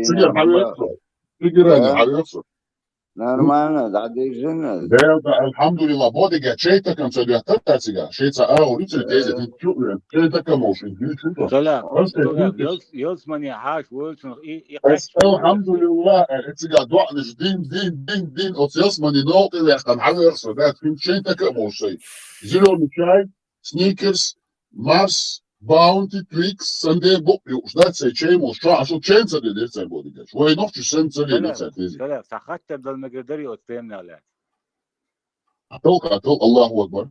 Sigir hayırlısı. Sigir hani hayırlısı. Normalno, da dizine. Da elhamdülillah bodega şey takım söylüyor tatsiga. Şey sa ulice teyze şey takım olsun. سلام يلزمني حاش ويلسون Elhamdülillah etiga duanış din otsiyasmani noqi yaxtan hayırlısı. Da şey takım olsun. Zilon çay, sneakers, Mars, Bounty, Twix, Sunday book już lecę czemu, a co często nie lecę bodega. Szło noch czy senca nie lecę teyze. سلام سخت بدل ما قدر يوتفهمنا على Atıl Allahu Ekber.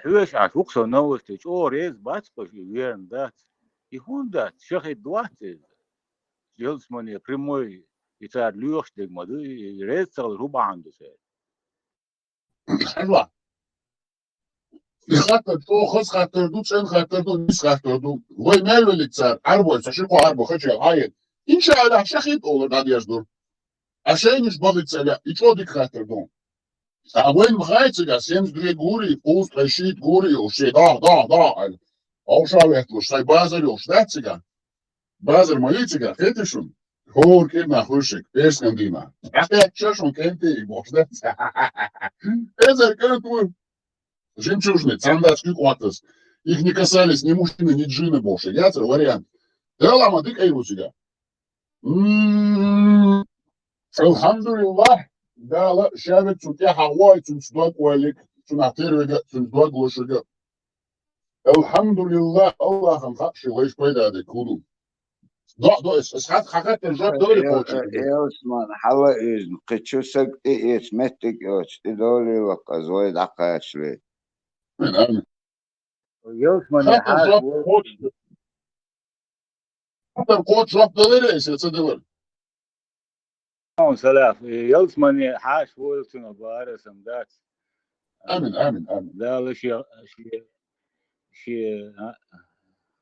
حوش عش وقصو نوستش او ريز باتسبش يوين دات يهون دات شخي دوات يلزمني بريموي يتار ليوش ديك مدو ريز تغل ربع عنده سي Hayva. خذ خاطردو sen خاطردو biz خاطردو. Vay melvelik sen. Arbo saşıko arbo kaçıyor. Hayır. İnşallah şahit olur da yazdır. Aşağıymış balık sen. İç odik خاطردو. وين مخايتك سيمز دري غوري فوز تشيت غوري وشي دا او شاويت وش ساي بازر وش داتسيغا بازر ماليتسيغا خيتشون هور كيما خوشك ايش كنديما حتى تشاشون كنتي وش دات ازر كنت жемчужный цандачки кватас их не касались ни мужчины ни джины больше яцер вариант да лама ты кайрусига алхамдулилlah da la şerbet çünkü hava için sudak valik sunatır ve sudak loşuga. Elhamdülillah Allah'ın hakşı ve işbeyda de kulu. Da eshat hakat tercih doğru koçu. Osman hava izin qıçusak etmettik istidoli ve qazvay daqaçlı. Amin. يلزمني حاش Hatta koç raptaları ise sıdılar. سلاف يلزمني حاش ويلسون بارسم دات Amin. لا شي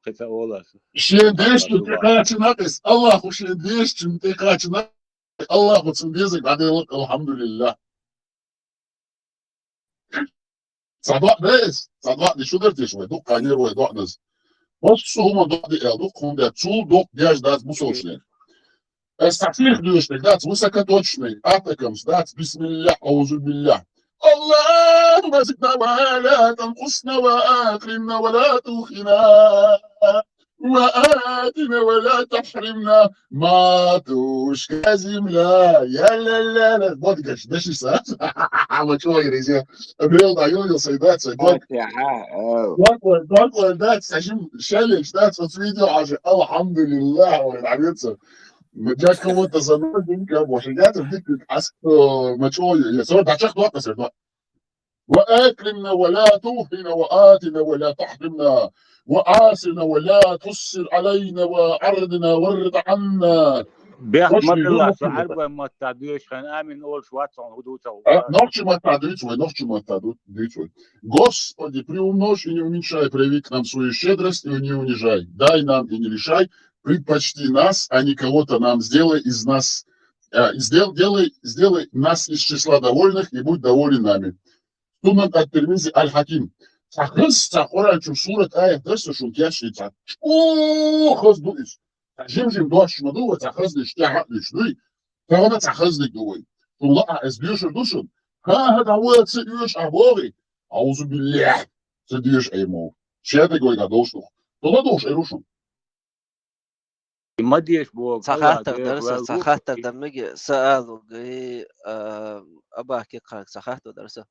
قصة أولاس Şey değişti tekatına kız. Allah şey değişti tekatına. Allah kutsun diyecek hadi elhamdülillah. صدق ناس صدقني شو درت شوي دوق عليه ويدوق ناس بص هما دوق دي دوقهم ده تشول دوق دياش دات بوسوشني استعفير دوشني دات وسكت وشني اتكمس دات بسم الله اعوذ بالله اللهم زدنا ولا تنقصنا واكرمنا ولا توخنا وآتنا ولا تحرمنا ما توش كازم لا يا لا بودكاش ده شي ساعات ما شو يريزي الرياضة عيون صيدات صيدات ده عشان شالش ده فيديو عشان الحمد لله والعبيطة جاك كم تصنع دينك وشجعت بديك تحس ما شو يسوي ده شخص وقت صيدات وآكرمنا ولا توهنا وآتنا ولا تحرمنا وآسنا ولا تسر علينا وعرضنا ورد عنا بياخد مثلا سعر ما تعديش خان آمن أول شوات عن هدوته Ночью мы отдадим. Господи, приумножь и не уменьшай, прояви к нам свою щедрость и не унижай. Дай нам и не лишай, предпочти нас, а не кого-то нам. Сделай из нас, сделай нас из числа довольных и будь доволен нами. Суннат ат-Тирмизи аль-Хаким. Сахыз сахора чу сурат аят дерса шун кяши та. Хыз дуис. Жим дуаш мадува сахыз лиш тяхат лиш дуй. Тагана сахыз лик дуй. Тулла аз бьешь душун. Ха давай цыгыш абори. Аузу биллях. Цыдыш эймо. Чеда гой гадоштух. Тулла дош эрушун. ما ديش بو سخاتك دمجي سألو جي أباكي قرق سخاتو درسه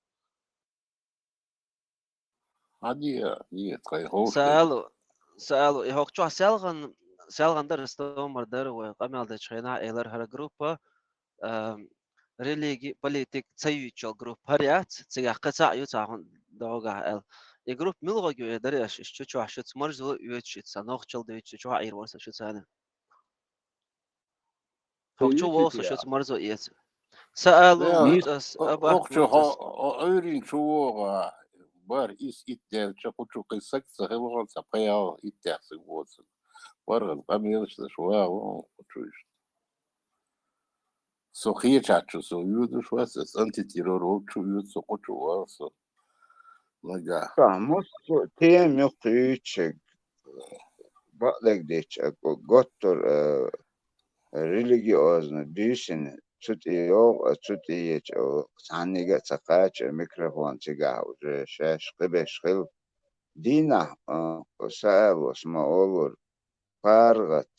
عادي تغيروا سألو يهوكشوا سالغن درستو مردر وقامل ده شينا إيلر هر جروبا ريليجي بوليتيك تسيوتشال جروب هريات تسيا قطع يوتاهن دوغا ال جروب ملغو جو دريش شو عشت مرزو يوتشيت سنوخشل دوتش شو عير ورس شو ثاني هوكشوا وصل شو مرزو إيت سألو أخشوا عيرين شو بار إتدال شو قصك سهلون سبيا إتدال سبوس بار قميص شوا وشوش سخية شو سو يودو شوا أنت تيرو شو يود سو شوا سو نجا مش تيم يقيتشك баъдаг дич готтор религиозно дюсин цут иёг цут иеч санига цакач микрофон цигав уже шаш кыбеш хил дина саалос маолор паргат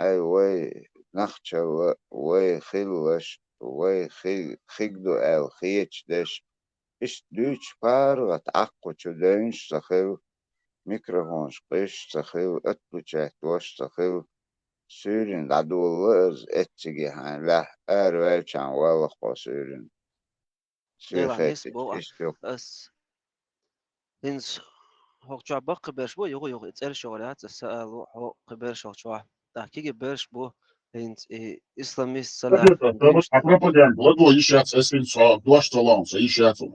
ай вой нахчал вой хиллаш вой хигду эл хич деш иш дюч паргат аккучу дэнш сахил микрофон спиш сахил отпучат вош сахил сүүрийн гадуулж эцги ханла арвэлчан валхо сүүрийн Ela сүүхэт бо исто as ins hochja bak bersh bo yogo etser shorat sa'alu ho bersh hochwa da kige bersh bo ins islamist salah А пропаганда, ладно, ищаться, свинцо, дождь салонса, ищаться,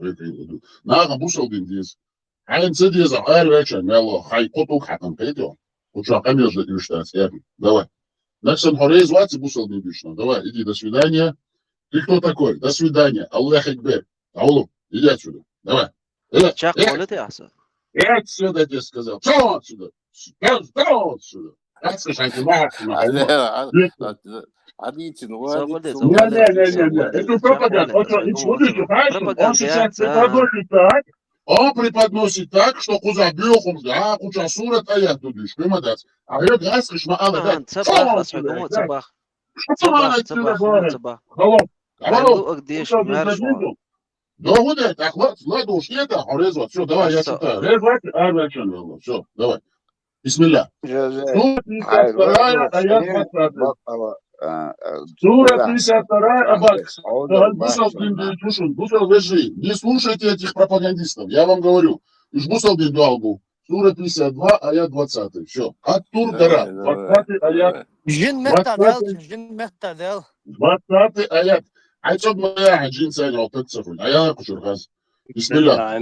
надо бусал диндиз. Айн цедиза, арвеча, мело, хай котук хатам пейдё. Уча, камежда ищаться, давай. Наксан хорей зваться бусал диндишно, давай, иди, до свидания. Ты кто такой? До свидания. Аллах Акбар. Аулу, иди отсюда, давай. chaq qoladi asa Отсюда, я тебе сказал. Что отсюда? Что отсюда? Адитин, Не-не-не-не. Это пропаганда. Он сейчас преподносит так. Он преподносит так, что куза бьёхум, да, куча сурат аят тудыш, понимаешь? А я гасриш маала, да. تصبح asxugumo تصبح Что تصبح تصبح Голов. Алло, где ж маршо? Да вот это, ладно уж это, резво. Все, давай, я читаю. Резвать, арвачан, все, давай. Бисмилля. جوزي Сура 52, аят 20. Сура 52, абак. Бусал дин слушай, бусал вежи. Не слушайте этих пропагандистов, я вам говорю. Уж бусал дин дуалгу. Сура 52, аят 20. Все. Ат-Тур дара. 20 аят. Jin mehtadel. 20 аят. Айцод моя джин сайн отцохун. Аяа кушургас. Бисмилля.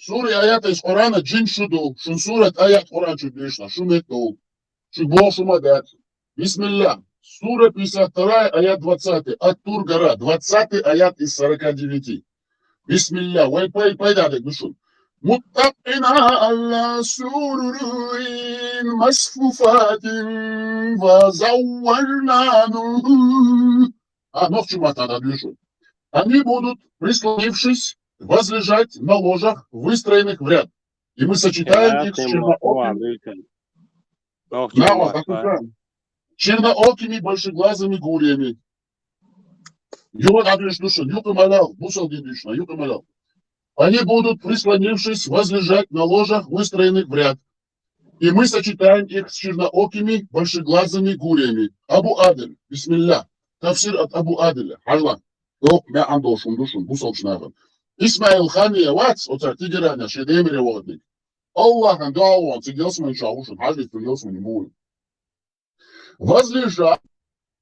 Сура аяты из Корана джин шуду. Шун сурат аят Коран чудишна. Шун эту. Шун бол шумадат. Бисмилля. Сура 52, аят 20. Ат-Тур гора. 20 аят из 49. Бисмилля. Вай пайдадек душун. متقنا على سرر مصفوفات وزوجناهم. Noch чумата надвижу. Они будут, прислонившись, возлежать на ложах, выстроенных в ряд. И мы сочетаем их с черноокими большеглазыми гурьями. Юрат Адвиш Душин, Юкамалял, Бусал Дидишна, Юкамалял. Они будут, прислонившись, возлежать на ложах, выстроенных в ряд. И мы сочетаем их с черноокими, большеглазыми гурьями. Абу Адель, бисмилля. Тафсир от Абу Аделя. Хажла. Ок, мя андошун, душун, бусал шнаган. Исмаил Хани Вац, оца тигераня, шедемире водник. Аллахан дуалуан, цигелсман шаушун, хажли цигелсман муль. Возлежат,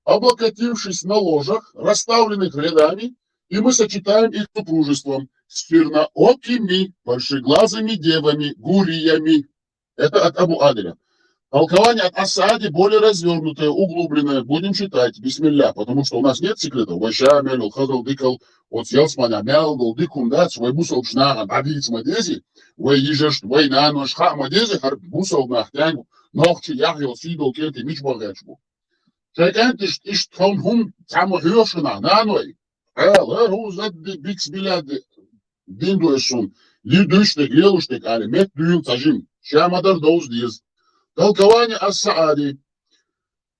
облокотившись на ложах, расставленных рядами, и мы сочетаем их супружеством с черноокими, большеглазыми девами, гуриями. Это от Абу Аделя. Толкование от Асади более развернутое, углубленное. Будем читать. Бисмилля. Потому что у нас нет секретов. Ващамель, хазал дикал, от селсманя, мялгал, дикум дац, вай бусал шнага, бадиц мадези, вай ежеш, вай нанош, ха мадези, хар бусал нахтянгу, нохчи, яхил, сидол, кенти, мичбагачбу. Шайканти, иш тон хум, тамо хёшина, наной. Рузат бикс биляды. Биндуэшун, лидуштек, лелуштек, али, мет дюйм цажим, шамадар доуз диз. Толкование Ас-Саади.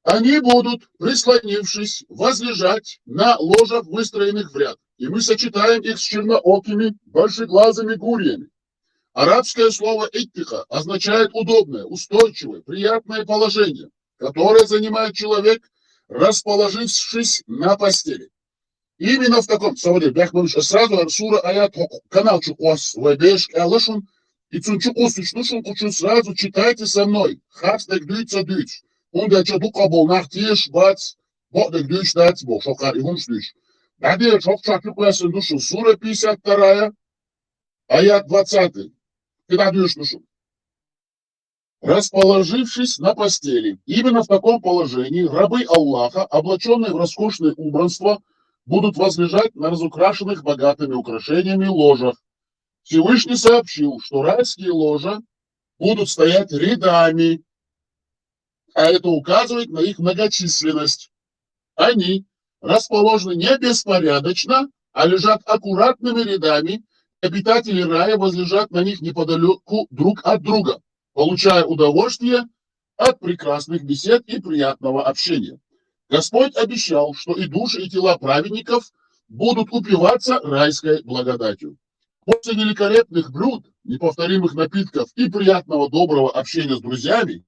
Они будут, прислонившись, возлежать на ложах, выстроенных в ряд. И мы сочетаем их с черноокими, большеглазыми гурьями. Арабское слово «иттиха» означает удобное, устойчивое, приятное положение, которое занимает человек, расположившись на постели. Именно в таком, сразу сура аят канал Чукос, Вайбеш, Элашун, и Цунчукос, сразу читайте со мной. Хастек дюйца дюйц. Он да чадука был нахтиш, бац, бодек дюйц дац был, шокар и хумштюйч. Бадир чокчакюкуясын душу, сура 52, аят 20. Когда дюйч душу. Расположившись на постели, именно в таком положении рабы Аллаха, облаченные в роскошное убранство, будут возлежать на разукрашенных богатыми украшениями ложах. Всевышний сообщил, что райские ложа будут стоять рядами, а это указывает на их многочисленность. Они расположены не беспорядочно, а лежат аккуратными рядами. Обитатели рая возлежат на них неподалеку друг от друга, получая удовольствие от прекрасных бесед и приятного общения. Господь обещал, что и души, и тела праведников будут упиваться райской благодатью. После великолепных блюд, неповторимых напитков и приятного доброго общения с друзьями,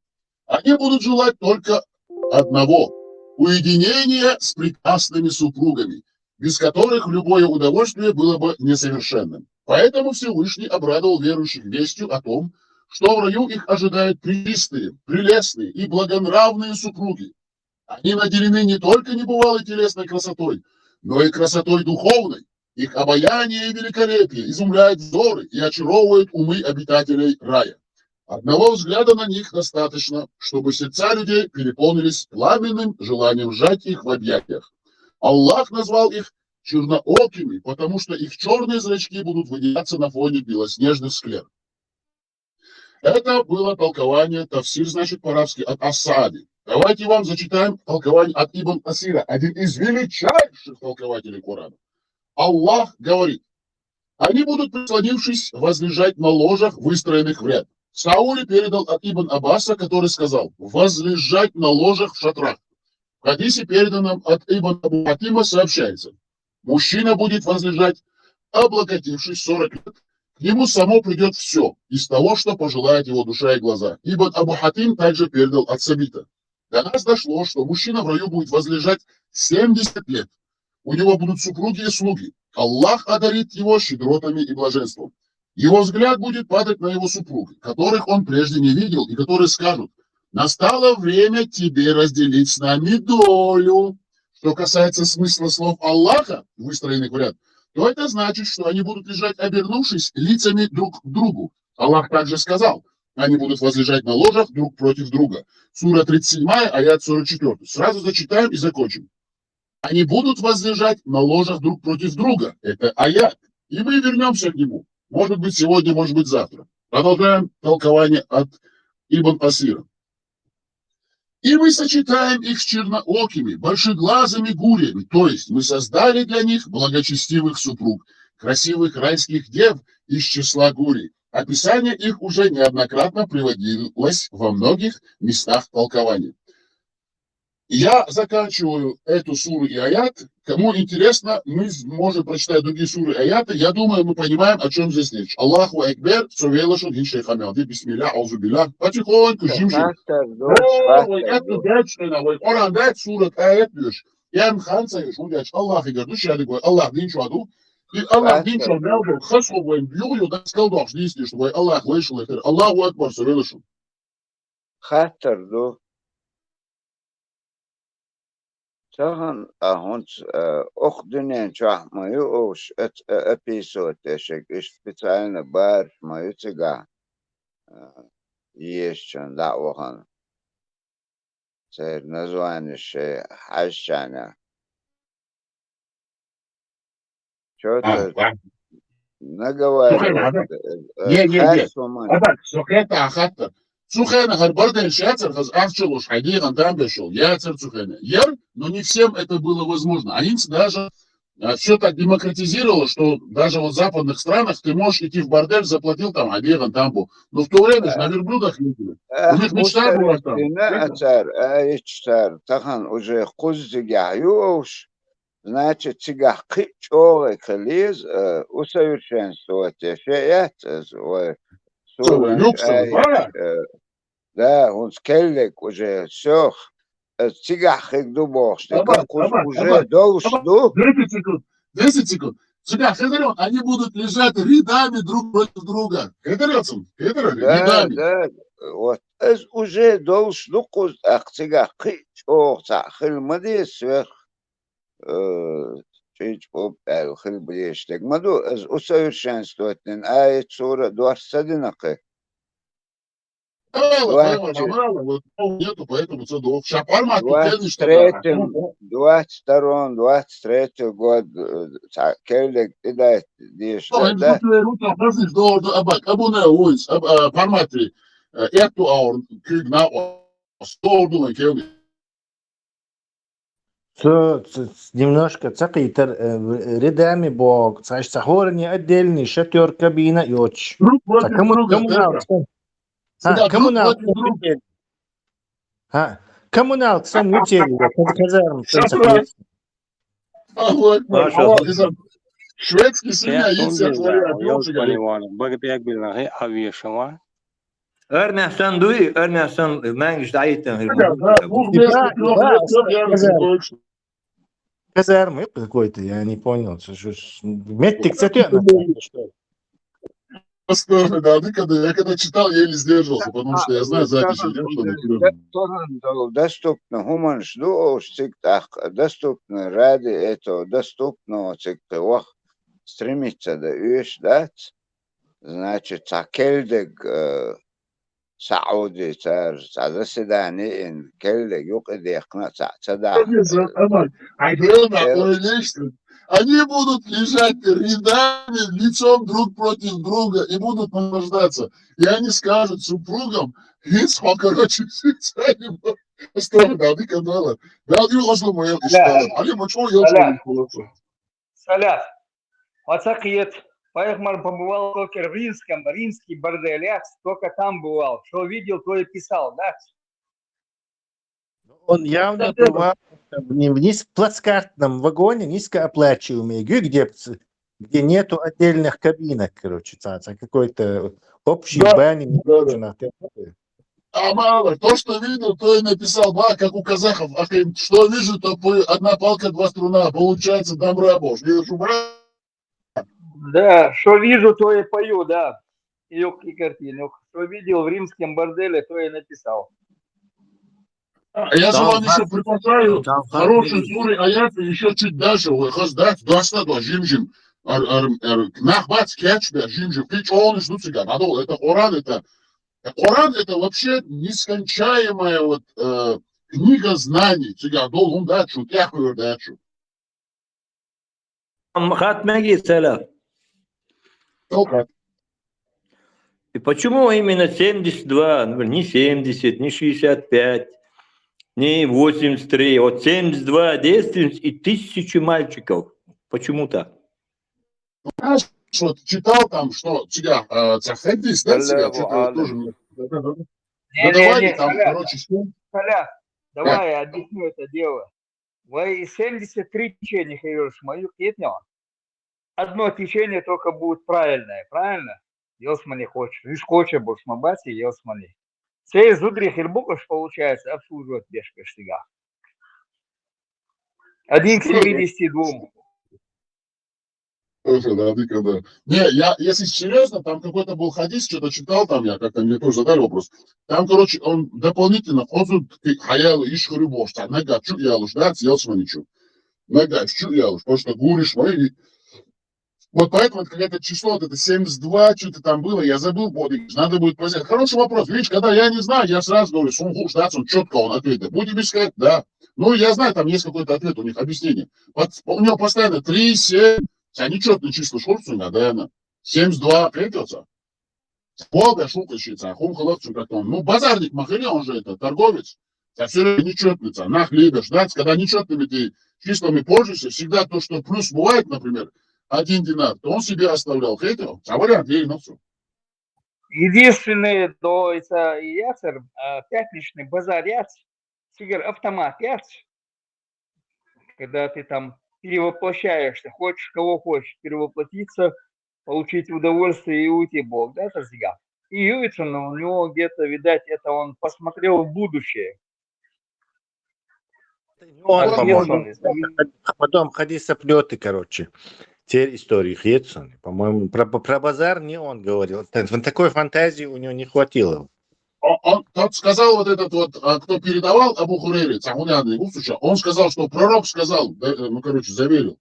они будут желать только одного – уединения с прекрасными супругами, без которых любое удовольствие было бы несовершенным. Поэтому Всевышний обрадовал верующих вестью о том, что в раю их ожидают прелестные, прелестные и благонравные супруги. Они наделены не только небывалой телесной красотой, но и красотой духовной. Их обаяние и великолепие изумляют взоры и очаровывают умы обитателей рая. Одного взгляда на них достаточно, чтобы сердца людей переполнились пламенным желанием сжать их в объятиях. Аллах назвал их черноокими, потому что их черные зрачки будут выделяться на фоне белоснежных склер. Это было толкование, тафсир, значит, по-арабски, от Асади. Давайте вам зачитаем толкование от Ибн Асира, один из величайших толкователей Корана. Аллах говорит: они будут, прислонившись, возлежать на ложах, выстроенных в ряд. Саули передал от Ибн Аббаса, который сказал: возлежать на ложах в шатрах. В хадисе, переданном от Ибн Абу Хатима, сообщается: мужчина будет возлежать, облокотившись 40 лет. К нему само придет все из того, что пожелает его душа и глаза. Ибн Абу Хатим также передал от Сабита: до нас дошло, что мужчина в раю будет возлежать 70 лет. У него будут супруги и слуги. Аллах одарит его щедротами и блаженством. Его взгляд будет падать на его супруг, которых он прежде не видел, и которые скажут: настало время тебе разделить с нами долю. Что касается смысла слов Аллаха, выстроенных в ряд, то это значит, что они будут лежать, обернувшись лицами друг к другу. Аллах также сказал: они будут возлежать на ложах друг против друга. Сура 37, аят 44. Сразу зачитаем и закончим. Они будут возлежать на ложах друг против друга. Это аят. И мы вернемся к нему. Может быть, сегодня, может быть, завтра. Продолжаем толкование от Ибн Асира. И мы сочетаем их с черноокими, большеглазыми гуриями, то есть мы создали для них благочестивых супруг, красивых райских дев из числа гурий. Описание их уже неоднократно приводилось во многих местах толкования. Я заканчиваю эту суру и аят. Кому интересно, мы можем прочитать другие суры и аяты. Я думаю, мы понимаем, о чем здесь речь. Аллаху Экбер, Совелашу, Гиншейхамелди, Бисмилля, Аузубилля. Потихоньку, жимшим. Ой, это вечно, ой, орандать сурат аят diyor. Yani Hansa'yı şu geç Allah'ı gördü, şöyle koy. Allah din şu adı. И Allah din şu adı. Хасу воин бью, да сказал, да, что есть, что Allah вышел это. Аллаху Акбар, Совелашу. Хаттерду. Tahan ahont okdunen çah mayu oş episod eşek ispitayna bar mayu tiga yeşçen da ohan ser nazvaniş haşana çota ne говорит хаттар. Цухена Харбарден Шацер Арчелуш Хадиган там пришел. Яцер Цухена. Но не всем это было возможно. Они даже все так демократизировало, что даже вот в западных странах ты можешь идти в бордель, заплатил там, а беган там был. Но в то время же на верблюдах ездили. У них мечта была там. Тахан уже куздигаюш, значит, тебя кичоры колез усовершенствовать свой да, он скеллек уже все. Цигахик думал, что уже должно. 10 секунд. Они будут лежать рядами друг против друга. Рядами. Да, вот. Уже должно, цигахик, хилмади сверх. Чуть хил блештек. Маду усовершенствовать аят сура 21. Мало, вот нету, поэтому це довго. Шапарма тут в 22-23 год Келлек идет диш, да? Abone olun, parmatri, ettu aur, kygna, stordun, keldi. Немножко цакитер рядами бог, знаешь, сахорни отдельный, шатер кабина и оч. Друг против друга, Коммуналка сам утели, казарм, шведский семья, есть я Örmekten duy, örmekten ben işte ayıttım. казарм какой-то, я не понял. Метик цветет. Да, я когда читал, я еле сдерживался, потому что я знаю запись. Доступно хуман жду, доступно ради этого, доступно стремиться до ждать. Значит, Келдек Сауди, заседание, Келдек, юкиди, яхна, Они будут лежать рядами, лицом друг против друга и будут наслаждаться. И они скажут супругам, короче, Салят. Ацакиет. Поехал побывал только в римский бордель, только там бывал. Что видел, то и писал, да? Он явно бывал в плацкартном вагоне низкооплачиваемый, где нету отдельных кабинок, короче, какой-то общий бани. А мало, то, что видел, то и написал, как у казахов. Что вижу, то одна палка, два струна. Получается, там рабош. Да, что вижу, то и пою, да. И картину. Что видел в римском борделе, то и написал. Я же вам еще припасаю хорошие суры аяты еще чуть дальше. Достаточно жим-жим. Нахбац кячбе, жим-жим. Ты что он ждут себя? Это Коран это вообще нескончаемая книга знаний. Тебя должен дать, что я говорю, дать. Хатмеги целя. И почему именно 72, не 70, не 65, не 83, вот 72 девственниц и 1000 мальчиков? Почему так? Что читал там, что тебя хадис, да, что-то тоже. Давай там, короче, давай я объясню это дело. Вы 73 течения говоришь, мою кетню. Одно течение только будет правильное, правильно? Елсмани хочешь. Лишь хочешь, будешь мабаси, елсмани. Все зудри хербукаш, получается, обслуживать бешка штига. 1 к 72. Да. Не, я, если серьезно, там какой-то был хадис, что-то читал там, я как-то мне тоже задали вопрос. Там, короче, он дополнительно хаялу ишхурю бошта, нага чу ялуш, да, елсманичу. Нага чу ялуш, потому что гуриш мои. Вот поэтому какое-то число, это 72, что-то там было, я забыл, надо будет позднее. Хороший вопрос, видишь, когда я не знаю, я сразу говорю, сумхуш, да, он четко он ответит. Будем искать, да. Ну, я знаю, там есть какой-то ответ, у них объяснение. Вот, у него постоянно 3, 7, нечетные числа шурцуна, да, 72 ответился. Полга шукащица, хумхаловцу как он. Ну, базарник махали, он же это, торговец. А все время нечетница, нахлебешь, да, когда нечетными ты числами пользуешься, всегда то, что плюс бывает, например, 1 динар, то он себе оставлял. Хейтер, а вариант ей на все. Единственное, то это яцер, пятничный базар яц, сигар автомат яц, когда ты там перевоплощаешься, хочешь кого хочешь, перевоплотиться, получить удовольствие и уйти Бог, да, это сигар. И Ювицын, у него где-то, видать, это он посмотрел в будущее. Потом ходи соплеты, короче. Теперь истории Хетсон, по-моему, про базар не он говорил. Такой фантазии у него не хватило. Тот сказал вот этот вот, кто передавал Абу Хурейре, он сказал, что пророк сказал, ну, короче, заверил.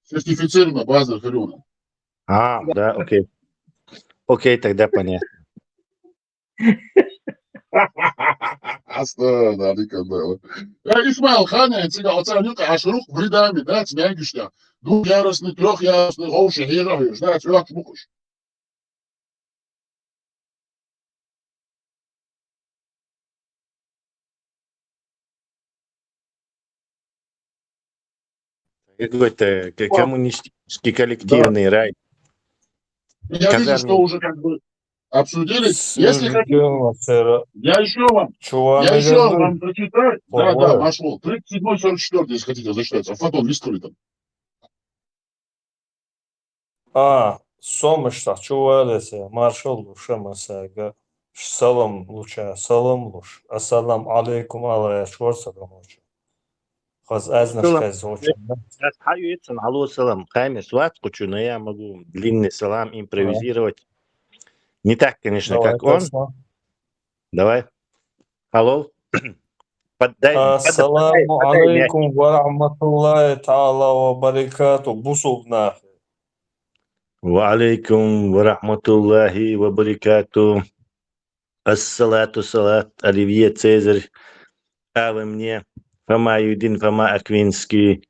Сертифицировано база Харюна. Да, окей. Окей, тогда понятно. Aslan, Alikandela. İsmail Han, Цига, оценюка, ашрух вредами, да, цмягишня. Двухъярусный, трехъярусный, гоуши, героешь, да, цвях мукуш. Какой-то коммунистический коллективный рай. Я вижу, что уже как бы обсудили. Если хотите, я еще вам прочитаю. Да, нашел. 37-44, если хотите, зачитать. А Фотон, листали там. Sonuçta çuvalese marşal şamasaga salam luça salam luş. Assalamu alaikum alaya şorsalam luça. Хаз азнаш хаз очень. Сейчас хайюется на алло салам. Хаймер, сватку, но я могу длинный салам импровизировать. Не так, конечно, как он. Давай. Алло. Ассаламу алейкум ва рахматуллахи та'ала ва баракату. Бусубна. Ва алейкум ва рахматуллахи ва баракату. Ассалату салат. Оливье Цезарь. А вы мне. Фома Юдин, Фома Аквинский.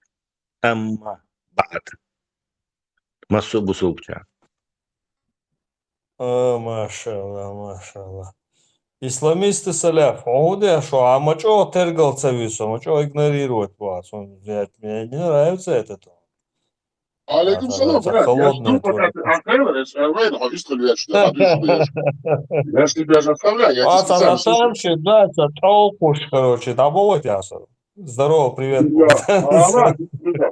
Амма Бад. Масу Бусубча. Машалла, машалла. Исламисты саляф. Оудя, что, а мочо тергалца висо, мочо игнорировать вас. Мне не нравится это. Алейкум салам, брат. Я жду, пока ты открываешь, а вы на выстреле, что я ж тебя же оставляю. Я тебе специально слушаю. Да, толкуш, короче, домой тебя. Здорово, привет.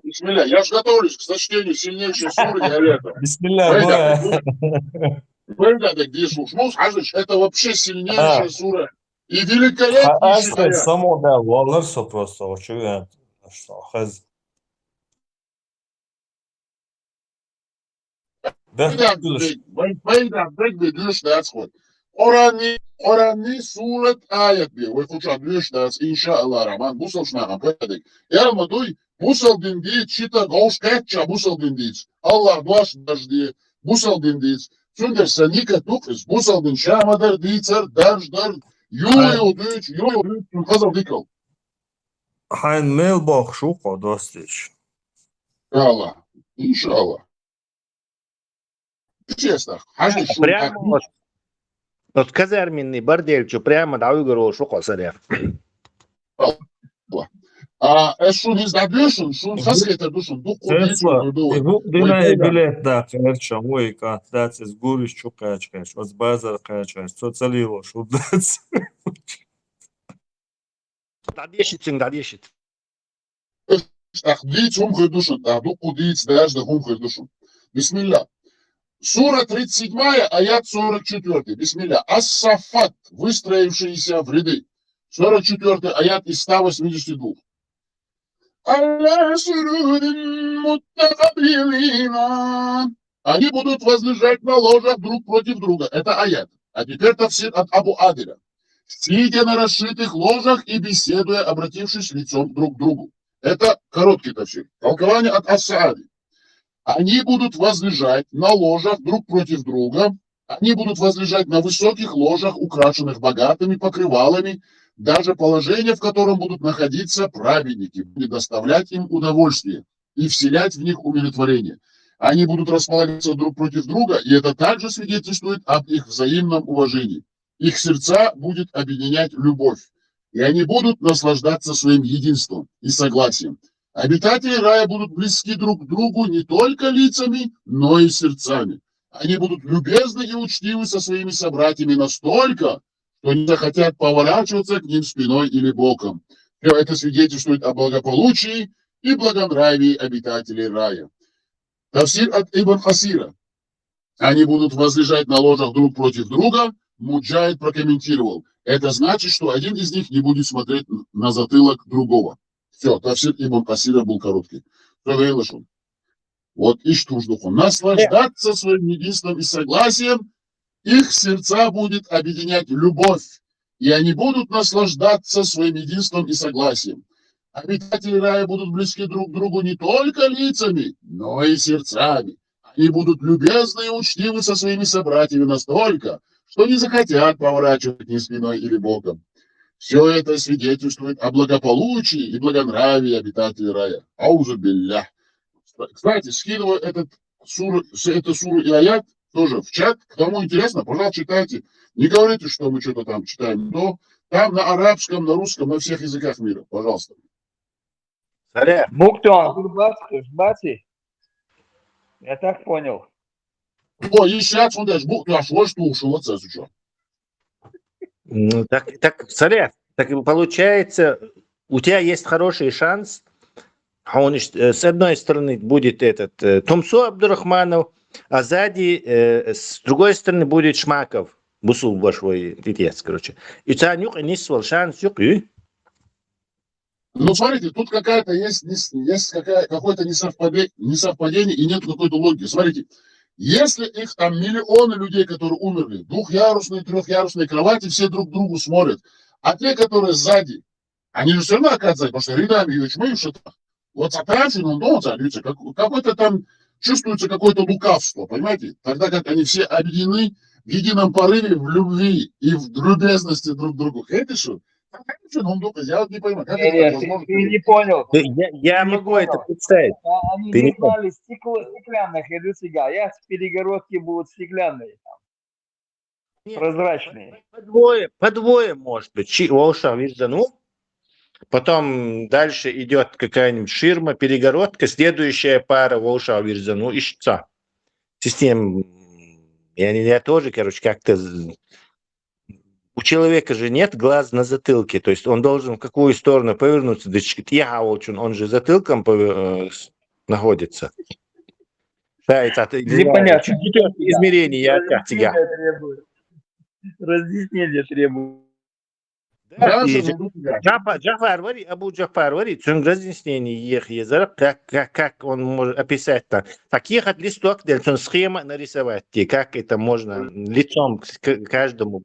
Бисмилля, я же готовлюсь к зачтению сильнейшей суры Ялета. Бисмилля, Бэйдадек дишушмус, ажич, это вообще сильнейшая сура. И великолепнейшая. Само, да, волнерсо просто, очевидно. Что, хаз. Bэйдадек бедюш дацхот. Orani suret ayet bir. Ve kuçak lüştas inşallah Rahman. Busal şunağım pöydek. Elma duy. Busal dindiği çita goş ketça busal dindiği. Allah duaş dajdi. Busal dindiği. Sünder sanika tukris. Busal din şamadar dicer dajdar. Юю дыч. Кazal dikal. Хайн мелбох шуко достичь. Allah. İnşallah. Честно. Прямо вот казарменный бордельчу прямо да угору шуко саря. Шун издадешун, шун хаскета душун, дуку Tesla, dinay bilet da kerça, ой, ka, dac iz guriš čukačkač, od bazar kačkač, to calilo šudac. Да дешит. Диц хумхай душун, дуку диц дажда хумхай душун. Бисмилля. Сура 37, аят 44. Бисмилля. Ас-Сафат, выстроившиеся в ряды. 44 аят из 182. Они будут возлежать на ложах друг против друга. Это аят. А теперь тафсир от Абу Адиля. Сидя на расшитых ложах и беседуя, обратившись лицом друг к другу. Это короткий тафсир. Толкование от Ас-Саади. Они будут возлежать на ложах друг против друга. Они будут возлежать на высоких ложах, украшенных богатыми покрывалами, даже положение, в котором будут находиться праведники, будет доставлять им удовольствие и вселять в них умиротворение. Они будут располагаться друг против друга, и это также свидетельствует об их взаимном уважении. Их сердца будет объединять любовь, и они будут наслаждаться своим единством и согласием. Обитатели рая будут близки друг к другу не только лицами, но и сердцами. Они будут любезны и учтивы со своими собратьями настолько, что не захотят поворачиваться к ним спиной или боком. Все это свидетельствует о благополучии и благонравии обитателей рая. Тафсир от Ибн Хасира. Они будут возлежать на ложах друг против друга. Муджахид прокомментировал. Это значит, что один из них не будет смотреть на затылок другого. Все, тафсир Ибн Хасира был короткий. Что говорилось он? Вот и что ж духу. Наслаждаться своим единством и согласием. Их сердца будет объединять любовь, и они будут наслаждаться своим единством и согласием. Обитатели рая будут близки друг к другу не только лицами, но и сердцами. Они будут любезны и учтивы со своими собратьями настолько, что не захотят поворачивать ни спиной или боком. Все это свидетельствует о благополучии и благонравии обитателей рая. Аузу билля. Кстати, скидываю эту суру и аят тоже в чат. Кому интересно, пожалуйста, читайте. Не говорите, что мы что-то там читаем. Но там на арабском, на русском, на всех языках мира. Пожалуйста. Саля, Буктон, Бати. Я так понял. О, и сейчас он даже букву ошел, что ушел от что. так, Саля, так получается, у тебя есть хороший шанс. С одной стороны будет этот Тумсу Абдурахманов, а сзади, с другой стороны, будет Шмаков. Бусул большой пипец, короче. И у тебя нюх, не свал шанс, Ну, смотрите, тут какая-то есть какое-то несовпадение и нет какой-то логики. Смотрите, если их там миллионы людей, которые умерли, двухъярусные, трехъярусные кровати, все друг другу смотрят, а те, которые сзади, они же все равно оказываются, потому что рядами и чмы в шатах. Вот сотрачен, он дома царится, какой-то там чувствуется какое-то лукавство, понимаете? Тогда как они все объединены в едином порыве, в любви и в любезности друг к другу. Это что? Я вот не понимаю, как это возможно? Ты не понял. Я Ты не могу это понял. представить. Они Ты не не понял. знали стеклянных языка. Я перегородки будут стеклянные, Нет, прозрачные. По двое может быть. Волша виждану, потом дальше идет какая-нибудь ширма, перегородка, следующая пара волша виждану и щица. Система, я тоже, короче, как-то... У человека же нет глаз на затылке, то есть он должен в какую сторону повернуться. Он же затылком находится. Да, это Непонятно. измерение, я как тебя. Разъяснение требует. Джафар вари, Абу Джафар вари, цун разъяснение ехать, как он может описать так. Так ехать листок, цун схема нарисовать, как это можно лицом к каждому.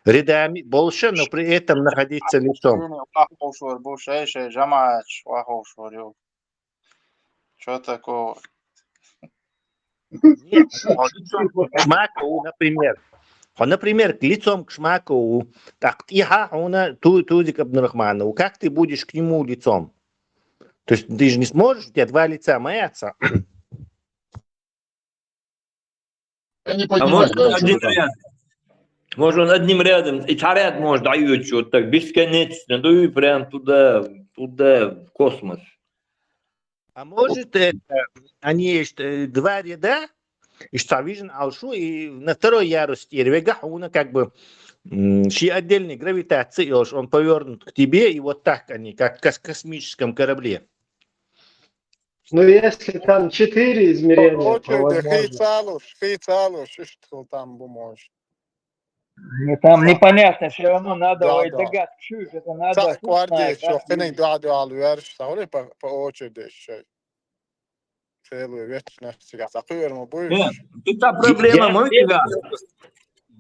Рядами больше, но при этом находиться лицом. Что такого? Нет, к Шмакову, например. Например, лицом к Шмакову. Так, Тузик Абдурахманову. Как ты будешь к нему лицом? То есть ты же не сможешь, у тебя два лица маятся. Я не А понимаю, может да, он один что-то. ряд? Может он одним рядом, и ряд может дают что-то так бесконечно, ну и прям туда, в космос. А может это, они есть два ряда, и что виден алшу, и на второй ярус тервега, он как бы отдельной гравитации, он повернут к тебе, и вот так они, как в космическом корабле. Ну, если там 4 измерения, то Очередь, возможно. хейцалуш, что там бумажь. Там непонятно, все равно надо Да. догадки. Чушь, это надо Так, кварди, знать, да? шохтенек дуаду алверш, саури по очереди шей. Целую вечность, я закуем будешь. Нет, это проблема, мой тебя.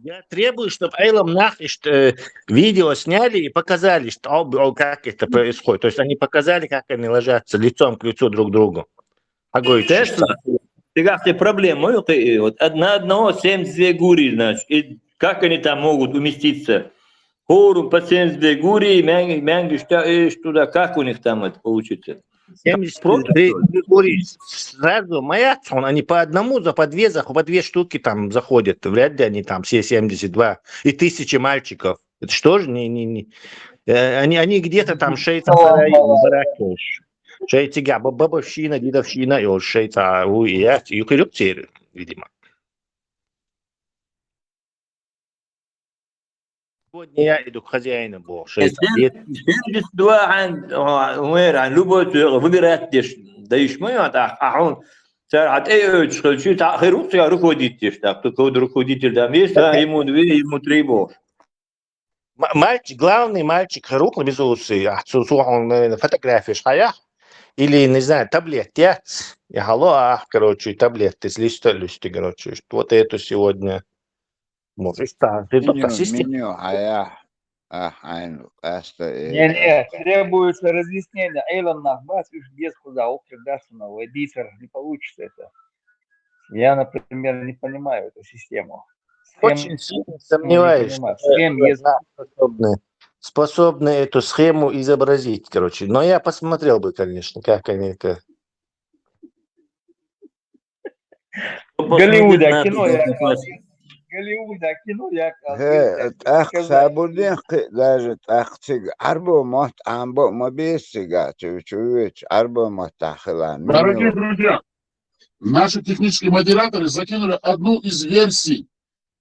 Я требую, чтобы Эйлом Нах видео сняли и показали, что, как это происходит. То есть они показали, как они ложатся лицом к лицу друг к другу. А говорит, Ты как ты проблема, вот на одного 72 гури, значит, и как они там могут уместиться? Хорум по 72 гури, мянги, туда, как у них там это получится? 73 гури сразу маятся, они по одному, по две штуки там заходят. Вряд ли они там все 72 и 1000 мальчиков. Это что же? Они где-то там шейца бараки. Шейца бабовщина, дедовщина, и шейца и коррупция, видимо. Сегодня я иду к хозяину был. 72 عن любой выбирать, да и шмат, а он сарат что тахиру я руководитель, так кто руководитель там есть, ему 2, ему 3 бо. Мальчик, главный мальчик Харук без усы, он на фотографии шая или не знаю таблетки, я хало, короче таблетки с листы, короче, вот это сегодня. Можешь так, ты только Меню, Не, требуется разъяснение. Эйлон Нахбас, без куда, Гасунова, эдитор, не получится это. Я, например, не понимаю эту систему. Очень сильно сомневаюсь, что Схем есть. способны эту схему изобразить, короче. Но я посмотрел бы, конечно, как они это... Посмотреть Голливуда надо, кино да, я попасть. Голливуда кино я هي تأخ سابوني даже تأخ أربو مات أمبو ما بيسيجا чуть أربو مات تأخلا Дорогие منيو друзья, наши технические модераторы закинули одну из версий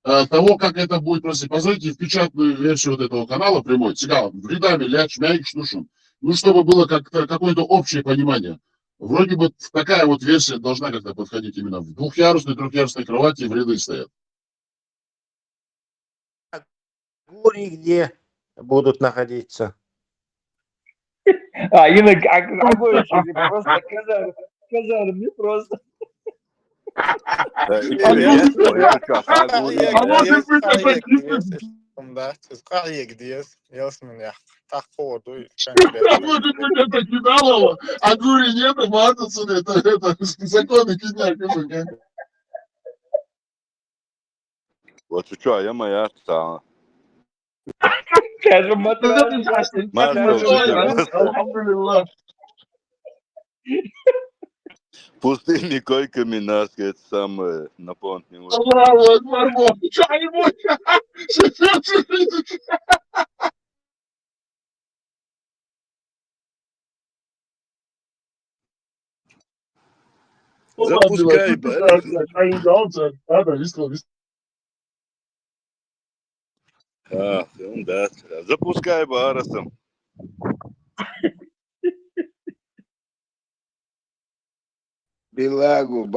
того, как это будет происходить. Позвоните в печатную версию вот этого канала прямой. Цигал, вредами, ляч, мяйк, штушун. Ну, чтобы было как-то какое-то общее понимание. Вроде бы такая вот версия должна как-то подходить именно в двухъярусной, трехъярусной кровати в ряды стоят. Гури где будут находиться. инок огончик, просто казар, мне просто. Может быть, это Кидалова, а Гури нет, и Мартинсон, это законы кидняк. Вот что, я моя стала. Скажем, матрас. Алхамдулилlah. Пустыми койками нас, это самое, наполнил. Аллаху Акбар, что-нибудь. Запускай, да. Запускай Барасом. Билагу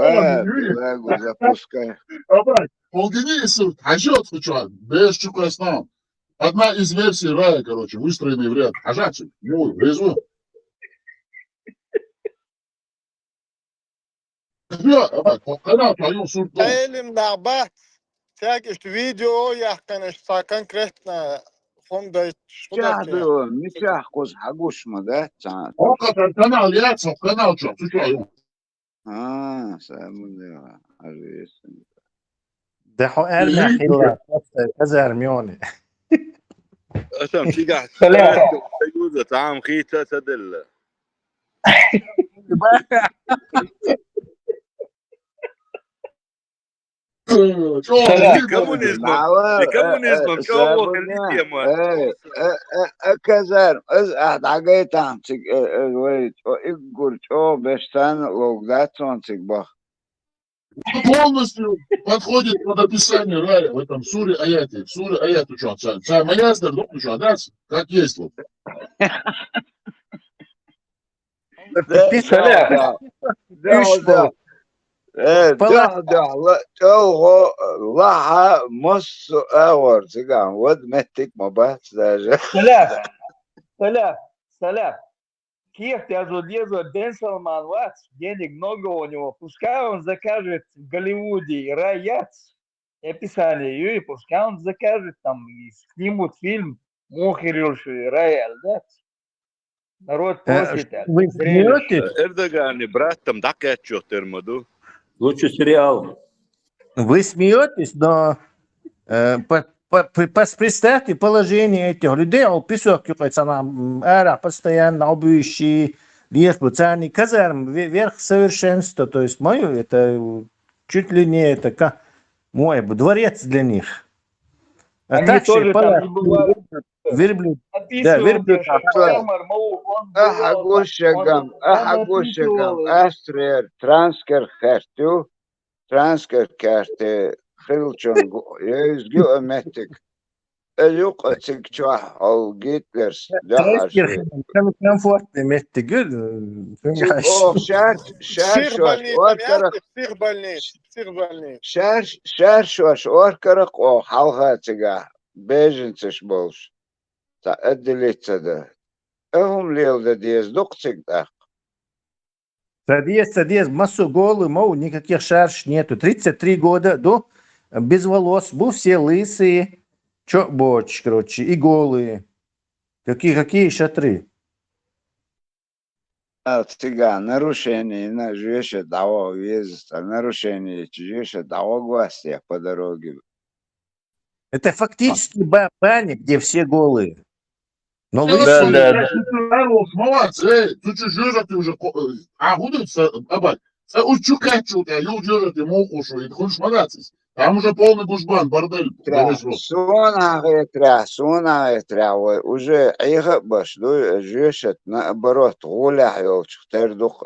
запускай. Полгенису, хажет, хочу, без чукасна. Одна из версий рая, короче, выстроенный в ряд. Хажатчик, ну, резу. Канал твою сурту. Elim nağbat. Tek işte video yakın işte конкретно фонда Чахду, мичах коз хагушма, да? Окатан канал яцов, канал что, ты что? Самудева, ажесын. ده حقال ما حلا كذا هرميوني. عشان في قاعد يوزع طعام خيتة تدل. الكومونيزم كوو خليتي ما كذا حاجات عندك ويت يقول شو بستان لوجات عندك бах. Полностью подходит под описание рая в этом суре аяте. В суре аят учат. Маяздер, да, как есть вот. لها نص اور سيجان ود متك ما بس даже. Саляв. Киев Азудезу Дэн Салман Вац, денег много у него, пускай он закажет в Голливуде Раяц, описание, и пускай он закажет там, и снимут фильм Мухирюши Раяль, да? Народ просит. Вы смеетесь? Эрдоган и брат там дакет что термоду. Лучше сериал. Вы смеетесь, но представьте положение этих людей, описывается нам эра постоянно обующие, есть специальный казарм, верх совершенства, то есть мое, это чуть ли не это как мой дворец для них. Они так тоже там не бывают. Верблюд. Да, верблюд. Агушагам, Астрер, трансфер карты, Хилчон, Юзгю Аметик. Люк отсекчуа, ал Гитлерс, Трансфер комфортный место, شهر شوش أوركرق أو حلقة تجاه بيجنتش بولش تأدلت ده هم ليل ده ديز دقتك ده Садись, массу голый, мол, никаких шарш нету. 33 года, без волос, был все лысые, боч, короче, и голые. Какие шатры? Тига, нарушение, на жуеше дава въезда, нарушение, жуеше дава гвастия по дороге. Это фактически баня, где все голые. Но Да, лысый. да. Молодцы, ты что жёжа ты уже, гудется, абать, учукачу тебя, жёжа ты мохушу, и хочешь молодец. Там уже полный гужбан, бордель, во весь рот. Суна ветря, уже их башло, жешет, наоборот, гуля, ёлчух, тердух,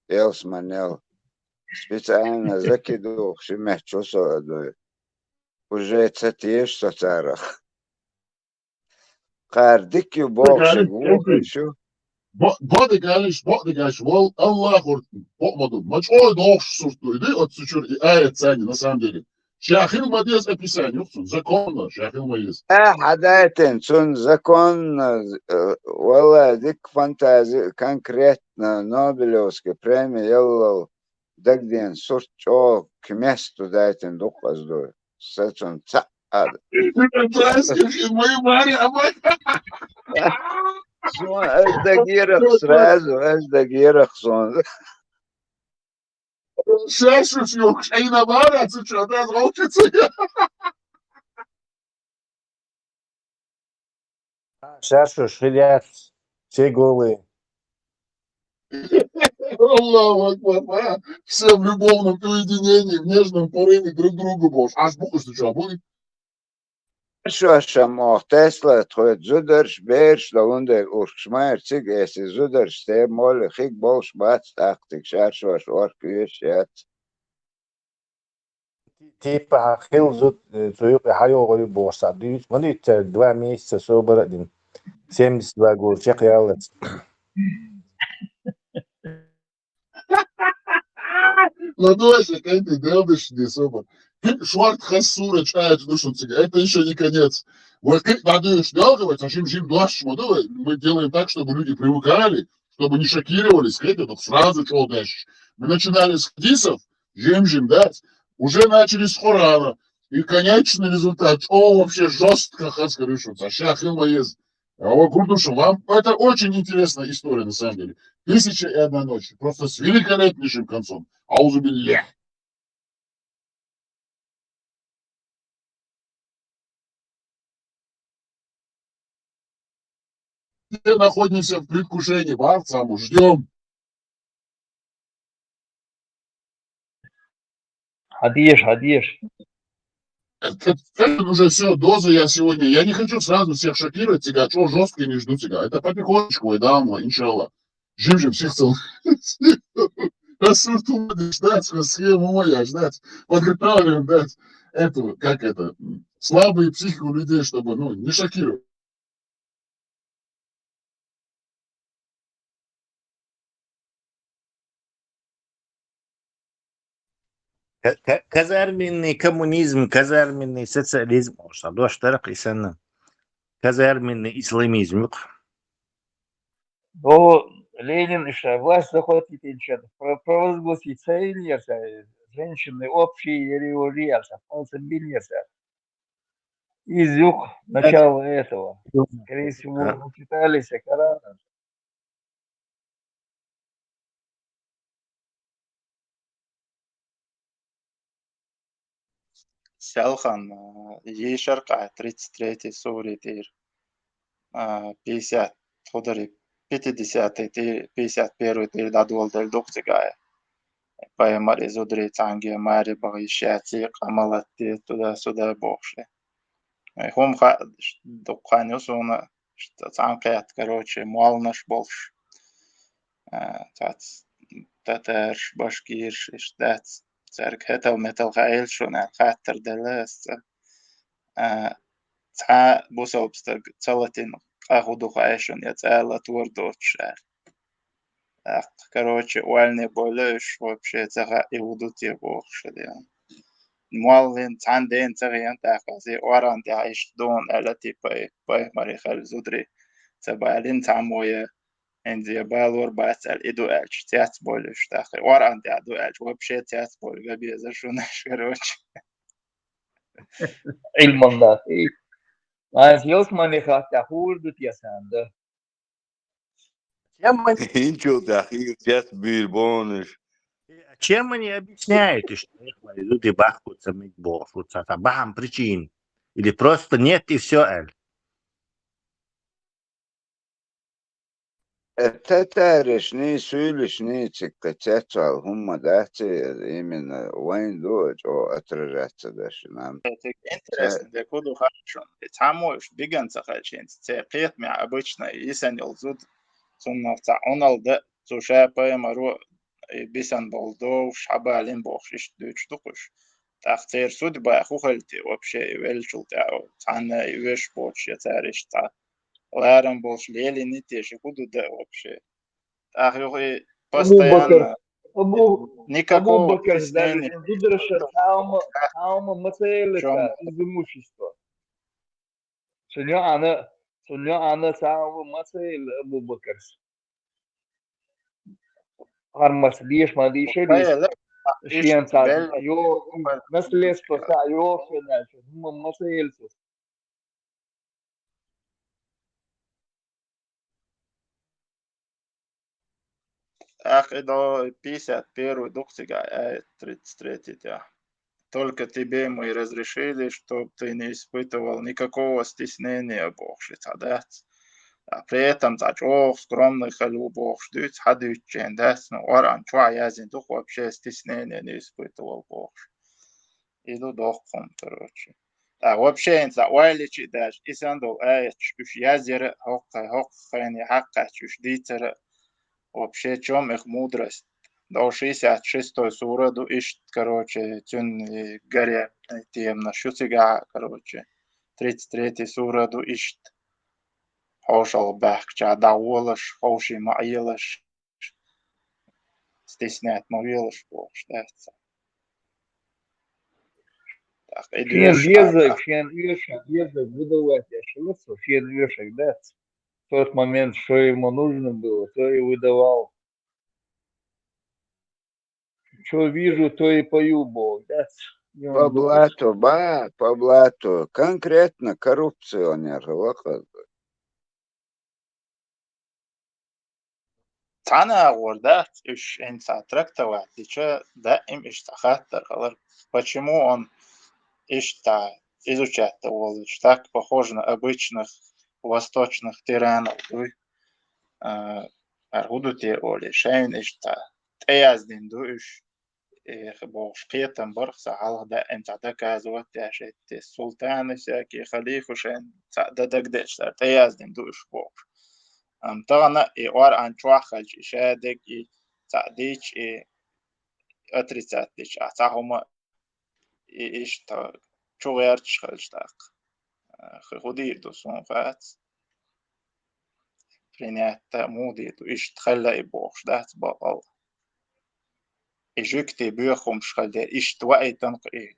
элсманел, специально закидух, шимех, чусо, уже цатиеш соцарах. Кардик юбокши, гушу. Бодыгаешь, вол, Аллах, помаду, мачой долг сурту, иди от сучур, и аят цани, на самом деле. Шахил мадес описание, законно, шахил мадес. حدايتن سون زكون والله ديك فانتازي конкретно Нобелевский премия يلا دقدين صرت شو كمستو دايتن دوق أزدو ساتون تعاد Мои Мари, абать. شو أزدقيرك سرازو أزدقيرك سون Шашуш, ёк, шайна Мара, ты что, да, звучится? Шашу, шилят, все голые. Аллаху Акбар, все в любовном уединении, в нежном порыве друг другу боже. Аж бухуш, ты что, будет? شو شمو تسلا تخوت زودرش بيرش لونده أوركشماير تيج إسي زودرش تيب مول خيك بولش بات تاكتك شارشوش أوركيش يات Типа хилзут цуюк хайо гори борса. Дивись, вони 2 месяца собор один. 72 гор, чек ялец. Ладоши, как ты делаешь, не особо. Шварт хасура, чаять душу цыга. Это еще не конец. Вот как надо шлялговать, а жим дуаш мы делаем так, чтобы люди привыкали, чтобы не шокировались, как это сразу что дальше. Мы начинали с хадисов, жим дать, уже начали с Корана. И конечный результат, вообще жестко хаскарышутся. Шахил есть. А вот Курдушу, вам это очень интересная история, на самом деле. 1001 ночь. Просто с великолепнейшим концом. Аузубилля. Мы находимся в предвкушении, Барцаму, ждем. Hadiyeš. Это уже все, доза я сегодня. Я не хочу сразу всех шокировать тебя, что жестко не жду тебя. Это потихонечку, и да, иншалла. Жим, всех целых. Рассурту ждать, схему моя ждать. Подготавливаем, дать эту, как это, слабые психику людей, чтобы, не шокировать. Казарменный коммунизм, казарменный социализм. Дош тарак исана. Казарменный исламизм. Но Ленин еще власть захватить ничего. Провозгласить союз, женщины общие революции, полсамбинеса. Из юг начала этого. Скорее всего, читались Коран. Сялхан, Ешарка, 33-й Сури, 50, Худари, 50-й, 51-й, тир, Дадуал, Дель Духтигая. Паймари, Зудри, Цанги, Мари, Багишати, Камалати, туда-сюда, бокшли. Хом Духанюсуна, что Цанкет, короче, Муалнаш больше. Татарш, Башкирш, Иштац. Церк هتل متل خيل شون خاطر دلست تا بوسوبستر تلاتين أخذوا خايشون يتعالى توردوتش короче уальный болеш вообще цеха иудут его шеден муалин цанден цехан тахази оран дяиш дон алати пай марихал зудри цабалин цамоя عندي بالور باسال إدو ألش تيات بولش تاخي ورا عندي أدو ألش وبشي تيات بول قبي إذا شو نشكروش Ilmanlar. Mas Deus manejar a hurdo tiasanda. Инчо тахир, сейчас бирбониш. Чем они объясняют, что их люди бахаются, бахаются, там бахам причин? Или просто нет и все, эль? التتارشني سولشني تكتاتوال هم داتي إمن وين دوج أو أترجعت داش نعم Интересно, да куду хорошо. Тамош биган захачен. Цепет мя обычно исен елзуд суннавца оналда суша паймару бисан болдов шабалин бохшиш дучь дукуш. Тахтер судьба хухальти вообще велчул тау. Тана веш боч я цариш та. Ларам больше лели не те же куду да вообще. Ах, и Абу Бакр, постоянно Абу никакого Бакр, даже стеснения. Зудраша Таума Мацелеца из имущества. Сунья Ана Таума Мацел Абу Бакр. Армас лишь ما دي شريس شيئا ساعة يو نسلس بسا يو فناش هم مسيلس Ах, до 51 докцига, 33 да. Только тебе мы разрешили, чтобы ты не испытывал никакого стеснения Богшица, да? А при этом за чего скромный халю Бог ждет, ходючен, да? Ну, оран, чуа язин, дух вообще стеснения не испытывал Бог. Иду дохом, короче. А вообще, инца, уайличи даже, и сандал, чуш язера, хоккайни, хакка, чуш дитера, вообще, чем их мудрость? До 66-й сураду ищет, короче, тюн горе темно, шуцига, короче. 33-й сураду ищет. Хошал бахча даволаш, хоши маилаш. Стеснять мовилаш, получается. Так, и شين движ, язык, шин язык выдавать ошибаться, шин язык, да? В тот момент, что ему нужно было, то и выдавал. Что вижу, то и пою Бог, да? И По он духов. блату, по блату. Конкретно коррупционер. Лохот. Тана ورдат уж инца трактовать, еще да им иштахаттер, почему он ишта изучать его так похоже на обычных восточных тиранов. Аргудути оли шейн ишта таяздин душ бош قيتم برخص على دا انت دكازوت داشت السلطان ساكي خليفة شين دا دقدش تيازدين دوش بوش طغنا وار عن شواخل شادك تعديش أتريتاتش أتاهما إيشتا شوغيرتش خلشتاق خودي دوسون فات فرينات مودي دو إيش تخلى إبوش دات بقل إجوكتي بيخم شخلدي إيش توائي تنقي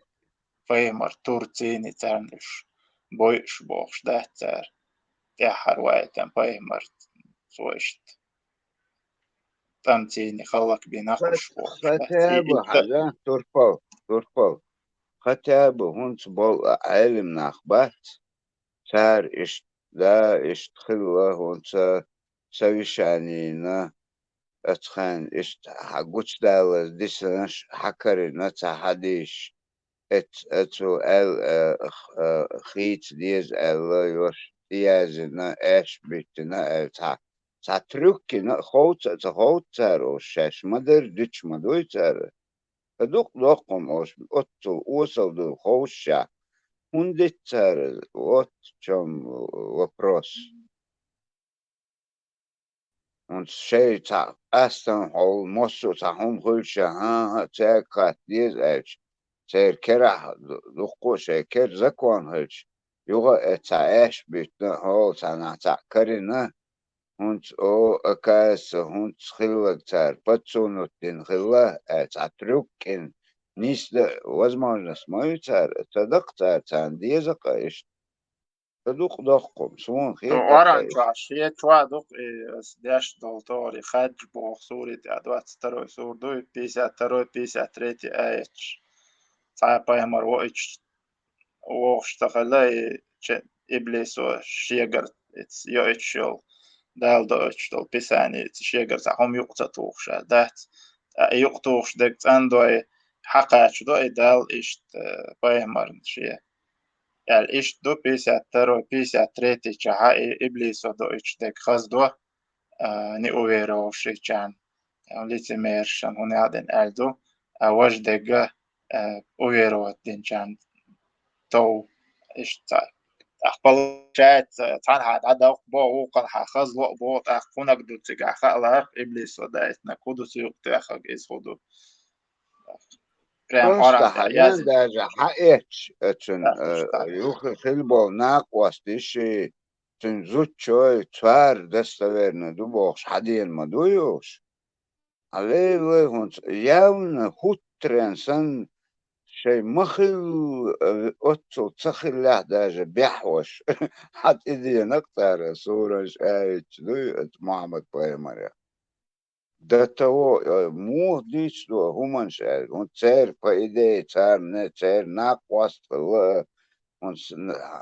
فيمر تورتيني ترنش بويش بوش دات تار تحر وايتن فيمر سويشت تمتيني خلق بنقش بوش ختابه حاجة ترفل ختابه هونس بول علم نخبات سار إش لا إشتخله هونس سويشانينا أتخان إشت حقوش دالز ديسنش حكرنا تحديش اتو خيت ديز يوش ديازنا اش بيتنا تا تركنا خوت تارو شاش مدر ديش مدوي تار دوق دوقم اوش اتو اوصل دو خوشا هندي تار وات чем вопрос он шей та астан хол мосу та хом хулша ха цекат диз эч سير كرا دقو شكر زكوان هلش يوغا اتعاش بيتنا هو سانا تعكرنا هونت او اكاس هونت خلوك تار باتسونو تين خلا اتعتروكين نيس دا وزمان نسمايو تار تدق تار تان ديزاقا ايش تدوق دقم سوون خير واران دقا چوا شیه چوا دوق داش دولتوري خج بوخ سوري تا 22 سور دو 52 53 ايش صعب يمر وإيش واشتغل إبليس وشيجر يأتشل دال دأتشل بساني شيجر هم يقطعوش دات يقطعوش دكت عندو حقاش دو دال إيش بايمر شيء يعني إيش دو بيسا ترو بيسا تريتي شها إبليس دو إيش دك خز دو نيويرو شيشان ليتميرشان هنادن ألدو وجدك أويرو دينشان تو إشتا أخبل شات تانها عدا بو وقن حخز لو بو أخونك دو تجا خلاف إبليس ودايت نكودو سيوك تأخذ إسودو برام بس أوران حاليا يازن ده حقيقش اتن أخشتا يوخي خلبو ناقوس ديشي تنزوت شوي توار دستويرنا دو بوخش حدين ما دويوش عليه ويهونس ياون هوترينسن شي مخل أتو تخل له داجة بيحوش حتى إذا نقطع صورة شايت دوي محمد بايمر ده تو مو ديش دو همان شايت هون تسير فايدة تسير ناقوس الله هون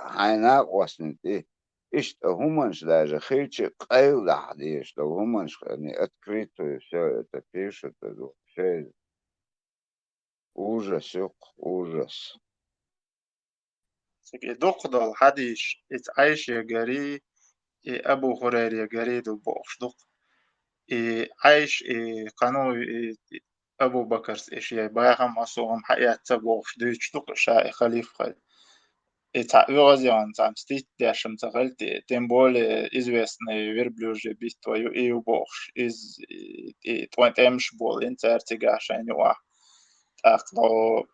هاي ناقوس نتي إيش همان داجة خيرش قيل لحديش لو همان يعني أتكريتو شو تفيش تدو شيء ужас يق ужас دقدل حديش عايش يا جري أبو هريرة يا جري دو بوخش دق عايش قانو أبو بكر إيش يا باهم أصوهم حياة تبوخش ديش دق شاي خليف خل يغزيان там стить дяшем цагалти тем более известный верблюжий битвою и убохш из и твентемш бол инцертигашен юа так ло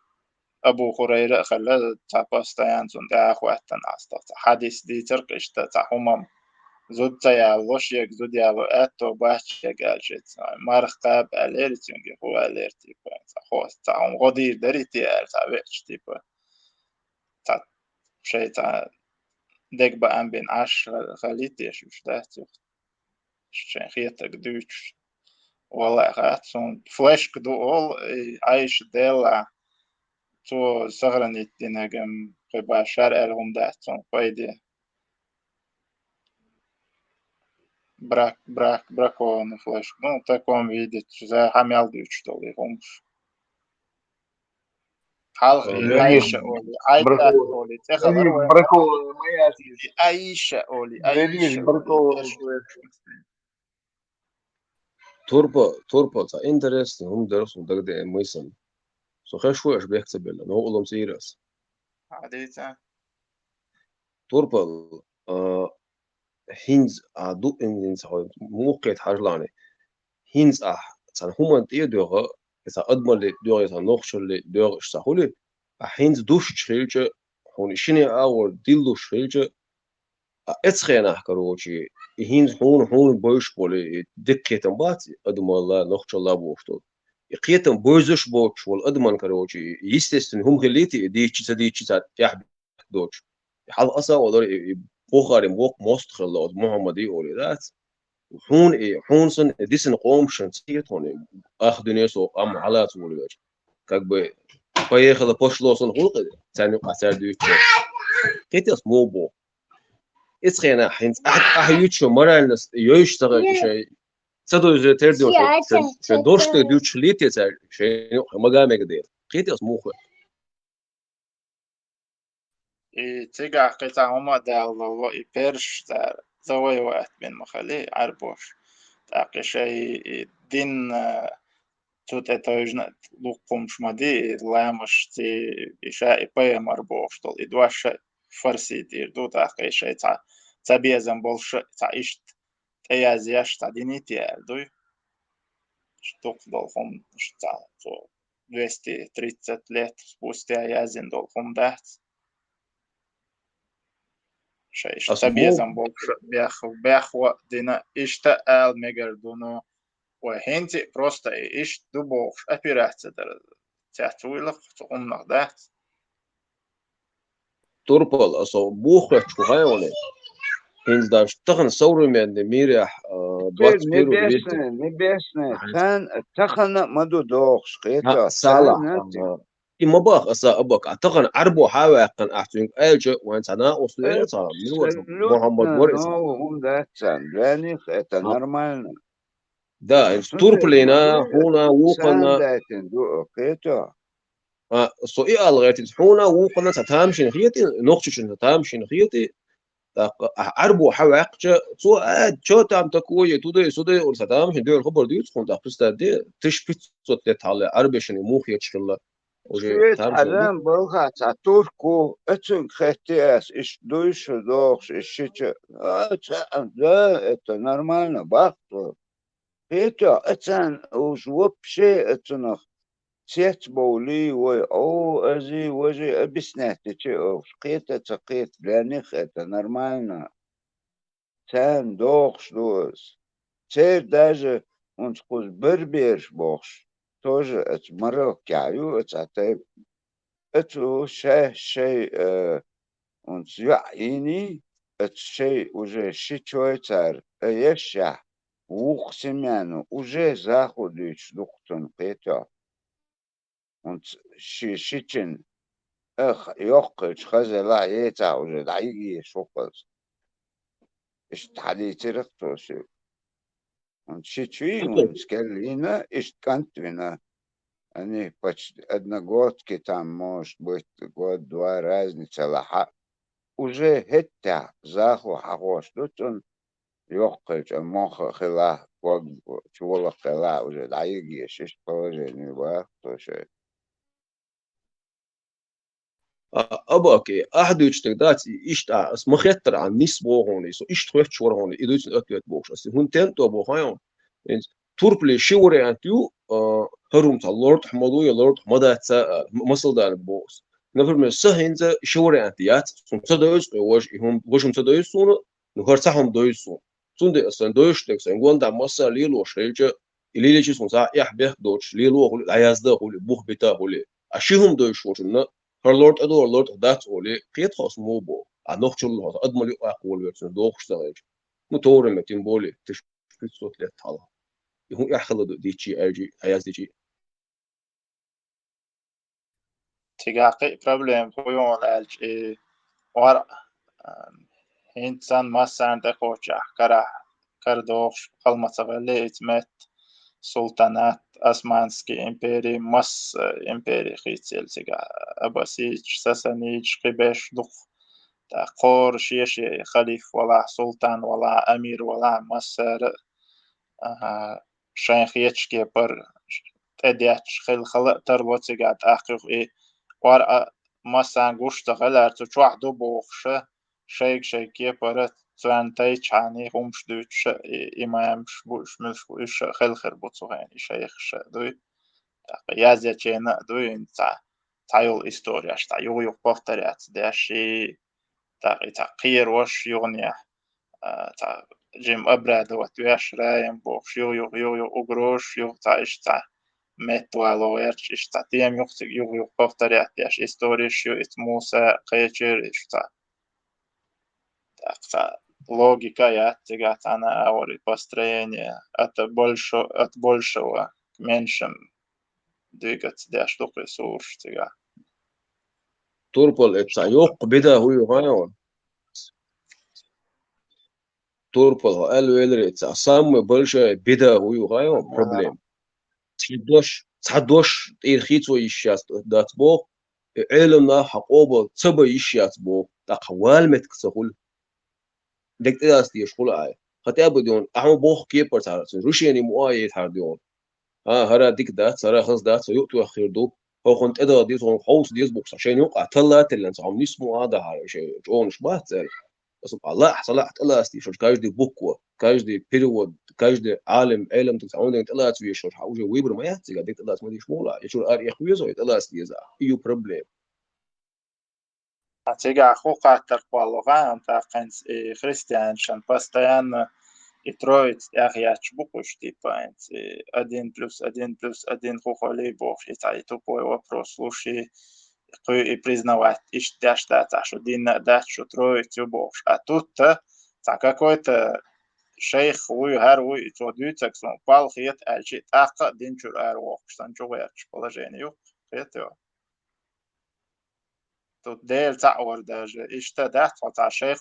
أبو هريرة خلى تابستيان زند أخواتنا أستطاع حديث دي تركش تتحمم زود تيالوش يك زود يالو أتو باش يقالشت مارخ قاب أليرتي هو أليرتي خوص تعم غدير دريتي ألتابيش تيبا تا شيء تا ديك بقى بين عش خليتيش مش دهتي شيء خيتك دوش والله غاتسون فلاش كدو أول عايش ديلا تو سغرني تنجم قبا شارع لهم دهتون قيدي براكو نفلاش ну таком виде за хамял дюч то ли хомш حال Леонид عايشة أولي عايشة Бракова. أولي تخبر Леонид وين Бракова, моя عايشة أولي عايشة Леонид أولي Бракова. توربا تا انترست هم درسوا دقدة ميسم سو خش شويش بيحسب لنا نو علوم سيرس عاديتا توربا هينز عدو إن سهل موقع حاجلانه هينز سان هم تيدوغا إذا أدمر لدوغا إذا نخشل لدوغا إشتاقولي هينز دوش شيلج هون إشيني أول ديلو شيلج اتخينا كروچي هينز هون بوش بولي دكيتن بات أدمر الله نخشل الله بوفتو يقيتن بوزش بوش والأدمن كروچي يستستن هم خليتي دي تشتا يحب دوش حال أصلا ودور بوخارم بوك مستخل محمدي أوليدات حون سن ديسن قومشن سيتون أخذ نيسو أم حالات وليدات كأب بايخذ بوشلوسن خلق تاني قصر ديوتش كيتس موبو إتخينا حين أحيوتشو مرالنس يشتغل شيء صدق إذا تردو شيء دوشت ديوتش ليتي سر شيء مقامة قدير كيتس موخ تيجا قطع هما دال الله يبرش زوي وقت من مخلي عربوش تاقي شيء دين توت اتوجنا لقوم شمدي لامش تي إشاء إباية مربوش طول إدواش فرسي دير دو تاقي شيء تا بيزن بولش تا إشت تيازياش تا دينيتي دوي штук долхом تا 230 лет спустя язен долхом дать شيء تبيزن بولش بيخو دينا إشتا آل ميجردونو وهنتي просто إيش دبوش أبيرات تعتويلك تقوم نقدات توربال أصو بوخ شوهايونه هينز داش تخن صوري من ميرح بات بيرو بيت نبيسنا كان تخن مدو دوخش قيتا صالح إما باخ أصا أبوك أتخن عربو حاوي كان أحسن أيجا وين سنا وصلنا صار من وقت محمد ورث نو هم ده سان لاني خيتا نورمال ده توربلينا هنا وقنا ده تندو قيتا سو إيه الغيت هنا وقنا ستامشين خيتي نقطش ستامشين خيتي عربو حواقجة سؤال شو تام تكوي تودي سودي ورسدام شن دول خبر ديوت كون تقصد دي تشبت صوت تتعلى عربي شن موخ يتشرلا وجي شوية تام شو علام بلغة توركو اتن ختياس اش دوش دوخش اشيش ده это нормально бахто это اتن уж вообще اتنах سيت بولي وي او ازي وجي ابسنات تشي او شقيت تقيت لانخ это нормально تان دوخش دوس تير даже он скус берберш бохш тоже это мароккаю это это شيء он يعني الشيء уже شيء يشع وخسمانه уже заходишь доктон петя он شيء يوقش خزلا يتا уже دايجي شوكس ايش تحديث رختو شيء он شيء он скелина ايش كانت они почти одногодки там, может быть, год-два разница лаха. Уже это заху хагош. Тут он ёхкач, моха хила, чувала хила, уже даиги, шиш положение, ба, то что. أباكي أحد يشتغلات إشتا اسمخيتر عن نسبة هوني سو إشت خويت شور هوني إدوش أكيد بوش أصل هون تنتو أبو خيام توربلي شوري أنتيو هروم تالورد حمدو يا لورد حمدا تسا مصل دان بوس نفر من السهين شوري أنتيات سون تدوس وش هم وشهم تدوس سون نهار تهم دوس سون سون ده أصلا دوس تك سون قوان دام مصر ليلو شيء اللي ليش سون سا يحبه دوش ليلو هو العياز ده هو بوه بيتا هو أشيهم دوس وشنا هر لورد أدو هر لورد دات أولي قيت خاص موبو عنوخ شل هذا أدملي أقول ويرسون دوخ شتغل متورم متين بولي تشفت صوت ليه طالع يهون يحخل ديتشي أرجي عياز ديتشي تيجاقي problem هو الج ورا إنسان ما سان تقوشة كره كردوش قلمة غلي إتمت سلطنات أسمانسكي إمبري مس إمبري خيتيل تيجا أباسيج ساسانيج قبش دخ قور شيشي خليف ولا سلطان ولا أمير ولا مصر شيخيتشكي بر تدياتش خل تربوتي قاعد أحقق إيه وار مثلا گوشت غلر تو چوح دو بوخشه شيك برات توان تايش عني همش دوش إمامش بوش مش بوش خل بوتوهين شيخ دوي يازي تشينا دوي انت تايل إستورياش تا يو بوفتريات داشي تا قير وش يغنيه تا جيم أبراد وتويش رايم بوخش يو أغروش يو تايش تا متوالويرش إشتا تيم يو بوفتريات داش إستوريش يو إتموسى قيتشير إشتا تا логика я тягат она говорит построение от большего к меньшим двигаться да что ресурс тяга توربل إتسا يوق بدا هو يغايون توربل قالوا يلري إتسا سام بلشة بدا هو يغايون problem تحدوش تيرخيتو يشياس دات بو علمنا حقوبة تبا يشياس بو تقوال متكسهول دك إداس دي يشغل آي خطي أبدون أحمو بوخ كيبر تعرفون روشياني مؤاية تحردون هرا ديك دات سرا خص دات سيؤتو أخير دو هو كنت إدا دي تون خوص ديز بوكس عشان يوقع تلات اللي نسعم نسمو هذا هاي شيء جون شبات زي بس الله صلاحت الله استي شو كاج دي بوكوا كاج دي بيرود كاج دي علم تسعون دي طلعت في شو حاجه ويبر ما يحتاج دي طلعت ما دي شمولا يشور ار اخوي زو طلعت استي ذا يو بروبليم تيجا خوقا ترقوالوغا انت قنس خريستيان شان постоянно и троить яхяч букуш типа 1+1+1 хухоли бог это тупой вопрос слушай и признавать ищ дашта что дин дачу троить бог а тут-то какой-то шейх уй хар уй тродуется ксон пал хет альчит ака динчур арвох что чугач положение это тут дел تعور даже ищ та дат та шейх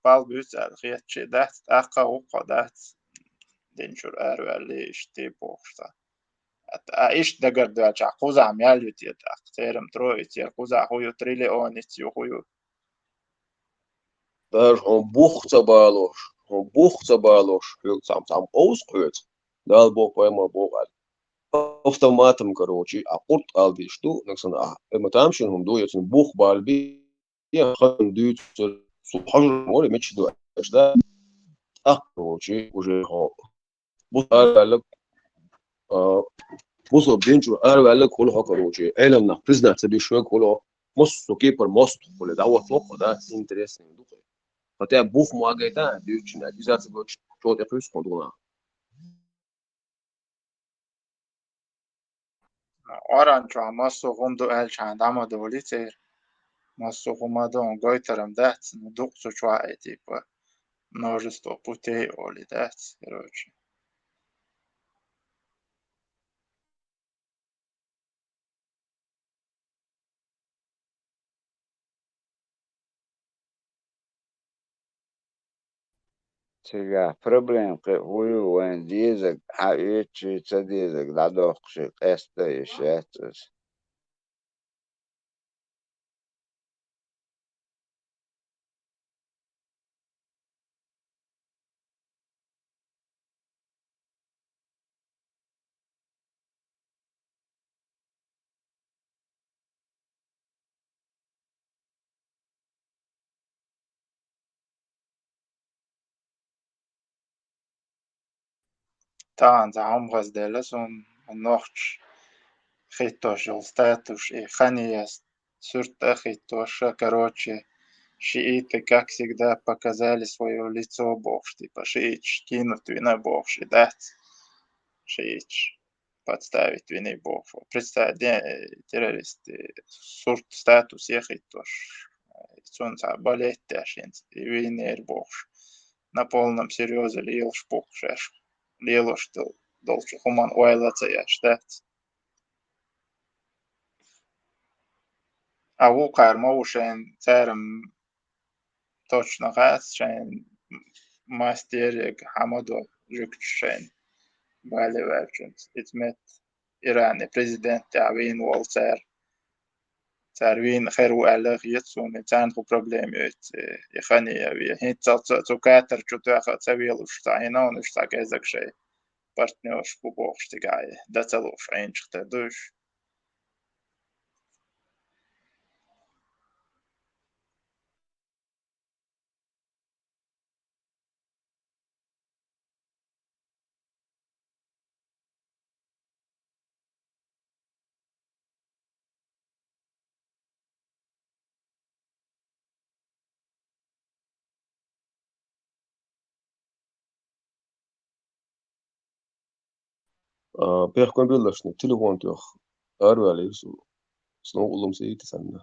пал бюцал хет чи дат ака уqa дат دينشور ارو اللي اشتي بوخشتا ايش دقر دواجع قوزع ميال يتيت اختيرم ترو يتير قوزع هو 3 مليون يتيو هو даже он buch забалош, сам ausqürt, дал бог пойма бог автоматом, короче, а порт алби что, наксана, матамшин хум дует бух балби, я хан дует сухажу море меч дует, да, короче, уже бус албалак, бус обденчу албалак холо, короче, элем на признать себе шо холо, мост сукипер мост холо, да вот лохо, да, интересный духе. Хотя бух магайта, дючина, дизаться гоч, что это происходит. Orange masso gomdo el chand ama dolite masso gomadon goitaram dat ну дух сучуа типа множество путей оли дат, короче. Сега проблемка уюен дизек хаючица дизек ладохшик эста ишетс. Таан заам газделасон нохч хитошел статус и ханиес сурта хитоша, короче, шииты, как всегда, показали свое лицо бог, типа шиич кинут вина бог, дать шиич подставить вины бог. Представь, террористы сурт статус ехать тоже. Солнце болеть тяженец и винер бог. На полном серьезе лил шпух шеш. Лило что долче хуман уайлаца я штат. А вукар моушен царем точно газ шен мастерик хамадо жукшен балевачен. Итмет Иран президент تعوين والسر تعوين خير وعلى يتسون تانخو بروبليم يخاني يبي هيت تكاتر شو تاخد سويل وش تعينا ونش تاكيزك شيء بارتنرش بوبوش تقاي ده تلوش عين شختدوش Perkon bildashni telefon tiox arvali snu ulum seyiti sanna.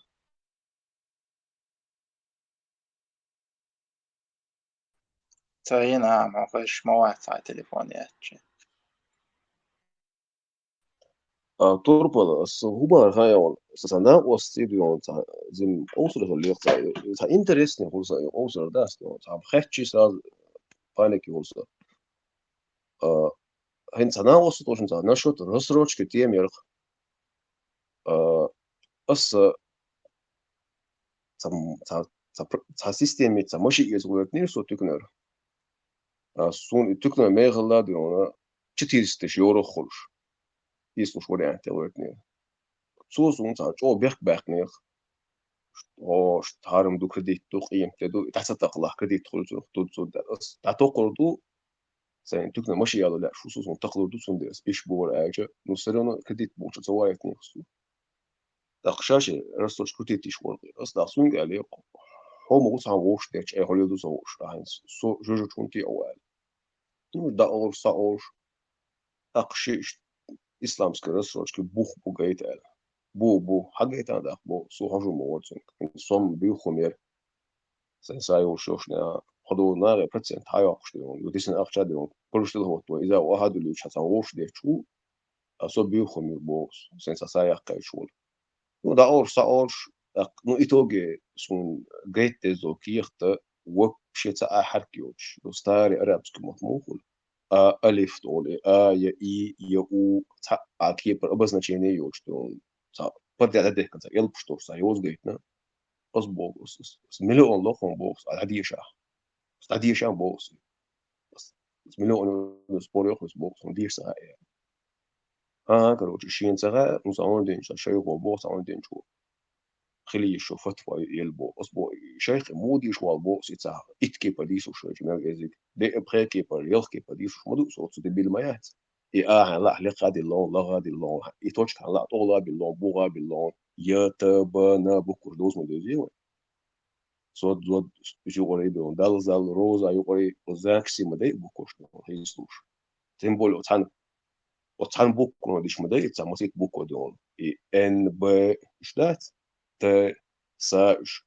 تاينا ما فيش موات على تليفونيات Turpala hubar hayawan sasana was ta zim ausra liqta ta interesting hulsa ausra das ta khachchi sa paneki hulsa hen sana was toshin ta nashot rosrochke tiemer as ta sistemi ta moshi izgultnir so tükner sun tükner meghla diona chitiriste joro khulsh islush wala antelotnir سوسون تا جو بيخ نيخ او شتارم دو كريديت دو قيم تدو تحت الله كريديت خلصو تو داس تاتوقردو سين تكنا ماشي يلا لا شو سوسون تقلدو سون ديس بيش بور اجا نو سيرونو كريديت بوچ توايت نيخسو دقشاش رستوش كريديت ايش ورقي اس داسون قال لي هو مو صار ووش ديتش اي هوليدو سووش راينس سو جوجو تونتي اول نو دا اور ساوش اقشيش اسلامسك رستوش كي بوخ بوغيت بو حاجة هذا بو سو هجوم واتسون صوم بيخمير سايو شوشنا خدو نار بريسنت هاي أخشيون يديسن أخشادون كل شيء هو تو إذا واحد اللي يشحن وش ده شو أصو بيخمير بو سنسا سايا كايشول نو دا أور ساورش نو إتوجي سون جيت زو كيرت وب شيء حركيوش دوستاري أرابسك مطموخول ألف تولي يا إي يا أو تا أكيد обозначение يوش تون بدي أديه كذا يلبش توش سايوز جيتنا أصبوغ مليون لقون بوغ عادية شان بوغ بس مليون سبور يخلص بوغ دير ساعة короче شين ساعة نسوون دين شيء بوغ سوون دين شو خلي يشوفت يلبو أصبو شيخ مودي شو البو سيتها إتكي بديسو شو جماعة جزيك دي أبخيكي بريالكي بديسو شو مدو صوت دي بالميات لا لقادي اللون لا غادي اللون يتوش كان لا طولا باللون بوغا باللون يتبنا بكردوس مدوزي صوت زود يقولي بيون دالزال روزا يقولي وزاكسي مدي بوكوش هي سلوش تيمبول وتحن بوكو ديش مدي تسمسيت بوكو دون ان ب شدات ت ساج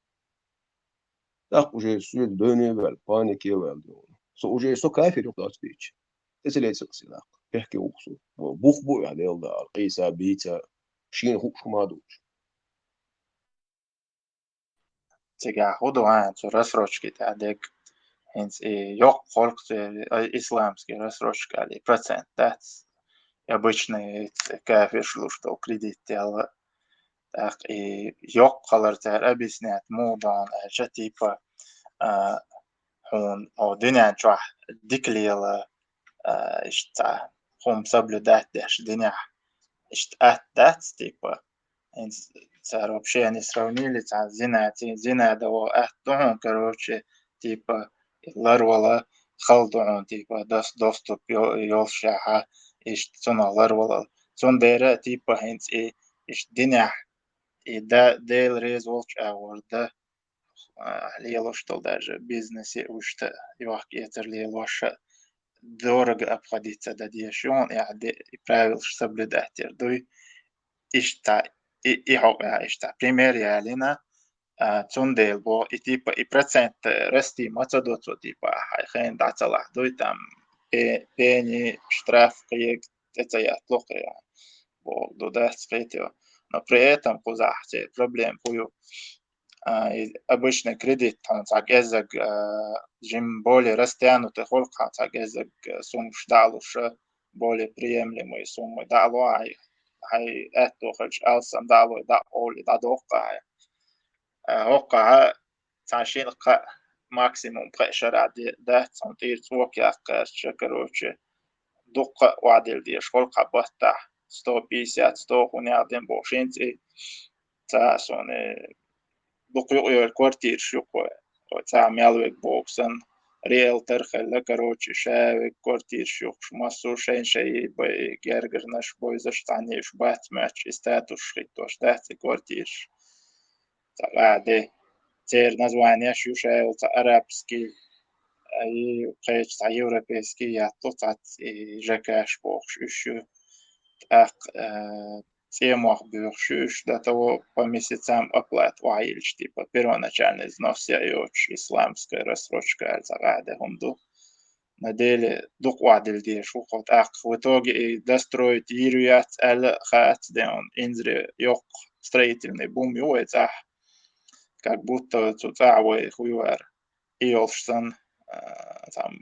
так уже все дönüyor panik yiyor so уже so kafir yok das biç تسليت سلسلة بيحكي وقصو بوخ يعني يلا قيسا بيتا شين هو شو ما دوش Tiga hudoan su rasročki tādēk, hins yok холк исламский рассрочка или процент, да, обычный кафир что кредит дела, так и yok қалар тәр объяснять мудан, что типа он дынян чуах диклила, что хом соблюдать дашь дыня, что от типа вообще они сравнили зина до ахтон, короче, типа ларвала халдон, типа доступ ёлшаха, ишт ларвала. Сон дера типа хинц иш диня и да дейл рез волч аворда лелоштол даже бизнесе ушта юах кетер лелоша дорого обходиться до дешён и правил соблюдать дуй ишта ишта пример ялина цундел бо и типа и процент расти мацадоцо типа хайхен дацалах дуй там пени штраф киек это я плохо я бо додать скрытие но при этом кузахте проблем пою обычный кредит там так язык чем более растянутый холка так язык сумм шталуша более приемлемые суммы далуай هاي اتوخج السم دالو دا اولي دا دوقع هوقع تعشين قا ماكسيموم قشر عدي ده تنطير توقع شكروش دوقع وعدل دي شغل قبطة 150 100 ونعدم بوشينتي تا سوني دوقع الكوارتير شوكو تا ميالوك بوكسن риэлтор хэллэ, короче, шавик, квартир шух, массу шей бай гергер наш бой за штани бат матч и статус шхитош, да, ты квартир. Тагаде, тер название шушайл, та арабский, и кэч, та европейский, я тут от жакаш бог шушу. Так, темах бюршуш, до того по месяцам оплат ваильч, типа первоначальный взнос я исламская рассрочка загада хунду. На деле докладил де шухот ак в итоге и достроить ируят ал хат де он инзре yok строительный бум юэца как будто цуцавой хуюар иолшсан там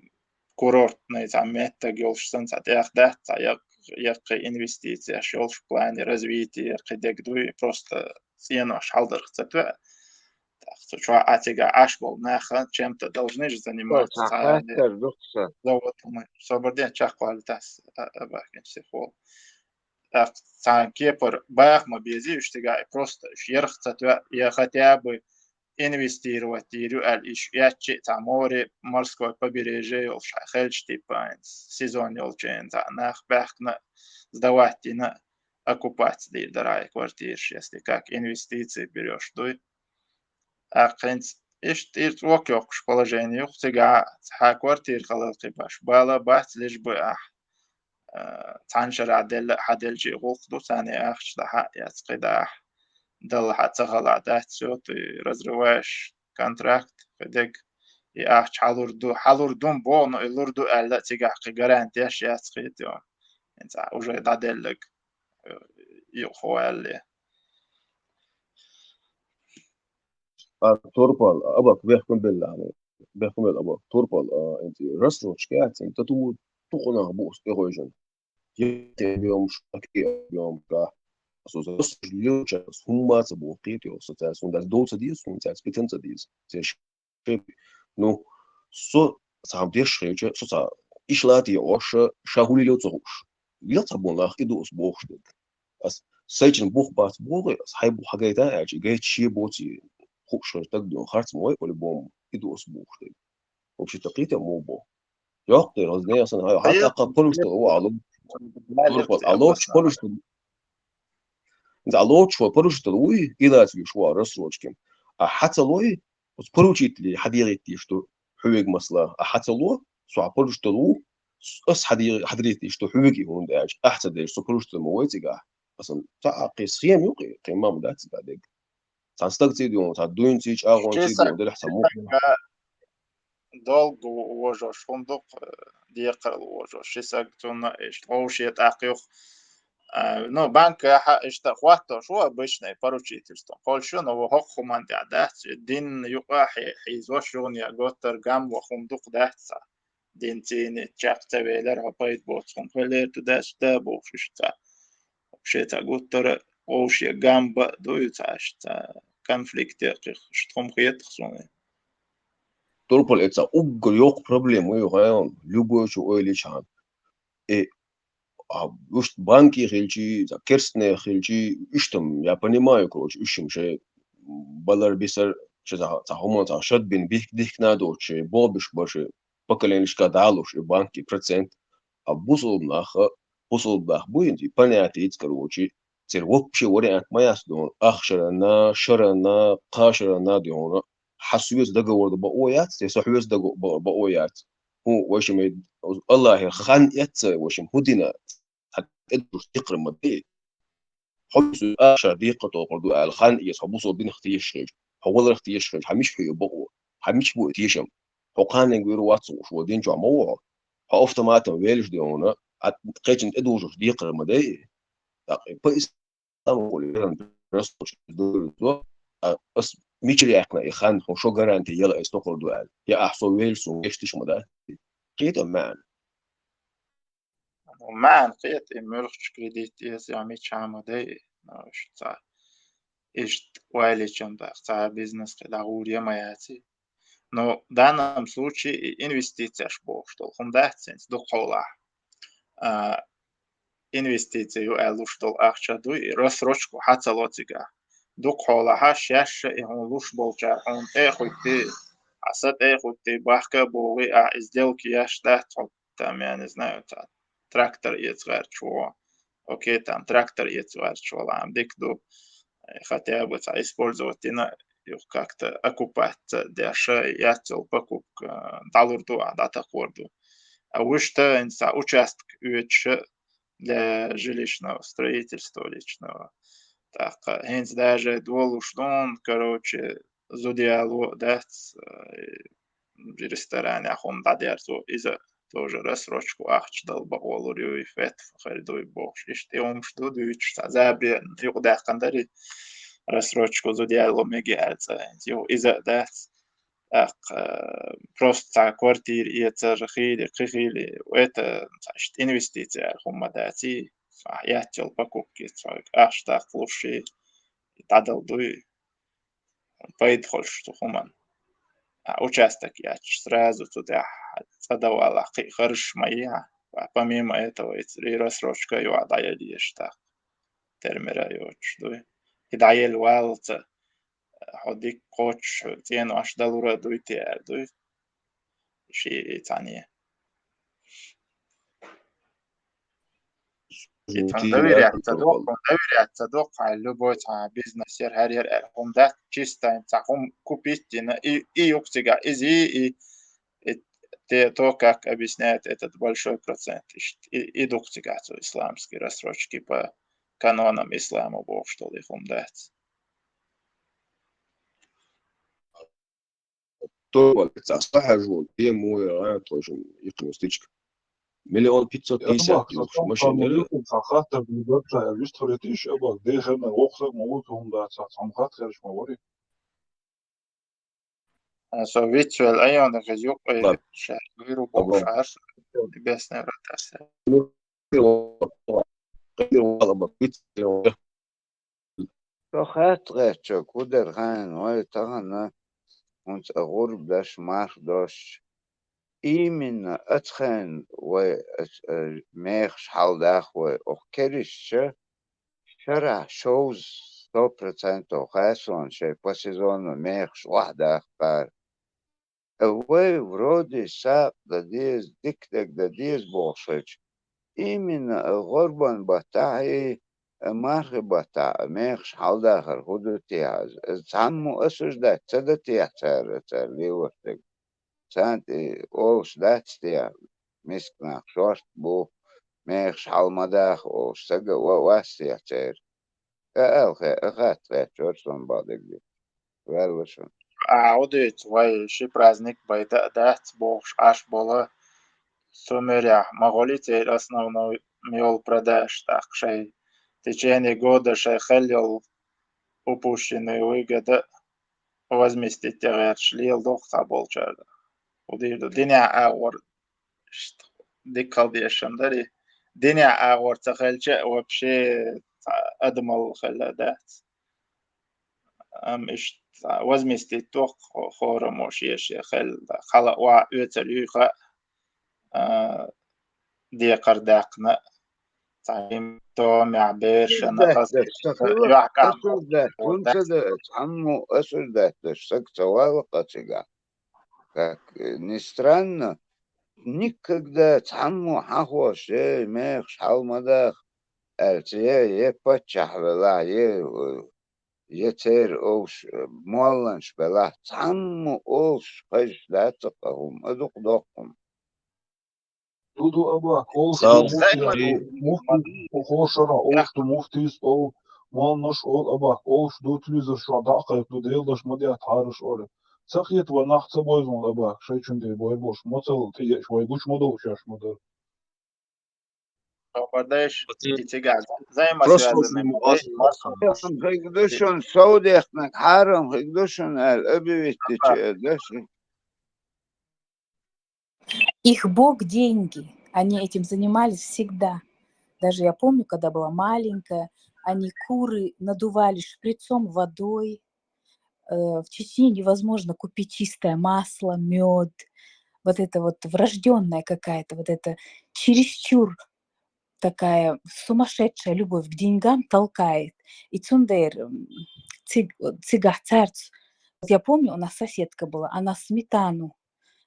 курортный там метта гёлшсан цатяхда цаяк яркая инвестиция, шел в плане развития, кедегдуй просто цену шалдер цатва. Так что атига ашбол наха чем-то должны же заниматься. Завод мы свободен чахвальтас абахин сихол. Так сан кепор бахма бези штига просто шерх цатва я хотя бы инвестировать ирю аль иш ячи там море морское побережье ел шахельч типа сезон ел чен за нах бахна сдавать на оккупации дорогой квартиры если как инвестиции берешь то а хэнс ишт ирт вокёк положение ухтига ха квартир халал кибаш бала бат лишь бы таншар адел хаделжи гулхду сани ахш да яцкида дал хацахала да все ты разрываешь контракт федек и ах халурдун бон илурду алла тига гарантия яцкид ё انت уже дадэлэг يخوالي توربال أباك بيحكم بالله يعني بيحكم بالأباك توربال أنت رسروش كات أنت تقول تقنا بوس إيجوجن يتي بيوم شكي بيوم كا Also das Lilcha Humba zu Buchit, so das und das Dose dies und das Bitenza dies. Sehr schön. No, so haben wir schreiben, so ich lade die Osche Schahuli zu Rusch. Wir haben nach Idus Buch steht. Das Seiten Buch Bas Buch, das Hai Buch Hagaita, geht Schie Bozi Rusch, das du Herz moi oder Bom Idus Buch steht. وبشي تقيته مو بو يوقي رزني اصلا هاي حتى قبلش هو على تربط على قبلش إذا على شو قبلش تلوي إذا تبي شو رسول كم حتى لوي قبلش اللي حديقتي شتو حويج مثلا حتى لو سو قبلش تلو أس حديقتي شتو حويجي هون ده أحسن ده شو قبلش تلوي تيجا أصلا تعقيس خيام يوقي قيمة مدات بعدين تستقطع ديون تدوين تيج أغون تيجي ده لحسن مو долго уложишь фундук декарл уложишь шисагтуна иштлоушет акюх ну банка ишта хватто шо обычное поручительство холшо но хок хуманди адат дин юqahi хизошон я готтер гам ва фундук датса дин тини чаптавелер хапайт боцун фелер тудас да бохшта шета готтер оуше гамба дуюташта конфликт яқих штром хиетхсоне Turpol etsa uggur yok problem o yok любой şu öyle çan уж банки хилчи за керстне хилчи иштам я понимаю короче ищем же балар бисер че за хомо за шат бин бих надо че бобиш больше поколенчка далуш и банки процент а бусул бах буинди понятие короче цер вообще вариант маяс дон ахшарана шарана qasharana диона حسويس دقة ورد بقويات يسحويس دقة بقويات هو وشم الله خان يتس وشم هدينا حتى ادرس تقرا مدي حبس اشا دقة وقردو الخان يسحبوس بين اختيش هو ولا اختيش حمش في بقو حمش بو تيشم حقان يقولوا واتس وشو دين جو مو حافتمات ويلش ديونا قيتن ادوج دقة مدي بس تقول رسول دو بس ميشري احنا يخان شو جارانتي يلا استقر دوال يا احسو ويلسون ايش مدا كده مان ومان قيت امرخش كريديت يس يعني شامده ناش تا ايش وайле чём-то та бизнес лагурия маяти но в данном случае инвестиция шбо что хундацин до кола инвестицию элуштол ахчаду и рассрочку хацалотига до кола хашяш и он луш болча он эхуйти асад эхуйти бахка боги сделки яшта там я не знаю трактор ецгар чего окей там трактор ецгар чего лам дикду хотя бы использовать как-то окупаться дяша яцел покупка долларду дата хорду а вы что инса участок для жилищного строительства личного. Так, хенс даже дволуштон, короче, зодиалу дац в ресторане ахун дадерзу из-за тоже рассрочку ахчдал баолурю и фет фахальдуй бохш. Иште омшду дүйч забе югда кандари рассрочку зодиалу мегиальца. Из-за дац просто квартир и خيلي وэто значит инвестиция хумадати я хотел покупки аштах лучше тадал дуй поедхол что хуман участок я сразу туда задавала хорош моя помимо этого и рассрочка и отдая лишь термера дуй и даял валца هديك كوتش تين واش ضرورة دويتي دوي شيء ثانية доверять تصدق على любой бизнес هرير هم ده чисто هم купить и юктига и то как объясняет этот большой процент и дуктига исламские рассрочки по канонам ислама бог что ли هم дать то صح جول هي مو тоже يقنوستيك مليون 550 يوش ماشي خاطر بيبقى يستوريتيش ابا ده خدنا وقت موتهم ده صام خاطر مش موري سوفيتشوال ايون غزيوق شهر غيرو بوشار بس نرتاس شخات غيتشو كودر خان ويتغنى ونت أغرب داش مارخ دوش إيمن أتخن وميخش حال داخ وأخكرش شرع شوز 100% خاسون شي بسيزون ميخش واحدة أخبار أوي ورودي ساق داديز ديك داديز بوخشج إيمن غربان بتاعي مارخ بتاع ميخش حال داخل هدو تياز تعمو أسوش دا تدا تيا تار لي وقتك سانت أوش دات تيا مسكنا شورت بو ميخش حال مداخ أوش سجا واسيا تار أخات غير شورتون بعدك دي والوشون عودت وي شي праздник байда дат бохш аш бола сумеря маголите основной миол продаж так шей в течение года шей хелил упущенные выгоды возместить тягар шлил дохта болчарда удирду диня агор дикал дешандари диня агор тахелче вообще أدمل خلادات إيش возместить توق خورم وشيش خلق ويتليخ دي قرداقنا تعليم توم يعبيرش أنا قصدي يحكى عن أسودات كنت عمو أسودات سكت وقتك как ни странно никогда عمو حخو شيء ميخش حومداخ أرتيه يبتشح بلا يتير أوش مولنش بلا عمو أوش قش لا تقهم أدق دقهم دودو أباك أولش صال مفتي وخوشرا أولش مفتيس أو مالنش أول أباك أولش دو تليزر شو دقيق دو ديلدش مديات حارش أولي سقيت ونحت بويزون أباك شي چندي بوي بوش مطل تيجي شوي بوش مدو شاش مدر قديش تيجي زي ما Просто связаны هيقدوشون سوديخنك حارم هيقدوشون الأبيويتي داشي Их бог – деньги. Они этим занимались всегда. Даже я помню, когда была маленькая, они куры надували шприцом водой. В Чечне невозможно купить чистое масло, мед. Вот это вот врожденная какая-то, вот это чересчур такая сумасшедшая любовь к деньгам толкает. И цундер, цигах царц. Вот я помню, у нас соседка была, она сметану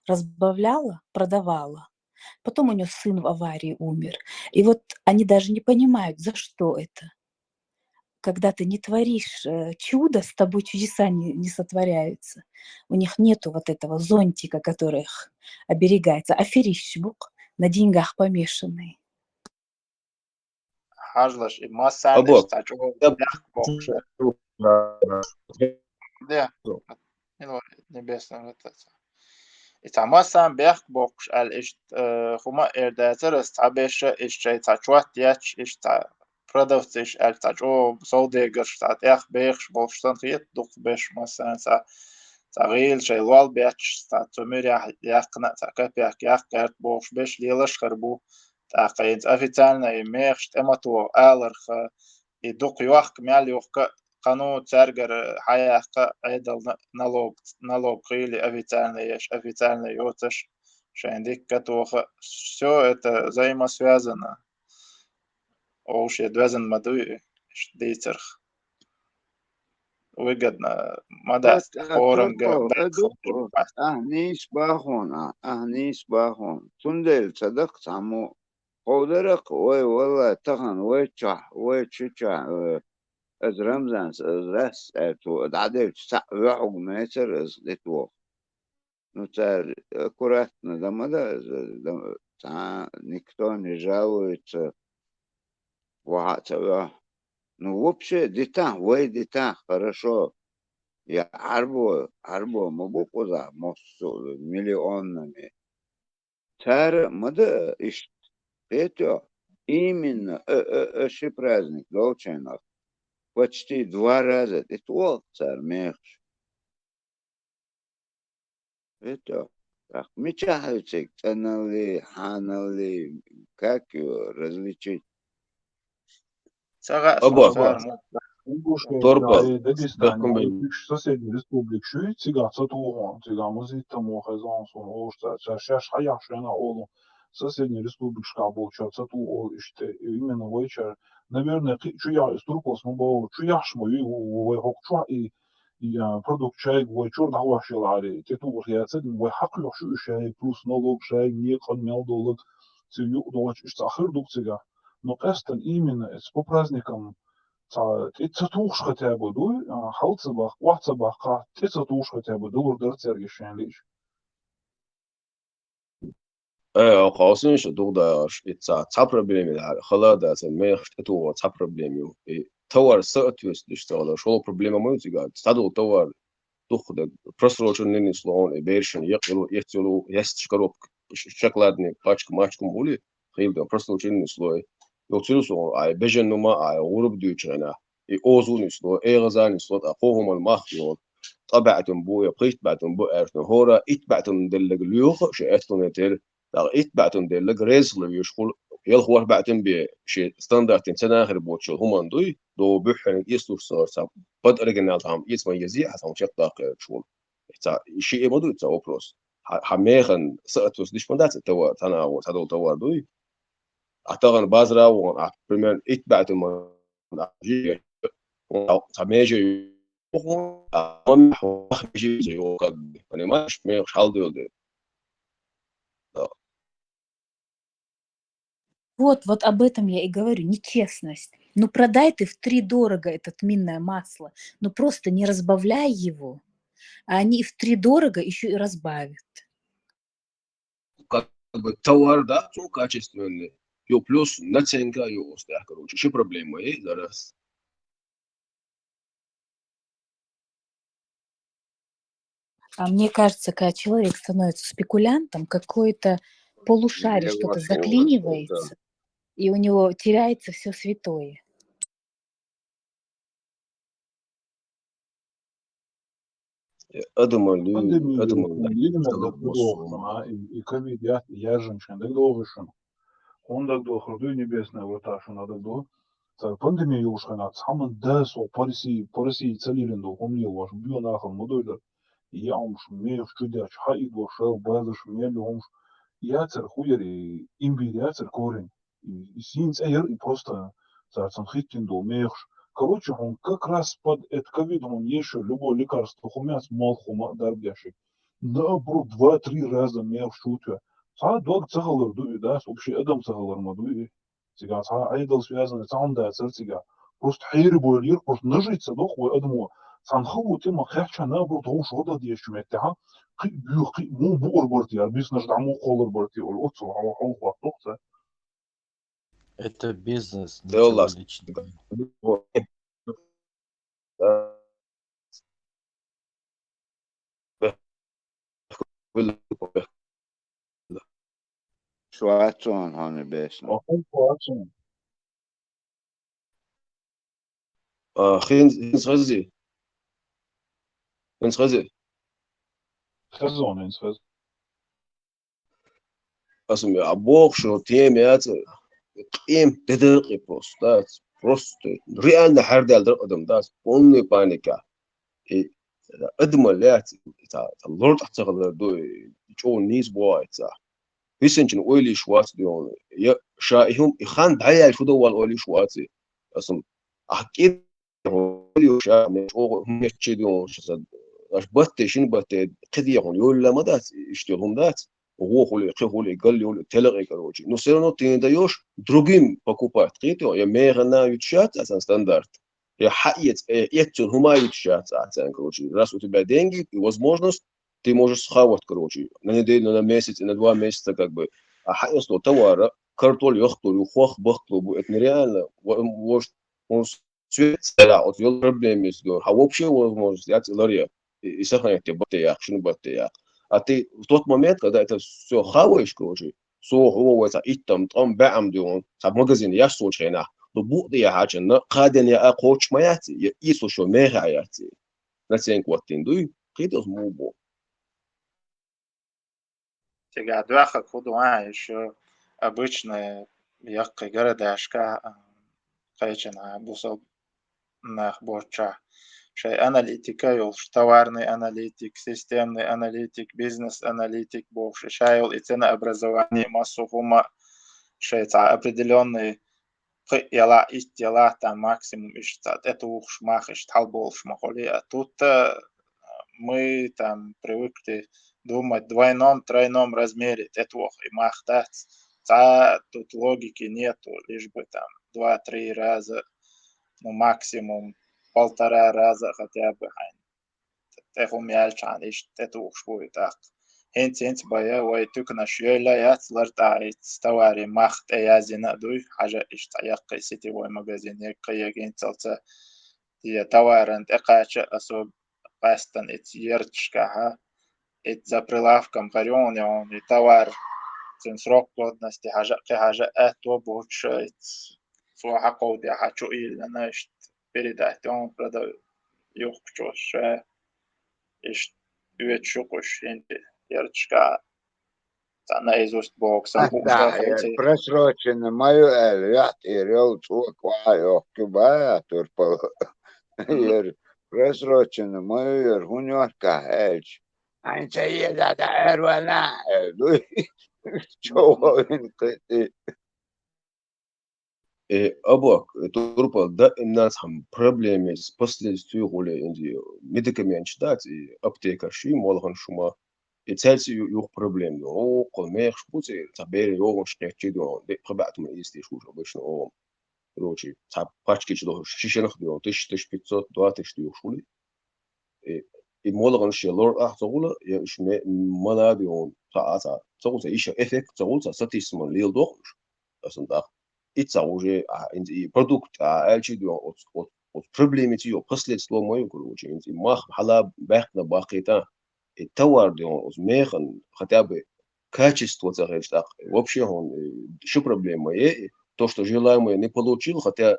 разбавляла, продавала. Потом у нее сын в аварии умер. И вот они даже не понимают, за что это. Когда ты не творишь чудо, с тобой чудеса не сотворяются. У них нету вот этого зонтика, который их оберегается. Аферищбук, на деньгах помешанный. حاجلش ما سندش أباك تجربة بوخش ده نبيسن İtamazsan bek bokş el iş huma erdezer tabeş iş taçvat yaç iş ta product iş el taç o soldeger tat yak bek bokştan khiyet dok beş masan sa تغييل شيء وال بيتش تا تمر يقنا تا كبيك يقرت بوش بيش ليلش خربو تا قيد أفتالنا يميخش تمتو آلرخ يدوق يوحك مال يوحك قانو ترجر حياة عيدل налог قيلي أفتالنا يش أفتالنا يوتش شان ديك كتوخ все это взаимосвязано оуш едвезен мадуи дийцерх выгодно мадас хоренга أهنيش باخون تندل صدق عمو قودرق وي والله تغن وي تشح وي تشح از رمزان از رس تو دعدل تسع وحق متر از دتو نتر كرات ندمدا تا نكتون جاوت وعتوا ну вообще детах вой детах хорошо я арбо могу куда мосту миллионами цар мада иш это именно оши праздник долченов почти 2 раза это вот цар мех это так мечтаете каналы ханалы как его различить أباك Ингушетия, Торбал. Дагестан, Бехком бей. бывших соседних республик, шуй, цыган, цатугон, цыган, музитому, хазансон, ошта, чашаш, хаяшена, олу, соседний республик шкабул, ча, цату, ол, иште, именно войча, наверное, чуя, из туркос, мубау, чуяш мой, вой хокчуа, и продукт чай, вой чур, нахуашилари, тету, я цедин, вой хаклю, шу, шай, плюс налог, шай, не мел доллар, цию, доллар, ишта, ахырдук цыга. Но эстон именно, это по праздникам, تتوش хотя бы, дуй, халцебах, вахцебах, тетуш хотя бы, дур дерцерги шенлиш. خاصين شو دوغدا تا проблеми да хала да се мех это та проблеми и товар сатус лишта шо проблема музыка стадо товар тухда просрочен не слон и бершен яклу яхтулу яст коробка шоколадный пачка мачком були хилда просрочен слой يوتيلسون اي بيجن نما اي غرب دوچنا اي اوزون سلو اي غزان سلو اقوهم المخيون طبعتم بويا قيت بعتم بو ارتن هورا اتبعتم دلق ليوخ شئتون تير اتبعتم دلق ريز ليشخل يل هو بعتم بي شي ستاندرد سنه اخر بوتشو هم دوي دو بحن يسلو صار صاب بد رجنال تام يسمى يزي حسن شق داخل شغل تا شيء مودو تا اوبروس حميخن ساتوس ديش مندات تو انا وتدو تو دوي أعتقد بازرا وبريمير إتبعت المناجي وتماشي أنا مش حال ديال Вот об этом я и говорю, нечестность. Ну, продай ты втридорого этот минное масло, но просто не разбавляй его, а они втридорого еще и разбавят. как бы товар, да, очень качественный. Ё плюс наценка, ё остах, короче, что проблема есть зараз? А мне кажется, когда человек становится спекулянтом, какой-то полушарие что-то заклинивается, и у него теряется все святое. أدمن Пандемия, и ковид, я женщина, так долго шин. Он так долго, хрду небесная, вот та, что надо долго. Пандемия юшхана, саман дас, о парси целилин до, помнил ваш, бью нахал, мудойда. Я умш, мех, чудяч, хаид вошел, базыш, мели умш. Я цер хуяри, имбирь, я цер корень. И синц эйр, и просто, царцам хиттин до, мехш. Короче, он как раз под этот ковид, он еще любое лекарство, хумяц, мол, хума, дарбяши. Наоборот, 2-3 раза мех шутя. Са дог цахалар дуи, да, вообще адам цахалар мадуи. Сега, са айдал связаны, сам да, цер сега. Просто хайри бойлир, просто нажиться, дох, вой адаму. Сан хаву тема хяча, наоборот, он шода дешчу меттеха. Қи бүйі, қи му буыр барти, а бис наш даму қолыр барти, ол отсу, ала хау хваттоқса. Это бизнес, Да, Allah. ничего личного. شو عطون هون بيسنا أخوك واتسون. هينز غزي هينز غزي خزون إنس خز. أسمع عبوق شنو تيميات قيم تدقي просто реально حردال درقدم داس بوني بانيكا أدملات تا لورد أعتقد دو جو نيز بوايت بيسنجن أولي شوات ديون يا شايهم يخان بعيا شو دوال أولي شواتي أسم أكيد أولي شا مش هم يشترون شو أش بتة شين بتة قديهم يقول لا ما دات يشترون دات وهو خولي قال لي تلقي كروجي но все равно ты не даешь другим покупать قيتو يا ميغنا يتشات أسان стандарт я حقيقة يكتون هما يتشات أسان كروجي раз у тебя деньги и возможность ты можешь схавать, короче, на неделю, на месяц, на 2 месяца, как бы, а хаёсло товара, картоль, яхтоль, ухвах, бахтло, это нереально, может, цвет, да, вот вел проблемы с а вообще возможность, я целария, и сохранять тебе батеях, шину батеях, а ты в тот момент, когда это все хаваешь, короче, هو إتم طم بعم دون سب مغازين يسوش هنا لبوق دي حاجة قادن يا أقوش ما ياتي يسوش شو ميغا ياتي نسين قوتين دوي قيدوز موبو Сега дваха кудуа еще обычные якки городашка, кайчана бусал нах боча. Шай аналитика юлш, товарный аналитик, системный аналитик, бизнес-аналитик бовши. Шайол и ценообразование массовума, шай определенные яла истела там максимум ищет. Это уж махиш талболш махоли. А тут мы там привыкли думать в двойном, тройном размере. Это и махтать. Тут логики нету, лишь бы там 2-3 раза, ну максимум 1,5 раза хотя бы. Это умяльчан, это уж будет так. Хенц бая وای تو کنه شیلا یات لرتاعت تواری مخت ایازینا دوی حاجة اشتاق سيتي وای مغازين يقيقين تلتا هي توارن اقاچ اسو قاستن ات يرتشكاها ات за прилавком горён он и товар цен срок годности حاجة اتو بوچ سو حقو دي حچو ил наш передать он продал юхчош иш үечукуш инде ярчка наизусть боксом просрочено мою эльят и рел чук вайо кубая турпал ер просрочено мою ер гуньорка эльч анча еда да эрвана эль чого він кити أبوك تربى ده الناس هم проблемы с последствиями голи инди медикамент дать аптека ши молхан шума и цельси юх проблем о колмех шпуцы табери йогон шкечи до де пробатум есть шу обычно о короче та пачки чдо шишенах до 1500 2000 юх шули и молхан ши лор ахтогула я шме маладион таата цогуса иша эффект цогуса сатисмо лил дохш асында это уже продукт, от проблемы ее последствия моего короче, мах хала бахна бахита, и товар он механ хотя бы качество загрешь так. Вообще он еще проблема есть, то что желаемое не получил, хотя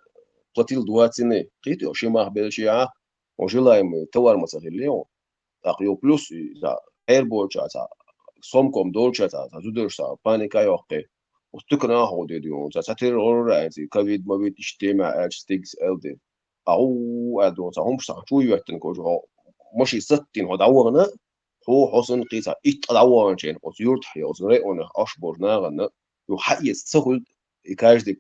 платил 2 цены. Это вообще мах белчия, он желаемый товар мы загрели, так его плюс за airboard за сомком дольше за зудерса паника ёхке. وستكنا هودي ديون ساتير اورانتي كوفيد ما بيت اجتماع ستيكس الدي او ادون هم صح شو يوتن كوجو ماشي ستين هداورنا هو حسن قيسا اتداورن وزيورت حي وزري اون اشبورنا غنا يو حي سهل كاج دي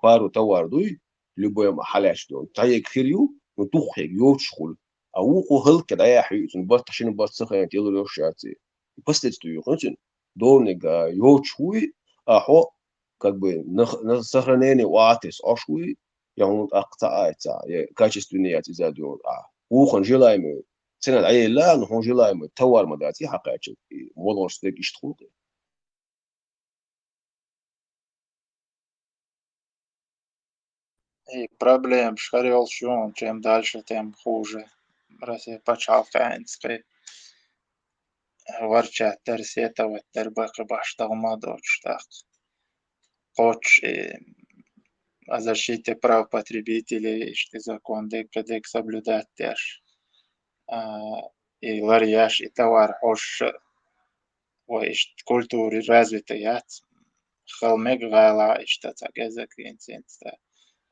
بارو تواردوي любой محلاش دون تاي كثيريو وتوخ يوتشخل او هل كده يا حي بس عشان بس سخن يلو شاتي بس تستوي خنجن دونيغا يوتشوي ахо как бы на сохранение уатис ашуи я он актаается качественный эти задел ухон желаемый цена айла но он желаемый товар мадати хакачи молошдек иштхук и проблем шарил шон, чем дальше, тем хуже. Разве почал каинской ворчать терсетова тербака башталма дочь так. Коч о защите прав потребителей, что закон дек соблюдать теж. И ларьяш, и товар хош, ой, культуры развитой яд. Халмег гайла, и что так язык инцинста.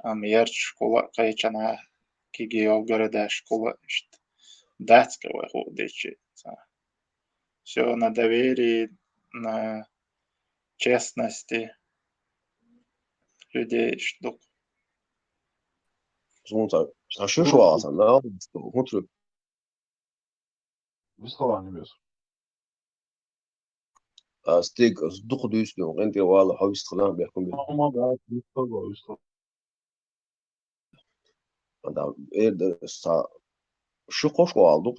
Мерч школа, кайчана, кигио города школа, что датского ходичи. Все на доверии, на честности людей, что зонта что шваса на внутрь без слова небес. стик дух дүйстө энти вала хавистгана бекун Ama da без слова, без слова. анда sa şu koşu aldık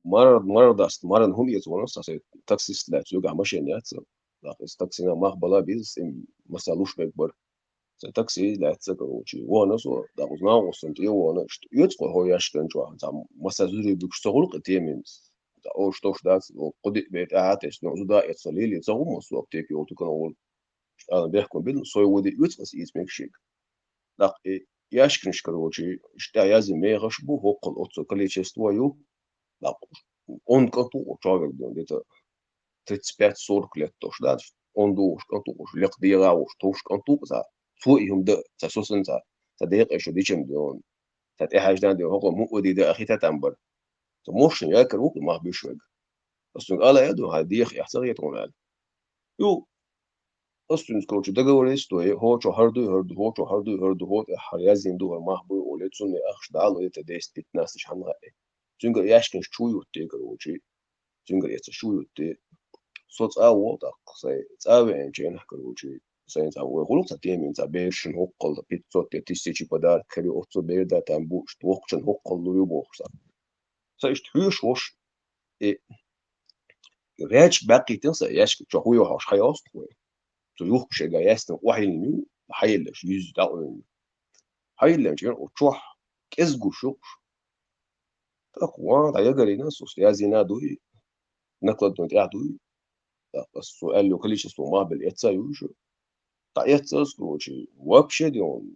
marın hum yetonu sa taksistler juga maşin yatsa da taksina mahbala biz masaluş bekbar sa taksi latsa koçi wona so da uzna olsun diye wona işte yetko hoyaşken şu an tam masazuri bükstogul qtemin da o что ждать qodi bet ates no da etsalili zagumo so apteki otukan ol ana behkun bil soy wodi yetwas ismek shik da яшкинш короче что я зимеешь бу около от количества ю да он как человек где-то 35-40 лет то что он душ как уж лег дела уж то уж как за свой им да за собственно за дек еще дичем он تات إيه حاجة دي هو مو ودي ده أخي تتأمبر تموش ياكل وك ما بيشوج أصلا قال يدو هذه أخي أحسن يتقول يو أصلا كروش ده جوه ليستو هو شو هردو هو حريازين دو ما هو ولتسون أخش دالو يتدست بتناس شان غاي زنجر ياشكن شو يوتي كروشي زنجر يتس شو يوتي صوت أول تقصي تساوي إنشين كروشي سين تساوي غلط تيمين تبيشن هقل بيتزوت تيستيجي بدار كري أوتو بيردا تنبوش توقشن هقل لو يبوخ سايش تحوش وش ريتش باقي تنسى ياشك شو هو هاش حياس تو يوخ شيء جايستن وحي النيو حيلش يز داون حيلش يعني وتروح كزجو شوش تقوى تايجري ناس وستيازينا دوي نقلد دون دوي السؤال لو كليش اسمه ما بالإتسا يوشو تايتسا سكوشي وابشي ديون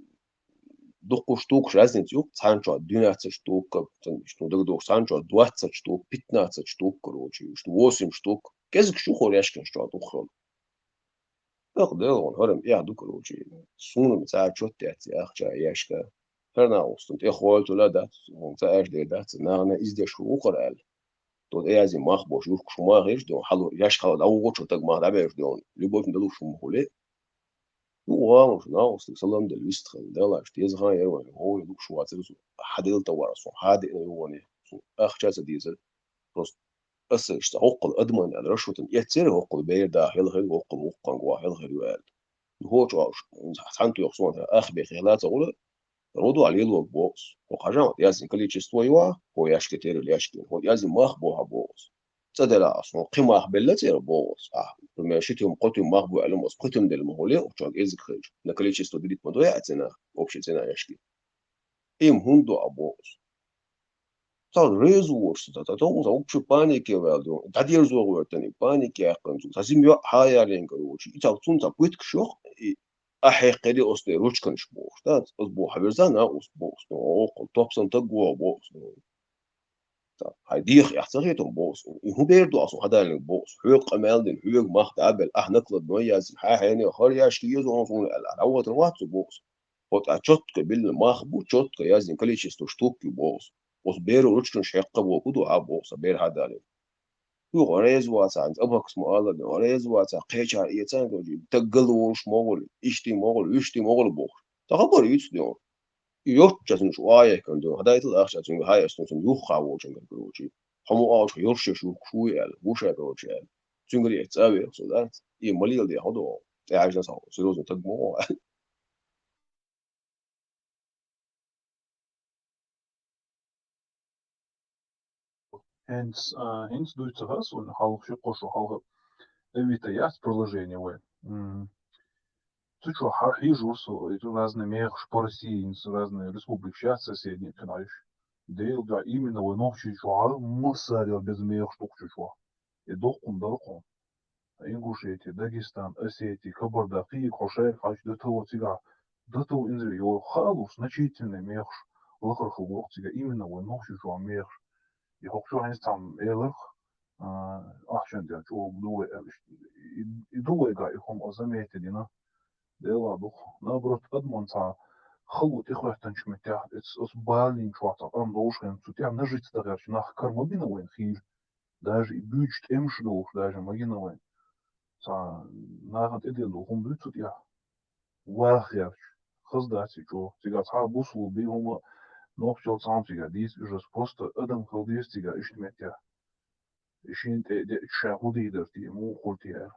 دقو شتوك شازن تيوك تانشو ديناتس شتوك شتو دغدو سانشو دواتس شتوك بيتناتس شتوك كروشي شتو ووسم شتوك كزك شو خورياشكن شتو دخل تقدرون هرم يعدو كروشي سونو متاع شوتاتي اخجا ياشكا هرنا وستنت اخوات ولا دات ومتاعش دي دات نانا ازدي شو قرال تو ايازي ماخبو شو شو ما غير دون حلو ياش خلاص او وچو تك ما دابير دون ليبوت ندلو شو مهولي هو مش ناقص سلام دل ويستخل دلا اشتيز غاي هو يدوك شو عتلسو حديل تورسو حادي يوني اخجا ديزل بس بس اشتهوق الأدمن على رشوة يتسير هوق البير ده هيلغي وق الوقن جوا هيلغي الوال هو شو حانتو يقصون أخ بخيلات أقول ردوا عليه الوق بوس وخجمت يازن كل يشتوي هو ياش كتير اللي ياشكين هو يازن ما أخبوها بوس تدلا أصلا قيمة أخبلا تير بوس بما شتهم قتهم ما أخبو علم بس قتهم دل مهولي وشان إزك خرج نكل يشتو دليت مدوية أتنا وبشتنا ياشكين إم هندو أبوس صار ريزورس تتوقع وش بانيك والدون تعديل زوج ورتني بانيك يا قنزو تزيم يو حيا لينكروشي يتعطون تبويت كشوخ أحيق لي أصلي روش كنش بوش تات أصبو حبرزانا أصبوس نوق توبسن تقوى بوس هيديخ يحتاجيتهم بوس هو بيردو أصلا هذا اللي بوس حيق أمالدن حيق ماخد قبل نقلد نوياز حاحيني خرياش كيزو أصلا الأول رواتو بوس هوت أشوتك بالماخبو تشوتك يازن كليش استشتوك بوس وسبيرو رشكن شيقة وكدو عبو سبير هذا لي يو غريز واسع عند أبوك اسمه الله غريز واسع قيشة إيتان كوجي تقلوش مغول إشتي مغول يشتي مغول بوخ تخبر يتسدون يوتشن شوية كندو هذا يطلع أخشى تنو هاي استنسن يوخا وجن كروجي حمو أوش يرش شو شوي وشا كروجي تنقل يتساوي سودات يمليل دي هذا تعيش ناس سيروز تقمو Hens дуется раз, он халк шикошу халк. Эвита яс приложение вы. Ты что, хижусу, это разные мех, шпорси, разные республики, сейчас соседние, знаешь. Дейл, да, именно вы ночью чуар, массарил без мех штук чуа. И дохум, дохум. Ингушетия, Дагестан, Осетия, Кабардакы, Хошер, Хач, до того тига. До того инзри, его халус, значительный мех, лахар хубок тига, именно вы ночью чуа мех. И хокшу хэнс там элэх, ахшэн дя чуа дуэ элэш. И дуэ га ихом азамете дина. Дела дух. Наоборот, адмонца халу тихвахтан чметя. It's балин чуата. Ам доушхэн цутя нажить дагерч. Нах кармабина вен хиль. Даже и бючт эмшдух, даже магина вен. Са нахат эдел хум бючт я. Вахерч. Хаздати чуа. Тига ца бусу би хума. نوفشل صامتيجا ديس إجاز بوست أدم خلديستيجا إشتمتيا إشين تشاهدي درتي مو قلتيها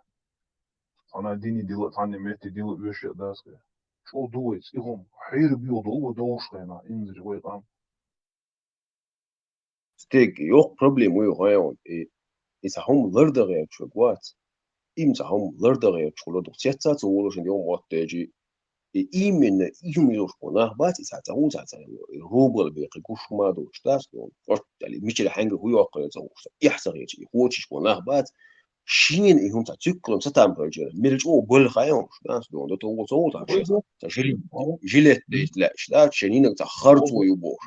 أنا ديني دلت عني متي دل وش داسك شو دويت إهم حير بيوضو ودوش خينا إنزل ويقام ستيك يوق بروبليم ويو غايون إذا هم لرد غير شوكوات إمتى هم لرد غير شغل دوتيتا تقولوش اليوم وقت تجي إيمن إيهم يروحون بات يساعدون الروبل بيقيقوش ما دوش تاس دون يعني مش الحين هو يوقع يزوج يحسر يجي هو تشبونه بات شين إيهم تتكلم ستام برجع ميرج أو بول خيام تاس دون ده تو صوت عشان تجيل جيلت لا لا شنين تأخرت ويبور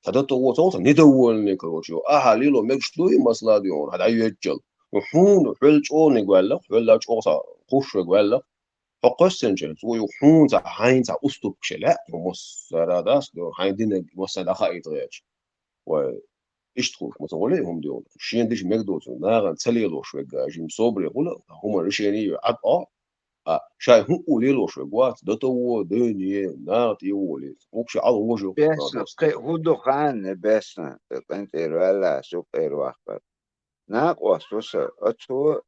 هذا تو صوت ندول نكروجو أهالي لو مكشلوي مسلا ديون هذا يجل وحون حلج أو نقول لك حلج أو خوش نقول لك حقوسن جنس ويحون تاع هاين تاع أسلوب كشلا ومس راداس دو هاين دين وصل خايط غيش و اشتخوش متوليهم ديون شين ديش مقدوس ناغن تليلو شوي جيم صبري ولا هم رشيني عد شاي هم وليلو شوي قوات دتو دنيا نات يولي وكش على وجه بس نادوس هدو خان بس انت ولا سوبر واحد ناق وسوس اتو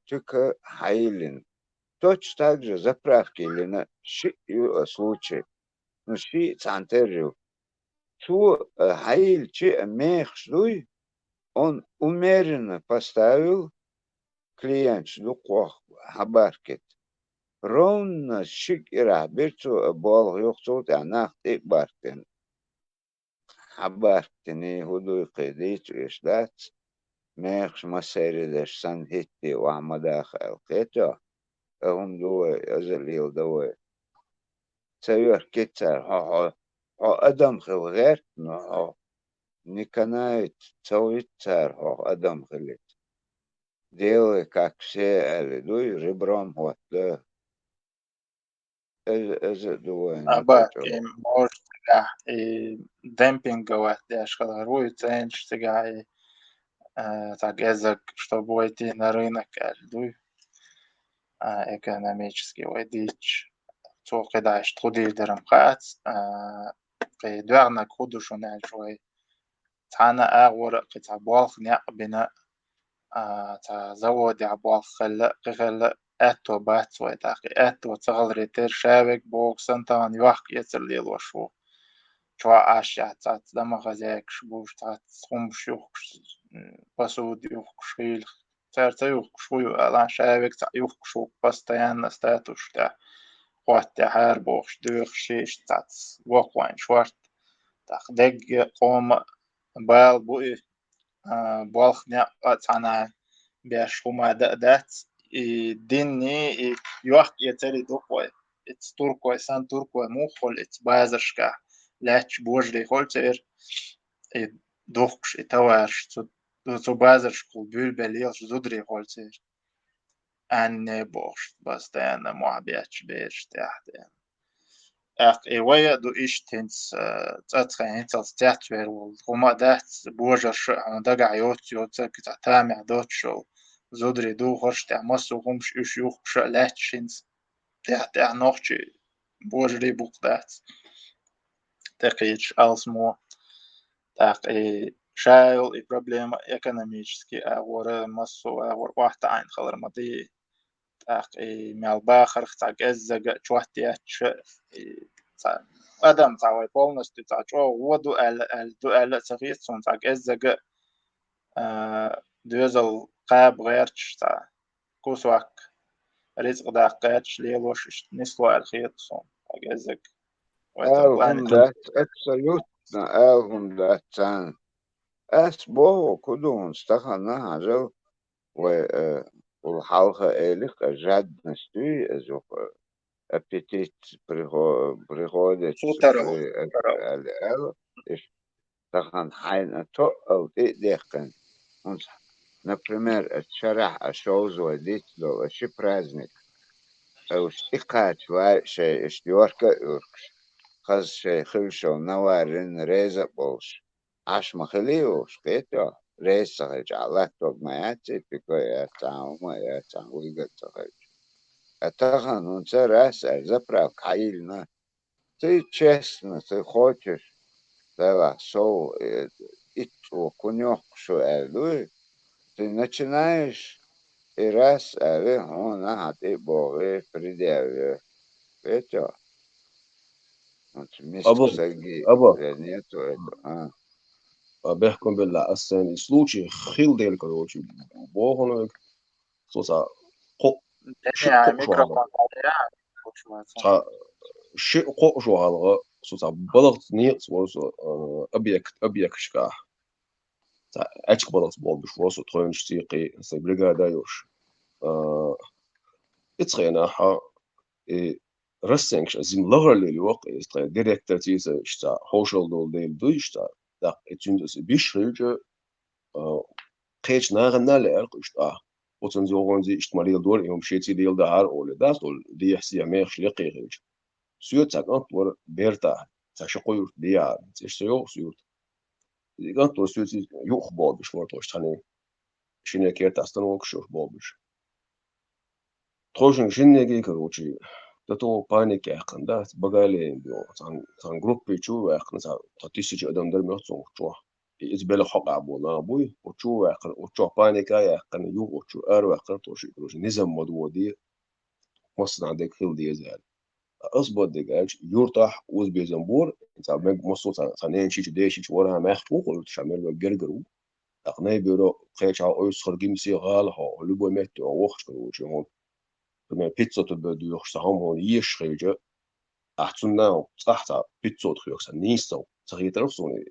تك حيلين توч также заправки или на случай ну ши цантерю ту хаил чи мехшлуй он умеренно поставил клиент ну хабаркет ровно шик ира бирту бол юхтут анах ты бартен хабартени худу قديت إشدات ماخش مسيريدش سن هيتي وعمداخ القيتو هم دو أزليل دو تسيور كتر ها أدم خلغير نو نكنايت تسويت تر ها أدم خليت ديوي كاكسي اللي دوي ربرام هو ده از دو أبا نتوجه كي موش تجاه демпинга واحد أشكال روي تانش تجاه так язык, чтобы войти на рынок, экономический войдич, то когда что дилдерам хат, دوغنا كودو شونال شوي تانا أغور قطع بالخ نيا بنا تا زود عبالخ خلا أتو بات ويتاقي أتو تغل ريتر شابك بوك سنتان يوحق يتر وشو شو أشياء تات دم غزاك شبوش تات خمش يوخش بسود يوخش خيل تارتا يوخش ويو ألان شابك تا يوخش بس تيان ستاتوش تا قوات تا هار بوخش دوخ شيش تات وقوان شوارت تاق دق قوم بال بوي بالخ نيا تانا بيش هما دات ديني يوحق يتري دوقوي اتس توركوي سان توركوي موخول اتس بازرشكا لاتش بوجري هولتر دوخش توارش تو بازرش كل بول بليلش زودري هولتر ان بوش بس ده انا معبيتش بيرش تحت اخ ايويا دو ايش تنس تاتخين تلت تحت ويرول وما دهت بوجر شو دقع يوت كتا تامع دوت شو زودري دو هرش تعمسو همش ايش يوخ شو لاتشينز تحت نوخشي بوجري بوك دهت تقيتش алсмо так и шайл и проблема экономические агора массу агор واحد عين خلر مدي так и мялбахар так эззага чуахтиач адам تعوي полностью так воду ду صغير сон так эззага دوزل قاب غيرش تا كوسواك رزق داقاتش ليلوش نسوا الخيط сон так эззag هم دات absolutно هم دات تان أس بو كلهم استخدمنا عجل والحلقة إليك جد نستوي أزوق أبتيت приходит سوترو ال إيش تخن حين تو أو ديخن например الشرح الشوز وديت لو أشي праздник أو اشتقات شيء اشتيورك يوركش خز شيء خلشو نوارن ريزة بولش عش مخليوش قيتو ريس خج على توق ماياتي بيكو ياتاو ما ياتاو ويقت خج اتخن ونسا راس زبرا كايلنا ты честно ты хочешь да со иту кунёк шо элу ты начинаешь и раз он ты боге предъяве это مش أبا سجي أبا نيتو это بيحكم بالله السنة سلوشي خيل ديل كروشي بوهنا صوصا قو شيء يعني قو شو هذا ميكروفون يعني صا شيء قو شو هذا صوصا بلغت نيت صوصا أبيك شكاه صا أشك بلغت بول بشوصو تخين شتيقي سيبريغا دايوش اتخينا حا رسنكش أزيم لغر للوقت يستخيل ديريكتر تيسا شتا هوشل دول ديل دويشتا دا اتون دس بيشريجة قيش ناغن نالي أرقشتا وتنزوغون زي اشتمالي دور يوم شيتي ديال دهار أولي داس دول دي يحسي ميخ لقيغيج سيوت تاكنت ور بيرتا تاشقوير ديار تشتيو سيوت كانت سيوت يوخ بابش ورتوش تاني شنو كيرت أستنوك شوف بابش تخوشن شنو كي كروتشي تتو بانيك يحقن داس بقالي بيو تان جروب بيشو يحقن تاتيسي أدم در ميوتسون شو إزبال حق عبونا بوي وشو يحقن وشو بانيك يحقن يو وشو أرو يحقن توشي كروش نظام مدودي مصر عندك خيل دي زال أصبت دقاج يرتاح وز بيزنبور انت عمال مصر ثانيين شيء دي شيء وراها مخفوق ولا تعمل بالجرجرو أقنعي بيرو قيش على أيس خرجيم سي غالها اللي بو مت ووخش كروش هون كمان بيتزا تبدو يخش هم هون يشخيجة أحسننا تحت بيتزا تخيوكس نيستو صحيح ترفسوني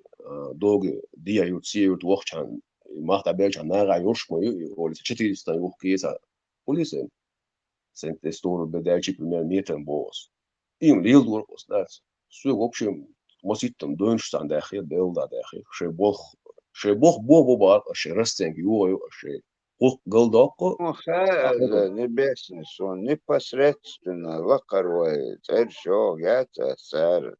دوغ دي يوتسي يوتوخش عن ما تعبيرش عن ناقع يرش ما يقول تشتري يستيوخ كيسا وليسن سنت ستور بدايتي بمية متر بوس إيم ليل دور قصدات سوق وبشم مسيتم دونش عند داخل بيلد داخل شي بوخ بو بار شي رستنج يو شي بوخ قلداق مخازة نبسنسون نبسرتنا وقر ترشو جات سار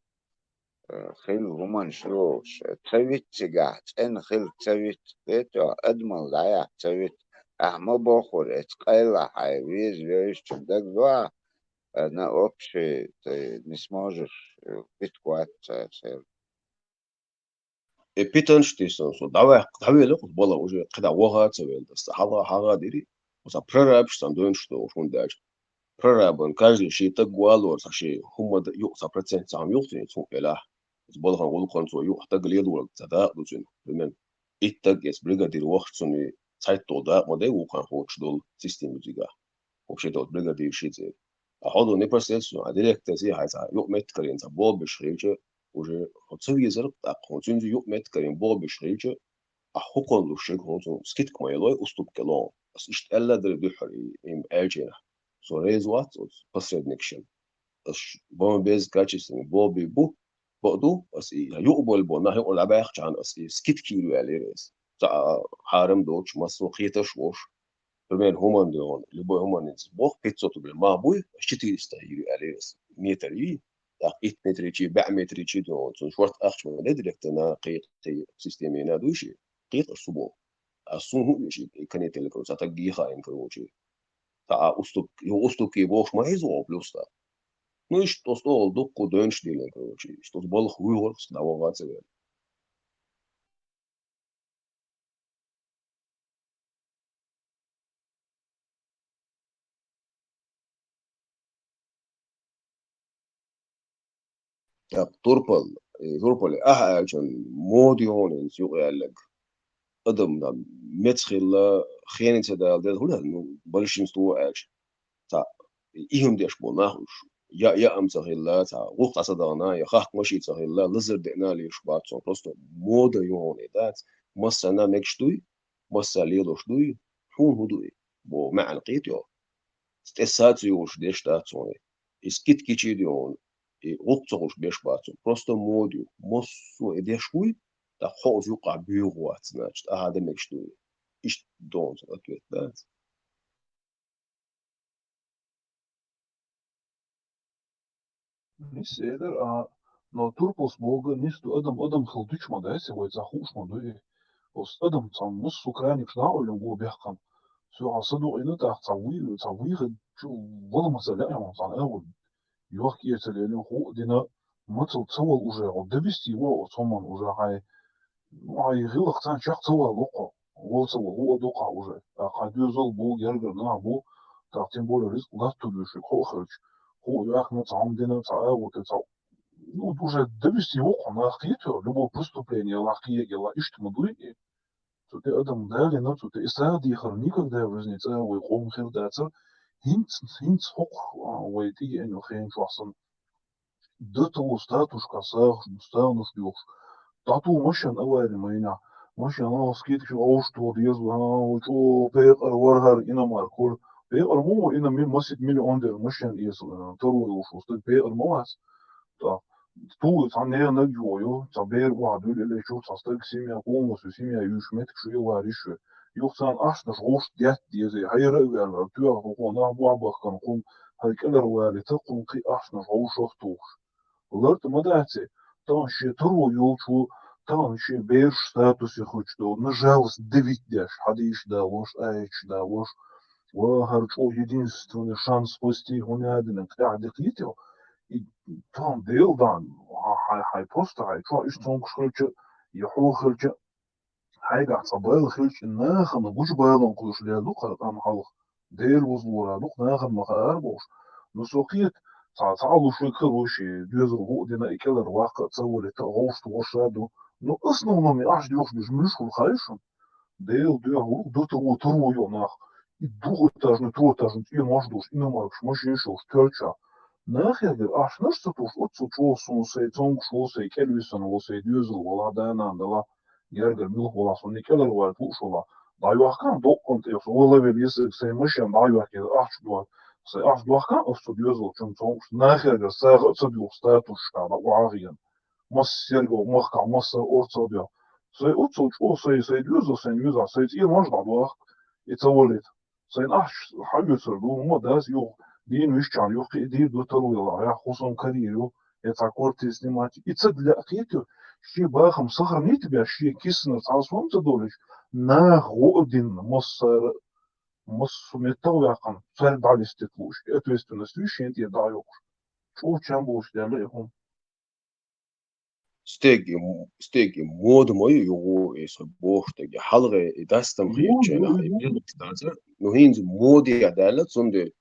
خيل همان شلوش تسويت سجعت ان خيل تسويت بيتو ادمل ضيع تسويت احما بخور اتقايلة حيويز ويش تبدك دوا انا اوبشي نسماجر بيتكوات سير بيتنش تيسون سو دعوة لقط بالله وجه قدع وغا تسوي بس حاجة ديري وصا برابش ساندونش تو شون داج برابن كاجي شي تقوال ورسا شي هم يقصا برتسن سام يقصي سو إله بالله نقول كونسو يق تقليد ولا تدا دوزين بمن إتجس بريغادير وقت سوني سايت تودا مودي وكان هوش دول سيستم جيجا وشي دول بريغادير شي زي أحضو نيبرسيسو أديريكت زي هايزا يق متكرين بول بشريجة وجه هتسوي زرق تاق هتسوي يق متكرين بول بشريجة أحقن لشيك هون سكيت كمايلوي أسلوب كلام بس إشت ألا در بيحري إم أجينا سو ريز وات بسرد نكشن أش بون بيز كاتشيس بول بيبو بقدو بس يقبل بنا يقول عباخ عن أصلي سكيت كيلو على ريس تاع حارم دوتش مصر خيتش وش بمن همان دون اللي بو همان نسبوخ بيتزا تبل ما بوي اشتي يستهيري على ريس ميتري إيت متريتشي بع متريتشي دون شورت أخش من ديركت أنا قيت سيستمي نادوشي قيت الصبو الصون هو شيء كان يتلقوا ساتجي خاين كروشي تاع أسلوب كي بوش ما يزوق بلوستا نوش توستول دقو دونش ديلين كروشي شتوس بالخ ويورس دعوات سوي توربل عشان موديون يسوق يعلق قدم دا متخيل خيانة دا هو ده بلشين ستو عاش تا إيهم ديش بوناهوش يا تخيل تا وقت صدقنا يا خاك ماشي تخيل لزر دقنا لي شبات سو بروستو مودا يوني دات مسنا مكشتوي مسا ليلوش دوي حون هدوي بو مع القيتيو استساتيوش ديش تاتسوني اسكيت كيتشي ديون وقتوش بيش باتو بروستو موديو مصو اديشوي تا خوز يقع بيغوات ناجت هذا مكشتوي إيش دونت أكيد دات Nis eder no turpus boga nis tu adam khildiç ma da ese way zahuş ma do os adam tam mus ukrainik shnaul go bihqam so asadu ina ta tawir جو والله ما سأل يعني عن أول يوحكي يتلين هو دينا ما تصور уже دبستي هو صمم уже هاي غلق تان شخص هو لقى هو دوقع уже قد يزول بو يرجع نعبو تعطين بول الرزق لا تدوش هو خرج هو يأخذ تعم دينا تعاود ну, уже довести его на архитектуру, любое преступление, лахия, ишт мадуи, то ты адам дали, но то ты исади никогда в жизни целый хом хилдаться, хинц хок, войти, я не хрен швасан, до того статушка, сах, стануш, бьёш, тату машин авария майна, машин, скидки, что, езу, что, пекар, варгар, иномар, кор, пекар, мова, иномир, масит миллион дер, машин, если, второй ушел, стоит пекар, мовас, так. Tu san ne na joyo, sa ber wa du le scho sa stek simia komos simia yush met shu wa rishu. يوصان أشنش غوش ديات ديزي هاي رأيوال تيوه غونا بوابخ كان قوم هاي كلر والي تقوم قي أشنش غوش وقتوش ولرت مداتي طبعا شي ترو يوشو طبعا شي بيرش ستاتوس يخوشتو نجاوز ديفيد داش حديش دا وش ايش دا وش وهرجو единственный шанс спасти гонядина قاعد قيتو طبعا ديل دان هاي بوست هاي شو ايش تونك شخلش يحو خلش هاي قاعد صبايل خلش ناخن بوش بايلون كلش ليالو قلق ام حلق ديل وزورا لوق ناخن مخار بوش نسوقيت تعالوا شوي كروشي ديزل هو دينا إكلر واقع تصور تغوشت وشادو نو أصلا نومي أعش ديوش مش الخايشن ديل ديل هو دو ترو يوناخ الدو تاجن ترو تاجن تي ماشدوش إنا ماركش مش يشوش تلشا ناخ يقدر أعش نرستوش أتسو تشوسون سي تونك شو سي كلويسن وسي ديزل ولا دانا دلا يرجع ملك ولا صني كلر ولا توش ولا دايوه كان دوق كنت يوصل ولا بيسك سي مشيان دايوه كده أعش دوار سي أعش دوار كان أستو ديزل كم تونكش ناخر ساغ تصديو ستاتوش كذا وعاغيا مس يرجع مخكع مس أورتصديو سي أتسو شو سي ديزل سي نيوزا سي تي ماش بعدوه يتولد سي أعش حاجة سردو ما داس يو دين ويش كان يو دي دو ترو يلا يا خصوصا كاريرو يتعكورتيس نماتي يتصدق لقيتو شي باخم صخر نيت بيا شي كيسنا تعصوم تدولش ناخ غودين مصر مصر ميتاو يقن سال بعد استتوش اتو استنسوش انت يدعيوك شو تشامبوش داليهم ستيجي مود ماي يو إيش بوختي حلقة داستم خير مود شينا هاي بيلتازر نو هينز مودي عدالة صندي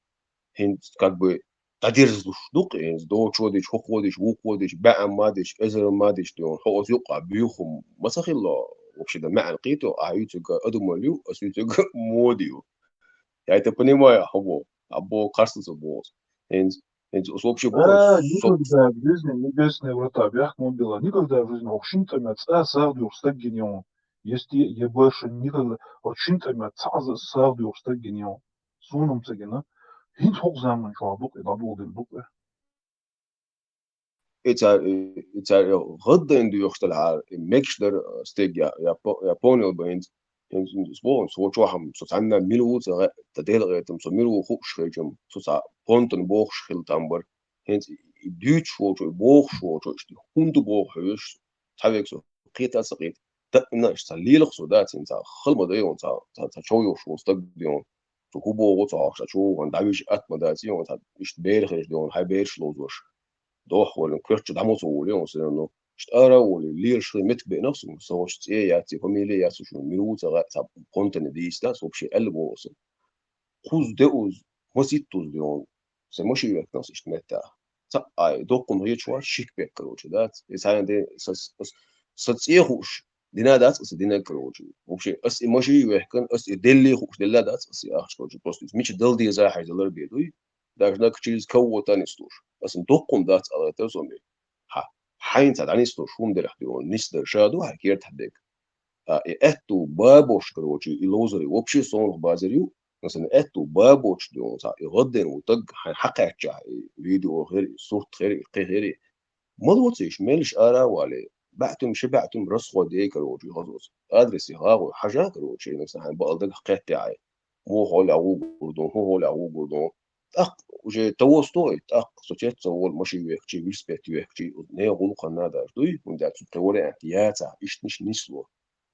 هينز как бы تديرز دوق هينز دو شوديش حقوديش وقوديش بقى ماديش ازر ماديش دون حقوز يقع بيوخم مسخ الله وكش ده مع القيتو عيوتك ادموليو اسيوتك موديو يعني تبني ما يا حبو ابو كارسنس بوز هينز اسوب شي بوز никогда в жизни небесные врата бяхнул было, никогда в жизни общинтами савдиур стагиньон. Если я больше никогда общинтами савдиур стагиньон. Сунум цегина. Хин хок zaman шуадук и дадулдин дук. it's a غد in die yochtel haar mixter steg ja ponel beint in spon so choham so tanna milu so tadel retem so milu hochschrejem so sa ponten boch schiltamber hens duch so boch so ist die hunde boch höchst tawek so qita saqit da na ist lilig so dat in sa khilma de on sa choyo so stag dion so hubo go so sa cho und da ich atma da sie und hat ist berger dion hay berschlos دوح ولا كرتش دعمو سوولي وسنو اشتارا ولا لير شوي مت بنفسه سوش ايه ياتي فاميلي ياسو شو ميروتا غا كونتن ديستا سوبشي قلبو وصل خوز دؤوز وسيتوز ديون سموشي يكنس اشتمتا تا اي دوقم هي شوار شيك بيك كروش دات يساين دي ستصيخوش دينا دات اس دينا كروش وبشي اس ايموشي يكن اس ديلي خوش ديلا دات اس اخش كروش بوستيس ميش دل دي زاحي دلر بيدوي داك تشيز كو تانيستوش بس دوقم دات على تزومي ها حين تدانيستو شوم درح ديون نيستر شادو هكير تحديك اتو بابوش كروشي يلوزري وبشي صون بازريو مثلا اتو بابوش ديون صا يغدن وطق حقيقة فيديو غير صوت غير مضوطيش مالش ارا والي بعتم شبعتم رسخو دي كروشي غزوز ادرسي هاغو حاجة كروشي مثلا بقلدك حقيقة تاعي مو هو لعو قردون هو لعو قردون تاق وجه توستوي تاق سوتيت سوول ماشي يحكي ريسبكت يحكي نه غول قنادا دوي وندات تقول احتياجا ايش نسلو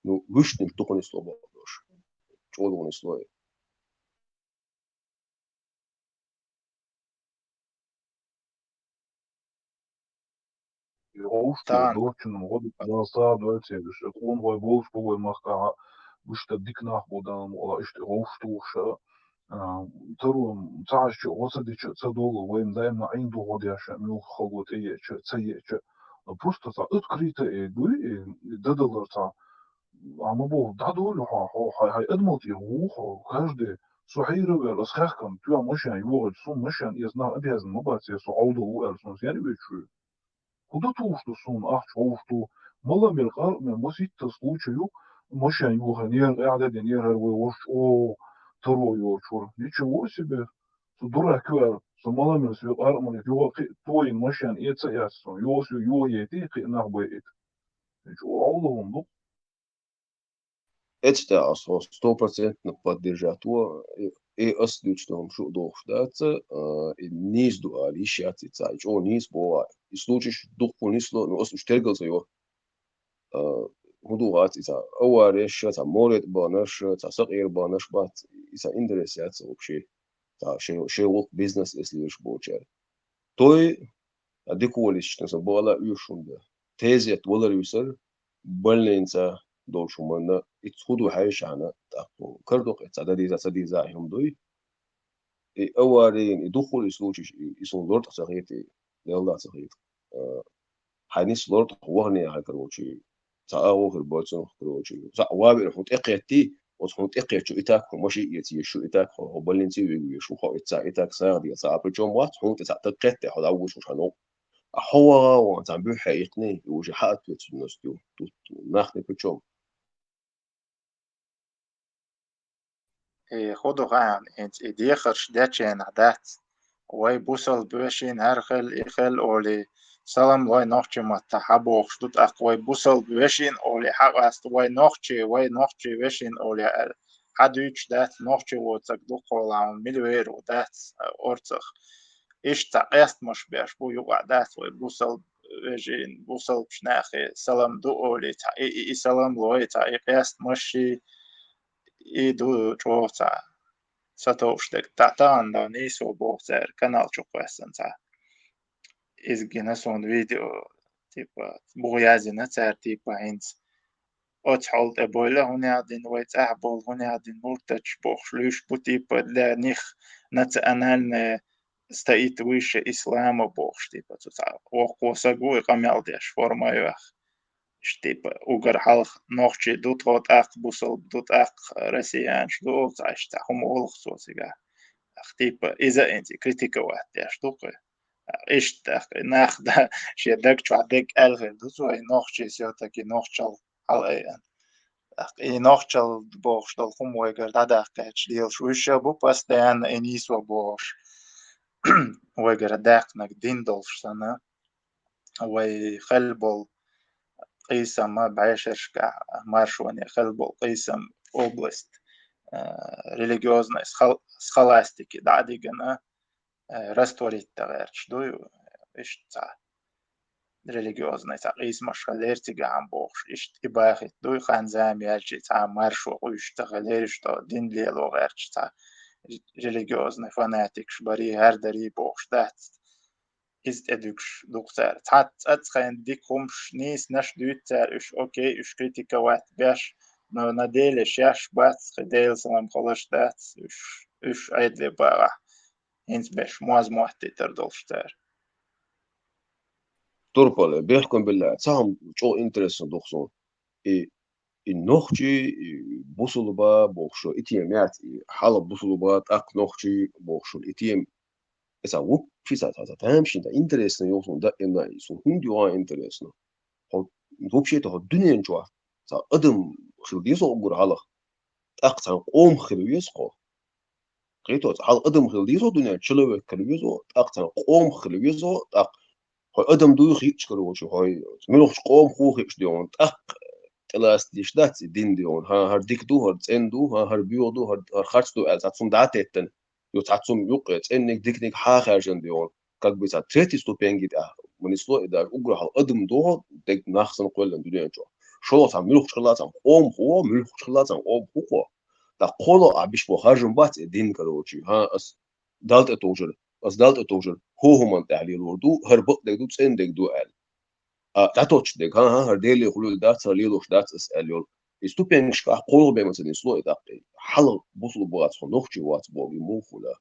نو وش نلتقن نسلو باش تقولون نسلو يغوشتو دوتشن وغد بلاصا دوتشي بش يكون هو بولش بوي مخكا بش تديك ناخ بودان ولا اشت يغوشتو شا ترو تعش وصدي تصدق وين دايما عنده غادي عشان مو خلوتي تسيء просто تا открыто и дуи дадалар та ама бо дадул хай адмот его каждый صحيرة ولا سخاكم توا مشان يوغل سون مشان يزنا أبيز مباتي صعوده ولا سون يعني بيشو куда туфту сун ах чофту мала мелкар мен мосит случаю мошен юга нер قاعدة нер وش о трою чур ничего себе су дурак квар су мала мел су армон юга той мошен эца ясу юсу юга ети нах бейт чу Allah'ım bu это оно 100% поддержатуо и осличным шудов, да, и низ дуа, ищать это, о низ бова, и случаешь дух понесло, но ослич тергался его, худугат, это авария, это морет банаш, это сакир банаш бат, это интересуется вообще, это шейлок бизнес, если уж больше. Той адеквалично забала юшунда. Тези отвалар юсер, больница должен мана, итхуду хайшана, так, кардок, это садиза هم دوي أوارين يدخل يسلوش يسون لورد صغيرتي يلا صغير حنيس لورد وهني على كروشي سأو في البوتسون كروشي سأوابر حوت إقيتي وحوت إقيت شو إتاك ومشي يتي شو إتاك هو بلنتي ويشو خو إتسا إتاك ساعدي سأبر جوم وات حوت تقيت هذا أول شو شنو هو وأنت عم بيحققني وجي حقت بتنس تو ناخذ بجوم خودو غان انت إديخرش داتشين عدات وي بوصل بوشين هرخل إخل أولي سلام وي نوخشي متحبوخ شدود أقوي بوصل بوشين أولي حق است وي نوخشي وشين أولي حدوش دات نوخشي وتك دوخول عن ملوير ودات أورتخ إيش تقيست مش بيش بو يوقع دات وي بوصل بوشين بوصل بشناخي سلام دو أولي تا إي سلام لوي تا إي قيست مشي إي دو جوتا ساتوشتك تعتان دا نيسو بوغتر канал чуквесенца изгенесон видео типа بوغيازينا تار تيبا هينز أتحول أبولا هنا دين ويت أحبول هنا دين بورتش بوخ لوش بوتيبا لا نيخ نت أنال استايت ويش إسلام بوخ تيبا تتا وقوسا قوي قميال ديش فورما يوخ تيبا وقر حلق نوخشي دوت غوت أق بوصل دوت أق رسيان شدوت عشتا هم أولخ صوتيقا تيبا إذا أنت كريتيكا واحد يشتوقي إيش ناخد شي دك شو عدك ألغي دوتو أي نوخشي سيوتاكي نوخشل على أي نوخشل بوخش دل خم ويقر دادا قيتش ديل شويشة بو بس ديان إنيسو بوش ويقر داقنك دين دولش سنة وي خلبول قيسم بعيشرشكا مارشوني خلبول قيسم أوبلست ريليجيوزنا سخلاستيكي دعدي جنا رستوريت تغيرش دويو إيش تا ريليجيوزنا تقيس مش غليرتي عم بوخش إيش إباخي دوي خان زامي يالجي تا مارشو ويش تغليرش تا دين ليلو غيرش تا ريليجيوزنا فاناتيكش بري هردري بوخش دات ist eduksch doktor hat kein dikumsch nis nash düter üş okey üş kritika wat bash no nadele shash bat khidel salam kholash dat üş aydle bara ins bash moaz muhtiter dolshter تربل بيحكم بالله سام شو انترست دوخسون إيه النوخجي بوصل با بوخشو إتيمات حالا بوصل با تاق نوخجي بوخشو الإتيم إذا وب في ساعة تامشين دا انترستنا يوصون دا إنا يسون هندي وان انترستنا هو وب شيء ده الدنيا نجوا سا أدم خلديسو أقول على تاق تان قوم خلويسقو قيتو حال أدم خلديسو دنيا تشلوه خلويسو تاق تان قوم خلويسو تاق هاي أدم دوي خيش كروشو هاي ملوخش قوم خو خيش ديون تاق تلاس ديش دات دين ديون هر ديك دو هر تسن دو هر بيو دو هر خرج دو تاتسوم داتتن يو تاتسوم يوق تسنك ديكنيك خارجن ديون как бы за третий ступень гид منسلو إذا أقول هال أدم دو دك ناخسن قول الدنيا جو شو تام ملوخ شغلات تام قوم هو ملوخ شغلات تام قوم هو تا قولو عبيش بو خارجن بات دين كروشي ها أس دالت توجر أس دالت توجر هو من تحليل وردو هربط دك دو تسن دك دو تاتوش دك ها هر ديلي خلول دات ليلوش دات اسال يول استوبينش كا قول بما مثلا سلو دقي حل بوصل بوات نوخجي وات بوغي موخولا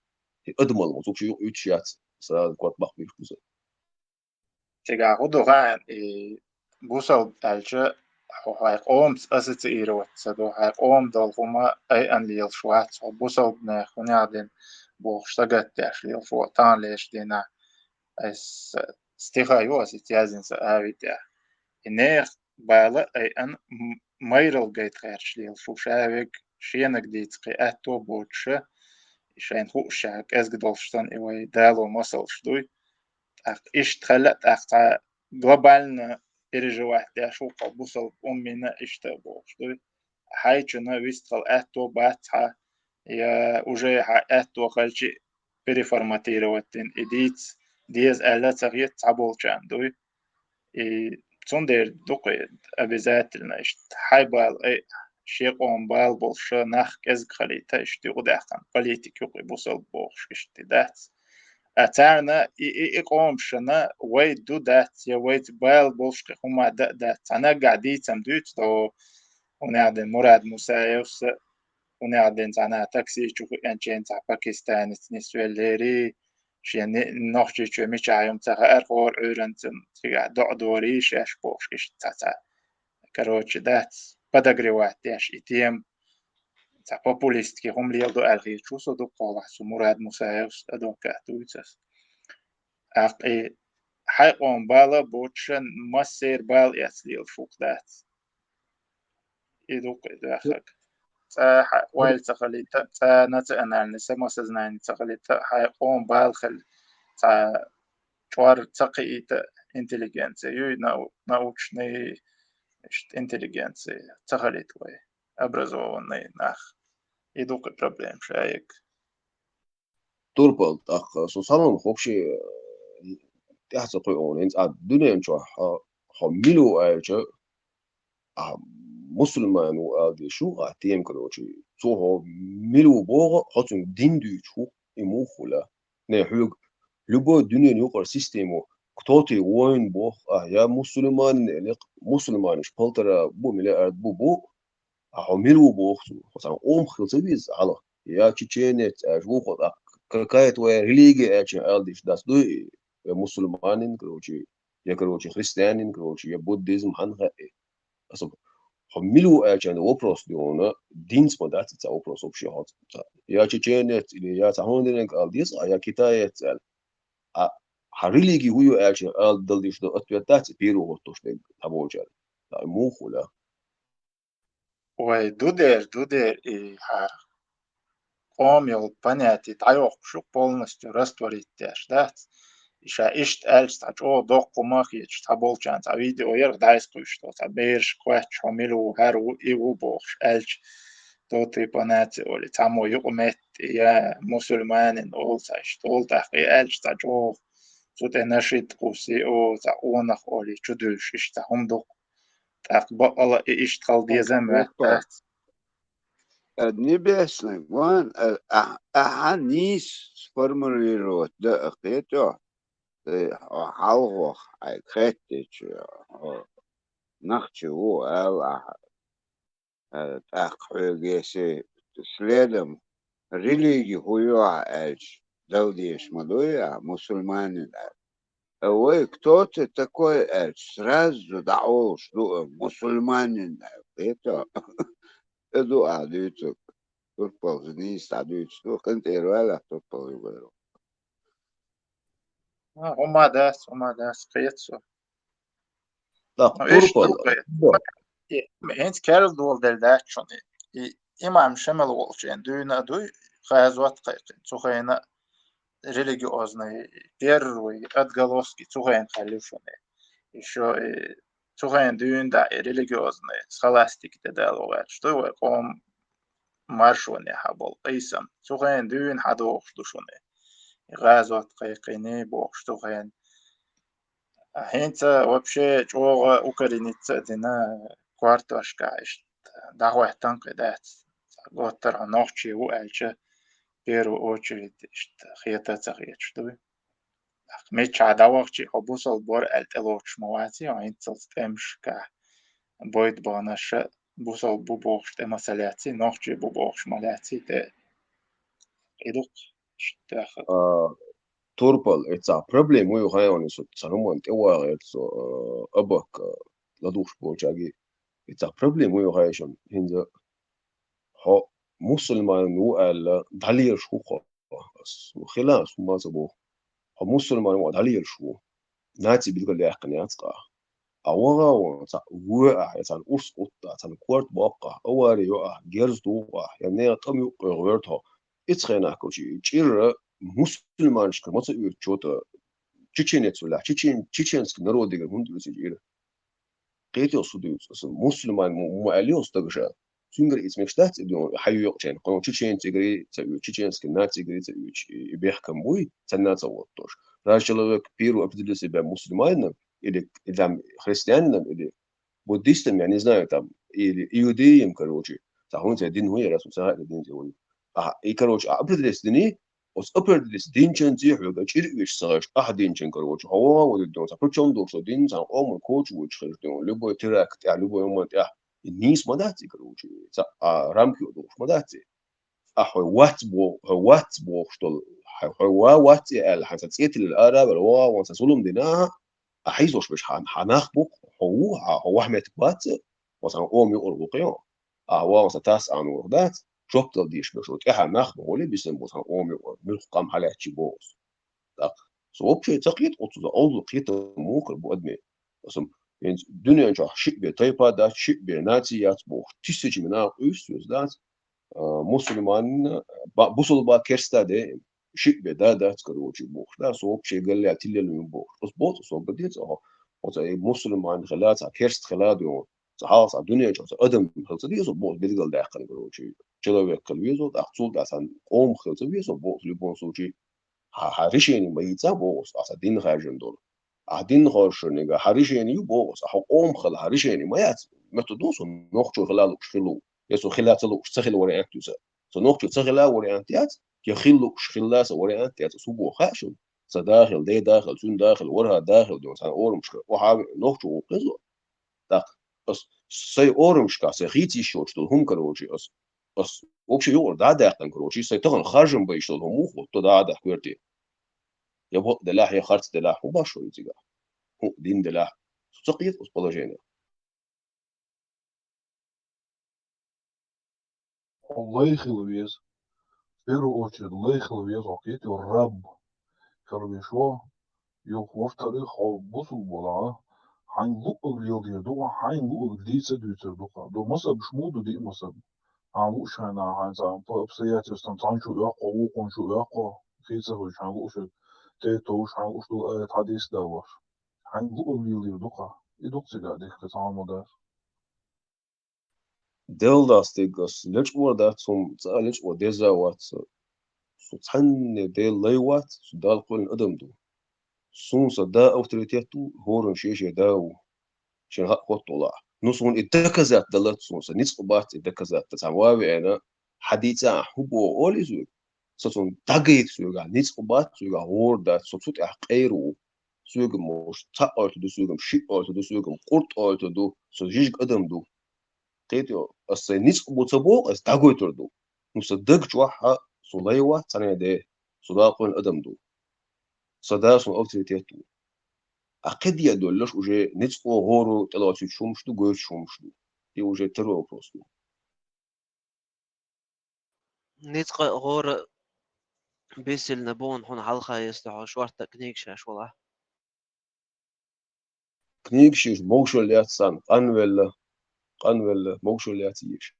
ادمل موتوك شي يوتشيات سا كوت باخ بيفوز تيجا خودو غان بوصل ألجا هاي قوم أسيت إيروت سدو هاي قوم دالهما أي أن ليل شوات بوصل نخوني عدين بوشتغت داش ليل فوتان ليش دينا اس ستيخا يوس اتيازين سأوي دا إنير بالا أي أن مايرل جيت غيرش ليل فوشاويك شينك ديت قي أتو بوتشا شين خوشاك أزغدولشتان إيوي دالو مصل شدوي إيش تخلت أختا глобально переживать, да, шо бусал он меня иште бошты, حيجنا ويستقل أتو باتها يا уже أتو خلشي переформатировать إديت ديز ألا تغيير تعبول جامدوي تندر دقي обязательно حيبال أي شيء قوم بال بولش نخ كزق خليته اشتي غداخن политик يقي بوصل بوخش اشتي دات أتعنا قوم شنا ويد دو دات يا ويد بال بولش هما دات أنا قاعدي تمدوت دو ونعدن مراد مسايوس ونعدن أنا تاكسي شوف أنشين تاع باكستان تنسويليري شين نخشي شو مش عيوم تاع أرقور أورنتن تيجا دوري شاش بوش إيش تاع كروتش دات بدأ ياش إتيم تاع بوبوليست كي هم ليالدو ألغي شو صدق قالح سو مراد مسايوس أدوكا تويتس أقي حيقوم بالا بوتشن مسير بال يسليل فوق دات يدوك داخل وايل تخليت نت أنا نسمع سزنان تخليت حيقوم بالخل تا شوار تقيت intelligence يو научный intelligence تخليت وي образованный нах يدوك проблем شايك توربال تاخ سو سالون خوبشي تحت قيون انت الدنيا نشوف ميلو ايجا مسلمان وادي شو اتيم كروشي سو ميلو بوغ خاطر دين دي شو يمو خلا نه حق لبو الدنيا يقر سيستيمو كتوتي وين بوغ يا مسلمان شبالتر بو ملا بو ميلو بوغ خاطر خلصيز على يا تشينت جو خد какая-то религия алдиш das du мусульманин короче я короче христианин короче я буддизм ханха also милу эчен вопрос диона динс модат это вопрос вообще хат я чеченец или я цахондин алдис а я китаец а религии huyu эчен алдиш до ответать первого вот то что таболчар да мухула ой дудер и قوم понятие تعيق شو полностью растворить да иша ишт эльс тач о докумах ич табол чан та видео ер дайс что та берш квач хамилу хару и убош эльч то ты понятие оли тамо юмет я мусульманин олса что та эльч тач о тут энашит куси о та онах оли чудуш иш та хумдок так бала ишт кал дезем Небесный, вон, нис сформулировать, да, это, халвох, кретич, нахчеву, так, если следом религии хуя, далдиш, мадуя, мусульманин, ой, кто ты такой, сразу даул, что мусульманин, это... Edu adulto, turpalzinista adulto, canteiro ela turpalzinho. uma das قيتسو так ايش турпал انت كارل دول دلدات شوني имам شمل волчен дюна дуй غازوات قيقين цухайна религиозный первый отголоски цухайн халюшоны еще цухайн дюнда религиозный схоластик дедаловать что вы ком маршоне хабол قيسم цухайн дюн хадош душоны غازوات قيقيني بوش цухайн هنتا вообще чого украиница дина кварташка дагвах танкедат готер ночи у элче в первую очередь хета цагет что مش عداوغشي حبوصل بور التلوش مواتي وإنتل تمشكا بويد بانش بوصل بوبوخش تمثلاتي نوخشي بوبوخش مالاتي ده إدوك شتاخد турпал это проблема у хайони со сануман тева это абак ладуш бочаги это проблема у хайшон хинза хо مسلمان وقال دليل شو خلاص وخلاص ما زبو مسلمان ودليل شو ناتي بيقول لي أقني أتقى أوغا وتا وقع يتان أسقط تان كورت بقى أوري يقع جرز دوقع يعني طمي غيرتها إتخينا كوشي تشير مسلمان شكل ما تقول شوتا تشينيت ولا تشينسك نرودي هندوسي جير قيتي أصدق مسلمان مؤليوس تجشا سنجر اسمك شتات دون حيو يقشين قانون تشين تجري تسوي تشين سكنات تجري تسوي يبيحكم بوي تنا تصوتوش راجل بيرو أبتدلس يبقى مسلمين إلى إذا خريستيان إلى بوديستم يعني زنا تام إلى يهودي كروجي تهون تدين هو رسول ساعة الدين تقول يكروج أبتدلس ديني os أبتدلس دين شن زي حلو كشير ويش صارش دين شن كروج هو ودون سافرتشون دوش دين سان أم كوتش ويش خرجتون لبوا تراك تاع لبوا يوم تاع النيس ما داتي كروجي رامكيو دوش ما داتي وات بو شتول وات الحساسية الآراء والوا وانسولم ديناها أحيزوش بش حناخبق هو أحمد بات وصان أومي أوربقيون هو وستاس عن وردات شوكتل ديش بشوت إحنا ناخبق ولي بيسن بوصان أومي ملقام حالات شبوس سو بشي تقيت أطلع أول قيت موكر بقدمي اسم يعني الدنيا جا شيء بتايبا دات شيء بناتيات بوخ تيجي منا أوستوس دات مسلمان بوصل با كرستا ده شيء بدادا تكروجي بوخ لا صوب شيء قال لي اتلي من بوخ بس بوت صوب بديت وزي مسلمان خلات كرست خلادو خلاص الدنيا جو ادم خلص دي صوب بوت بيدل ده كان كروجي جلو كلويزو داخصول داسان قوم خلص دي صوب بوت لبون سوجي هاريشيني ما يتسا بوس اصلا دين خارجن دول عدين خارشنيغا هاريشيني بوس اهو قوم خل هاريشيني ما يات متدوس نوخشو خلالو خلو يسو خلاتلو سخل وري اكتوسا سنوخشو سخلا وري انتيات يخلو خلاس وري انتيات سوبو خاشن صداخل دي داخل سون داخل ورها داخل دون سان اور مش وحاب نوخشو قزو دا بس سي اور مش كاسه خيتي شوشتو هم كروجي بس وكشي يور دا داخل كروجي سي تغن خارجن بيشتو هم خو تو دا دا كويرتي يبو دلاح يا خارت دلاح وباشو يتيغا هو دين دلاح سقيت وسبلاجينا الله يخلويز в первую очередь الله يخلويز وقيت الرب خلويشوا во-вторых бусул бола хайн лук лилдир до хайн лук лица дютер до масаб шмуду ди масаб лук шайна хайн сам по обстоятельствам танчу яко кончу яко фица хуй шайн лук те то шайн лук хадис да var хайн лук лилдир до и доксига дих тасамода ديلداستيغس ليش وردا ثم ليش وديزا وات سوتحن ديل ليوات سدال قول ادمدو سون صدا اوتوريتيتو هورن شيشه داو شن هات طلع نصون اتكزات دلت سون نيسقبات اتكزات تساوي انا حديثا حبو اوليزو سون تاغيت سوغا نيسقبات سوغا هوردا سوتوت اخيرو سوغ موش تاورت دو سوغم شي اورت دو سوغم قرط اورت دو سوجيج ادمدو قيتو أصل نيسقبو تبو أصل تاغوي تردو نصدق جوحها صليوة تانية دي صداقون أدمدو صداقون أوتريتيتو أكيد يدولش وجه نيسقو غورو تلاتي شومشتو غير شومشتو دي وجه ترو بروستو نيتقى غور بيسل نبون هون حلقة يستحو شوارتا كنيكشاش والله كنيكشيش موشو لياتسان قانويل موشو لياتيش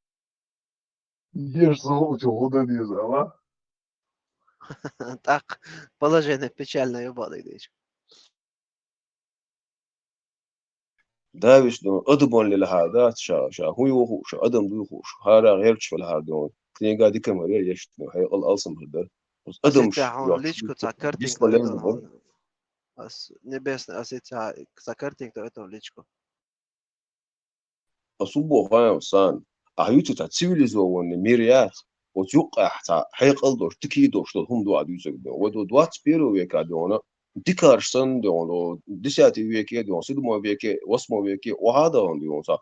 ешь залучу года не зала так положение печальное ебаный дичь داوش دون أدبون للهادات شا هو يوخو شا أدم دو يوخو شا هارا غير تش الهادون كنيغا دي كمرير يشتنو هاي الألسم هدا بس أدمش أسيتها هون ليشكو تسكرتينك يسلا تو لازم هون بس نبيس أسيتها تسكرتينك تو ليشكو أصبو غاية وسان أهيوتو تا تسيوليزو ون ميريات وتوقع حتى حيقل دوش تكي دوش هم دو عدو يسك دون ودو دوات بيرو ويكا دونا ديكارشتن دون ديساتي ويكي دون سيدمو ويكي واسمو ويكي وهذا دون سا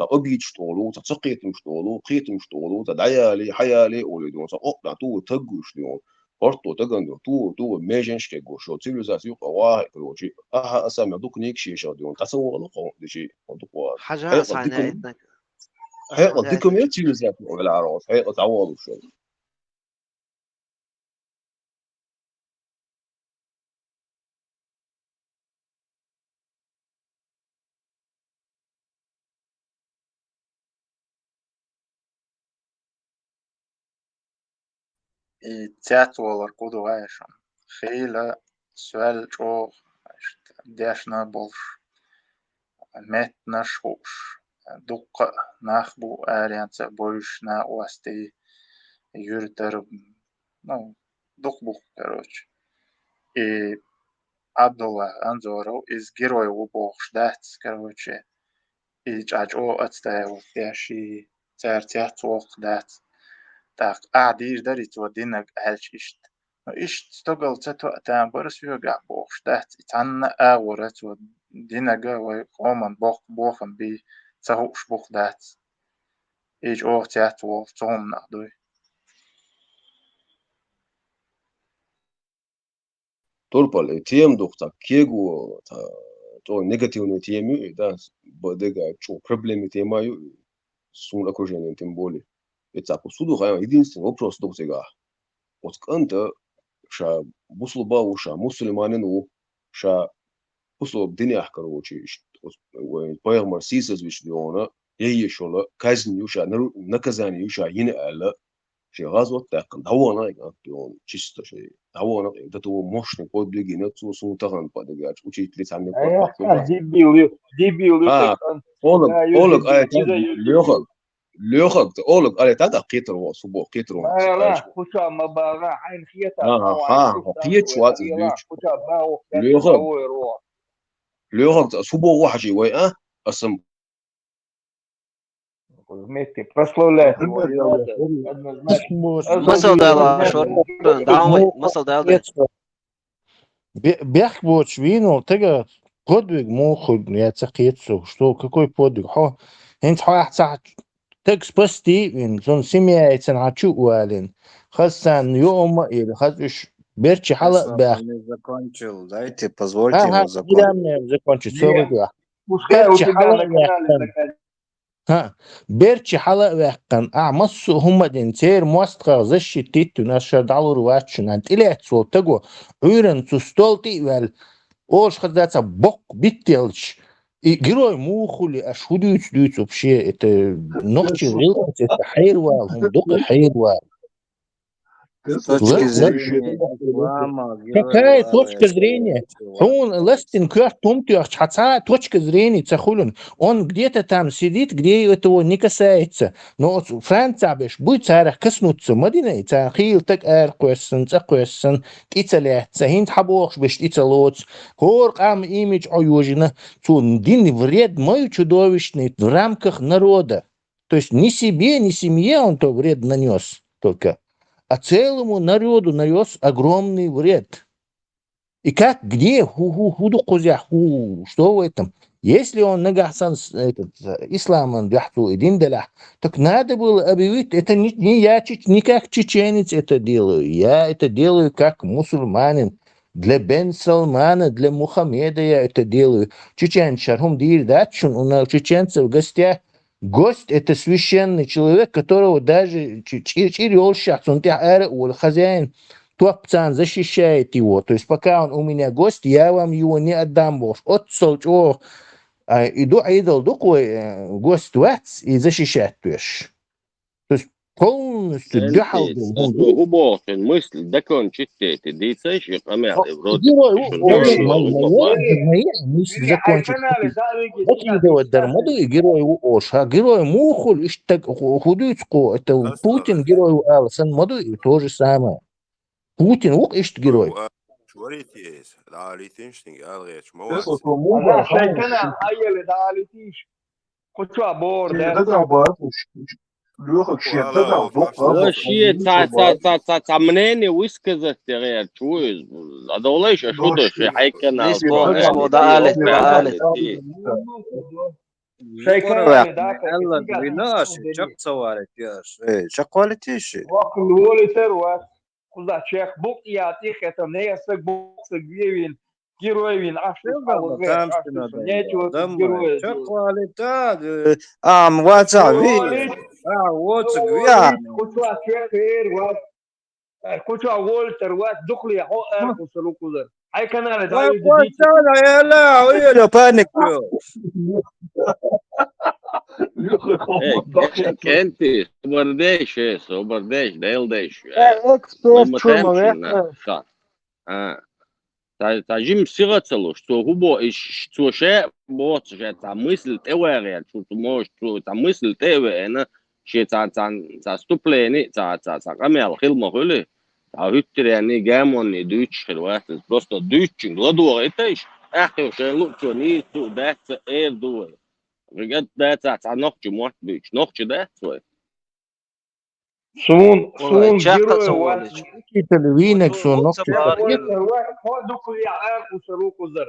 أبيت شتولو تا تقيت مشتولو قيت مشتولو تا دعيالي حيالي أولي دون سا أقنا تو تقوش دون هرتو تغن تو ميجنش كيغوشو تيليزاسيو قواهي كروشي أها أسامي دوك نيكشي شا دون تسوغ لقو دشي دوك حاجة أسعني ديكم عيدنا حقيقة أسعني ديكم عيدنا يتيليزات على العراس حقيقة تعوضوا شوي تياتوالر كودو عايشن خيلة سؤال جو داشنا بولش مت نشوش دق نخبو آليانس بوش نا وستي يورتر ну дق бух короче и Абдулла Анзоров из героя убох ждать короче и чачо отстаивал яши цартят вох дать так дир дарит водинак альчишт ишт стогал цато там барс юга бох ждать танна аворат динага вай коман бохам би цахуш бух дать ич ох цят вох цом надой Turpal tiem duhta kiegu to negativne tiemi da bodega cho problemi temaju sun окружение тем более. Это посуду хая единственный вопрос дуктега. Вот канта ша буслуба уша мусульманину ша буслу диня короче поемар сисас вишлиона ейшола казни уша наказание уша yin ala شيء غازوت تاكن دوانا يقول чисто شيء دوانا ده تو مشن بود بيجينا تو سو تغن بدك وشي تريد عني ديبيل اولك ايتان ليوخك اولك ايتان قيتر وصبو قيتر لا خشا مباغا عين خيتا قيت شوات ليوخك صبو واحد شيء وي اسم вместе прославлять его. Мысл дала, мысл дала. Бяхбоч вину, тега подвиг моху я цахицу, что какой подвиг? Хо, انت حاح تك спасти вин, зон семья это начу уалин. Хасан йома или хазуш берчи хала бях. Не закончил, дайте, позвольте ему закончить. Да, мне закончить, все выгла. Пускай у тебя на канале بيرتشي حلقة وحقن مصو هما دينتير موستقا زشي تيتو ناشر دالور واتشن انت إليه تسولتقو عيرن تستولتي وال اوش خداتا بوك بيتيلش جيروي موخو لي اشهدو يتسدوتو بشي это نوختي غلطة это حيروال هم دوق حيروال Какая точка зрения? Он Лестин точка зрения цахулин. Он где-то там сидит, где этого не касается. Но Франция будет царах коснуться. Мадина цахил так эркуэссен, цахуэссен, кицале, цахинт хабох беш ицалоц. Хорк имидж оюжина. Дин вред мой чудовищный в рамках народа. То есть ни себе, ни семье он то вред нанес только. А целому народу нанес огромный вред. И как, где, худу кузях, что в этом? Если он нагасан исламом дахту и диндалях, так надо было объявить, это не я, не как чеченец это делаю, я это делаю как мусульманин. Для Бен Салмана, для Мухаммеда я это делаю. Чечен шархум дир датчун, у чеченцев в гостях. Гость – это священный человек, которого даже хозяин Туапцан защищает его. То есть пока он у меня гость, я вам его не отдам. Иду айдол дукой гость вац и защищать туешь. То есть полностью дяхал. Глубокая мысль, закончить эти дейцейшие помяли. Мысль закончить. Это делать дармаду и герою Ош. А герой Мухуль, худуйцко, это Путин герою Алсан Маду и то же самое. Путин, ишь герой. мнение высказать, чуешь, а долой что дальше, хайкана. Куда чех бук и атих это не ясак бук сагвин героин ашил нечего героя ватсави вот гвя куча чехер вот куча волтер вот духли хо кусалу кузар ай канал да я паник كنتي وبرديش وبرديش ديلديش تاجم سيغتلو что губо и что ше вот же это мысль теория, что может, что это мысль теория, на что за ступление, за камел хилма хули, а хутре они гамон и дучь хилват, просто дучь, гладуа это иш, ахи что лучше не то, да это дуа. Регат да это ночью может быть, ночью да свой. Сун والله تشاقة герой вас. سوالج Какие-то львинок, что ног وتصبار Ходу куя кусару кузар.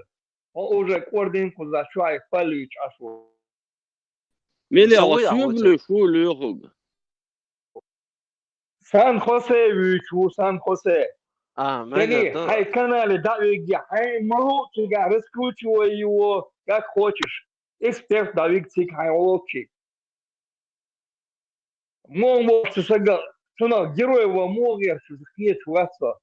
Он уже кордин куза шай палыч ашу. Мели سوي асюблю шу лёхуг. Сан Хосе вичу, Сан Хосе. ما Тени, يقدر хай канале давиги, хай могу тебя раскручивай его как хочешь. Эксперт давиг цик хай локчик. Мог сага, что героева могер, что есть васа.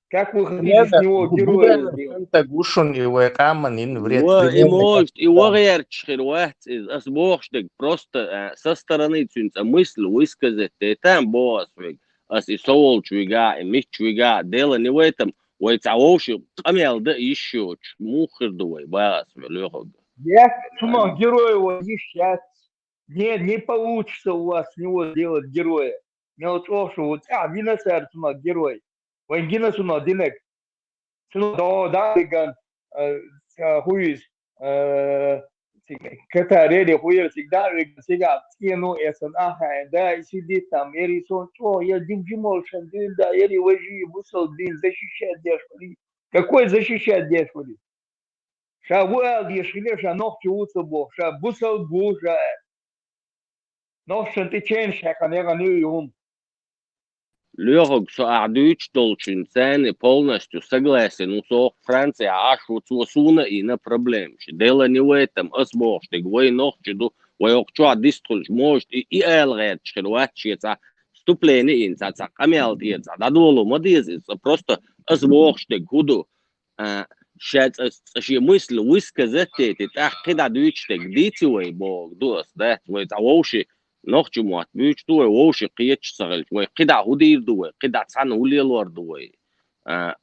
Как вы хотите с него героя сделать? Так гушон его камен вред И может, и варьерч херват, as богштег просто со стороны цюнца мысль высказать, и там босвиг, as и солчвига, и митчвига, дело не в этом, это вообще, камел да еще, мухер дуй, басвиг, лёхог. Я, что героева ищать. Не получится у вас с него сделать героя. Не вот что вот, вина сэр, что герой. Вангина что динек. Что да, диган, хуис, катарели хуер всегда всегда стену эсэн ахай, да, и сидит там, ери сон, что я димжимолшен, да, ери вожи, бусал, блин, защищать дешвали. Какой защищать дешвали? Ша вуэл дешвали, ша ногти уцебо, ша бусал буша. Ногшен ты ченшек, а не юм. Лёхог, что ардуч толчин цены полностью согласен, но со Франция аж вот суна и на проблем. Дело не в этом, осборштег, вы ногчиду, вы окчуа диструльш, может и элред, шерватчица, вступление инца, камел инца, да долу, модизис, просто осборштег, худу. Сейчас мысль высказать, это так, когда дучтег, дитивый бог, дос, да, вы это вообще. نخجم وات بيش دوي ووشي قيتش سغل وي قدا هدير دوي قدا تسان ولي لور دوي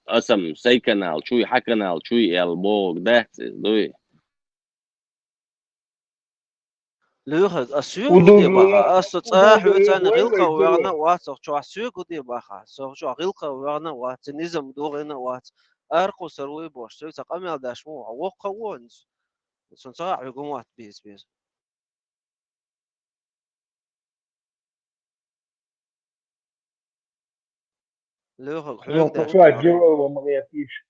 اسم سي كانال شوي حكنال شوي البوغ ده دوي لوخ اسيو دي باخا اسو صاح وتان غلقه وغنا وات شو اسيو دي باخا شو غلقه وغنا وات نظام دوغنا وات ارقو سروي بوش سو تقامل داشمو وقه وونس سن صاح يقومات بيز لوخ حلوك داش героева могли пишь.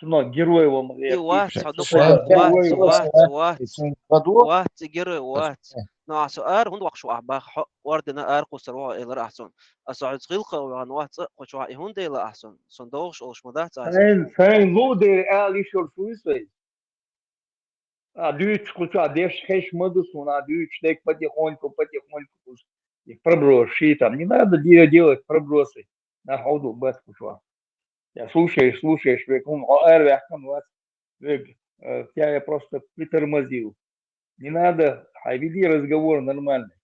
Героева могли и وات пишь. وات جري وات ناس ار هون وقشو باخ وردنا ار قصروا الى احسن اسعد خلقه وان وات قشو هون دي لا احسن صندوق اوش مدات Zijn loeder ali shor fuiswe. A duurt kucha deš хеш мадусун, а duurt шлек потихоньку. Их проброши там. Не надо делать пробросы. На ходу без куча. Я слушаешь, векун, векун, вас, я просто притормозил. Не надо, веди разговор нормальный.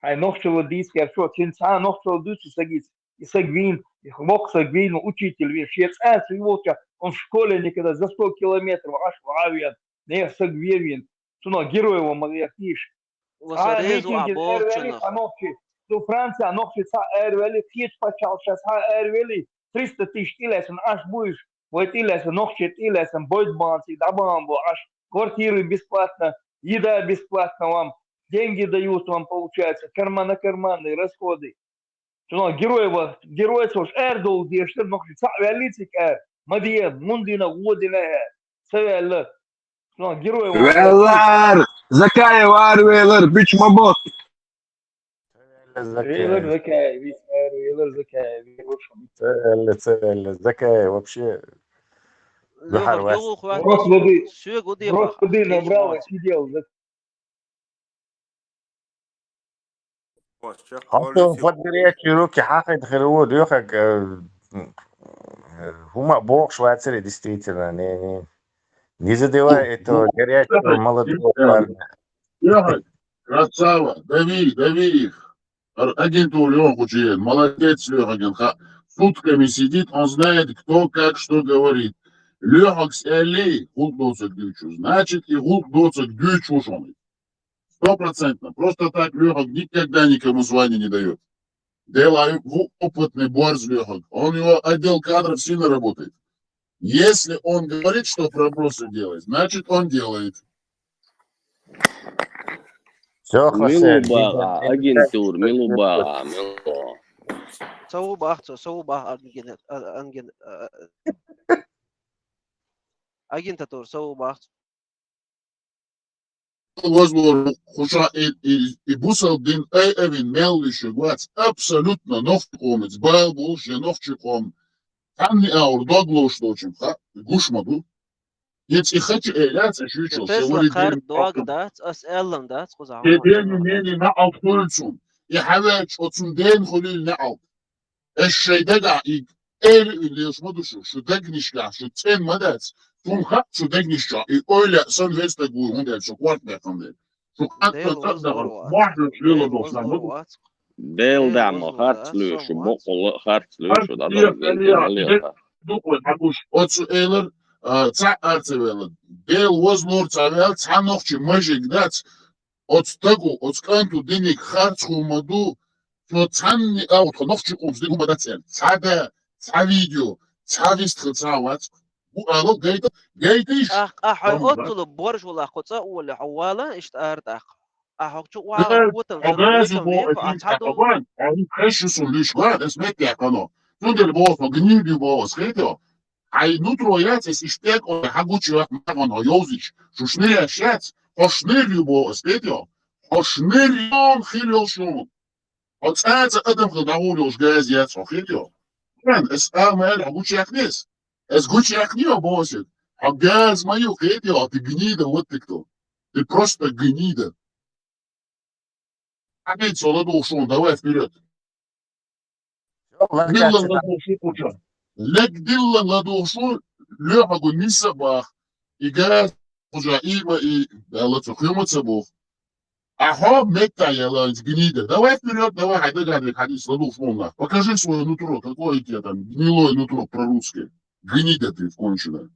Нохчего диски, а что, кинца нохчего дучи сагиц. И сагвин, и мог сагвин, учитель, видишь, он в школе никогда за 100 километров, аж вавиан, не сагвин, что героева могли пишь. Do Franța, noxița erveli, fiet pachal șas ha erveli, 300 tăști ilesen, aș buiș, voi ilesen, noxcet ilesen, бойдбанцы, дабамбо, аж квартиры бесплатно, еда бесплатно вам, деньги дают вам, получается, карманные расходы. Что героев уж эрдол, где что noxița велицик эр, мадия, мундина, водина эр, севеллы, что героев. Велар, Закаева арвелар, бич мабот. Закаев вообще воды набрал и сидел. под горячие руки хахает хервуд, как хума бог Швейцарии действительно не задевай этого горячего молодого парня. Красава, дави их. Агенту Леху Чиен, молодец Леха, сутками сидит, он знает, кто как что говорит. Лёгакс эли гулк доцак дючу. Значит, и гулк доцак дючу шон. 100%. Просто так Лёгак никогда никому звания не дает. Дело опытный борз Лёгак. Он его отдел кадров сильно работает. Если он говорит, что пробросы делать, значит он делает. Все, Хосе. Милубага, агентур, милубага, мило. صوبة агентатур صوبة Возможно, хуша и бусал дин эвин мелвище гвац абсолютно нофтикомец, байлбулше нофтиком. Танни аур доглош дочим, гушмаду. Если хочу эляться, шучу, تسلا خارد دواق دات أسألن دات خذ تدين مني نعو كلشم. يحواج وتسندين خليل نعو. الشي دقع إيك إير اللي يصمدو شو دقنشكا شو تين مدات. Toen gaat zo denk ik zo. Ik oile zo'n wedstrijd hoe honderd zo kwart bij van dit. Zo gaat het dat daar makkelijk willen nog staan. Deel damo hartslös och boll hartslös och där Doe het Otsu Eiler, Tsa Artsevelen. Deel was Lord Savel, Tsa nog je magic dat. Otstago, Otskantu, Dinik, Hartschumadu. Zo Tsan out, nog je komt, die hoe dat zijn. Tsa de, Tsa video, Tsa wist het Tsa wat. Hoe جايتيش اطلب برج ولا قطع ولا حواله اشتارت احكي وقوتن طبعا خش سوليش لا اسمك يا قناه تقول البوس جنيه دي بوس خيته هاي نوترويات استشتاق او حاجوش ما يوزيش شو شنير شات خشنير بوس خيته خشنير خيلو شو отсаца адам гдаулош газят خيته كان اسامل حاجوش يخنس اس гучи яхнио босит а газ мою хейтила, ты гнида, вот ты кто. Ты просто гнида. Опять солоду ушел, давай вперед. Лек дилла ладушу, лёгагу мисабах, и газ уже има и лацухюматься бог. Ага, метаяла гнида. Давай вперед, давай, хайда гадрик, ходи, сладу ушел. Покажи свое нутро, какое у тебя там гнилое нутро прорусское. Гнида ты конченая.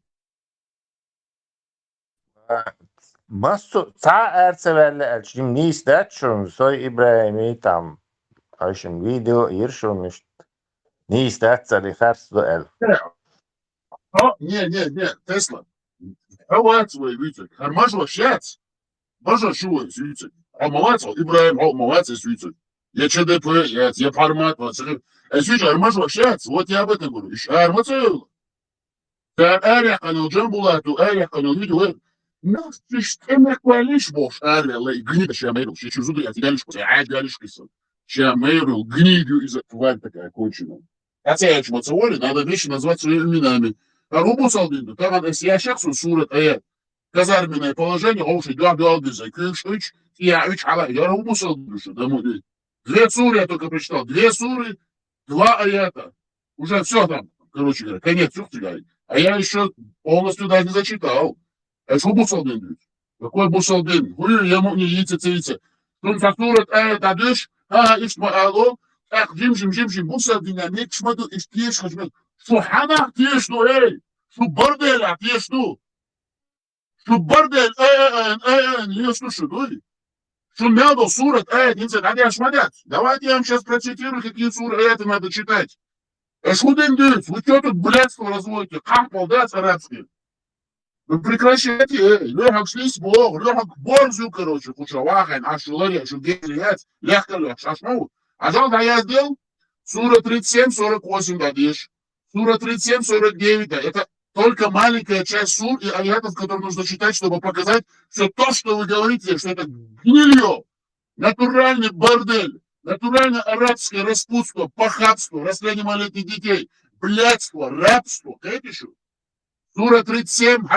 Masu ta erseverle elçim ni ister şun soy İbrahim'i tam aşın video yırşılmış ni ister tsali khars do el. Не, Тесла. Хават свой вицек. Хармажва шец. Бажа шуй вицек. Алмават Ибраим, алмават вицек. Я ЧДП, я формат, вицек, хармажва шец. Вот я об этом говорю. Армацел. Ария канал джамбулату, ария канал видео. Нас система квалиш бош ария гнида шамеру. Сейчас зуду я тебя лишь галиш кисан. Шамеру гнидю из тварь такая конченая. Хотя я чмоцеволи, надо вещи назвать своими именами. Рубу салдинду, там я шахсу сурат аят. Казарменное положение, оши галгиза, кыш, я ала, я рубу салдинду, домой. 2 суры я только прочитал, 2 суры, 2 аята. Уже все там, короче говоря, конец говорит. А я еще полностью даже не зачитал. А что бусалдин говорит? Какой бусалдин? Хуй, я мог не яйца. Тут сурат аят адыш, ишма алло, ах, жим, бусалдин, а мек шмаду, иштеш, хажмек. شو حنا تيشتو ايه شو بردل تيشتو شو بردل يشتو شو دوي شو надо صورة آية ينزل عليها шмадят. Давайте я вам сейчас процитирую, какие суры аяты надо читать. Что ты делаешь? Вы что тут блядство разводите? Как полдать арабский? Вы прекращайте, лёгок шлись бог, лёгок борзю, короче, кучавахайн, ашулария, шугерият, легко, шашмау. А жалко, я сделал сура 37-48 дадишь. Сура 37-49, да, это только маленькая часть сур и аятов, которые нужно читать, чтобы показать все то, что вы говорите, что это гнилье, натуральный бордель, натуральное арабское распутство, похабство, растление малолетних детей, блядство, рабство. Это еще. Сура 37,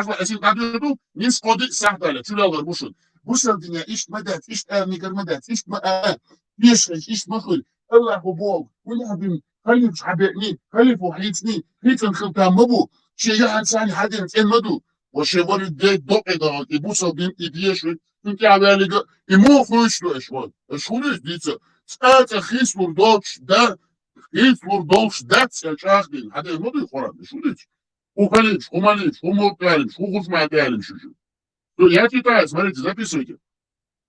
не сходы сахдаля, чулялар бушун. Бушун диня, ишт мадат, ишт армигар мадат, ишт маат, ишт махуль, Аллаху Бог, улябин, خليف حبيبني خليف وحيدني هيك الختام مبو شيء إنسان حدين مدو وشيء ولد ده دقيقة يبوسه بين إيديش أنت عبالي يمو خوش له إشوال إشولش ديتة سأت خيسور دوش ده خيسور دوش ده سأشاخدين حدين مدو يخورم إشولش Ухалимш, умалимш, умолкалимш, ухусматалимш. Я читаю, смотрите, записывайте.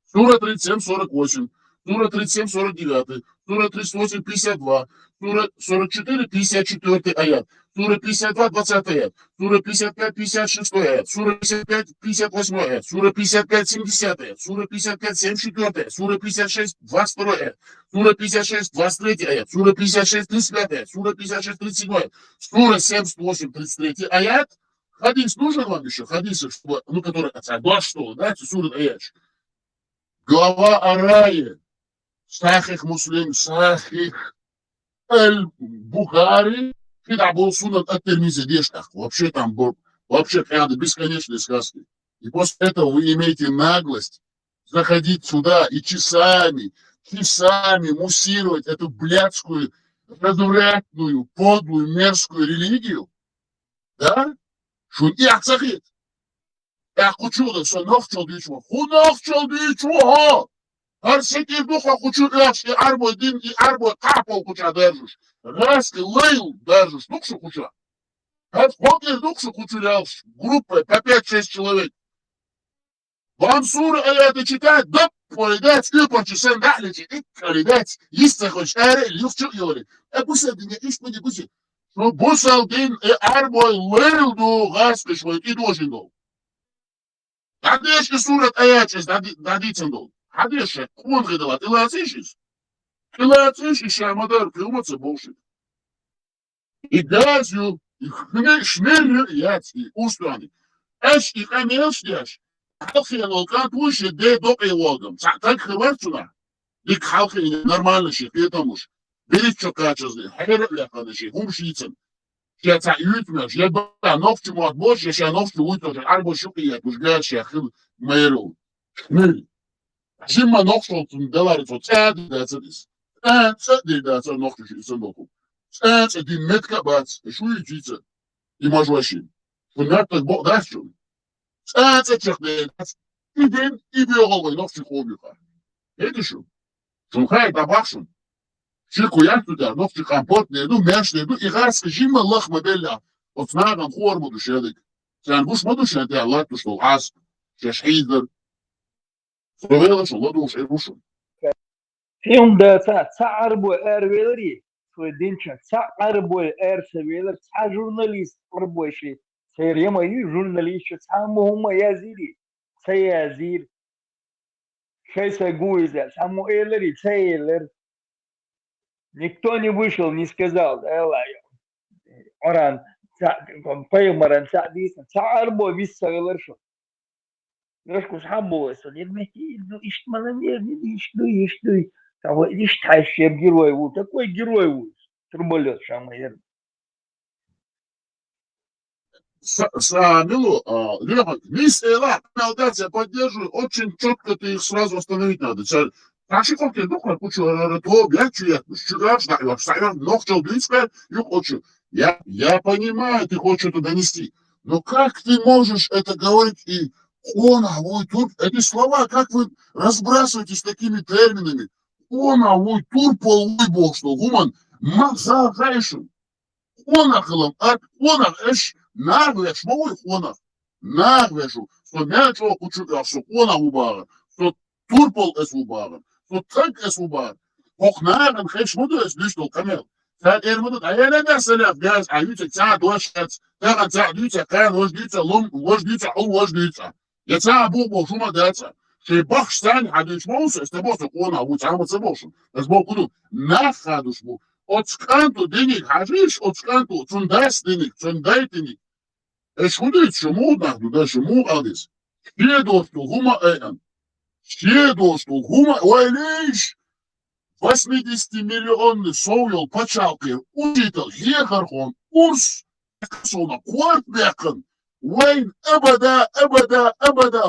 Сура 37-48, сура 37-49, сура 38-52, сура 44-54 аят, сура 52-20 аят, сура 55-56 аят, сура 55-58 аят, сура 55-70 аят, сура 55-74 аят, сура 56-22 аят, сура 56-23 аят, сура 56-35 аят, сура 56-37 аят, сура 78-33 аят. Хадис нужен вам еще? Хадисы, чтобы, ну, которые, что, да, сура аят. Глава о рае. Сахих Муслим, Сахих Аль-Бухари. Когда был сунат от Термизидештах. Вообще там был, вообще прям бесконечные сказки. И после этого вы имеете наглость заходить сюда и часами муссировать эту блядскую, развратную, подлую, мерзкую религию. Да? Шун и ахцахит. Я хочу, что нохчал дичмо. Ху нохчал дичмо. Арсети духа хочу лячь, и арбо дин, и арбо капал куча держишь. Раски лейл держишь, духшу куча. Сколько духшу кучу лячь. Группой по 5-6 человек. Вам суры это читать, да, полидать, и почесен далечи, и полидать. Есть хочешь, люфчу говорит. Пусть это не ищ, не пусть. Но бусал дин, и арбо лейл ду, раски швой, и должен был. Дадешки сурат аячес дадицен дол. Дадешки кон гедала тилацишис. Тилацишис шамадар кылмаца болшит. И газю, и шнелью яцки, устуани. Эш и хамелшдяш. Халхи волкан пуши де допи логом. Так хварцуна. И халхи нормально ши, петамуш. Берет что качество. Хер ляхадаши, хумшицен. Я цаютмеш, я ба новчему отбош, я новчу уйдешь, арбо шукият, уж гачи, ахил мэйру. Шнель. Жимма новчу, деларит, вот цадис. Цадис, новчу, сандоку. Цадис, метка бац, шуйчица. И мажуашин. Понятно, так бог дашь. Цадис, чехнец. И день, и биоговый, новчу хобиха. Это что? Шумхай, табакшун. Чеку я туда, но в компот не иду, мяш не иду, и раз жима лах моделя, от снаган хор душедик. Сян буш модушен, ты аллах, то что аз, шеш хейдер. Словела, что ладуш, и рушу. Film da arbo veleri, свой денча, arbo seveler, журналист рабочий, рема и журналист, самому языри, языр, шесть гуизя, саму элери, элер. Никто не вышел, не сказал, Оран, Пеймаран, Арбо, Виссавелер, что. Немножко схабовый, что не ну, ищет маломерный, ищет, того, лишь тащи герой, вот такой герой, труболет, шамайер. Самилу, Леха, мисс Эла, я поддерживаю, очень четко ты их сразу остановить надо. Наши колки духа кучу то блядь, чугаш, да, я ногчал близко, хочу. Я понимаю, ты хочешь это донести, но как ты можешь это говорить и оновой тур, эти слова, как вы разбрасываетесь такими терминами, оновой тур полный бог, что гуман мазахайшим, онахалом, онах, наглешь, мой онах, наглешу, что мячо кучу, что онах убара, что турпол эс убара. Tot tank is ubar. Och naar een geef moeder is dus door kamel. Dat moeder, hij net als zelf, guys, hij doet het zaad doorschat. Daar gaat doet het kan, was doet het lom, was doet het, was doet het. Je zaad boel zomaar dat. Ze bach staan, hij doet moes, is de boss ook gewoon hoe samen te bossen. Dat is boel goed. Na gaat dus boel. От сканту денег, хажиш, от сканту, цундас денег, цундай денег. Es goed, je moet naar doen, je moet alles. Hier door de humor en. Следовательно, ой, лишь 80-миллионный соуел почалки, учитель, ехархон, курс, на квартбекон, вейн, эбада,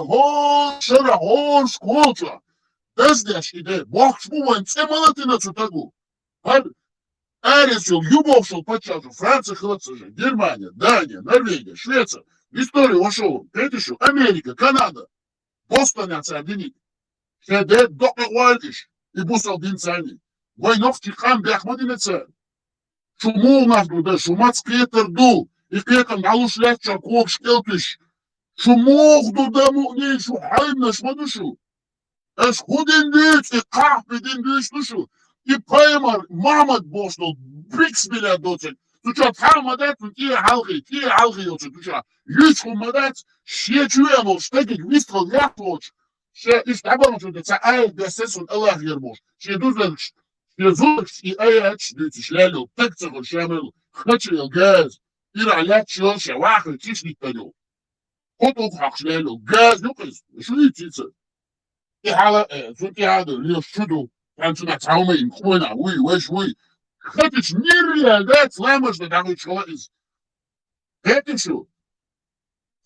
гол, школча. Да здесь иде, бог шмуван, цемалати на цутагу. Арисил, любовшил почалки, Франция, Хлопцежа, Германия, Дания, Норвегия, Швеция, в историю вошел, это еще Америка, Канада, Бостон, отсоединить. Шедет доктор Уайлиш, и бусал динцани. Войнов тихан бяхмадинеца. Шумул нас туда, шумац кетер дул. يقيتم علوش لاتشا كوكش كيلتش شو موغدو دموغني شو حايمنش مدوشو اش خودين ديت اقاح بدين ديش دوشو يبايمر محمد بوشتو بريكس بلا دوتن تشا تحامدات تي حلقي يوتن تشا يشخو مدات شيتشو امو شتاكي ويسترو يحتوش شي استعبرو تشو تسا اي دسسون الله يرموش شي دوزلش شي زولش اي اتش ديتش لالو تكتغل شامل خطش الغاز إيرالات شوشة واحد تيش نتنو خطوك حقش لالو غاز يقز شو يتيسر في هذا اللي شدو كان سنة تعاومين خونا وي خطش نيريالات لامش دعوي شوائز هاتي شو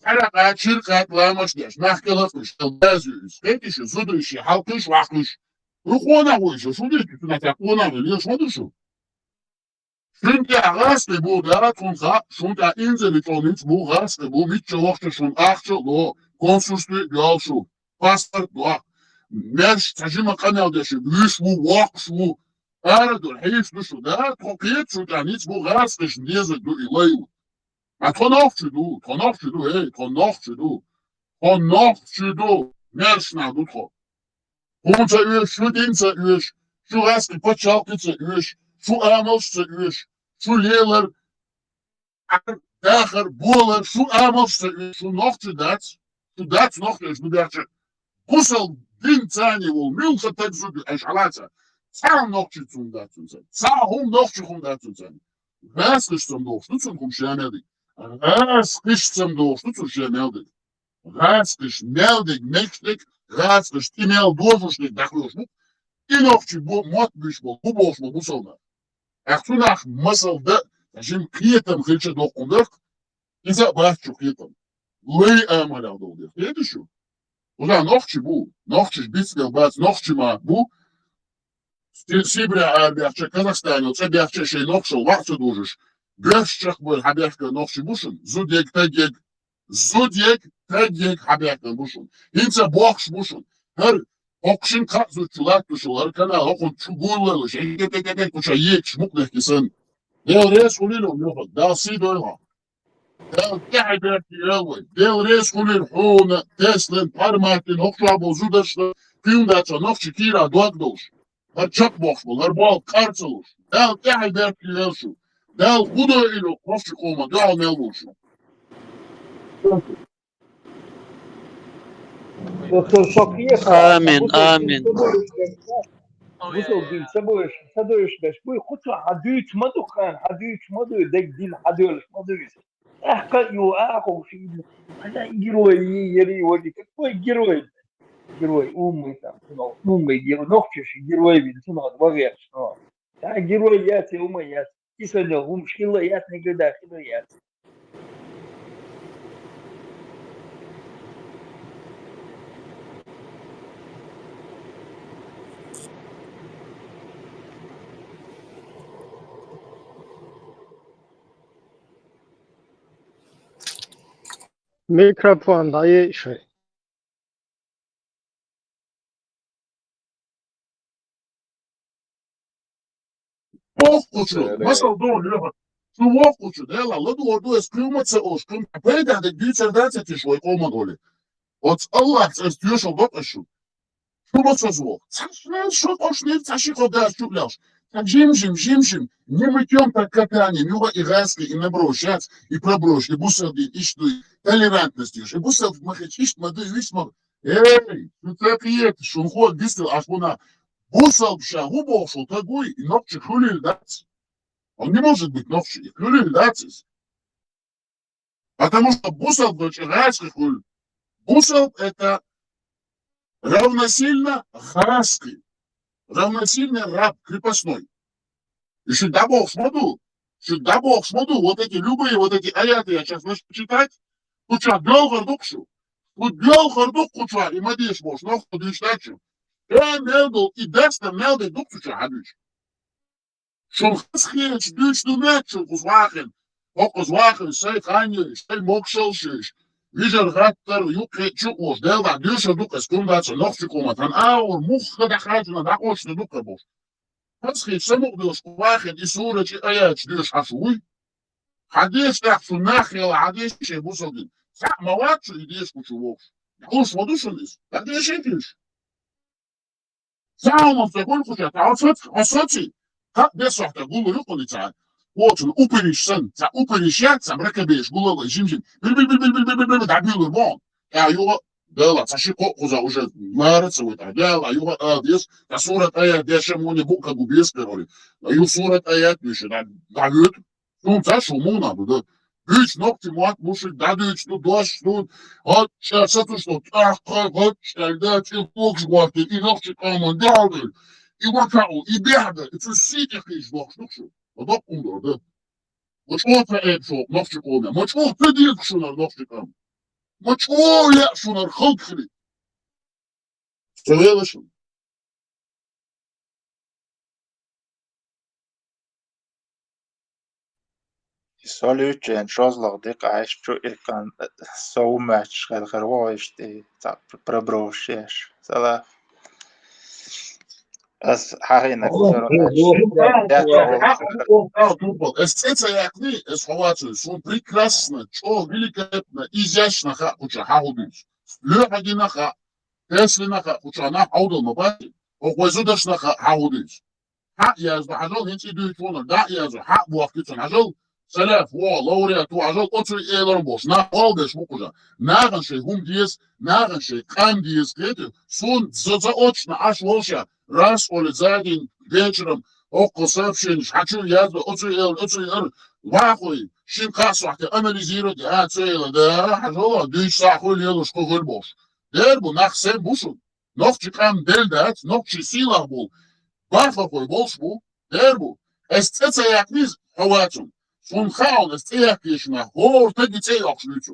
حلقات شركات لامش داش نحكي لفش الغازيز هاتي شو زدرشي حلقش وحقش وخونا ويشو شو ديك سنة تقونا وليش مدوشو Çünkü ağaçlı bu da tunca, çünkü inzeli tonit bu ağaçlı bu mitçe vakti şun ağaçlı lo konsurslu yalşu pasport bu merş tacıma kanaldaşı büyüş bu vakş bu aradır hiç düşü da tokiyet çünkü hiç bu ağaçlı şun diyeze du ilayu tonakçı du tonakçı du merş na du to Konca üyeş, şu dinse üyeş, şu ağaçlı paçalkıtsa üyeş, şu ağaçlı üyeş, şu leler dager bolen şu amalste şu nochtje dat nochtje is bedacht Brussel din tani wol milse tekzu es alata Sal nochtje zum dat zum Sal nochtje dat zum Was ist zum Durchschnitt zum Schemelde Was ist zum Durchschnitt zum Schemelde Was ist meldig mächtig Was ist email durchschnitt dachlos Inochtje bu mot büş bu boş bu sonra Achtunach masalda Şimdi kıyıtam hırça dokunduk, bize bahçe kıyıtam. Ley amel aldı. Ne düşün? Ulan nohçu bu, nohçu bitse baz nohçu ma bu. Sibire bahçe Kazakistan olsa bahçe şey nohçu varsa durur. Göççek bu haberke nohçu buşun. Zudek tegyek haberke buşun. Hinse boğş buşun. Her okşun katzuçular tuşular kanal okun çubuğları şey tek kuşa yek mutlak kisin. Deel reis geleden yok. Deel Sidoyla. Deel Kehber Kielwe. Deel reis geleden Hone, Teslen, Parmatin, Hokşabo, Zudaşlı, Kündaça, Nokçikira, Dogdoş. Her çakboş bu, her bal kartılır. Deel Kehber Kielşu. Deel Hudo ilo, Hokçik olma, deel Melboşu. Doktor Sofiye آمين Brussel din sadoyş beş bu kutu hadüç madukan hadüç madu dek din hadüç madüç ahka yu ahko fi hada giroyi yeri wadi koy giroy ummi tam ummi giro nokçuş giroy bin tuno bagya no ya giroy yat ummi yat isene müşkila yat ne kadar yat Mikrofon dayı şey. Вовкучу, масал doğru. Şu Vovkuçu, delalı doğru eskrimetse oşkun. Peyden de güçerdense tişoy olmadı öyle. Ot Allah istiyor şu bakışı. Şu basız o. Sen şu koşnir taşı kadar şuklaş. Так жим. Не мытьем, так катанием. Его и газки, и наброшать, и проброшь, и бусел, и что, толерантностью. И бусел, махачишь, мады, весь мог. Эй, ну так и это, что он ходит, быстро, аж вона. Бусел, шагу бошел, такой, и ногче хулили дать. Он не может быть ногче, и хулили дать. Потому что бусел, газки хулили. Бусел это равносильно хаски. Равносильно раб крепостной. И сюда Бог смотрю, вот эти любые, вот эти аяты я сейчас начну читать, куча дел гордукшу, тут дел гордук куча, и мадиш бош, но кто дичтачу. Мелдл, и даста мелдл дукчу хадуч. Шон хасхеч, дюч думечу, кузвахен, сей ханье, сей мокшелшиш. Вижер гаттер, юке чукош, делда, дюша дука, скундача, ногчу коматан, аур, мухка да хаджуна, да очна дука бош. Хасхеч, самук дюш, кувахен, и сурачи, аячи, дюш хашуй. Хадеш так что нахрен, хадеш че бусогин. Са мавачу идешь кучу вовш. Уж водушились. Так не шитишь. Саумов такой куча, а соци. Как без сохта гулу юкулица. Вот он уперишься, за уперишься, мракабеш гулу жимжим. Бил дабил бон. Я его дела, сашико куза уже нравится вот дела, его адес, та сурат аят дешемоне бука губес пероли. Ю сурат аят еще дают. Ну, за шуму надо, да. Üç nokta muhat muşu dadı üçlü doşlu hat satışlı hat şerde çıkmak vardı inakçı kalman daldı İvakao iberde it's a city fish box şu adak umurda maç orta et çok nakçı olmuyor maç orta değil şunlar nakçı kam maç o ya şunlar halkı söyleyelim. Solute шозлог дик айшчу икан соумач хархарвоишти так проброшеш сала as хахина Это якни, эсховату, сон прекрасно, чё великолепно, изящно хакуча хаудус. Лёхагинаха, теслинаха, кучана хаудал мабати, охвазудашнаха хаудус. Ха язду ажал хинти дуйтвона, да язду ха буахтицун ажал سلاف لوريات وعجل قطري إيلر بوش نا قالدش بقجا ناغن شي هم ديس ناغن شي قام ديس كده سون زوزا اوچنا اش ولشا راس اول زادين вечером около сообщений хочу я قطري إيلر واخوي شين قاس وحتى أناليزيرو цейла да حجولا ديش ساخول يلو شكوغل بوش ديربو ناخ سين بوشو نوخشي قام دلدات نوخشي سيلا بول بارفاقوي بولش بو ديربو استيتا يكنيز هواتون Son gaan is teerkishna, hoor te die twee absoluut.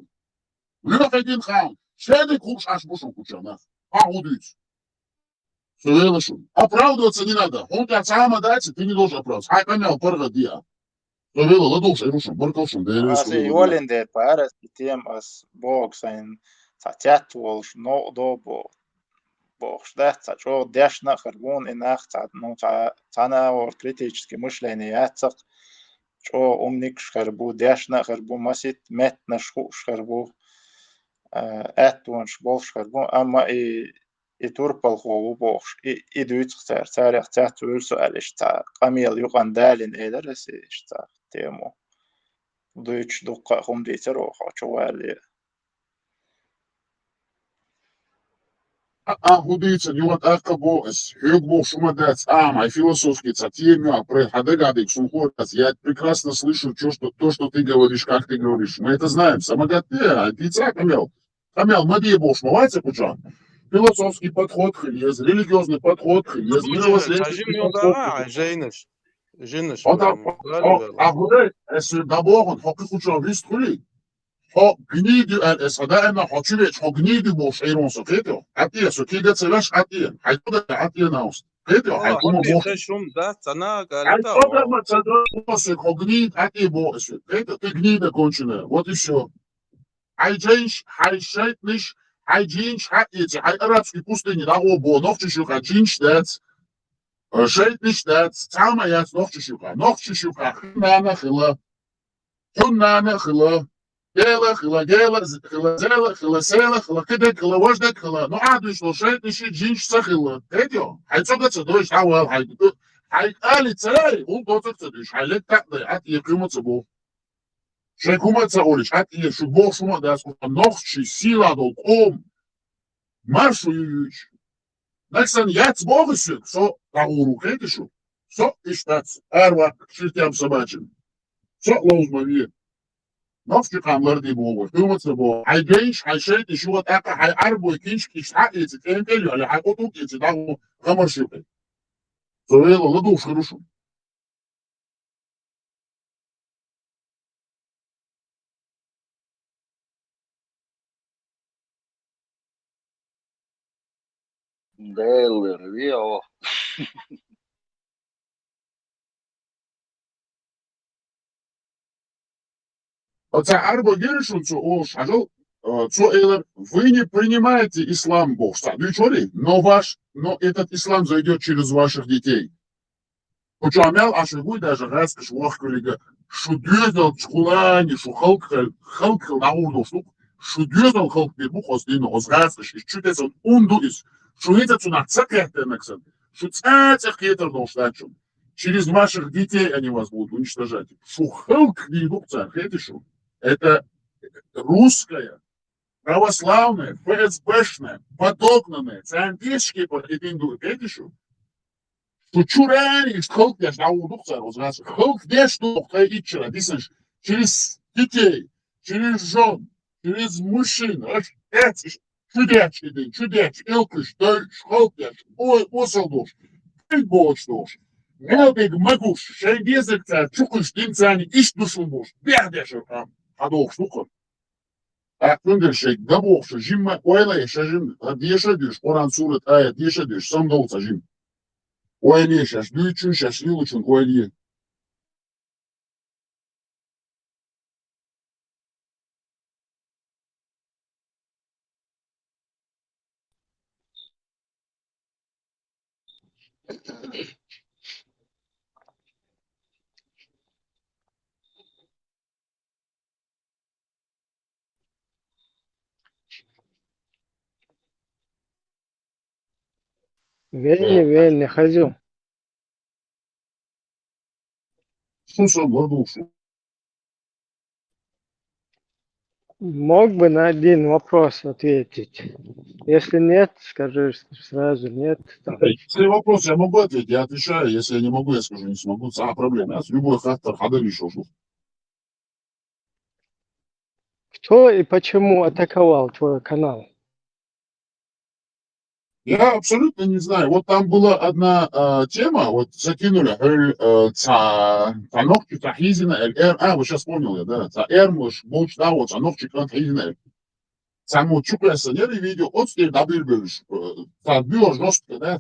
Lucht in gaan, schede koers als bossen kutjana. Ahoudit. Zo willen ze. Оправдываться не надо. Он как сама дается, ты не должен оправдываться. Хай понял, порга dia. Zo willen we doen, ze rushen, borkelsen, de as jolinde paras tiem as bog sein tatjat wol no do bo богшдат чо дешна харгун инах цад ну цана or критически мышление яцак чо умник шхарбу дешна харбу масит мет нашху шхарбу атван шбол шхарбу ама и турпал хо богш и дуйцхтар царях цат үлсө алиш та камил юган далин эдерес ишта тему дуйч дукка хумдитер о човали Ahoudits en jongen akabo is heel шумадец. Мои философские цатьемя про хадегадик сумхорас. Я прекрасно слышу то, что ты говоришь, как ты говоришь. Мы это знаем. Самогат ты камел. Камел, мади бош, мавайся кучан. Философский подход есть, религиозный подход есть, мировоззренческий подход. Женыш. Ahoudits, es d'abord un hockey kучан вистрuli. Гниди es дائما حاجبش гниди бош ايرون سكيتو عتيه سكيده تلاش عتيه حيقول عتيه ناوس كيتو حيكون بوش شوم ده انا قالت حيقول ما تصدقش гнид عتيه бош كيتو гнида конченая вот и все حيجينش حقيتي حيقربش пустыни да обо новчишук حيجينش دات شيتنش دات تعمى يا новчишук نانا خلا خلا كده خلا وجدك خلا نقعد وشوية نشيل جينش سخلا كده هيتصدق تدوش حوال هيقال تلاقي هو دوتك تدوش هيلك تقضي حتى يقيمة تبو شيكومة تقولش حتى يشبه شما داس نخشي سيلا دول قوم مرشو يوش نكسن يتبوغسك سو تغورو كده شو سو اشتات اروك شرتيام سباجن سو لوز مبين نفس قامر دي بو حكومة بو حيجيش حيشيت شو تاقا حيعربو يكينش كيش حق يتكين كيلو على حقوقو يتدعو غمر شوكي سويل الله دو شروشو Дейлер, вио. Арбо Гершун, вы не принимаете ислам, Бог, но этот ислам зайдет через ваших детей. Почему даже раз, شو ديزل شخولاني شو خلق نعوردوشتوك شو ديزل خلق بيربوخوس دينو غزغاسش شو ديزل اوندو إس شو هيدا цунацакехтенексен шо цацах кетер доштачум. Через ваших детей они вас будут уничтожать. Шухалк недукция, это что? Это русская, православная, ФСБшная, подогнанная, циантешки под этим дует. Это что? Что чурани, что халк я ждал удукция, разгас. Халк где что, ичера, дисанш, через детей, через жен, через мужчин, это чудяч, элкыш, халк я, ой, осалдош. Boşluş. Ne big maguş, şey gezekler, çukuş dimsani iş düşünmüş. Berdeşir am. Hadoş tukun. Aklında şey gaboş, jimma oyla yaşajım. Diyeşe düş, Kur'an suret ayet diyeşe düş, samda olsa jim. Oyla yaşaş, düçün şaş, yıl için oyla. Вельми, Хазю. Слушай, Владуш. Мог бы на один вопрос ответить? Если нет, скажи сразу нет. Если вопрос я могу ответить, я отвечаю. Если я не могу, я скажу, не смогу. Проблема. Любой фактор, хадали еще. Кто и почему атаковал твой канал? Я абсолютно не знаю. Вот там была одна тема, вот закинули Цанохчик Тахизина, вот сейчас вспомнил я, да, Эрмуш, Буч, да, вот Цанохчик Тахизина. Цамучук я сняли видео, от стиль добилбилиш, бил жестко, да,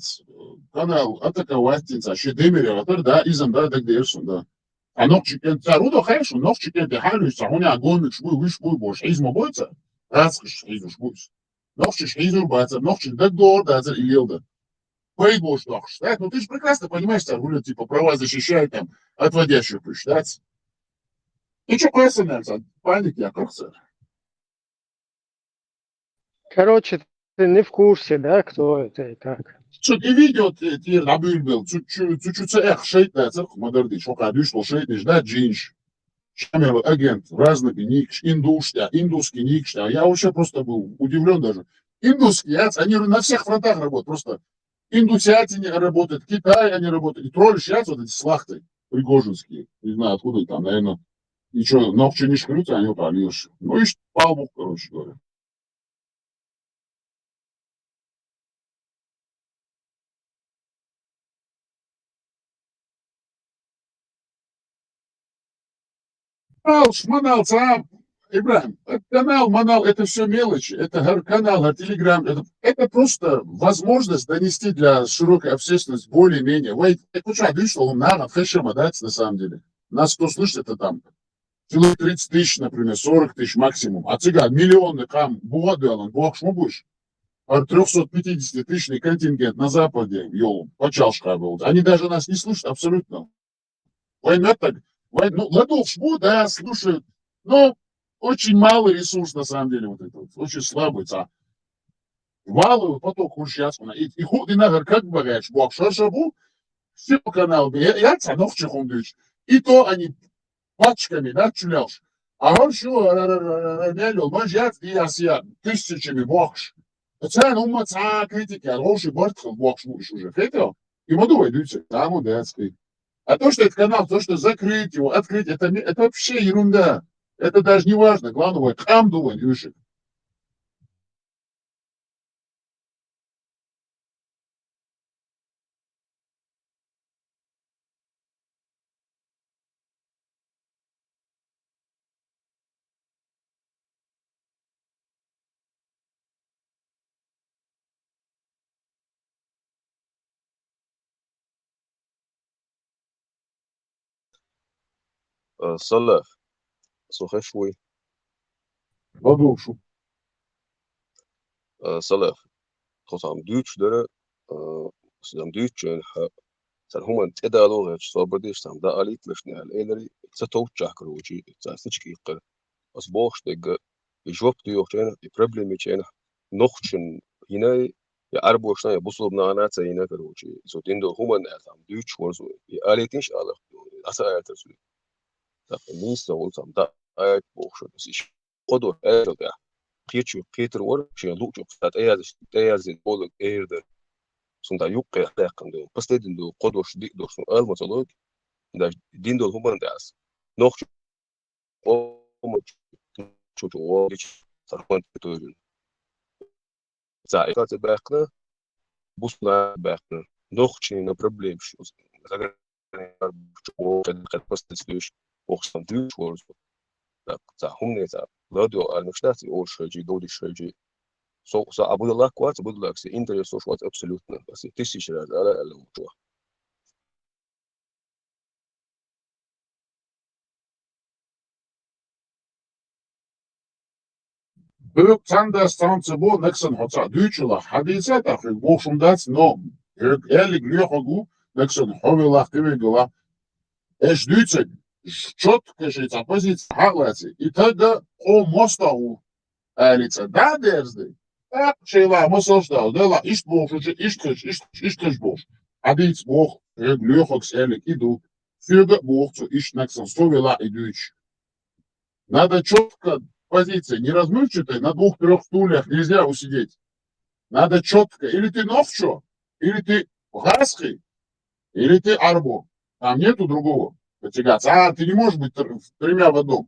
канал атаковать, Шедемир, да, изам, да, так дерсун, да. Цанохчик, Царудо хайшу, Нохчик, Дехалюш, Цахуня, Гомич, Виш, Буйбош, Изма бойца, Рацкиш, Изуш, Буйц. Нохчиш Хизур бацер, нохчиш Дагдор, дазер и Лилда. Пейдбош нохчиш, да? Ну ты же прекрасно понимаешь, Царгуля, типа, права защищает там отводящих посчитать. И что поясняется? Паники, а как царь? Короче, ты не в курсе, да, кто это и как? Что ты видео, ты набил был, чуть-чуть эх, шейт, да, царх, модерды, что кадыш, что шейт, да, джинш. Шамер, агент, разный никш, индусский никш. Я вообще просто был удивлен даже. Индусские, они на всех фронтах работают, просто индусиатине работают, Китай они работают, и тролли сейчас вот эти слахты пригожинские, не знаю откуда там, наверное, ничего, ногче не шкрются, они упалишь. Ну и палбук, короче говоря. Манал, сам, Ибрахим, канал, манал, это все мелочи, это канал, телеграм, это просто возможность донести для широкой общественности более-менее. Вы что, он надо, хэшема, да, на самом деле. Нас кто слышит, это там 30 тысяч, например, 40 тысяч максимум. А цыган, миллионы, там, буадуэлан, бог шму будешь. 350-тысячный контингент на Западе, елом, почалшка был. Они даже нас не слышат абсолютно. Война так. Ну, ладов жму, да, слушают, но очень малый ресурс, на самом деле, вот это вот, очень слабый, валовый поток хуршьяцкуна, и худ и нагар, как богаче, бог шаршабу, все канал, я цанов чехундыч, и то они пачками, да, чуляш, а он что, релел, мажьяц, и асия, тысячами богш, цан ума, критики, а лоши бортхал, богш, уже хотел, и моду войдутся, там, удацкой. А то, что это канал, то, что закрыть его, открыть, это вообще ерунда. Это даже не важно. Главное, хам думать, выше. صلح صخي شوي Ладошу. صلح خصام دوتش دره سلام دوتش سر هم تدا لغة صوب بديش سام دا أليت مشنا الإنري ستوجه كروجي تسيتشكي قر أصبحش تج يجوب تيوخنا البروبلم يجينا نخشن هنا يعربوشنا يبصوا بنانا تينا كروجي so ديندو هما نعتم ديوش ورزو ياليتينش على أسا تسوي تقنيس لو تام دا بوخشو بسيش قدر ده قيتشو قيتر ور شيء لوجو قد ايز بولك ايرد سوندا يوقع داقندو بس ديندو قدر شديد دوشن المتلوج دا ديندو هما داس نخش او شو وش صرفان تقول زائقات باقنا بوصنا باقنا نخشي نا بروبليم شو زغر شو قد بس تسلوش وخصم دوش ورز تا هم نتا لادو المشتاتي او شجي دودي شجي so أبو الله كوات أبو الله كسي إنتريس وش وات أبسولوتنا بس تسيش على الوجوه Büyük sen de stansı bu neksen hoca düçüla hadise taşı boşumdaç no elik lyogu neksen hovila kivigla eş düçek çot keşita pozitsiya halası itaga o mostavu alica da derzdi tak şeyla mosoşta dela iş boşucu iş kış boş hadis boş lyogs elik idu füge boşu iş neksen stovila idüç Надо четко позиция, не размывчатая, на 2-3 стульях нельзя усидеть. Надо четко, или ты новчо, или ты гаски, или ты арбо. Там нету другого потягаться. Ты не можешь быть тремя в одном.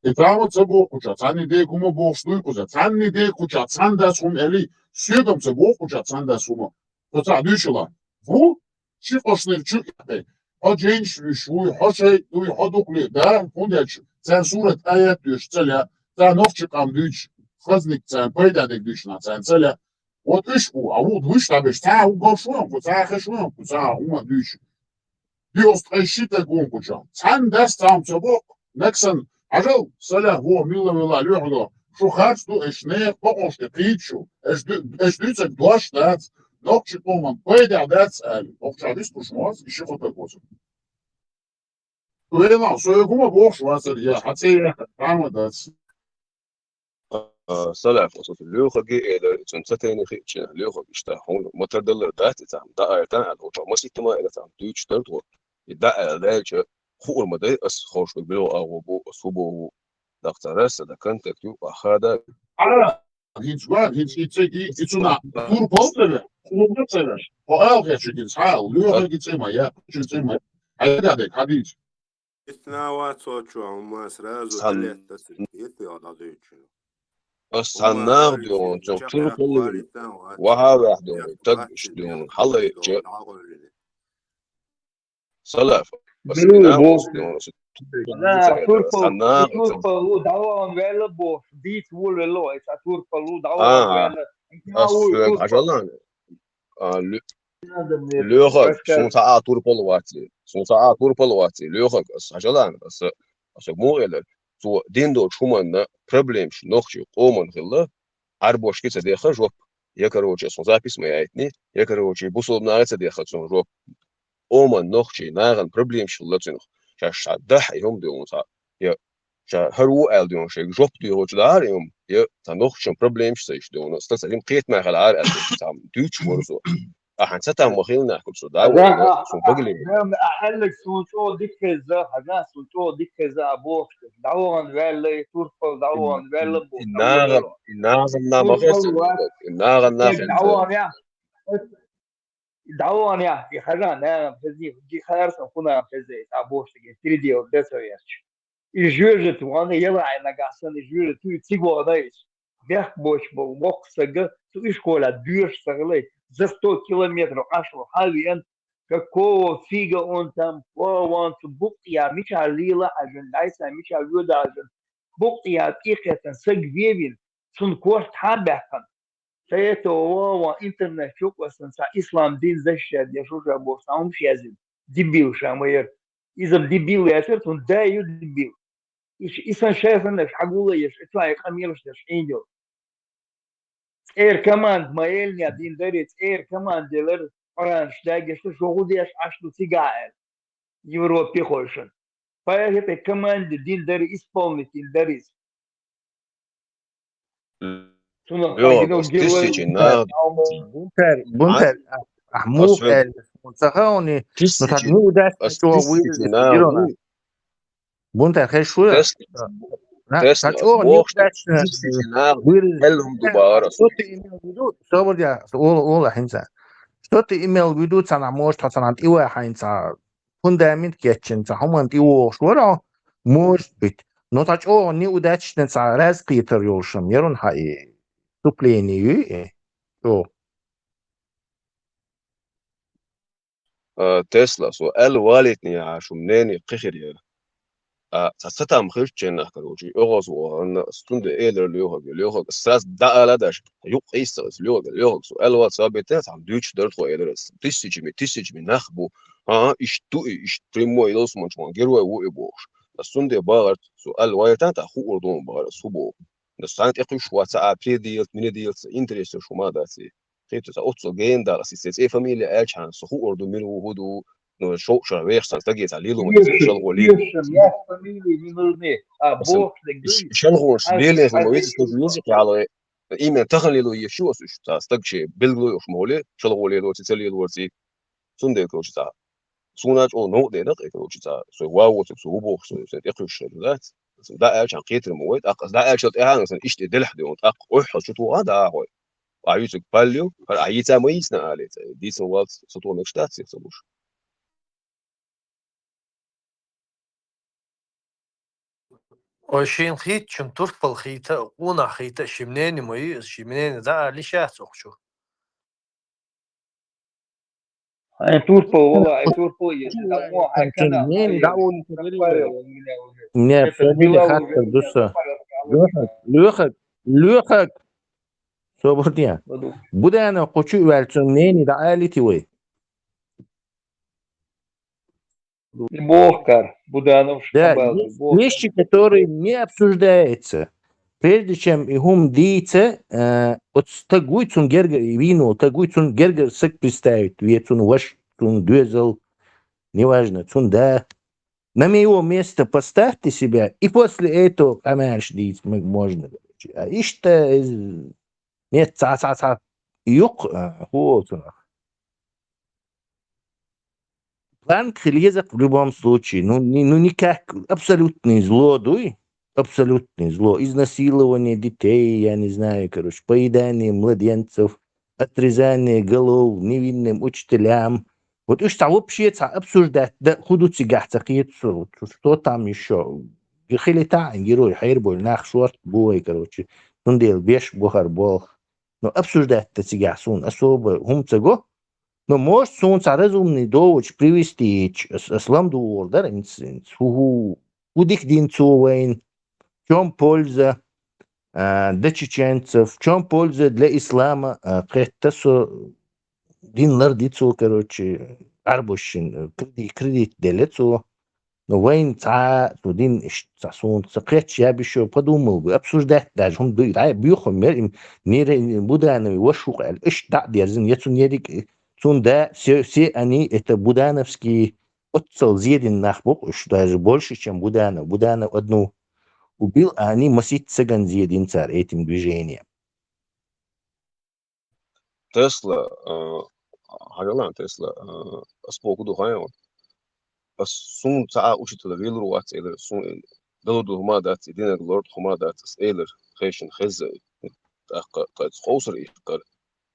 И там вот собой куча, цан идея кума бог штуй куча, цан идея куча, цан да сум эли, сюдом собой куча, цан да сума. То цан дючила. Ву, чифошнер чуй, ha gençmiş, ha şey, ha dokli, da, kundeç. Sen suret ayet düş, целя, sen novçukam düş, хазник sen, paydadik düş na sen, целя. Вот üç bu, a вот düş tabi, sen u goşuam, sen heşuam, sen uma düş. Dios eşite gonkuca. Sen dest tam çabuk, neksen, ajal, целя, во, мила вела, лёгlo. Şu harç tu eşneye, pokoşte kıyıçu, eşdüçek duaştat, novçukoman, paydadik sen, okçadis kuşmaz, işi fotokosu. Well, so como boş varsa ya hataya ramadas. صلاة وصف اللوخة جي إلى تنتين خيتش اللوخة بيشتا هون متر دلر دات تام دا أيتان على وجه ما سيتما إلى تام دوتش ترتو يدعى ذلك خور مدى أس خوش بلو أو بو أصوبه دكتورس دا كنت كيو أخذ Hiç una tur polteve. Kulubda sever. O al geçiyor sağ luha gitsema ya. Gitsema. Hadi. استناوات صوتشو هما سرازو سن تلات تسريتي ولا ديتشو السنار دون تشوف كل وهذا دون تدش دون حلا سلف بس كناوس دون لا سنار تورفلو دعوة ولا بوش ديت ولا لو إذا تورفلو دعوة ولا أس عجلان لوخك سون ساعة طول بالواتي سون ساعة طول بالواتي لوخك أس عجلان أس مو إلى تو ديندو شومان problems نخشي قومن خلا عربوش كيس ديخل جوب يكروجي سون زابيس ما يعتني يكروجي بوصل ناقص ديخل سون جوب قومن نخشي ناغن problems شلا تنخ شاش دح يوم ديون سا يا شا هرو ال ديون شيء جوب ديو جدار يوم يا تنخشي problems سيش ديون استسلم قيت ما خلا عار تام دوتش مرزو أحن ستام وخيلنا كل شو دعوة سون بقلي أقلك سوتو ديك كذا حاجة سوتو ديك كذا أبوك دعوة ولا تورفل دعوة ولا بوش الناغن ما خسر الناغن دعوة يا دعوة يا في حاجة أنا بزني في خيار سنكون بزني أبوش تريدي أو دسويش الجوجة وانا يلا أنا قاعد الجوجة تيجوا دايش بيح بوش بوق سجى تيجي كولا ديرش سغلي за 100 километров ашло хавиен какого фига он там он букия мича лила ажендайса мича юда ажен букия тихетен сагвевин сун корт хабахан فيتو هو интернет شوك وسنسا إسلام دين زشاد يشوش أبو سام شيازين دبيل شامير إذا دبيل ياسر تون دايو دبيل إيش إنسان شايف إنك حقوله يش إطلع يقميرش تش إنجو Air command mailnya dinderit air commandeler orange dageshte şoğudyaş açtı sigael Европе hoşun по этой команде Диндари исполнить Диндарис. Лёгас тысячи на بونتر مو أسفل المنتخبوني تسجل نتعلموا ده شو تسجل ويرد يجيرونا بونتر خير شوية لا تسلا تشو نيو بوخت ده تسجل ويرد هلهم دوباره صوت إيميل بدو صور يا أول حينسا صوت إيميل بدو تنا موش تنا تيوا حينسا فوندامنت كيتشن هم أنت يو شورا موش بيت نتاج نيو ده تنا راز بيتر يوشم يرون هاي تبليني يو تسلا سو ال والتني عشو منين قخري ستام خرجنا كروجي أغاز وأن استند إيدر ليوها الساس دا لا داش يوق إيسترس ليوها سو ال وات سابتة عم دوتش درت وإيدرس تسجمي نخبو إيش تريمو إيدوس منشون جروا وإبوش استند بارت سو ال وايتان تأخو أردون بارت سبو نستعند إقيش واتساب بريديلت مينيديلت إنتريست شو ما داتي خيط تأوتسو جين دار سيسيس إيه فاميليا أجحان سخو أردون منو هدو no شو شربيخ تجي تعليله ما تزين شلغو ليه Я фамилии не нужны, а مثلا Бог لقي. شلغو ليه ما ويز تجويزك على إيمان تخلي له يشوى سوش تستكشي بلغلو يوش مولي شلغو ليه دوتي تسلي دوتي سندي كروش تا سوناج أو نو ده نق كروش تا سو واو سو بوخ سو يقرش ذات ده أجل قيتر مويد أقص ده أجل إيه مثلا إيش تدلح ده أق أح شو تو هذا هو عيوتك باليو عيتا ما يسنا عليه دي سوالت سطو مكشتات سيسوش وشين خيت شم ترفل خيتا ونا خيتا شمنين موي شمنين دا ليش شو أي توربو والله أي توربو يدمو هاي كنا مين هاي دعون تفاير не فاميلي خاطر دوسا لوخك صبرتيا بودانا قوچو والچونيني دا آلتي وي Бог Буданов Да, Шкабал. есть вещи, которые не обсуждаются. Прежде чем им дийце, от тагуйцун гергер и вину, тагуйцун гергер сак представить, ветун ваш, тун дюзел, неважно, тун да. На его место поставьте себя, и после этого амаш дийц можно. А ишта нет, ца-ца-ца, юк, вот он. Планк резок в любом случае, ну никак, абсолютное зло, дуй, абсолютное зло, изнасилование детей, я не знаю, короче, поедание младенцев, отрезание голов невинным учителям. Вот и что вообще обсуждать, да худут сигахца, что там еще, хилита, герой, хайрбой, нах, шорт, бой, короче, тундел, беш, бухар, бог, но обсуждать-то сигахсун особо, хумцаго. Но может солнце разумный дочь привести слам дуор, да, удих динцовайн, в чем польза для чеченцев, в чем польза для ислама, это дин лардицу, короче, арбущин, кредит делецу, но вайн ца, дин солнце, креч, я бы еще подумал бы, обсуждать даже, он бьюхом, не будановый, вашух, иш так дерзин, яцу нерик, Цунда, все они, это будановские отцел зедин нахбук, что даже больше, чем Буданов. Буданов одну убил, а они масит цыган зедин царь этим движением. Тесла, حاجة تسلا أسبوع كده خيال بس سون ساعة وشت الفيلر وات إلى سون دلو ما دات دينا لورد ما دات إلى خيشن خزة قد خوصر إيقار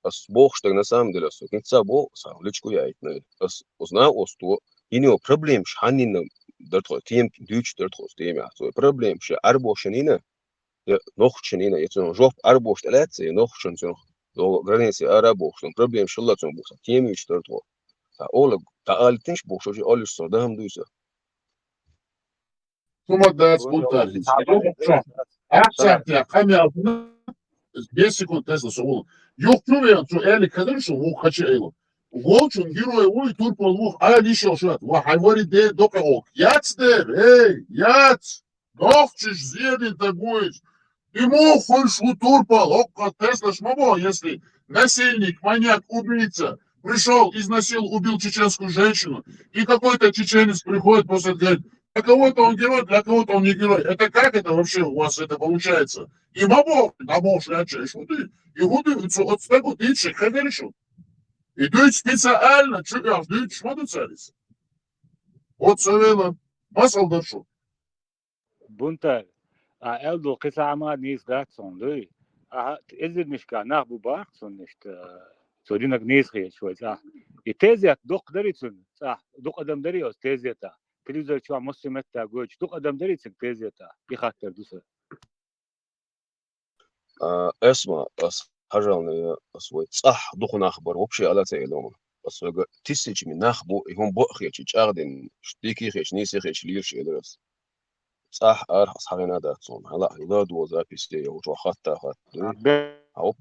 بس بوخشتك نسام دلسو كنت سابو سام ليشكو يايتنا بس وزنا وستو ينيو problem شحنين درتو تيم دوش درتو تيم يحتو problem ش أربو شنينة نوخ شنينة يتنو جوب أربو شتلات نوخ شنو لو غرانيسي أربو شنو problem شلا تنو بوسا تيم يش درتو أول تقالتنش بوشو شي أولش صدام دوسا Suma dați puntarnici. Акцент, камера, 10 секунд Тесла шоу. Yok çuvayan şu eli kadar şu bu kaçı elo. Golçun giroya uy turpol bu ali şu şu. Ve hayvari de doka ok. Yat der. Ey, yat. Дохчиш зедин такой. Ему хочешь у турпол, окко Тесла шмабо, если насильник, маньяк, убийца пришел, изнасиловал, убил чеченскую женщину, и какой-то чеченец приходит после говорит: Для кого-то он герой, для кого-то он не герой. Это как это вообще у вас это получается? И мабош, и худы, от стеку дичи, хедершу. И дуть специально, чугав, дуть шмаду царис. Вот совела, масал доршу. Bunta eldo qisa ma nis gatson lui. Ezid mishka nach bu bachson nicht so dinak nis khie shoi sa. Iteziat duq daritsun sa duq adam darios teziata. Televizor chwa muslimetta goch duq adam daritsun teziata. Ikhater dusa. اسمع حاجة أصوات صح دخنا أخبار وبشي على تيلوم أصوات تسيج من نخبو يهم بأخي تشاردن شتيكي خيش نيسي خيش ليرش إدرس صح أصحابنا داتون هلا إذا دو زابيستي وجو خطة خطة أو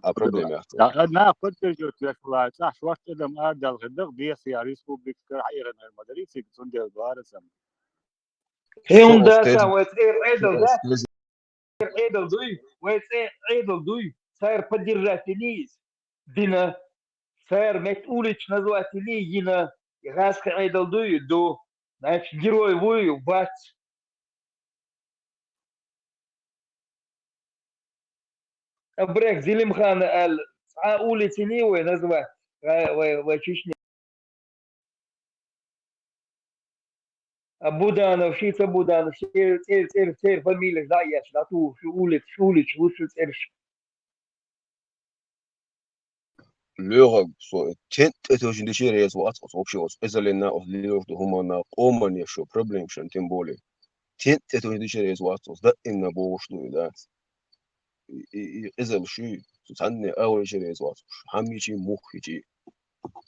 أبروبلم يحتو Na kunter jo tshla sa shwart adam adal gdag bi siyaris ko bi kar ayran al-madari sig tundel barsam. هم شو ده أفتيز وتصير عيدل شو ده أفتيز عيدل دوي وتصير عيدل دوي صار بدير راتنيز دينا صار مسؤولش نزواتني دينا يغاسك عيدل دوي دو ناش جيروي وي وبات أبرك زلم خان قال أولي تني ونزوات وشيشني أبودانا وشيت أبودانا سير فاميلك دايش لا تو شو أولي شو تسيرش لوغ سو تنت أتوش ندشير يس وات أصوبشي وس إزلنا أو لوغ ده هما قومن يشو بروبلم شن تيمبولي تنت أتوش ندشير يس وات أص ده إن بوش دو ده إزل شو تعني أول شيء يس وات همي شيء مخي شيء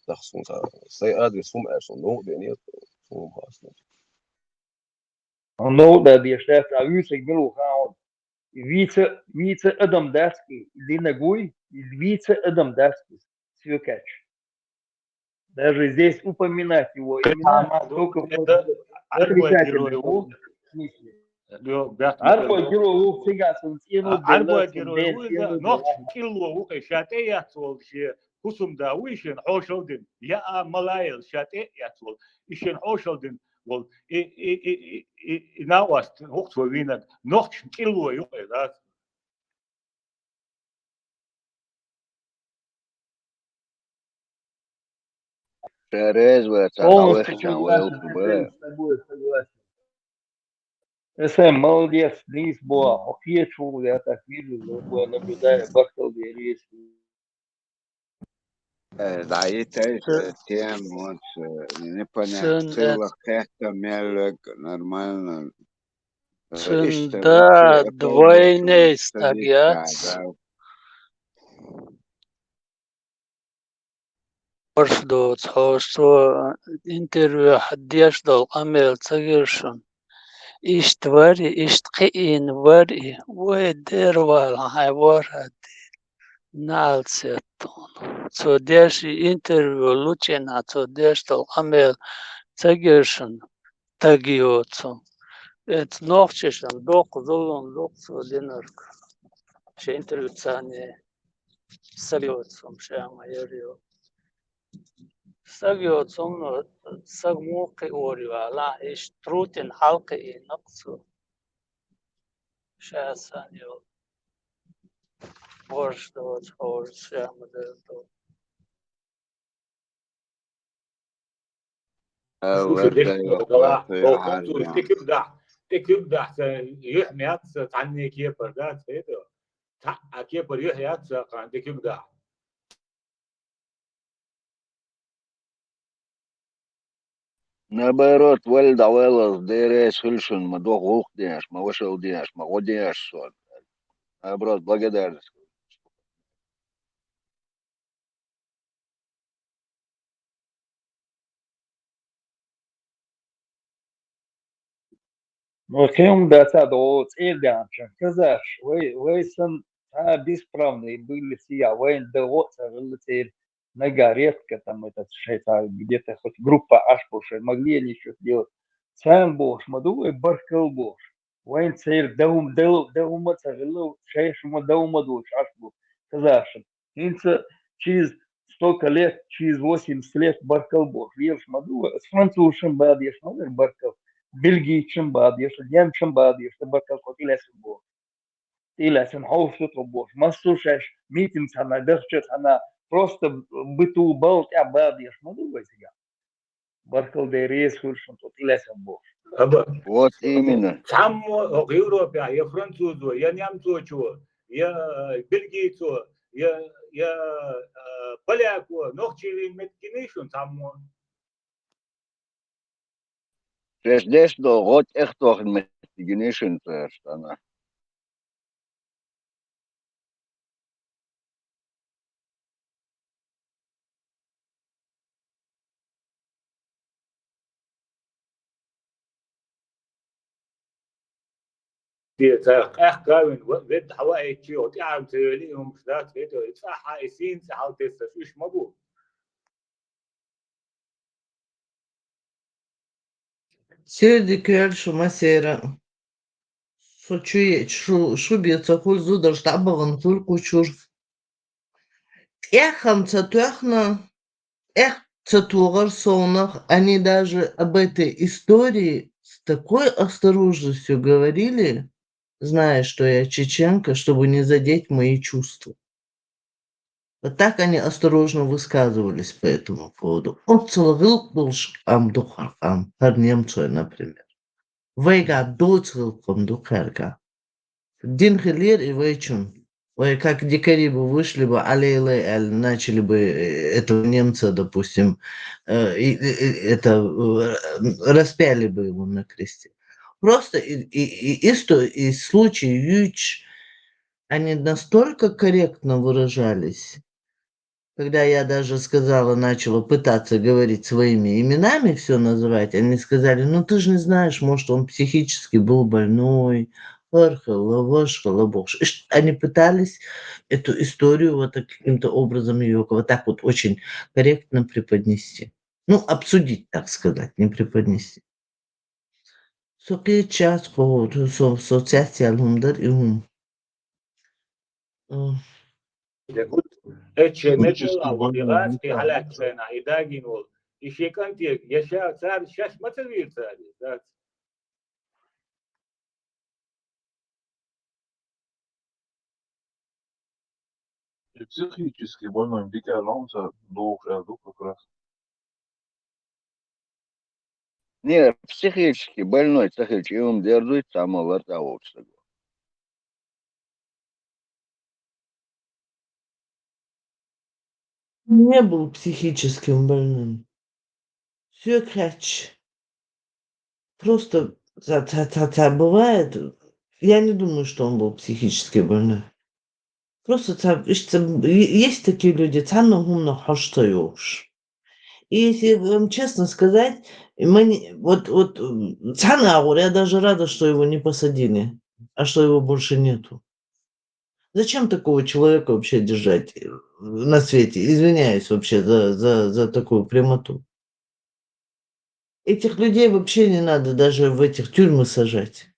تخصون سي أدرس هم أرسون نو دنيا هم خاص No, dat die staat aan u, ik wil gaan. Wietse Adam Daski, Dina Gui, Wietse Адам Daski, Свекач. Даже здесь упоминать его имена только в отрицательном смысле. Арбо герою цыганцам тяну Арбо делать, герою за нох кило шате яцол ше хусум да вишен хошодин я малайл шате яцол ишен хошодин wol nawast hocht voor winnen nog kilo joh dat Перез это Полностью давай согласен, Арсен, с тобой согласен. Молодец, Низ Боа, Охьечу, я так вижу, наблюдаю, Бахталди, Риески. دعيتي تيم وانت نبنى Sen تلا خيطة ملك نورمال sen اشتغل da شيء двойные اشتغل стоят. Ждут, что интервью حديش دول أمير تغيرشون إيش تواري إيش تقين واري ويدير والهاي ورد نال سيتون so ديش интервью لوچنا so ديش دول أمير تغيرشون تغيوتون это нохчешан док золон док so динарк ше интервью цане сагиотсом шама ярио ساقيوتسون ساقموقي أوريوا لا إيش تروتين حلقي نقصو شاسانيو بورش دوت هورس شامدل دوت وش ديش دوا او حاجة خطو تكبدع يحميات تعني كيبر ده هيدا تا كيبر يحيات قان تكبدع наоборот вельда велос дереш хильшун ма до гух деш ма вышел деш ма годеш сон наоборот благодарность Кем да садо цельдянча, казаш, вы сан бесправные были сия, вы да вот целый на гаретка там этот шейта где-то хоть группа ашпуша могли они что сделать. Сам бош, маду и баркал бош. Вайн цейр даума цаглу, шейш ма даума душ ашпу. Казаш, инца через столько лет, через 80 лет баркал бош. Ешь маду, с французским бадьеш, мадер баркал. Бельгии чем бадишь, нем чем бадишь, ты бакал котилесен бог. Тилесен хоусы трубош. Массушеш митинг она, дерчет она, просто быту болт, а бадишь, ну думай себя. Баркал де рейс хуршун котилесен бог. Вот именно. Саммо Европа, я французу, я немцу, я бельгийцу, я поляку, нохчили меткинишун саммо. Здесь до вот echt toch met die genezen staan. كاوين ود حوائي تشيو تعب توليهم شدات فيتو يدفع حائسين سحاو تستفيش مبو Сёрдикер шумасера. Сочует шубица хульзу да штабован хульку чур. Эхам цатуахна, цатугар сонах, они даже об этой истории с такой осторожностью говорили, зная, что я чеченка, чтобы не задеть мои чувства. Вот так они осторожно высказывались по этому поводу. Он целовал амдухаркам, немцу, например. Вейга доцелком духарка. Дин хилир и вейчун. Вы как дикари бы вышли бы, начали бы этого немца, допустим, распяли бы его на кресте. Просто и случай Юч, они настолько корректно выражались, когда я даже начала пытаться говорить своими именами, все называть, они сказали, ну ты же не знаешь, может он психически был больной, они пытались эту историю вот каким-то образом ее вот так вот очень корректно преподнести. Ну, обсудить, так сказать, не преподнести. Соки час по соцсети алумдар и ум. Исторически больной في мука. حالات شينا يداقين وال يشيكان تيك يشا صار شاش ما تغير صار И психически больной дикая ломца дух как раз. Не, психически больной, психически он держит самого того. Не был психическим больным. Все кач. Просто бывает. Я не думаю, что он был психически больной. Просто есть такие люди, цанно хоштаюш. И если вам честно сказать, Цанаур, я даже рада, что его не посадили, а что его больше нету. Зачем такого человека вообще держать на свете? Извиняюсь вообще за такую прямоту. Этих людей вообще не надо даже в этих тюрьмы сажать.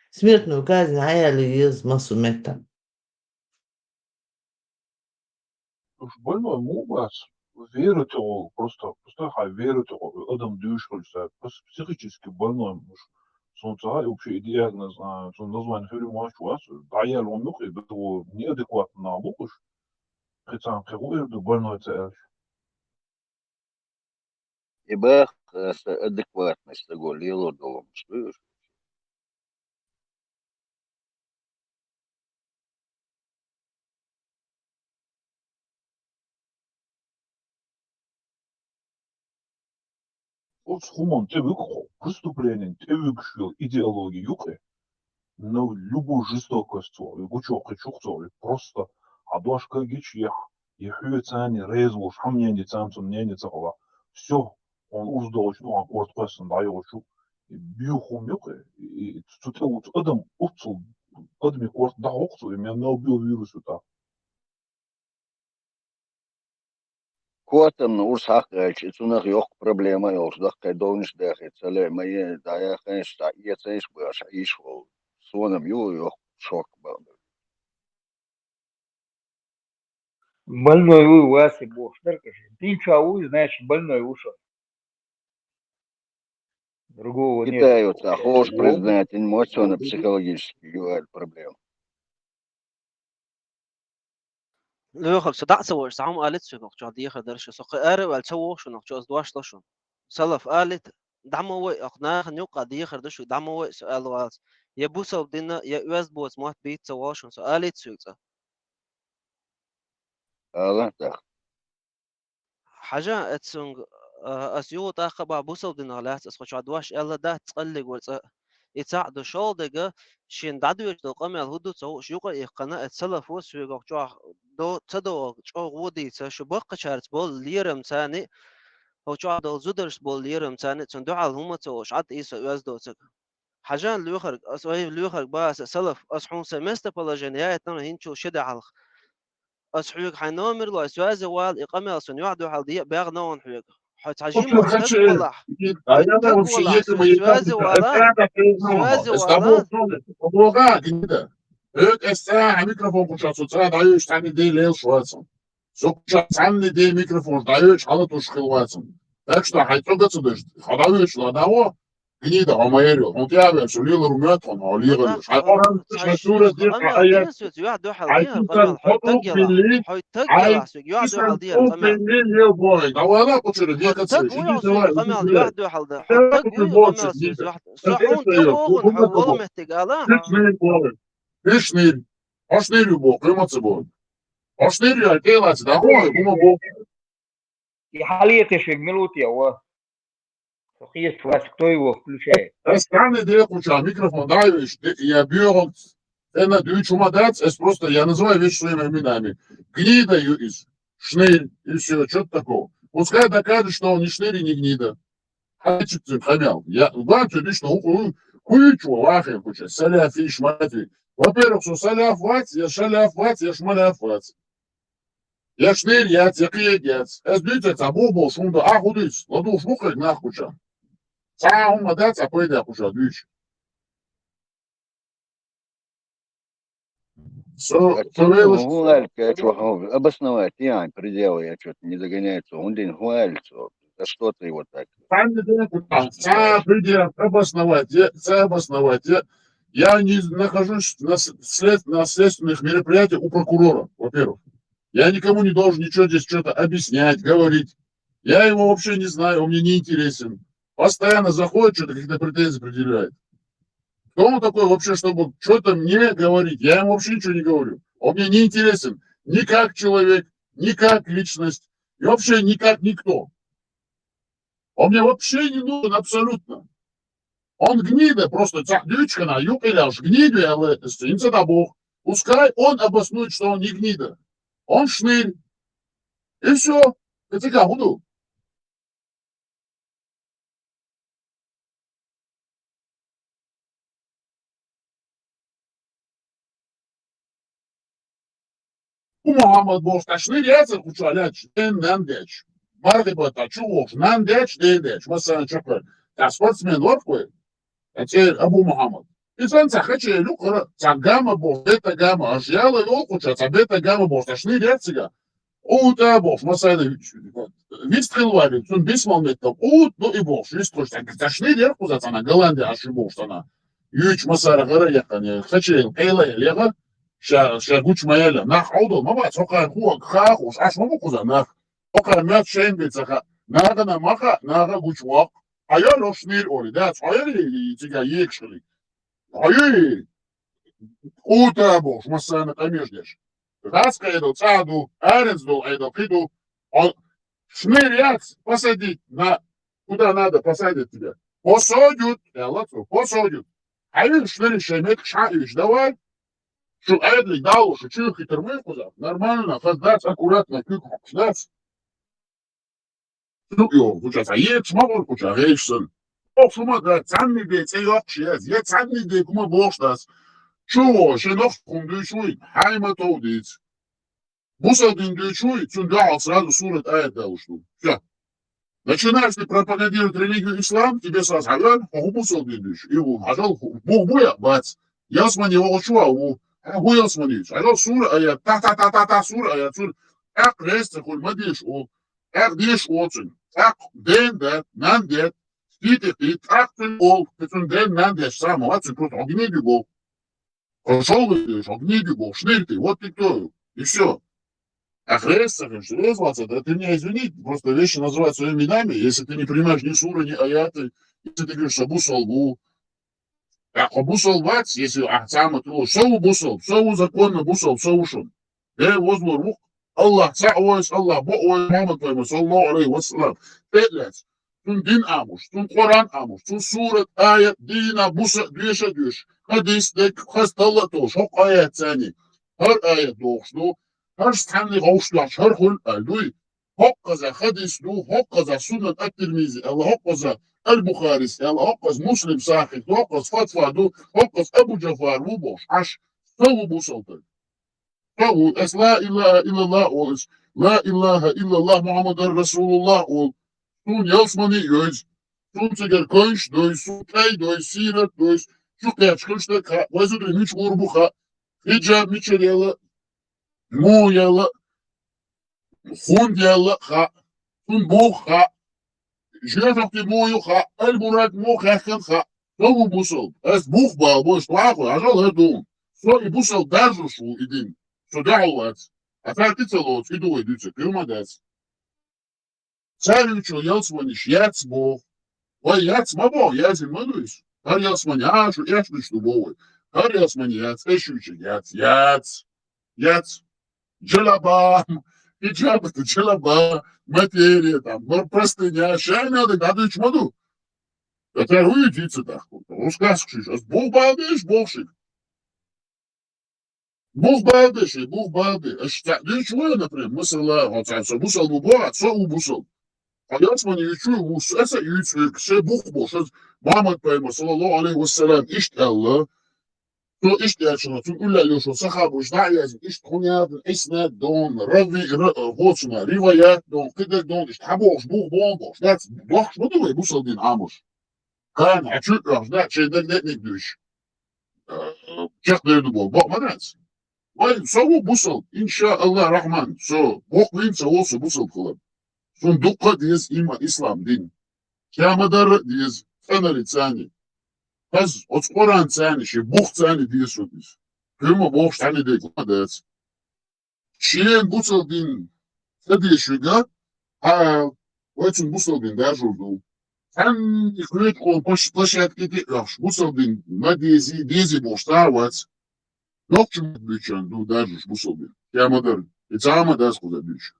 Смертную казнь, аяли массу мета. Уж больной мубас. Верить его, просто верить его, адам дюшкался, психически больной муж. Солнце вообще диагноз, название фильма вас, да я ломюк, и его неадекватно набукуш. Хотя он больной цель. Ибо адекватность того лило долом, что Вот с хумом тевик преступление, тевик швил идеологии юкре, но любую жестокость, гучок и чухцов, просто адошка гичьях, и хюцани, резвуш, хамненди цамцун, ненди цахова, все, он уздал, что аккорд песан, да его чук, и бьюхум юкре, и цутел вот адам уцел, адми корт да окцел, и меня не убил вирус это. Котам урсах цунах yok проблема yok дах долниш дахе целе мои да я конечно я цеш баш ишвол сонам yok шок был. Больной у вас и бог, скажи. Ты чау, значит, больной ушел. Другого нет. Питаются, хочешь признать, эмоционно-психологические проблемы. لوخك صدق سوور سام قالت شو نقطة دي خدرش سوق قارب على سوور شو نقطة دواش تشون سلف قالت دعمو أقناع خنيوق دي خدرش دعمو سؤال واس يبوسا بدنا يؤز بوس موت بيت سواشون سؤالت سويتا الله تخ حاجة اتسونغ أسيو تاخبا بوسا بدنا لاس أسخش دواش إلا ده تقلق ورث يتساعدوا شغل دقة شين دعدو يتلقى الهدو سو شيوقا يقنا اتسلف وسويقا جوا دو تدو جوا ودي تشبق شارت بول ليرم ثاني هو جوا دو زودرس بول ليرم ثاني تندو على هم توش عد إيسا يزدو تك حاجان ليوخر أسوي ليوخر باس سلف أصحون سمستر بلا جنيات نحن هنشو شدة على أصحوك حنامر لا سواز وال إقامة أصلا يعدو على دي باغ نون حيوك حتعجيم وحتك ولا أنا вообще если мы سواز ولا سواز с ولا тобой помогай كده الساعة ميكروفون كنت شاطر دايوش تاني دي ليل شواتسون سوكشا تاني دي ميكروفون دايوش على توش خلواتسون так что хайцогацу дэж хадавеш ладаво гнида омаерио он тябе сулил румят он олигал хайоран шатура дир хая يعدو على دي хайцан القمة хоту били حيتقلا يعدو على دي хайцан القمة били يا بوي давала почер декацэ تق ويا иди سوي давай قمة иди يعدو على ده давай تق ты ويا больше قمة гнида صحون تبوغن حول محتقالا Ишнир, ашнир бо, кымацы бо. Ашнир я келац, да хой, кума бо. حالية تشويق ملوتي هو صحيح شو кто его включает. Странный дел, куча, микрофон даешь, я бьём, это дючума дать, это просто, я называю вещи своими именами. Гнида из шнырь, и все, что-то такого. Пускай докажет, что он не шнырь и не гнида. Хачик хамял. Я, бачу, лично, хуючу, лахай, куча, саляф, и шмати. Во-первых, что саляф вать, я шаляф вать, я шмаляф вать. Я шнырь, я текиегец. Es dütet, a bobo, шунда, а худыц, ладу шмухать нахкуча. Сам мадать, а пойдя куча, düч. Обосновать, я пределы, я что-то не догоняется. Он день хуяльцо. Да что ты вот так? Обосновать. Я не нахожусь на следственных мероприятиях у прокурора, во-первых. Я никому не должен ничего здесь что-то объяснять, говорить. Я его вообще не знаю, он мне не интересен. Постоянно заходит, что-то какие-то претензии предъявляет. Кто он такой вообще, чтобы что-то мне говорить? Я ему вообще ничего не говорю. Он мне не интересен ни как человек, ни как личность, и вообще ни как никто. Он мне вообще не нужен абсолютно. Он гнида, просто цахдючка на юпеляш, гниду я летести, да бог. Пускай он обоснует, что он не гнида. Он шнырь. И все. Это как буду. Muhammed Bostaş'ın yazı uçalaç, nendeç. Margıba taçuğuş, nendeç, nendeç. Mesela çok var. Ya sportsmen var koy. Это Абу Мухаммад. И сан цахаче люкара, цагама бо, это гама, ажьяла локуча, цабета гама бо, сташны рецега. Ута бо, масайда вистрелвали, цун бисмалметтал, ну и бо, шистрош, сташны рерку за цана, Голландия аши бо, штана. Юч масара гара якане, хаче эйла лега, ша гуч маэля, нах аудо, мама, цока хуа хахуш, аш маму куза нах. Ока мят шенбецаха, нага на маха, нага гуч вак. Hayal o şnir ori, da, hayal tiga yekşili. Hayal, ута бош, масана камеждеш. Раска еду, цаду, аренсду, еду, приду. Шнир яц посадить на, куда надо посадить тебя. Посадят, я лацу, посадят. Hayal шнир шемет шаиш, давай. Шу эдли дал, шу чих и термыкуза. Нормально, хаздать, аккуратно, кюк, хаздать. Ну, куча, ец могу, куча, рейшсон. Шума, да, цанный дей, цей отчез, я цанный дей, кума боштас. Чего, шенов кундучуй, хайма тоудиц. Мусалдин дучуй, цундал сразу сурат аят даушту. Все. Начинаешь ты пропагандировать религию ислам, тебе сразу халял, мусалдин дуч. Его хажал, буя, бац. Ясмани волчуа, ясмани. Халял сура аят, та сура аят, сура. Ак рейста, коль мадиш, ак деш оцен. Ак ден, да, нан дет. Стите, трактор ол, тетун ден нандеш само, а ты просто огнеби был. Пошел выйдешь, огнеби был, шнырь вот ты кто. И все. Агрессор, развиваться, да ты меня извини, просто вещи называют своими именами, если ты не понимаешь ни суры, ни аяты, если ты говоришь абу салбу, абу салбац, если ахтама, то сову бусал, сову законно бусал, сову шун. Возлу рух, Аллах, са'вайс, Аллах, bo'oy, Muhammad Peygamber, sallallahu aleyhi ve sellem, petlet, tun din amuş, tun Kur'an amuş, tun suret, ayet, dina, busa, düşe düş, hadis, dek, hastalık doğuş, hok ayet seni, her ayet doğuşlu, her stanli doğuşlaş, her hul, elduy, hok kaza hadis, hok kaza sünnet, et-tirmizi, Allah hok kaza, el-Bukharis, Allah hok kaza Muslim sahih, hok kaza fatva, hok kaza Ebu Cafar, bu boş, aş, savu bu saltı. Savu, es la ilahe illallah ol, la ilahe illallah Muhammeden Resulullah ol, sun yalsmani göz, sun seger könş, doy sun kay, doy siret, doy şu kaya çıkışta ka, vazudri miç vurbuha, hicab miçer yalı, mu yalı, hun yalı ha, sun buh ha, jefakti muyu ha, el burak mu khakhan ha, savu busal, es buh ba, boş tuaqo, ajal hedun, so i busal darzu şu idin, so da'uvat, afartitsa lot, idu edutsa, kırmadaz. Царевичу Ялсманиш яцбо, ой яцмабо, язимануис. Har Ялсмани ашу, яшнуш дубовой. Har Ялсмани яц, эшучи яц. Джелаба, хиджаб, джелаба, материя, там, простыня, шай надо, гадыч маду. Это уйдите так, рассказываешь, а Бог балдыш, Богшик. Бог балдыш, Бог балды. А что, ну чего, например, мысла, вот, бусал бубо, отцо убусал. Hayatman yüçü vusasa yüçü kse buh boşaz Muhammed Peygamber sallallahu aleyhi ve sellem işt Allah to işt yaşına tüm ülle yoşu sahabu jdaiyazin işt kunyadın isnad don ravi hoçuna rivayat don kıdek don işt haboş buh bomboş that's boş mu duy bu saldin amuş kan açık da şeyden ne düş çaklarını bol bakmadınız vay savu bu sal inşallah rahman so bok vinsa olsa bu sal kılım Sun dukka diyiz ima İslam din. Kâmadar diyiz feneri tsani. Kaz otskoran tsani, şey buh tsani diyiz o diyiz. Kırma boh tsani de kumadaz. Şiyen busal din sadi şuga, ha, oytun busal din derjurdu. Sen ikret kon paşat gidi yaş. Busal din ma dizi boh starvat. Nokçum büyüçen du derjuş busal din. Kâmadar. İtsama daz kuda büyüç.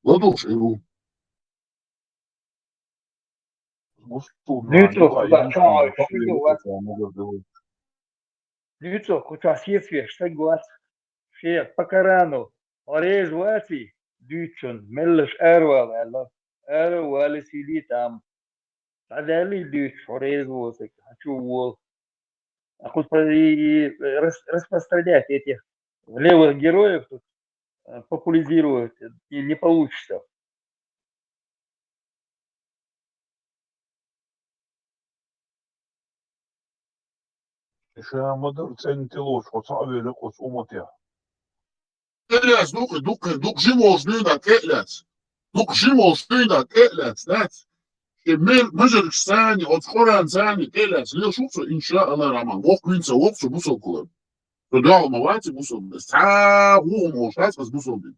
Ладош, Эру. Нюцо, куда чай, что у вас? Нюцо, куда съесть, что глаз? Шех, по Корану. Орез вати, дючон, меллеш эрвал, алла. Эрвал сиди там. Адали дюч, орез восик, хочу вол. А хоть распространять этих левых героев тут популяризировать и не получится. Şamadar sen tiloş, o sahibi o umutya. Telas, duk živos nuna telas. Duk živos nuna telas, that's. Mežer sani, od Koran sani telas. Lio šupso, inša Allah Rahman. Vok vinca, vokso busol kulem. To dao mavati busol. Sa humo, štas vas busol bin.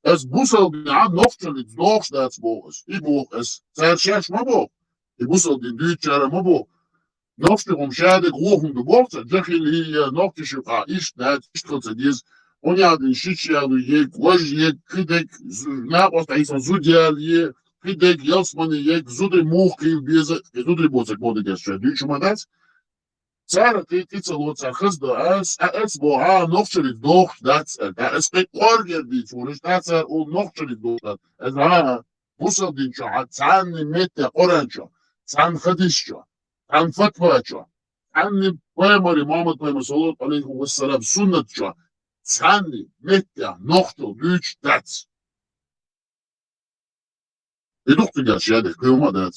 Es busol bin a nofčanic doks that's bogas. I bog es. Sa šeš ma bog. I busol bin dyčara ma bog. Nofčnikom šade gruhum du bogca. Džahil hi nofčišu a išt dat, išt kod se diz. On jadin šičjalu jek, važ jek, kidek, naposta isan zudjal je, kidek, jasmani jek, zudri muhkil beze, zudri bozak bode geçer. Dyčuma dat. Цара ти целоца хызда as bo ha nofçeli doch dat es pek korger di çuriş dat o nofçeli doch dat ez ha busal din ço san mette oranço san hadisço san fatvaço san poemari Muhammed Peygamber sallallahu aleyhi ve sellem sünnetço san mette nokto düç dat eduktu gerçeğe kıyma dat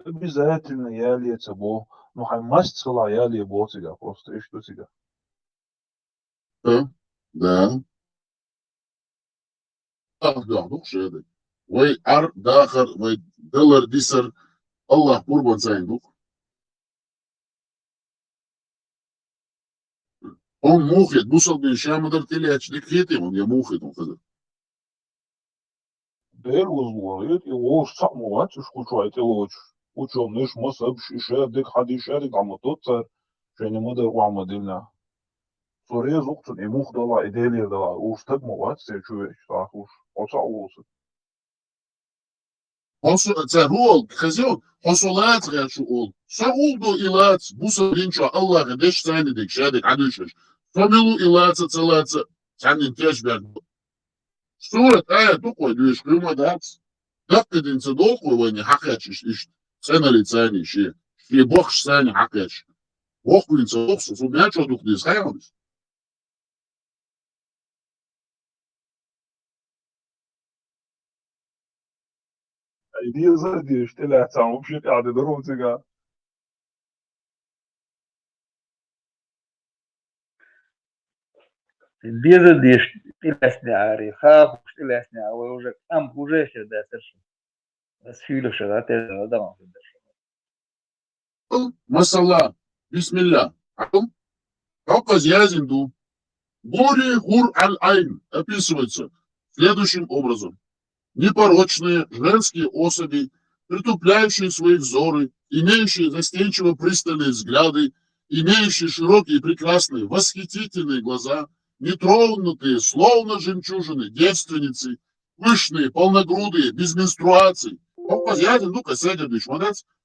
Обязательно я лето бо. Ну хай мастила я ли ботига, просто и что тебя. Да. Да, ну шеды. Вай ар дахар, вай делар дисар, Аллах курбан сайндук. Он мухит, бусал bin şamadır teleçlik yetim, ya mухит он kızı. Değer uzmanı, o sakmavat, şu çayte o uçuyormuş masa bir şey dik hadi şey ama tutsa şeyini mi de vamadilna. Soruya zoktun emuh dala edeliye dala o sakmavat seçiyor sahur o olsun. Ruol, kızıyor, hosolat reçu ol. Sauldu ilat, busa binço Allah'a deş saynidik, şedik adışış. Somilu ilatsa çalatsa, senin teşber. Surat ayet okuydu, diyor, kıymadat. Dakikadinse dolku vani hakaç işte. Senali sani şey. Şey boş sani hakaç. Okuyunca oksa, su ne çocuk diye sayamız. Diye zaten işte la tamam bir şey adı da olacak. Без стилясня, хах стилясня, вы уже там уже сюда совершенно. С филюша, да, ты да. Масалла, бисмилля. Атом, как язинду. Горе хур аль-айн описывается следующим образом. Непорочные женские особи, притупляющие свои взоры, имеющие застенчиво пристальные взгляды, имеющие широкие, прекрасные, восхитительные глаза, нетронутые, словно жемчужины, девственницы, пышные, полногрудые, без менструаций,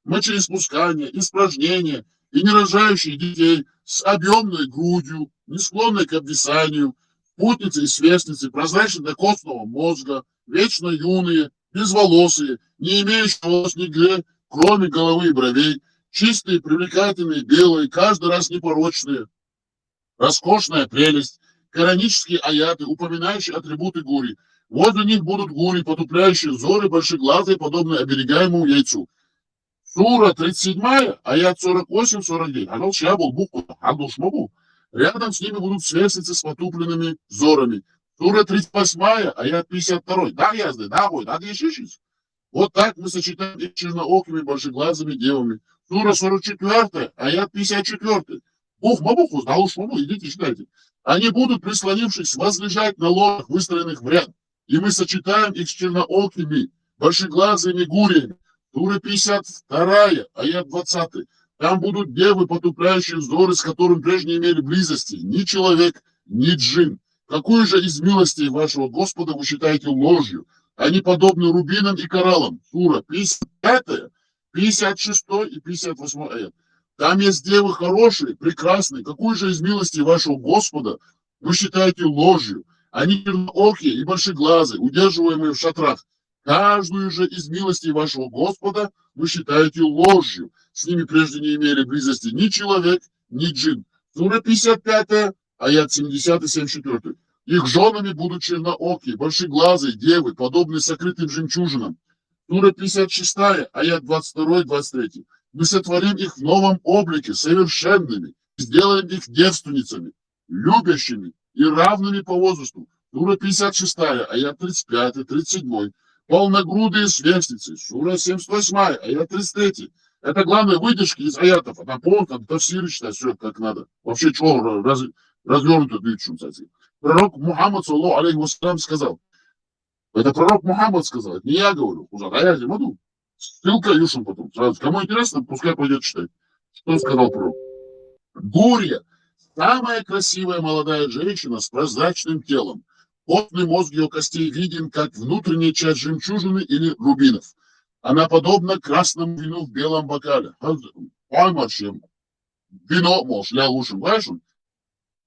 мочеиспускания, испражнения и не рожающие детей с объемной грудью, не склонной к обвисанию, путницы и сверстницы, прозрачно до костного мозга, вечно юные, безволосые, не имеющие волос нигде, кроме головы и бровей, чистые, привлекательные, белые, каждый раз непорочные, роскошная прелесть, коранические аяты, упоминающие атрибуты гури. Возле них будут гури, потупляющие взоры, большеглазые, подобные оберегаемому яйцу. Сура 37, аят 48-49. Адал шабул буква, адал шмабу. Рядом с ними будут сверстницы с потупленными взорами. Сура 38, аят 52. Да, язды, да, ой, да, ешишись. Вот так мы сочетаем их черноокими, большеглазыми девами. Сура 44, аят 54. Бух мабуху, да уж мабу, идите читайте. Они будут, прислонившись, возлежать на ложах, выстроенных в ряд. И мы сочетаем их с черноокими, большеглазыми гуриями. Сура 52, аят 20. Там будут девы, потупляющие взоры, с которым прежде не имели близости. Ни человек, ни джин. Какую же из милостей вашего Господа вы считаете ложью? Они подобны рубинам и кораллам. Сура 55, 56 и 58 аят. Там есть девы хорошие, прекрасные. Какую же из милостей вашего Господа вы считаете ложью? Они черноокие и большеглазые, удерживаемые в шатрах. Каждую же из милостей вашего Господа вы считаете ложью. С ними прежде не имели близости ни человек, ни джин. Сура 55, аят 70 и 74. Их женами будут черноокие, большеглазые девы, подобные сокрытым жемчужинам. Сура 56, аят 22 и 23. Мы сотворим их в новом облике, совершенными, сделаем их девственницами, любящими и равными по возрасту. Сура 56, аят 35 и 37. Полногрудые сверстницы. Сура 78, аят 33. Это главные выдержки из аятов. А там полностью тафсир читать, все как надо. Вообще, что развернуто дышим, кстати. Пророк Мухаммад, саллаху алейхи вассалям, сказал. Это пророк Мухаммад сказал, это не я говорю. А я зимаду. Ссылка Юшин потом. Сразу. Кому интересно, пускай пойдет читать. Что сказал пророк? Гурья. Самая красивая молодая женщина с прозрачным телом. Потный мозг ее костей виден, как внутренняя часть жемчужины или рубинов. Она подобна красному вину в белом бокале. Вино, мол, шля лучшим, знаешь?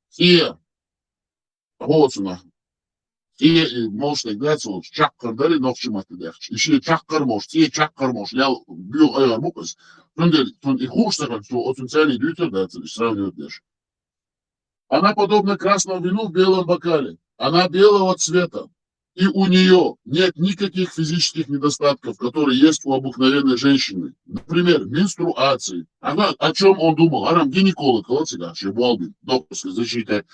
Все. Вот она. Все, может, играться, вот, чаккар, дали, но в чем это дальше. Еще чаккар, может, все чаккар, может, ля, бил, айар, мукас. Тон и хуже, как что, от социальной дюйте, да, это сравнивать дальше. Она подобна красному вину в белом бокале. Она белого цвета и у нее нет никаких физических недостатков, которые есть у обыкновенной женщины. Например, менструации. Она, о чем он думал? Арам гинеколог, докторской защите.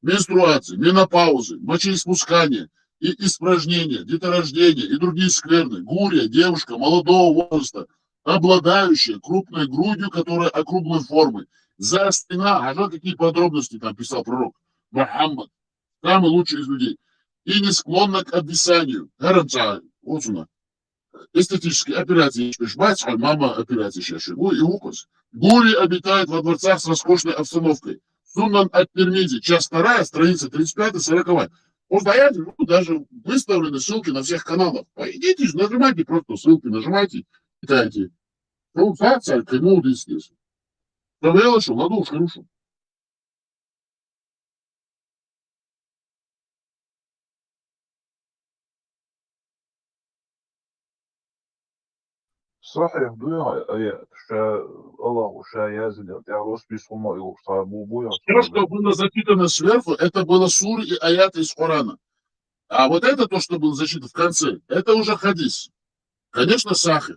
Менструации, менопаузы, мочеиспускание и испражнения, деторождение и другие скверны. Гурия, девушка молодого возраста, обладающая крупной грудью, которая округлой формы. Заострена. Ага, какие подробности там писал пророк Мухаммад. Самый лучший из людей. И не склонна к обвисанию. Эстетические операции. Мама операции сейчас. И укус. Гури обитают во дворцах с роскошной обстановкой. Суннан от-Тирмизи, часть 2, страница 35-40. Узнаете, даже выставлены ссылки на всех каналах. Идите, нажимайте просто ссылки, нажимайте, читайте. Царь, кому здесь. Проверила, что надо уж хорошо. صحيح آيات الله يزل تعرف بسمه يوصل Все, что было зачитано сверху, это было суры и аяты из Корана. А вот это то, что было зачитано в конце, это уже хадис. Конечно, сахи.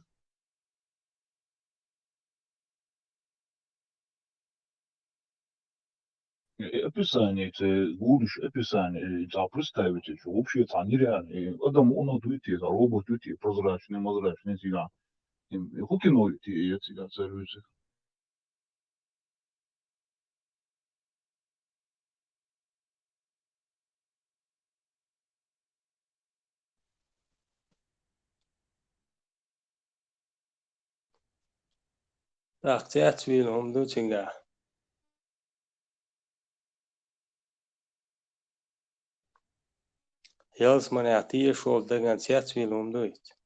описание, это будешь описание, это представить, что вообще это нереально. Адам он отвечает, робот отвечает, прозрачный, всегда. Хукино эти всегда царуются. Taqtiat film du tinga. Yalnız manatiye şol dagan tiat film duit.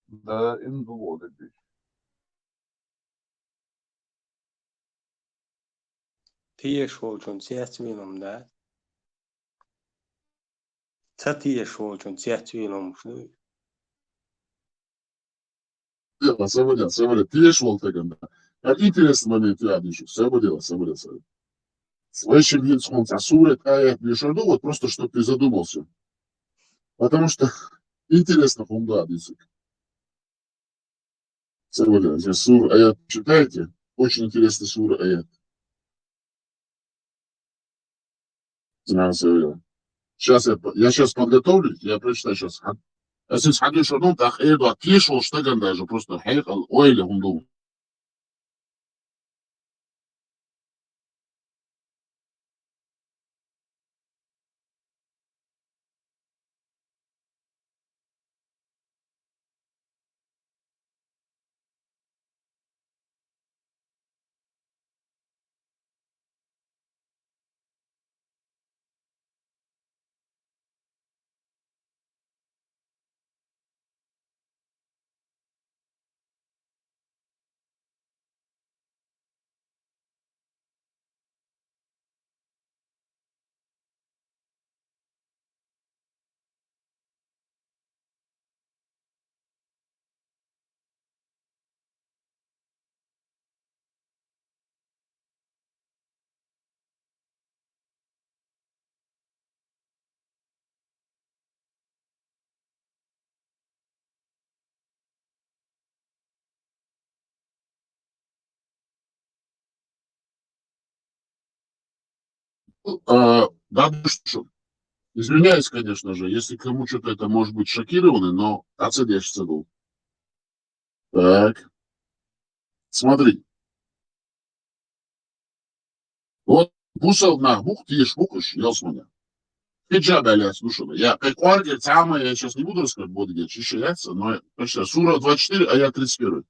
Да, им доводит. Tiye şol çun tiat film da. Tatiye şol çun tiat film şdu. Самолет. Ты ешь волтаганда. Как интересный момент я вижу. Самолет. Свыше вид солнца. Сурет, аят, ну вот просто, чтобы ты задумался. Потому что интересно, хумда, язык. Самолет. Здесь сур, аят читаете? Очень интересный сур, аят. Сейчас я сейчас подготовлю, я прочитаю сейчас. Если сходишь одну, так эду отлишил, что даже просто хейхал, ойли хунду. Да, что? Извиняюсь, конечно же, если кому что-то это может быть шокированы, но отсадящийся был. Так, смотри. Вот бусал на бух, ты ешь букуш, ясмана. Хиджаб, слушай, я как квартир, самое, я сейчас не буду рассказывать, буду где чищаться, но точно, сура 24, аят 31.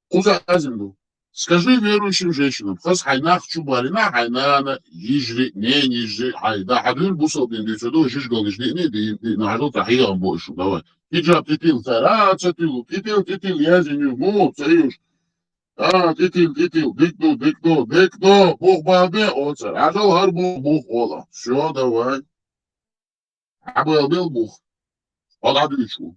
Куза Азимду. Скажи верующим женщинам, хас хайнах чубарина хайнана ежри, не нижри, хайда хадыр бусал дин дюцедо, жиж галышни, не нахадал тахиям больше, давай. Хиджаб титил, цара, цатил, титил, язиню, му, цаюш. Титил, дикно, бог бабе, о, цар, ажал хар бух, ола. Все, давай. Абел бух. Ола дючку.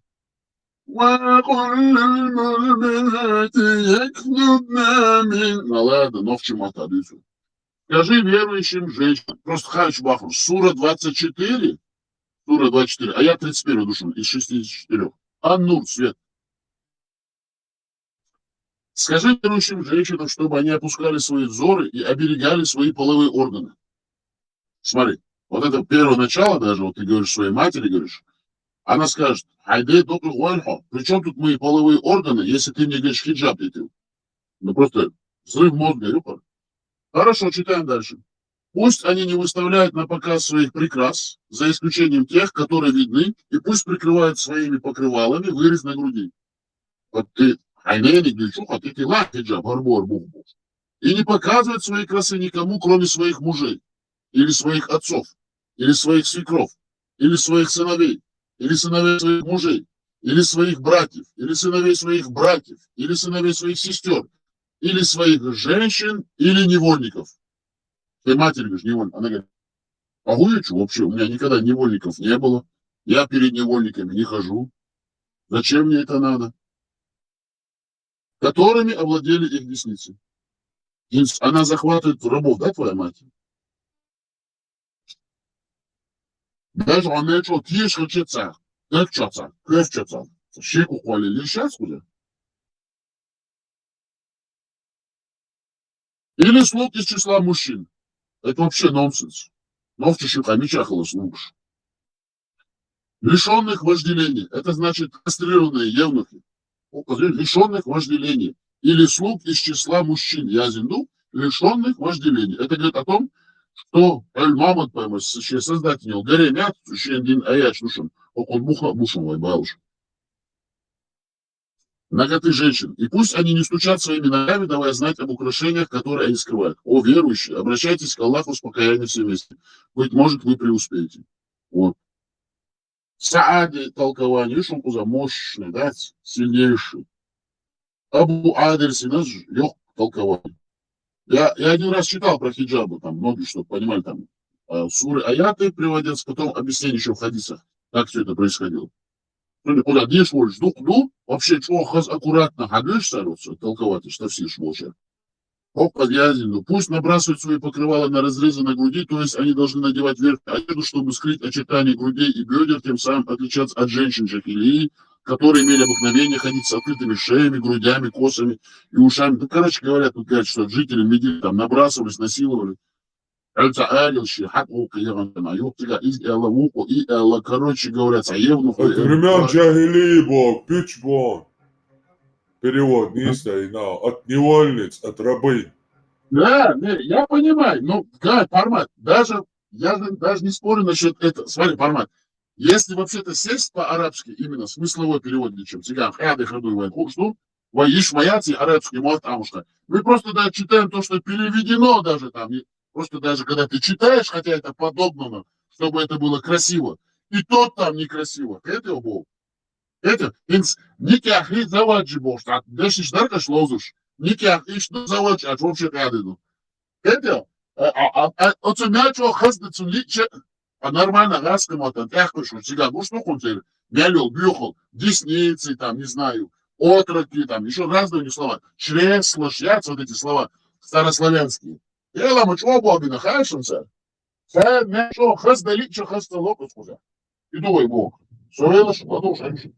وقل للمؤمنات يكذبن من... Ну ладно, но в чем отодвинуть? Скажи верующим женщинам, просто Хач Бахру, сура 24, аят 31, душин, из 64. Ан-Нур, свет. Скажи верующим женщинам, чтобы они опускали свои взоры и оберегали свои половые органы. Смотри, вот это первое начало даже, вот ты говоришь своей матери, говоришь, она скажет, айде доктор Уэльхо, при чем тут мои половые органы, если ты мне говоришь хиджаб летел? Ну просто взрыв мозга, ёпа. Хорошо, читаем дальше. Пусть они не выставляют на показ своих прикрас, за исключением тех, которые видны, и пусть прикрывают своими покрывалами вырез на груди. Вот ты, айнени, глючуха, ты тела хиджаб, арбор, бухбух. И не показывают свои красы никому, кроме своих мужей, или своих отцов, или своих свекров, или своих сыновей, или сыновей своих мужей, или своих братьев, или сыновей своих братьев, или сыновей своих сестер, или своих женщин, или невольников. Ты матери говоришь, невольник. Она говорит, а что вообще, у меня никогда невольников не было, я перед невольниками не хожу, зачем мне это надо? Которыми овладели их десницы. Она захватывает рабов, да, твоя мать? Даже он не чё, тишь хочется, как чё-то, щеку хвалили, сейчас куда? Или слуг из числа мужчин. Это вообще нонсенс. Но в чешуйка мечахала слугш. Лишенных вожделения. Это значит кастрированные евнухи. Лишенных вожделения. Или слуг из числа мужчин. Я зинду. Лишенных вожделения. Это говорит о том, что Эль-Мамад, поймешь, создатель, горе мят, один аяч, нушен, около буха, бушем, вайбауш. Наготы женщин. И пусть они не стучат своими ногами, давая знать об украшениях, которые они скрывают. О, верующие, обращайтесь к Аллаху с покаянием все вместе. Быть может, вы преуспеете. Вот. Саади толкование, шумкуза мощный, да, сильнейший. Абу Адерси нас лег толкование. Я один раз читал про хиджабы, там многие, чтобы понимали, там суры, аяты приводятся, потом объяснение еще в хадисах, как все это происходило. Куда дешь, можешь, жду, вообще, чего аккуратно ходишь, стараются толковать, что все шмолчат. Пусть набрасывают свои покрывала на разрезы на груди, то есть они должны надевать верхнюю одежду, чтобы скрыть очертания грудей и бедер, тем самым отличаться от женщин джахилии, которые имели обыкновение ходить с открытыми шеями, грудями, косами и ушами. Ну, короче говоря, тут говорят, что жители Медины там набрасывались, насиловали. Короче говоря, От времен джахилии был пичбон. Перевод не стоит, от невольниц, от рабынь. Да, я понимаю, но формат, я даже не спорю насчет этого. Смотри, формат. Если вообще-то сесть по-арабски, именно смысловой перевод, чем цыган, хады, ходу, вайхушну, воиш маяци, арабский муатамушка. Мы просто даже читаем то, что переведено даже там. Просто даже когда ты читаешь, хотя это подобно, чтобы это было красиво, и тот там некрасиво. Это Бог. Это никак не заводи Бог. Дальше дарка шлозуш. Никак не заводи, а вообще рядом. Это оце мячо хаздецун личе, а нормально раскомата, тяхкошу, всегда, ну что он теперь, мялил, бюхал, десницы, там, не знаю, отроки, там, еще разные слова, чресло, шляц, вот эти слова старославянские. Ела мы чего бобина, хайшимся? Сэ мячо хазда личе, хазда локоть куда. И думай, Бог, совела шоколаду шанши.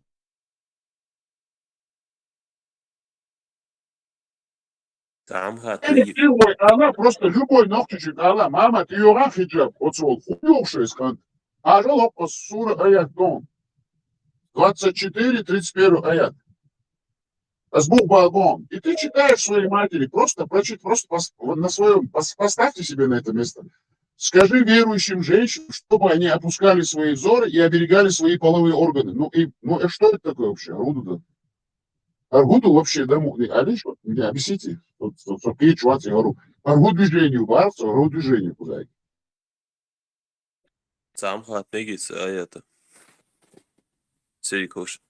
Там Она просто любой ногтичек, она, мама, ты ее хиджаб, вот свой, хуёвший скан. А жало по сура аят дом. 24-31 аят. Азбух балбом. И ты читаешь своей матери, просто на своем, поставьте себе на это место. Скажи верующим женщинам, чтобы они опускали свои взоры и оберегали свои половые органы. Ну что это такое вообще? Аргуду вообще, да, алиш, вот, мне объясните, что ты чувак, я говорю, аргуд движению, барцу, аргуд движению, куда? Сам хатнегис, а это. Серикош.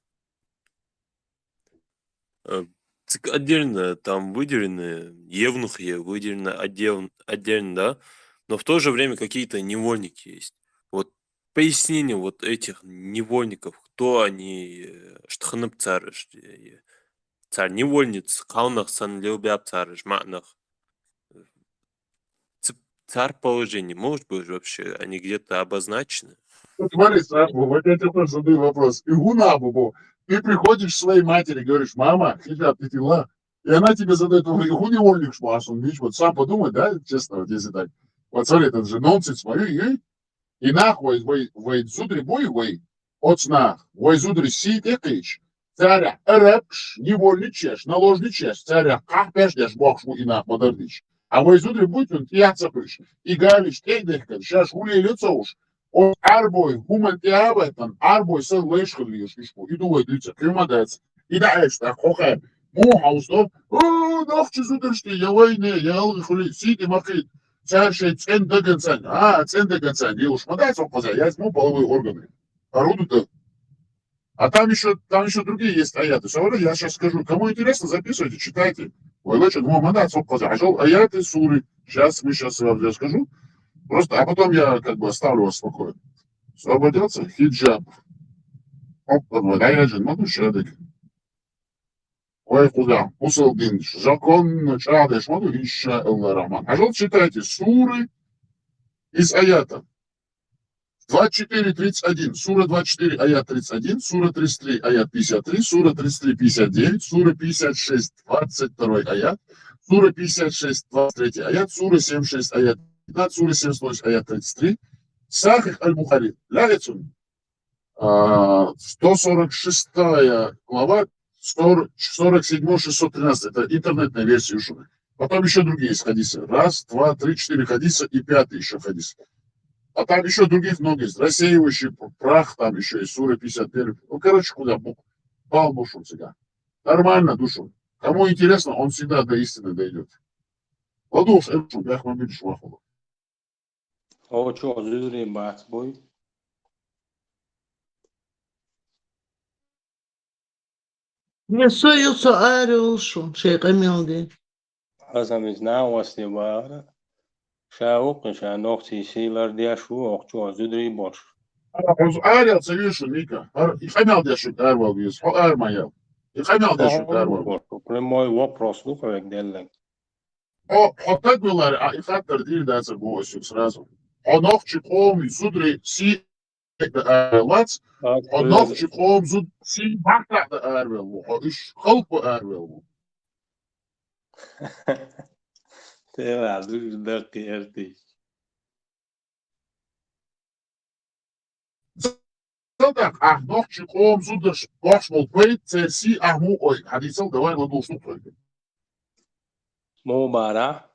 Отдельно там выделены евнухи, выделено отдельно, да, но в то же время какие-то невольники есть. Вот пояснение вот этих невольников, кто они, штханып царь, царь невольниц, каунах сан любят царь, жманах. царь положения может быть вообще, они где-то обозначены? Вот смотри, Саша, вот я тебе тоже задаю вопрос. Игуна, Бубу, ты приходишь к своей матери, говоришь, мама, хиджаб, ты тела. И она тебе задает, игу не вольник шмасон, видишь, вот сам подумай, да, честно, вот если так. Вот смотри, это же нонсенс, смотри, и нахуй, вы зудри бой, вы, от снах, вы зудри си текич, царя, репш, невольничеш, наложничеш, царя, как пешдеш, бокшму и нах, подордич. А вы зудри будь он, я цапыш, и галиш, тейдехкан, шаш хули лицо уж, от арбой, гуман тиабетан, арбой сел лешхал вишкишку, и дует лицо, кюмадец, и да эшта, хохэ, мухаустов, нахчи зудершти, я войне, я хули, сиди махит, царший цен дагансань, цен дагансань, и уж мадается он поза, я возьму половые органы, ороду-то. А там еще другие есть аяты. Все равно я сейчас скажу. Кому интересно, записывайте, читайте. Ой, лучше, ну, мадаться он поза, аяты суры. Сейчас вам я скажу. Просто, а потом я как бы оставлю вас спокойно. Освободился, хиджаб. Оп, подводяжен, мадушадик. Ой, куда? Усалдин, закон, чадеш, маду, инша Аллах. Читайте суры из аята. 24:31, сура 24, аят 31, сура 33, аят 53, сура 33, 59, сура 56, 22 аят, сура 56, 23 аят, сура 76, аят 15, сура 78, аят 33, Сахих аль-Бухари, лягицун, 146 глава, 47, 613, это интернетная версия уже. Потом еще другие есть хадисы. 1, 2, 3, 4 хадиса и 5 еще хадис. А там еще других много есть. Рассеивающий прах, там еще есть сура 51. Ну, короче, куда? Пал душу всегда. Нормально душу. Кому интересно, он всегда до истины дойдет. Ладуш, это что, я вам видишь ваху. О, что, зюзри бац бой? Я союза арилшу, шейх Амилди. Азамиz was die waren. Шаук, нохти силар диашу, охчу, зюдри бош. Арил, царюшу, Мика. И хамял дяшут арвал виз. Армаял. И хамял дяшут арвал. Прямой вопрос, ну, как делать. Так было, и хаттер диль дается госю сразу. Нохчи ком, зудри си лац. Нохчи ком, зуд си бахта арвал. Иш халпу арвал. Тела, душ дырки эрти. Так, нохчи ком, зудаш башмол пейт, церси ахму ой. Хадисал, давай ладу штук. Мубара.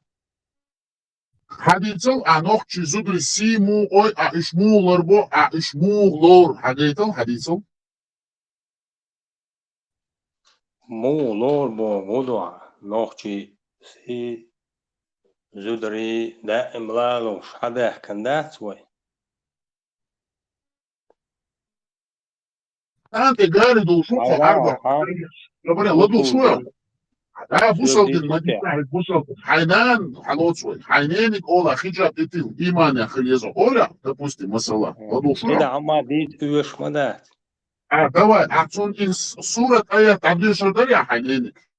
Хадисал, нохчи зудри си му ой, ишму лорбо, ишму лор. Хадисал. Му лорбо, мудуа, нохчи си زدري دائم لا لوش حدا كان ده شوي أنت قال دوشوك حرب ربنا الله دوشوك بوصل المدينة بوصل حينان حلوت شوي حينانك أولا خجاب تتل إيمان يا خليزة أولا допустим مثلا دوشوك كده عما ديت إيش مدات давай أحسن إن سورة آيات عبد الشردري حينانك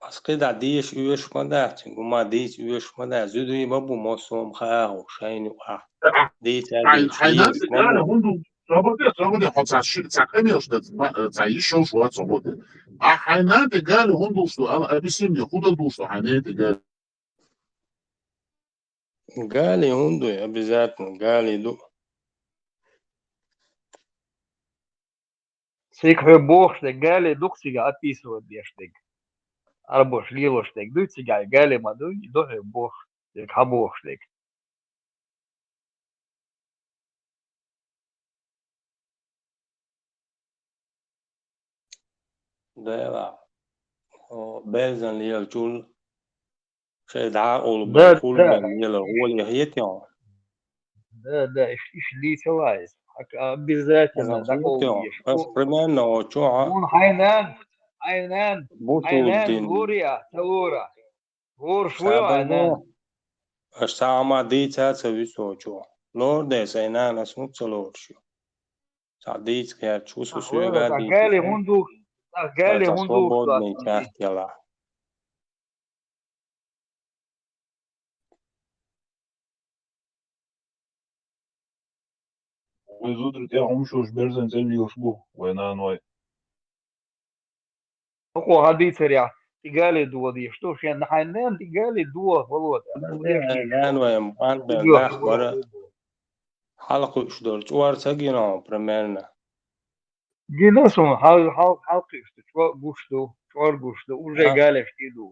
بس كده ديش إيش مدات وما ديت إيش مدات زدري بابو موسوم خاو شايني وآ ديت حينان تقال هندو صابودي حتى تعقمي تعيش شو صابودي حينان تقال هندو شو أنا أبيسم يخوض دوشو حينان تقال قالي هندو يا بذاتنا قالي دو Циквы бохштег, гали духсига описывают бештег. Арбош лилоштег, дуйцига, гали мадуй, дохе бохштег, хабохштег. ده بازن ليالجول شيء دعاء بالكل من يلغول يهيتيون Да, إيش لي توايز. Обязательно такого есть. Он Хайнан, Гурия, Таура. Гур швуя, الساعة ما ديتها تسوي سوچو لور ده سينا نسمو تلورشو سعديت كيات شو سوسوي غادي قالي هندو نيكاح يلا ويزودرت يا عمشوش برزن زليوش بو وينان واي هو هذه سريع تقالي دو دي شتو شين نحنين تقالي دو والله لان وين بان بنداخ برا حلقة اشدور جوار سجينا برميرنا جينا سون حلقي شو قوشتو شو قوشتو وجاي قال شتيدو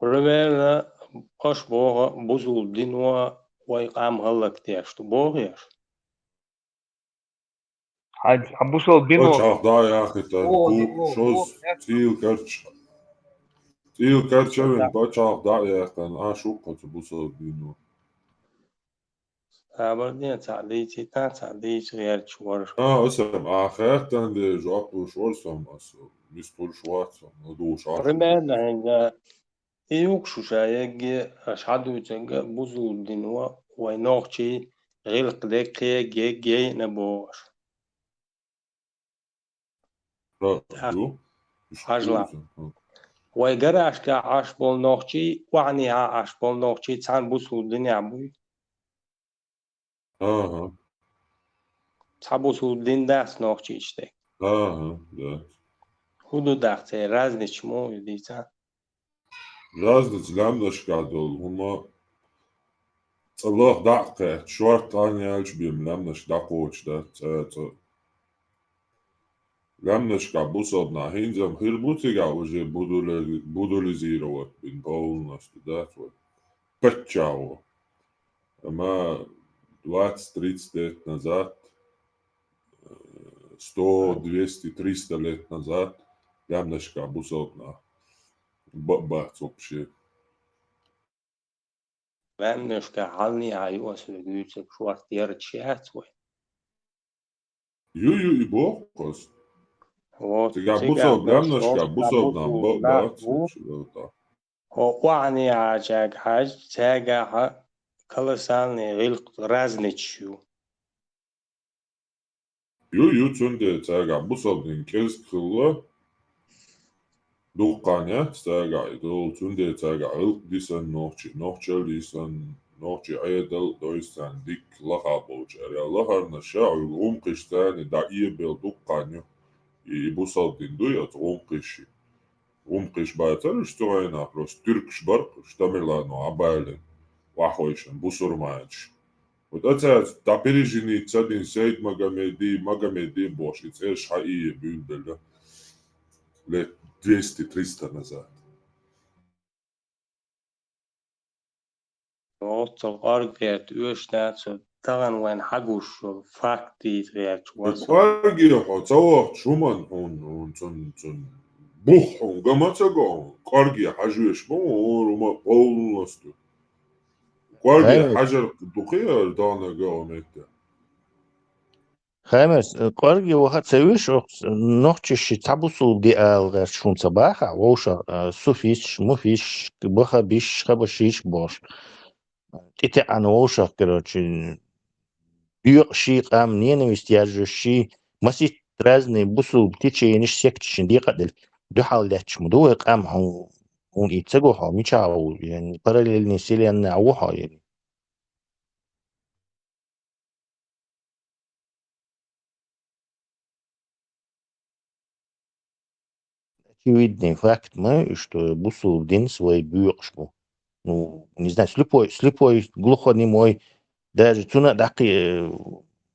برميرنا قش بوغا بوزول دينوا ويقام هلك تيشتو بوغيش حبوسو دينو Očah da ja hitan ku šoz cijel karčevin pačah da ja hitan a šuko tu buso dinu. aberdeen تعديتي تعديت غير شوار اسم آخرتن de žapu šorsam asu mistul švatsam du šašu. برميرنا هنجا يوكشو شايجي أشعدو تنجا بوزول دينوا وينوغشي غيلق ديكي جي نبوش حجلا ويقرأش كا عاش بول نوغشي وعني عاش بول نوغشي تسان بوزول دينيا بوي تسان بوزول دين داس نوغشي اشتك Da. هدو داختي رازني چمو يديتا Raznic lemnaškādol, huma Allah daqqa, švart tāņēļš bijam lemnaš daqoč, da, cēca. Lemnaškā busobnā hindzam hirbutiga уже будулизировать bin полностью, да, вот. Подчаво. Ама 20-30 лет назад, 100, 200, 300 лет назад, lemnaškā busobnā bāc вообще. lemneška halni ajos vygytsek švart jerčēts vai Ju i bohkos. вот Tikai busov lemnaškā busobnā bāc вообще, tā. وعني عاجاك حاج تاجا كلساني غلق رازنيتشيو Ju cundē cēgā busobnīn kes kılla, duqqaņa cēgā, dol cundē cēgā ilq disan nohčel disan, nohči aedal doisan dik lahā bolč. Arī laharna šāju umqiš tēni da iebel duqqaņu, i busobnīn dujat umqiši. Umqiš bāja ceruši stovainā, prost türkš barq, štamilā no abēlin, vahoišan, busurmājanši. Вот это та пережени цадин Сейд Магомеди Боши, это шаи бюльбеля лет 200-300 назад. вот аргет уштац таган вен хагуш факти реакт ворс Аргио цао шуман он бух он гамацаго аргио хажуеш мо рома полностью. Аргио хажар духия дана гаомете. خامس قرقي وقت سويش نوحش تابوسو دي الغير شون صباحا ووشا سوفيش مفيش بخا بيش خبشيش بوش تيتي انا ووشا كروتشي بيق شي قام نينا ويستياجو شي مسي ترازني بوسو تيتشي نش سيكتشن دي قدل دو حال داتش مدو قام هون يتسقو ها ميشاو يعني paralel نسيلي ان عوها يعني очевидный факт мы, что Бусул день свой бьёшку. Ну, не знаю, слепой, глухонемой, даже туна даки,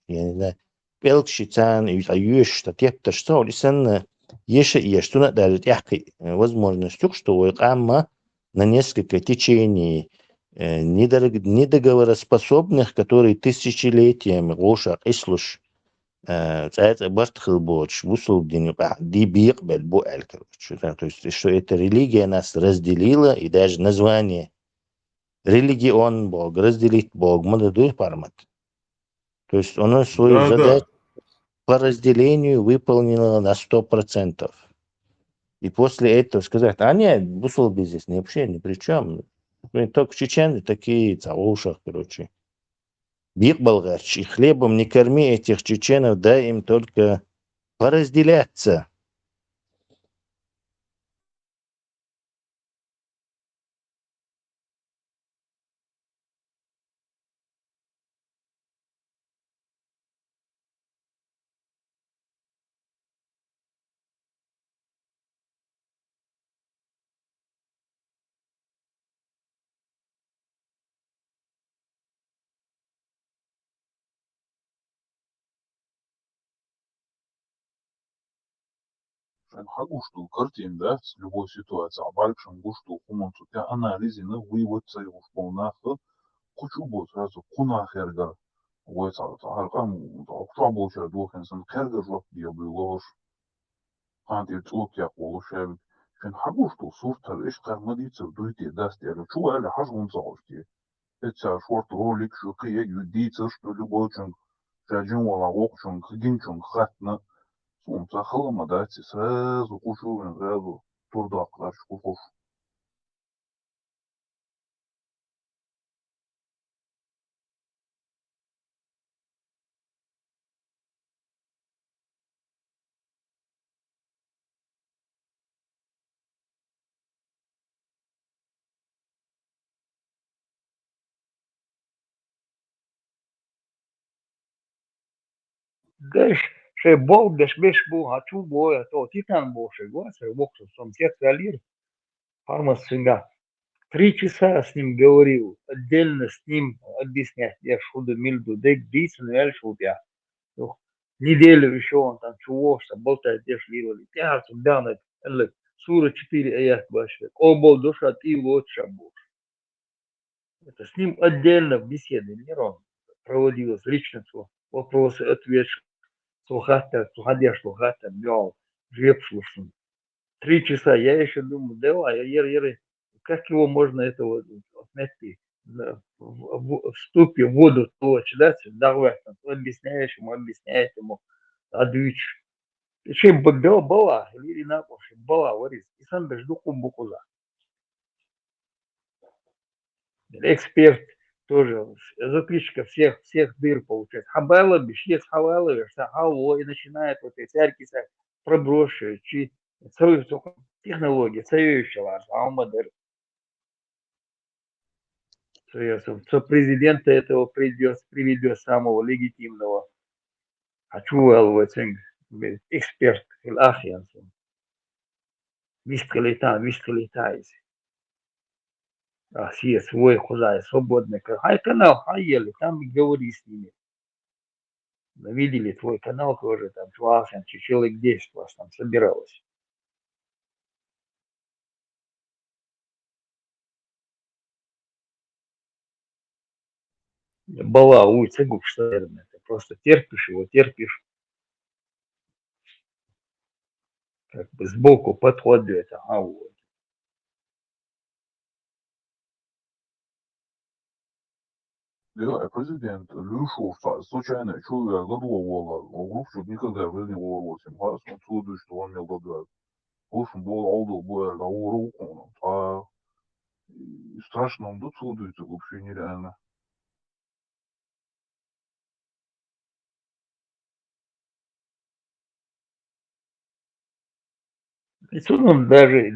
я не знаю, пелкшицан, аюш, что тепта, что, лисан, ешь, туна даже тяхки возможностью, что Уэкамма на несколько течений недоговороспособных, которые тысячелетиями Гоша Ислуш ساعات بدخل بوتش بوصل دي بيقبل بو الكروتش то есть что эта религия нас разделила и даже название религион Бог разделить Бог мы дадут пармат то есть он свою задачу по разделению выполнила на 100%. И после этого сказать, а нет, бусул здесь вообще ни при чем. Только чеченцы такие цаушах, короче. Биг болгарч, и хлебом не корми этих чеченов, дай им только поразделяться. عشان حقوشتو كرتين ده любой ситуации عبالكشن гушту хумонцу те анализи на вывод цаевуш полнахы кучу бо сразу куна херга войца аркам окша болча духенсен херга жоп диаблош ханти цук я полушев عشان حقوشتو صورتها ايش قرمديتس دويتي داستي على شو على حجم صوتي اتسا شورت روليك شو كي يديتس شو любойчен جاجين ولا وقشن خدينчен خاتنا Солнце холодати сразу кушаю, сразу турдак наш кушаю. Дальше ше бол деш беш бу хачу боя то титан больше глаз боксу сам текстуалир фармас синга 3 часа с ним говорил, отдельно с ним объяснять, я шуду мильду дек дисен эль шудя. Неделю еще он там чувошься, болтает, деш ливали. Я сюда на сура 4 аят башвек. О бол душа ты вот шабуш. Это с ним отдельно в беседе Нерон проводилось лично вопросы, ответы. Слухата, слухадеш, слухата, мяу, жепшлушен. 3 часа, я еще думаю, да, как его можно этого отметить, в ступе в воду толочь, да, давай, объясняешь ему, отвечь. Чем была, или на была, варис, и сам без духу букуза. Эксперт тоже, затычка всех дыр получается. Хабайла, бешец хавайла, сахало, и начинает вот эти царьки проброшивать, технология, союзная, алмадер. Что президента этого приведет самого легитимного. Хочу эксперт, ахианцем. Висткалитайз. Россия свой хозяин, свободный. Хай канал, ели, там говори с ними. Видели твой канал тоже, там человек 10 вас там собиралось. Бала улица Губша, наверное. Ты просто терпишь его, терпишь. Как бы сбоку подходит. Вот. Да, президент Люшов случайно человек годового, он чуть никогда в жизни не 8, а он чудо, что он имел года. Очень был алды, был на уроку, а страшно, он тут чудо, вообще нереально. Причем даже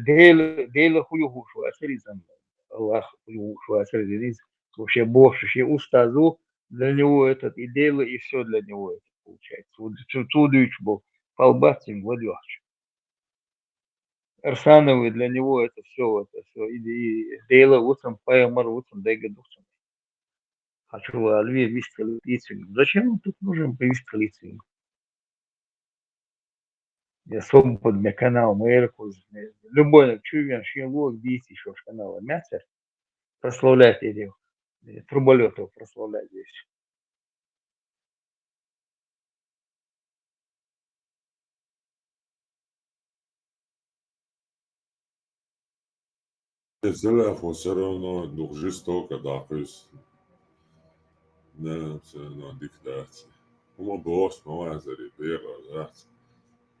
дело хуюгушу, асеризм, Аллах хуюгушу, асеризм, вообще больше, устазу, для него этот и дело, и все для него это получается. Чудович был, колбасим, водёж. Арсановый для него это все, и дело утром, поймар утром, дай годуцем. Хочу Альве вистрелить. Зачем он тут нужен повистрелить? Я свободный канал, Мэркуз, любой чувен, щелок, бить еще с канала мясо, прославлять этих труболетов, прославлять здесь. Zelo все равно дух жестоко, да, то есть не все равно диктация. Uma bosta, não é zeribeira, né?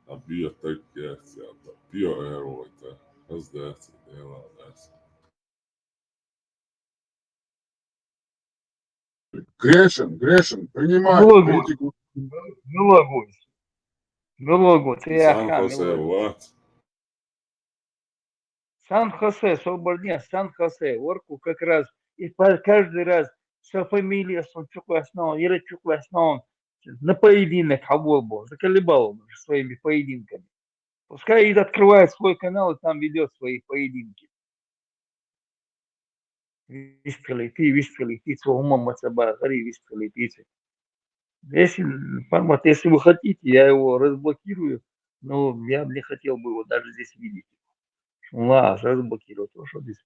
A Bia tem que ser a pior heroita, as dessas dela, dessa. Грешен, принимай критику. Милогу, ты Сан-Хосе, what? Сан-Хосе, свободнее, Сан-Хосе, Орку как раз, и каждый раз со фамилией, с Чуквасном, или Чуквасном, на поединок Хаволбо, заколебал он своими поединками. Пускай открывает свой канал и там ведет свои поединки. Вистрелите, свой мацаба, гори, вистрелите. Если вы хотите, я его разблокирую, но я бы не хотел бы его даже здесь видеть. Ладно, сразу блокировать. Что здесь?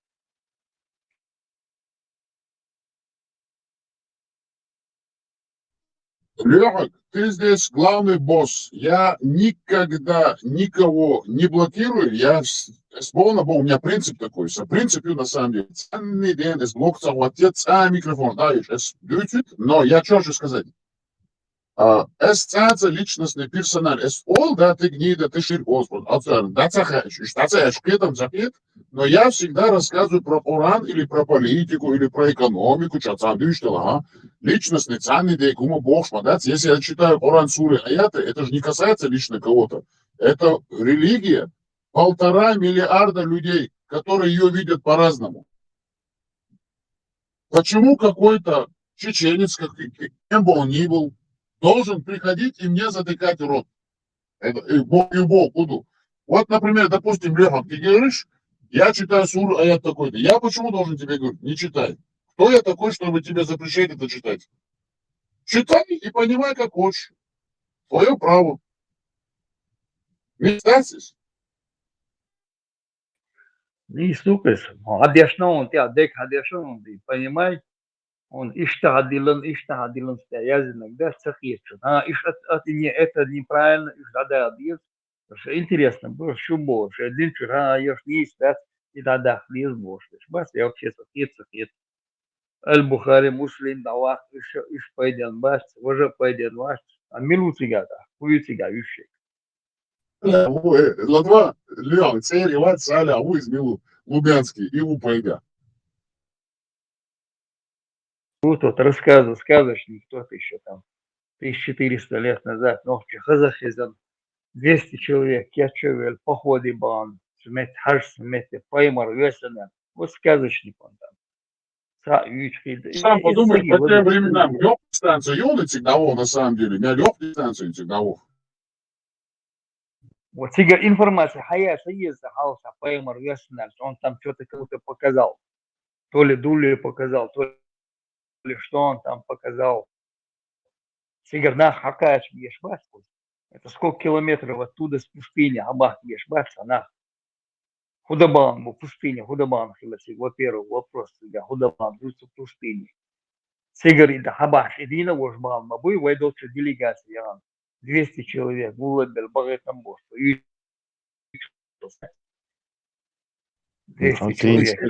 Лёха, ты здесь главный босс. Я никогда никого не блокирую. Я полно, у меня принцип такой. Принцип, на самом деле, ценный день, блок отец, микрофон, да, но я что хочу сказать. Es цаца личностный персонаж. Es all, да, ты гнида, ты шир, Господь. Да, цахаешь, запет. Но я всегда рассказываю про Коран или про политику, или про экономику, личностный, ценный день, кума Бог, если я читаю Коран, суры, аяты, это же не касается лично кого-то. Это религия 1,5 миллиарда людей, которые ее видят по-разному. Почему какой-то чеченец, кем бы он ни был, должен приходить и мне затыкать рот? Бог буду. Вот, например, допустим, Леха, ты говоришь, я читаю суру, аят такой-то. Я почему должен тебе говорить? Не читай. Кто я такой, чтобы тебе запрещать это читать? Читай и понимай, как хочешь. Твое право. Не станьтесь. И сукас. Адешно он тебя дек адешно он ты понимаешь? Он иштадилан, я иногда цахирчу. Это неправильно, иштада адил. Интересно было, что больше. Один вчера я ж не спят, и тогда хлиз больше. Бас я вообще цахир. Аль-Бухари, Муслим, Давах, иш пойден бас, уже пойден вас. А милуцигата, хуюцига, ющик. Ладва, Леон, церь, Иват, Саля, а из Милу, Лубянский, и Упайга. Вот рассказывал сказочник, кто-то еще там 1400 лет назад, ночи Хазахизан, 200 человек, Кячевель, походы бан, смет хаш, смет паймар, весена. Вот сказочник он там. Сам подумай, по тем временам лёг станцию ёлы сигналов на самом деле, меня лёг станцию сигналов. Вот сега информация, хая соезда, хауса, паймар, весена, он там что-то кому-то показал. То ли Дули показал, то ли что он там показал. Сега на хакач ешбас. Это сколько километров оттуда с пустыни, Абах ешбас, она. Худабан, пустыня, Худабан, во-первых, вопрос, Худабан, в пустыне. Сигари, да, Хабаш, Идина, Вожбан, Мабуй, войдутся делегация, 200 человек, Вулабель, Багетам, Бос. 200 человек.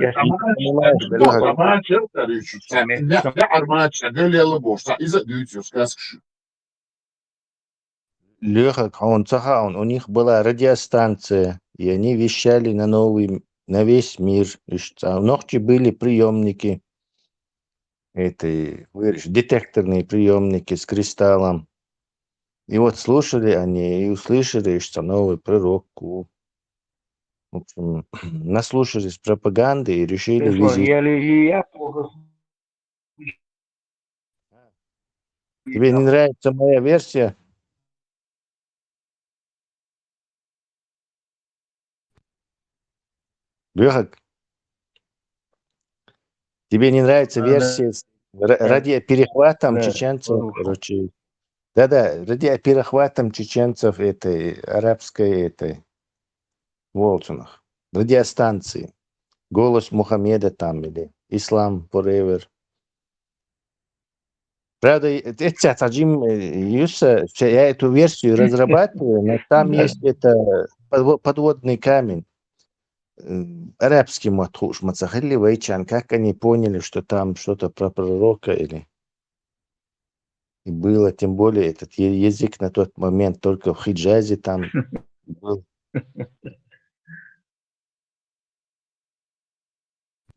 Леха, у них была радиостанция, и они вещали на весь мир. А в ночи были приемники, детекторные приемники с кристаллом. И вот слушали они и услышали, что новый пророк. В общем, наслушались пропаганды и решили визит. Тебе не нравится моя версия? Леха, тебе не нравится версия с радиоперехватом чеченцев, короче. Да, радиоперехватом чеченцев этой арабской Волчинах. Радиостанции. Голос Мухаммеда там или Ислам Forever. Правда, я эту версию разрабатываю, но там есть подводный камень. Арабский матхуш, Мацахали Вайчан, как они поняли, что там что-то про пророка или... И было, тем более, этот язык на тот момент только в Хиджазе там был.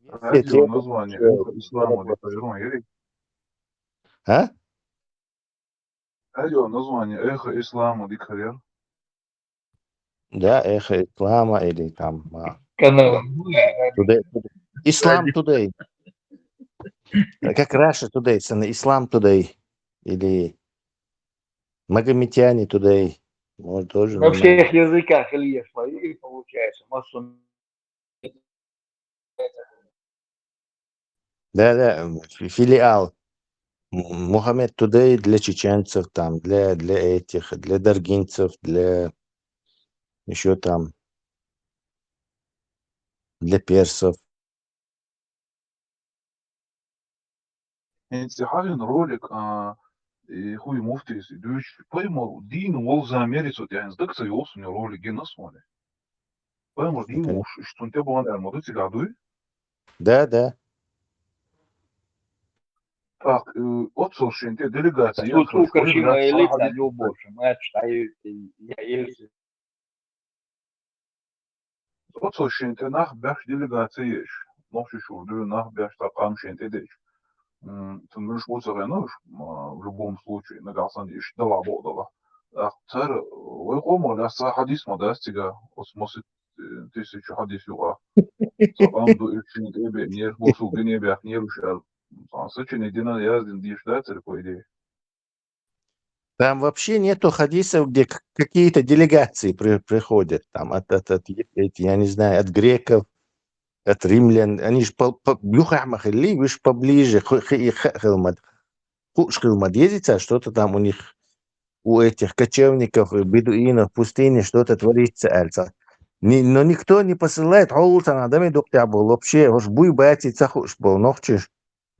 Радио название ислама Дикарьер. А? Радио название Эхо Ислама Дикарьер. Да, Эхо Ислама или там... Ислам Today. Как Russia Today, Ислам Today. Или Магометяне Today. Может, тоже на всех языках Илья свои получается. Да, филиал. Мухаммед Today для чеченцев, там, для этих, для даргинцев, для еще там для персов. انت حاجة رولك и хуй муфтис идущий поймал дин вол замериться يعني сдаться يوصل ролик جنس وانا поймал дин Конечно. وش что انت بوان الموضوع تقعدوي Да. так отсоши انت делегация Тут ехали школе Кашима блядь и лица сахали любовь, мы читаю, я есть. отсоши انت нах бяш делегация еш нохши шурду нах бяш такамши انت деш ты можешь вот загонешь в любом случае на галсан еш дала бодала цар вы хомо да са хадис модастига осмосит тысячу хадис юга сакам до üçün тебе не босу гне бях не рушал сочине дина яздин диш да царь по идее Там вообще нету хадисов, где какие-то делегации приходят. Там я не знаю, от греков, от римлян. Они же блюхахмахили, вы же поближе. Хушхилмад ездится, что-то там у них, у этих кочевников, бедуинов, в пустыне что-то творится. Но никто не посылает. Вообще, буй бати цахуш был, нохчиш.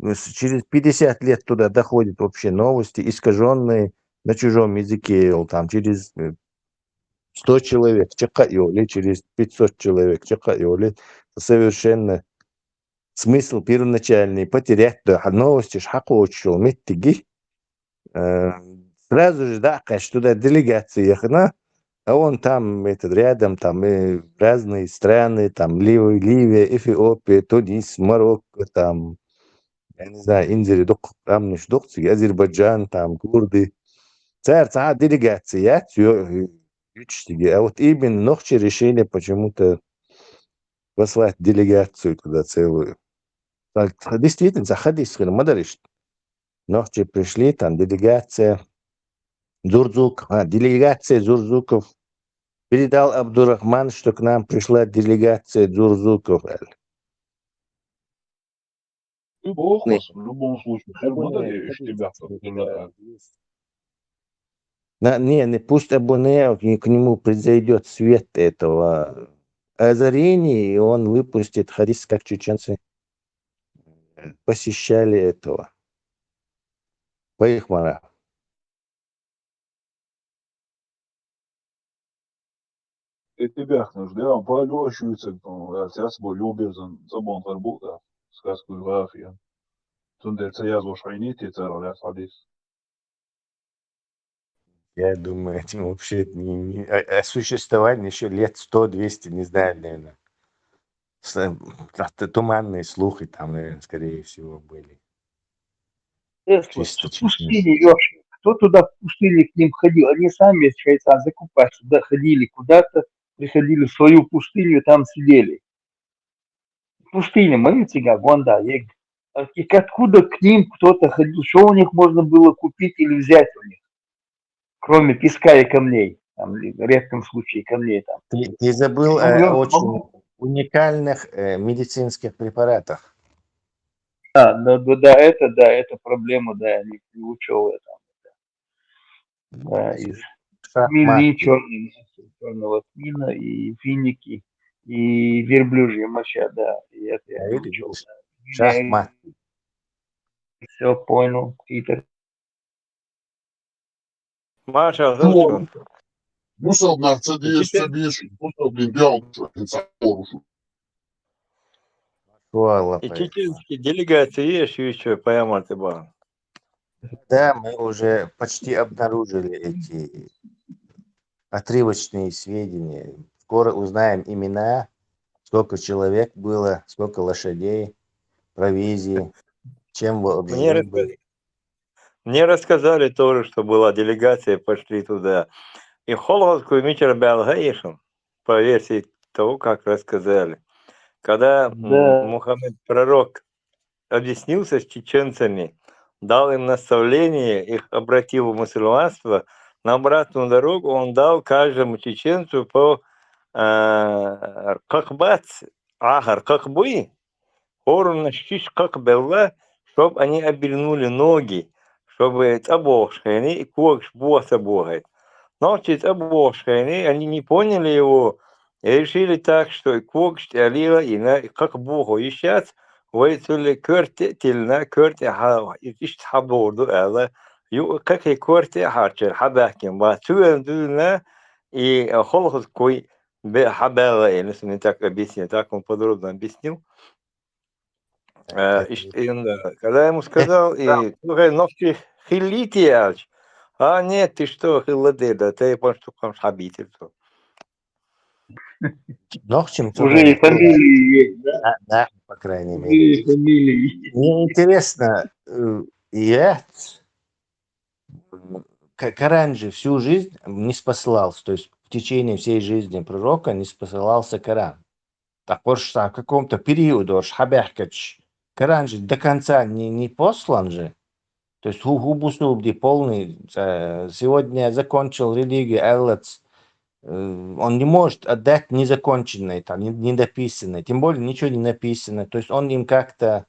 Через 50 лет туда доходят вообще новости, искаженные на чужом языке, там через 100 человек, или через 500 человек, совершенно смысл первоначальный потерять, да, новости шхаку учил, меттиги, сразу же, да, конечно, туда делегация ехала, а он там, рядом, там разные страны, там Ливия, Эфиопия, Тунис, Марокко, там, я не знаю, Индия, там не штукцы, Азербайджан, там, курды. Царь, делегация, а вот именно ночью решили почему-то послать делегацию туда целую. Действительно, захадис, мадариш. Ночью пришли, там делегация делегация Зурзуков. Передал Абдурахман, что к нам пришла делегация Зурзуков. в любом случае все мадариш тебя Не, пусть Абунеев, к нему произойдет свет этого озарения, и он выпустит хадис, как чеченцы посещали этого Пайхмара. тебя ждем полёщуется сейчас был любезен забон тарбута сказку графия тунде цаязу шайнити царя хадис Я думаю, этим вообще о существовании еще лет 100-200, не знаю, наверное. Туманные слухи там, наверное, скорее всего, были. Чисто. Пустыни, Ёши. Кто туда в пустыне к ним ходил? Они сами, швейцарцы, купаться туда ходили куда-то, приходили в свою пустыню, там сидели. Пустыня, Мавитига, Гонда, и откуда к ним кто-то ходил? Что у них можно было купить или взять у них? Кроме песка и камней, там, в редком случае камней там. Ты забыл о очень уникальных медицинских препаратах. Это проблема, да, не учел это. Да, из тмины, черного тмина, и финики, и верблюжья моча, да, и это я не учел. Шахмат. Все понял, Питер. Маша, Musel nach CDS CBS, musel блин делал, и чеченские делегации есть еще, поймал ты бар. Да, мы уже почти обнаружили эти отрывочные сведения. Скоро узнаем имена, сколько человек было, сколько лошадей, провизии, чем вооружены. Мне рассказали тоже, что была делегация, пошли туда. И Холодскую Мичер Белгаишем, по версии того, как рассказали. Когда Мухаммед Пророк объяснился с чеченцами, дал им наставление, их обратил в мусульманство, на обратную дорогу он дал каждому чеченцу по какбац, агар, какбуи, хорун шиш какбелла, чтобы они обернули ноги, чтобы табошки, они кокш боса богать. Значит, обошканы, они не поняли его, и решили так, что квокшт алила и как богу ищат, войцули körte tilna körte ha iş habordu ala как и körte harçer habakim ба туендуна и холхос кой бе хабала, если не так объяснил, так он подробно объяснил. Когда я ему сказал, и ногти хилитиач, а нет, ты что, хиладеда, ты понял, что там хабитель. Ногчим Уже и фамилии есть, да? Да, по крайней Уже мере. и фамилии есть. Мне интересно, Коран же всю жизнь не спасался, то есть в течение всей жизни пророка не спасался Коран. Так вот, что в каком-то периоде, Коран же до конца не послан же. То есть губусубди полный, сегодня закончил религию, он не может отдать незаконченное, там, недописанное, тем более ничего не написано. То есть он им как-то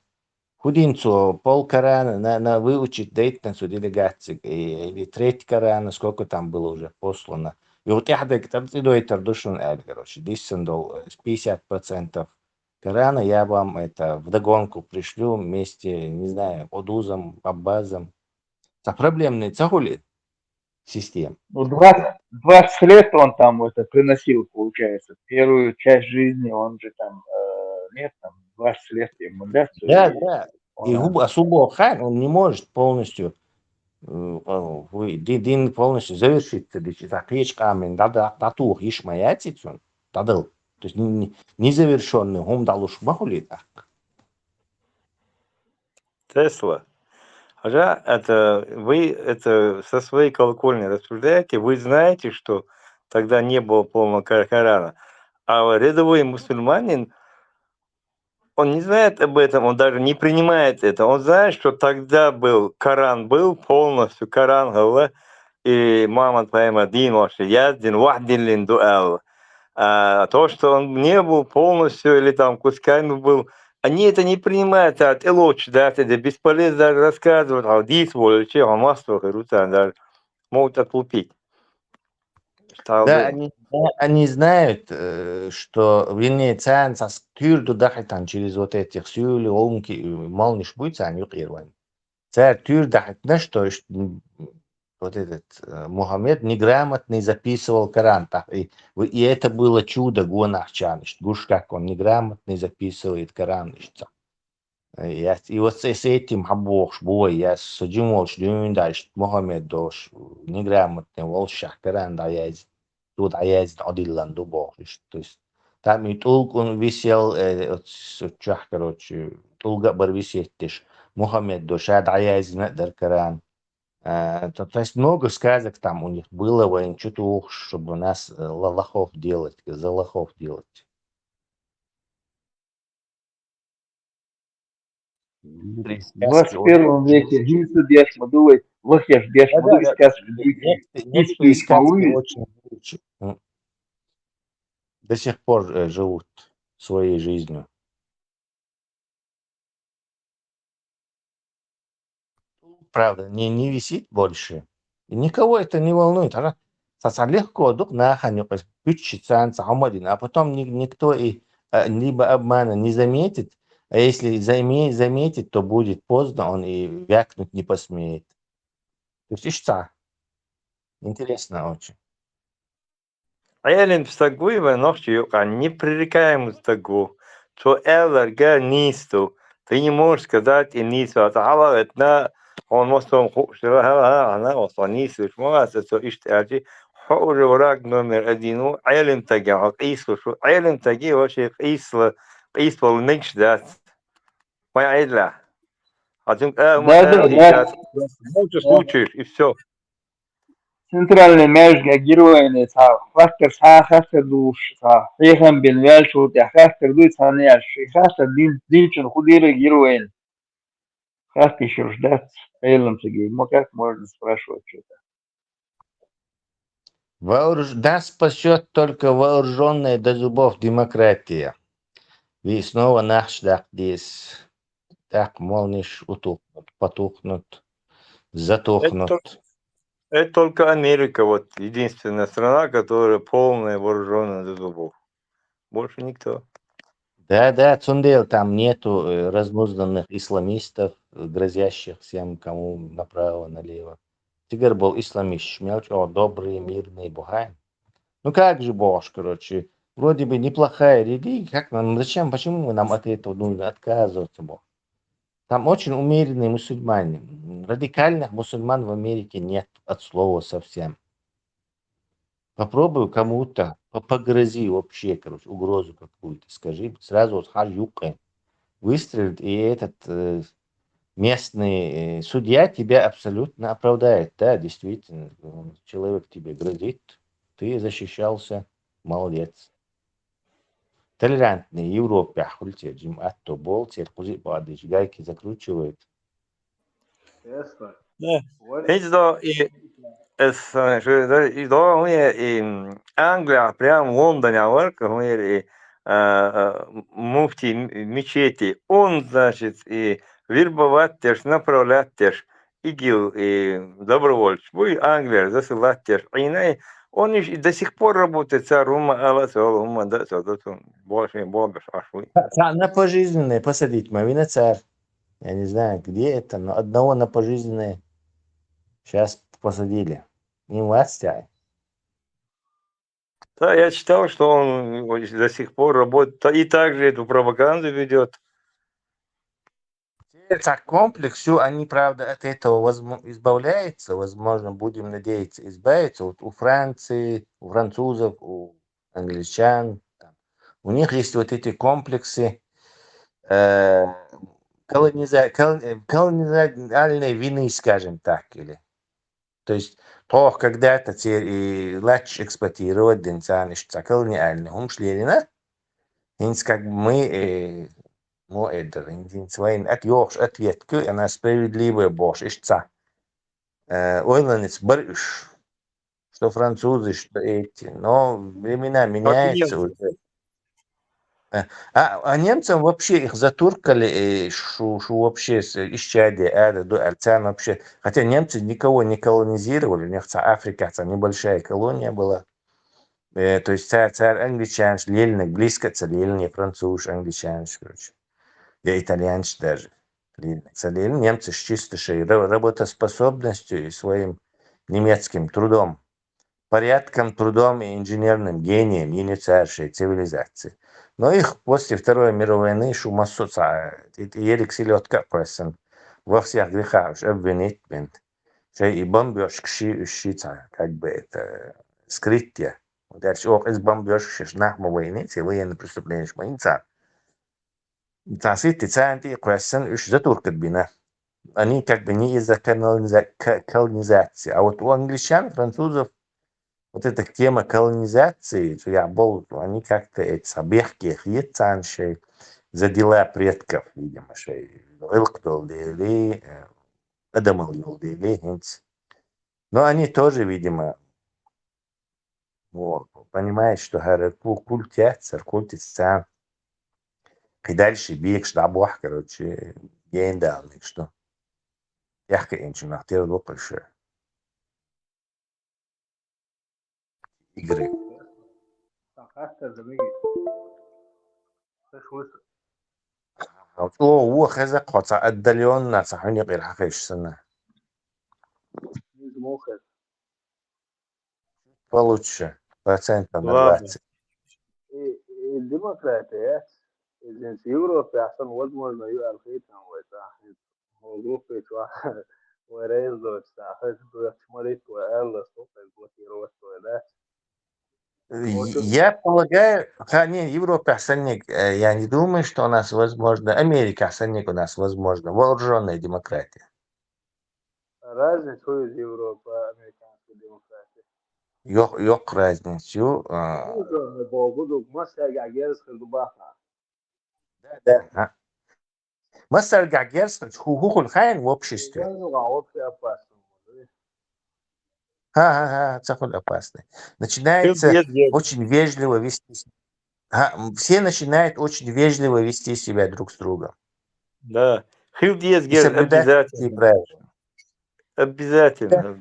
худинцу пол Корана на выучить дейтенсу делегации, или треть Корана, сколько там было уже послано. И вот я там душун короче, 50% Корана я вам это вдогонку пришлю вместе, не знаю, Одузом, Аббазом. Это проблемные цагули систем. Ну, 20 лет он там это приносил, получается. Первую часть жизни он же там, нет, там 20 лет ему дастся. Да, да. И особо хан, он не может полностью дин полностью завершиться, так камень, да, татух ишмаятицун, тадыл. То есть незавершенный, он дал уж махули так. Тесла. Это вы это со своей колокольни рассуждаете, вы знаете, что тогда не было полного Корана. А рядовой мусульманин, он не знает об этом, он даже не принимает это. Он знает, что тогда был Коран, был полностью Коран, говорил, и мама твоя дин ваш, яздин, вахдин лин дуэл. А то, что он не был полностью или там кусками был, они это не принимают, это лучше, да, это бесполезно даже рассказывать, а дис волчи, а масло, даже могут отлупить. Да, они знают, что венецианцы тюрду дахатан через вот этих сюли, олмки, малниш будет, они уқирван. Царь тюр дахатна, что вот этот Мухаммед неграмотный записывал Коран. И это было чудо гонахчан, гуш как он неграмотный записывает Коран. И вот с этим хабох бой, я судимол, что дальше Мухаммед дош неграмотный волшах Коран, да я тут аязд одиллан дубох. То есть там и толк он висел, чах, короче, толга бар висеттиш. Мухаммед дош аязд надер Коран. То есть много сказок там у них было, военчуту, чтобы нас лохов делать, за лохов делать. В 21 веке жинсы беш мадулы, лохеш беш мадулы сказки. Некоторые сказки очень лучше. До сих пор живут своей жизнью. Правда, не висит больше. И никого это не волнует. Легко дух наханю, а потом никто и либо обмана не заметит, а если заметит, то будет поздно, он и вякнуть не посмеет. То есть ишца. Интересно очень. Эллен встагуева ночью непререкаемость того, что элларга нисту, ты не можешь сказать и нисту, а это он может он она останется, может это иштяжи, хуже враг номер один, Эллен таги, Ису, Эллен таги вообще Ису никш дат, моя Элла. А ты случаешь и все. Центральный межга героями фактор хастер душ хем бен вельшут хастер дуй саняш хастер динчен худиры героин хастер еще ждать элем сиги как можно спрашивать что-то. Нас спасет только вооруженная до зубов демократия. И снова наш здесь так молнишь потухнут, затухнут. Это только Америка, вот единственная страна, которая полная вооруженная до зубов. Больше никто. Да, Цундел, там нету разнузданных исламистов, грозящих всем, кому направо, налево. Тигр был исламист, шмелч, добрый, мирный, бугай. Ну как же Бош, короче, вроде бы неплохая религия, как нам, зачем, почему нам от этого нужно отказываться, Бог? Там очень умеренные мусульмане. Радикальных мусульман в Америке нет от слова совсем. Попробуй кому-то, погрози вообще, короче, угрозу какую-то, скажи, сразу вот хажюкай, выстрелит, и этот местный судья тебя абсолютно оправдает. Да, действительно, человек тебе грозит, ты защищался, молодец. Толерантный Европе, ахульте, Джим Атто Бол, Церкузи Бадыч, гайки закручивает. Ясно. Да. Вот. Видите, да, и да, у меня и Англия, прям в Лондоне, у меня и муфти мечети, он, значит, и вербовать теж, направлять теж, ИГИЛ, и добровольцев, и Англия засылать теж. Он и до сих пор работает, царь ума, да, больше, ашвы. На пожизненное посадить, Мавина царь. Я не знаю, где это, но одного на пожизненное сейчас посадили. Не властяй. Да, я читал, что он до сих пор работает и также эту пропаганду ведет. Это комплекс, все, они, правда, от этого избавляются, возможно, будем надеяться, избавиться. Вот у Франции, у французов, у англичан, у них есть вот эти комплексы колониальной вины, скажем так, или. То есть, то, когда-то и лач эксплуатировать динсан, что колониальный, шлерина, как бы мы это, своим ответку, она справедливая Бож, ишца. Ойланец барыш, что французы, что эти, но времена меняются уже. А немцам вообще их затуркали, что вообще исчадие до Альцан вообще. Хотя немцы никого не колонизировали, у них Африка, небольшая колония была. То есть царь англичан, лельник, близко лельник, француз, англичан, короче. И итальянец даже. Немцы с чистой работоспособностью и своим немецким трудом, порядком, трудом и инженерным гением инициировавшей цивилизации. Но их после Второй мировой войны шумасуца, Ерик Селедка Прессен, во всех грехах обвинить, и бомбеж как бы это скрытие. Дальше из бомбеж нахма войны, все военные преступления шмаинца. Тасит цанти Прессен уж затуркат бина. Они как бы не из-за колонизации. А вот у англичан, французов, вот эта тема колонизации, они как-то эти собеги, хьецанши, за дела предков, видимо, но они тоже, видимо, понимают, что культятся, и дальше бег, штабах, короче, гендальник, что яхка инчу нахтер лопальше игры. هو خزق خاطر الدليون صحوني غير حقيش سنة получше процентов на Ладно. 20. И демократия, из Европы, возможно, и алхитам, группы, Я полагаю, не, Европа Асанник, я не думаю, что у нас возможно, Америка Асанник у нас возможно, вооруженная демократия. Разницу из Европы, американской демократии. Yok разницу. Да. Мысль гагерство, хухуль хайн в обществе. Цахуль опасный. Начинается очень вежливо вести себя. Все начинают очень вежливо вести себя друг с другом. Да. И соблюдать эти правила. Обязательно.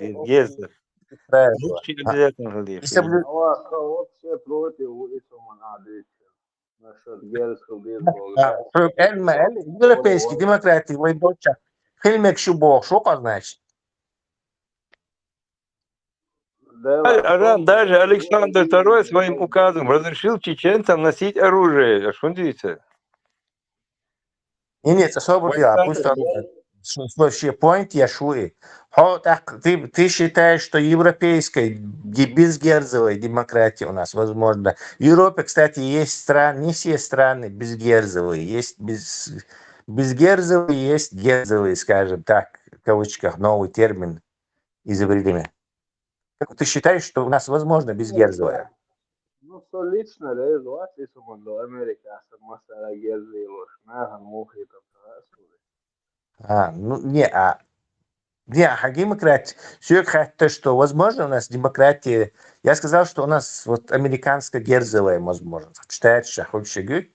Лучше обязательно жалеешь. И соблю... вообще против Уисмана Адыча. Насчет герского бейсбола. Европейский демократии войдоча. Хельмек Шубох, что значит? Даже Александр II своим указом разрешил чеченцам носить оружие. Что он делится? Нет, особо я, пусть вообще point я шуи. Так, ты считаешь, что европейская безгерзовая демократия у нас возможно? В Европе, кстати, есть страны, не все страны безгерзовые, есть безгерзовые, есть герзовые, скажем так, в кавычках, новый термин изобрели. Как ты считаешь, что у нас возможно безгерзовая? Ну, что лично, реально, Уисмана Америка, مثلا герзилош, нахан мухитов. Демократия. Все это, что возможно у нас демократия. Я сказал, что у нас вот американская герзовая возможность. Считаешь, что хочешь говорить?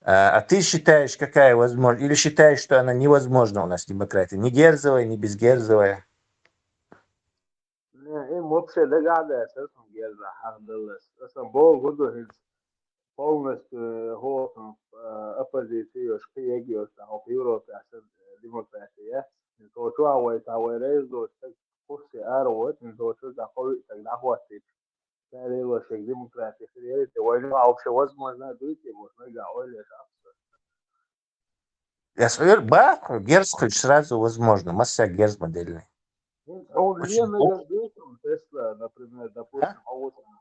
А ты считаешь, какая возможность? Или считаешь, что она невозможна у нас демократия? Ни герзовая, ни безгерзовая. Им вообще догадывается, что герза, хардалес. Это Бог году полностью голосом оппозицию, что я говорю, что в Европе демократия. То, что авой резу, курсы арвот, то, что заходит, тогда хватит. Реально, что демократия, это война вообще возможно, дуйте, можно говорить. Я говорю, герз хоть сразу возможно. Масса герз модельный. Он ленно говорит, Тесла, например, допустим,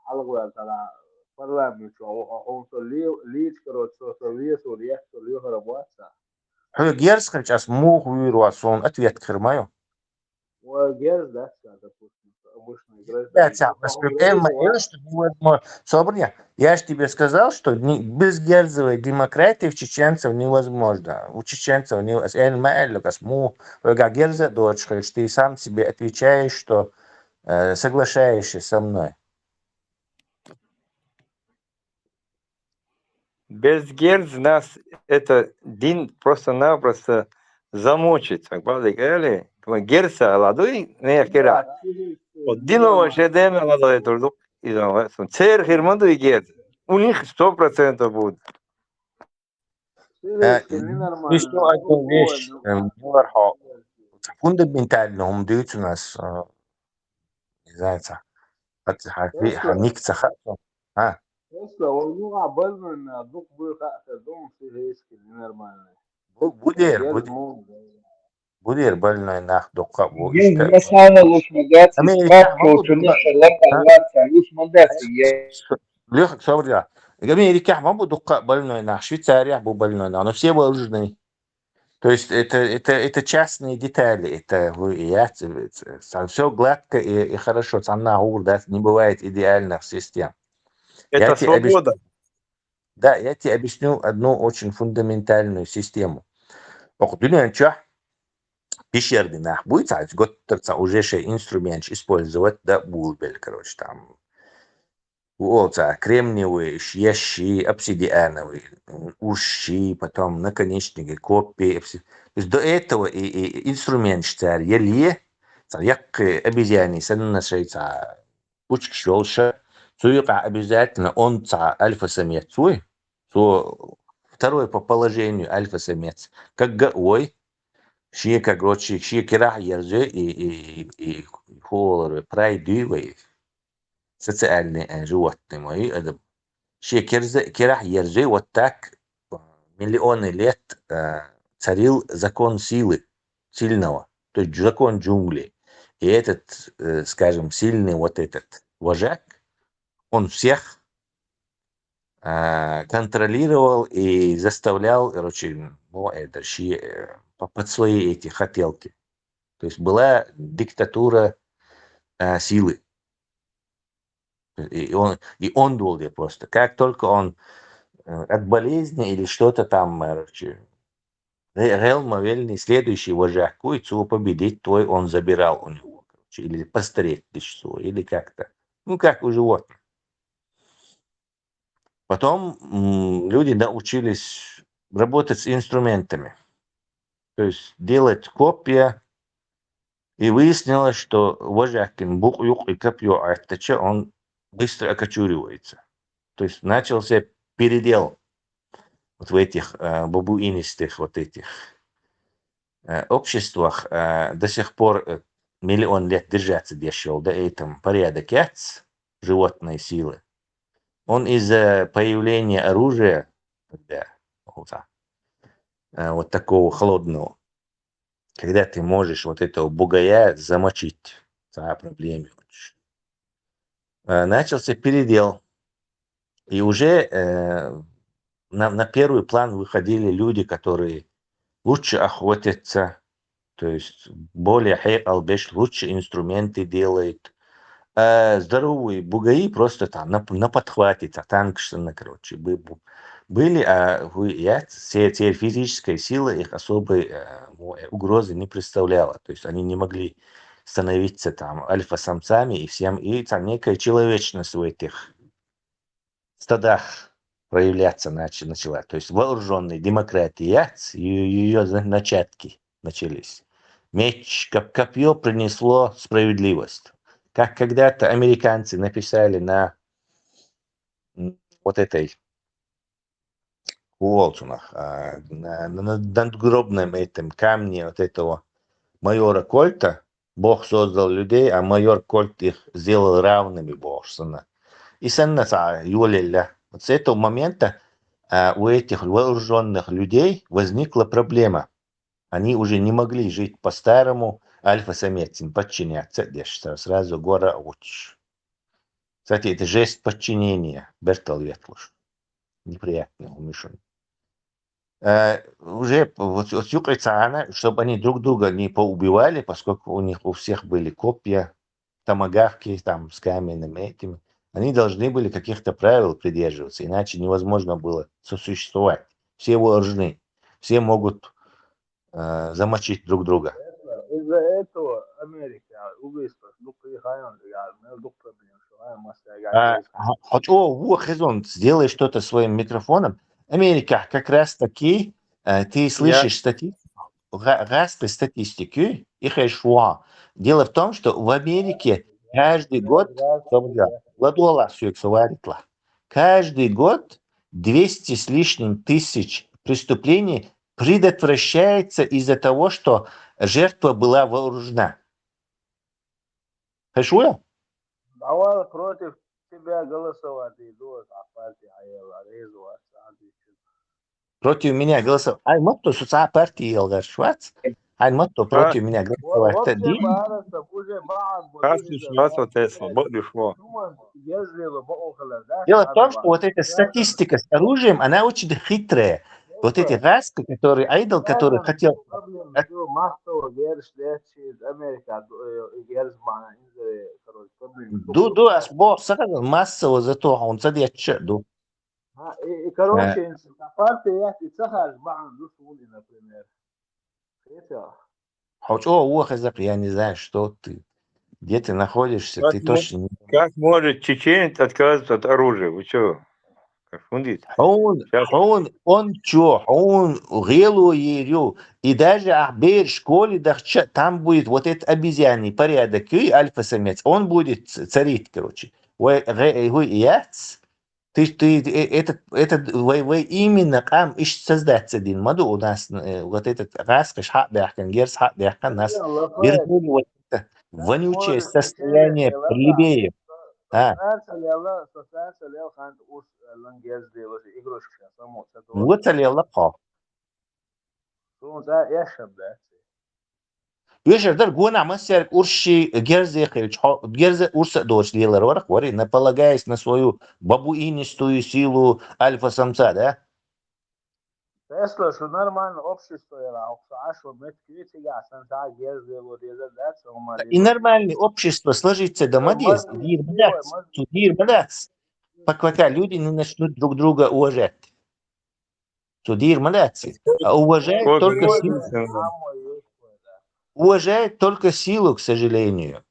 алгоритм парламент, он то лич, короче, что весу, реакцию, работа. Герз сейчас мог вырваться, он ответ кырмаю. Герз, да, допустим, обычно играет. Я же тебе сказал, что безгерзовая демократия в чеченцев невозможно. У чеченцев невозможно. Ты сам себе отвечаешь, что соглашаешься со мной. Без герз нас это дин просто-напросто замочит. Так правда говорили? Герса аладуй не кера. Диново шедем аладуй турдук. Цер хирманду и герз. У них 100% будет. Еще одну вещь. Фундаментально он дает у нас, не знаю, ханикца. Будет больной нах дока. Леха, смотри, Америка могу дока больной нах, Швейцария был больной нах, но все вооружены. То есть это частные детали, это все гладко и хорошо. Не бывает идеальных систем. Это свобода. Да, я тебе объясню одну очень фундаментальную систему. Пещерный нах будет, год уже инструмент использовать, да, bulbel, короче, там. Кремниевые, щи, обсидиановые, уши, потом наконечники, копии. То есть до этого и инструмент считали, як обезьяне, саннашей, пучк щелша, обязательно он альфа-самец, второй по положению альфа-самец, как гаой, щи, как короче, щи кирах ерзе и холоры, прайдывые. Социальные животные мои, это кирах ержи, вот так миллионы лет царил закон силы, сильного, то есть закон джунглей. И этот, скажем, сильный вот этот вожак, он всех контролировал и заставлял, короче, под свои эти хотелки. То есть была диктатура силы. И он был просто. Как только он от болезни или что-то там, Мавельный, следующий вожак, его победить, твой он забирал у него. Или посмотреть, или как-то. Ну, как у животных. Потом люди научились работать с инструментами. То есть делать копья И выяснилось, что вожакин бук-юк и копье артача, он быстро окочуривается. То есть начался передел вот в этих бабуинистых вот этих обществах до сих пор миллион лет держаться дешел, да, и там порядок яц, животной силы. Он из-за появления оружия, когда, вот такого холодного, когда ты можешь вот этого бугая замочить, проблеме. Начался передел. И уже на первый план выходили люди, которые лучше охотятся, то есть более албеш, лучше инструменты делают. Здоровые бугаи просто там на подхвате, танкшины, короче, были, физическая сила их особой угрозы не представляла. То есть они не могли становиться там альфа-самцами и всем, и там некая человечность в этих стадах проявляться начала. То есть вооруженная демократия, ее начатки начались. Меч, копье принесло справедливость. Как когда-то американцы написали на вот этой Уолтонах, на надгробном этом камне вот этого майора Кольта, Бог создал людей, а майор Кольт их сделал равными Богу. И вот с этого момента у этих вооруженных людей возникла проблема. Они уже не могли жить по-старому, альфа-самец им подчиняться. Сразу гора учишь. Кстати, это жест подчинения. Бертол Ветлуш. Неприятный умешан. Уже вот чтобы они друг друга не поубивали, поскольку у них у всех были копья, томагавки там с каменными этими. Они должны были каких-то правил придерживаться, иначе невозможно было сосуществовать. Все вооружены, все могут замочить друг друга. Из-за этого Америка убийство, Хезон, сделай что-то своим микрофоном. Америка как раз таки, ты слышишь статистику, их шва. Дело в том, что в Америке каждый год, каждый год 200 с лишним тысяч преступлений предотвращается из-за того, что жертва была вооружена. Хорошо? Давай против тебя голосовать. Против меня голосовать. Ай, мотто социальная партия елгар швац. Ай, мотто против меня голосовать. Дело в том, что вот эта статистика с оружием, она очень хитрая. Вот эти раски, которые, айдол, который хотел... Ду, асбо, сахар, массово зато, он садит ду. И короче, партия и сахар, например. Я не знаю, что ты, где ты находишься, ты точно не... Как может чеченец отказываться от оружия? Вы что? Он гелу ерю. И даже в школе, там будет вот этот обезьяний порядок, и альфа-самец, он будет царить, короче. Вы именно там ищете создать один моду. У нас вот этот раскаш хабяхкан, герс хабяхкан, нас вернули вот это вонючее состояние плебеев. Вот алелла па. Вешер гуна мастер урши герзе урса дочь лилар варх вари, полагаясь на свою бабуинистую силу альфа-самца, да? Тесла, что нормально общество, И нормальное общество сложится до модес, пока люди не начнут друг друга уважать. Судир молодцы. А уважает только силу. Уважает только силу, к сожалению.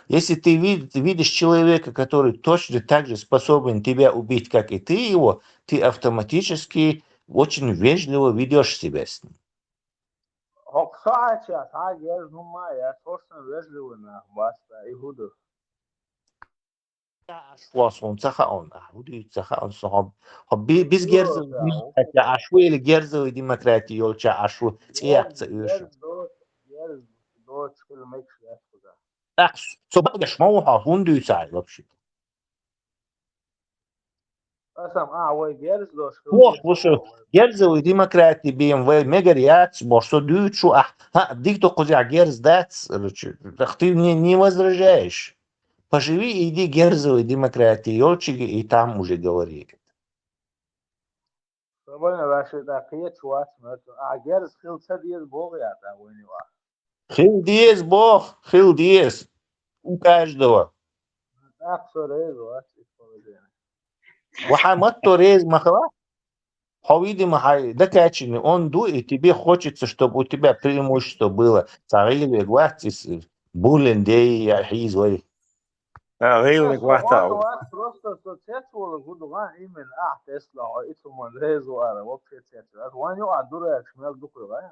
Если ты видишь человека, который точно так же способен тебя убить, как и ты его, ты автоматически очень вежливо ведешь себя с ним. Hok saatчас, ha gel numma ya. Sorsan vezlivina basta ihudu. واسون تخاون ودي تخاون صحاب biz Yo gerzo ya. demokratiya ashvu ili gerzo demokratiya yolcha ashvu tsiyak tsa ish Gel dot kılmak ya. так собак шмауха хунду цай вообще Asam vay gel dot Ох, kılmak слушай, gerzo demokrati BMW мегариац борсо дючу дикто козя герз дац ты не возражаешь поживи и иди герзовой демократии ёлчики и там уже говори Sabana başı da kıyet çuvat mı? Gel kılsa diye boğ ya da oyunu var. Хилдиес бог хилдиес у каждого Aksa reyz var. وحماتو рез махала видимо, докачаны, он дует, тебе хочется, чтобы у тебя преимущество было. Царили, гватис, булен, дей, ахизвай. غير واحد Просто соцсеть гудуга именно Tesla итуман резу ара вообще ваню адурак шмел дукуга.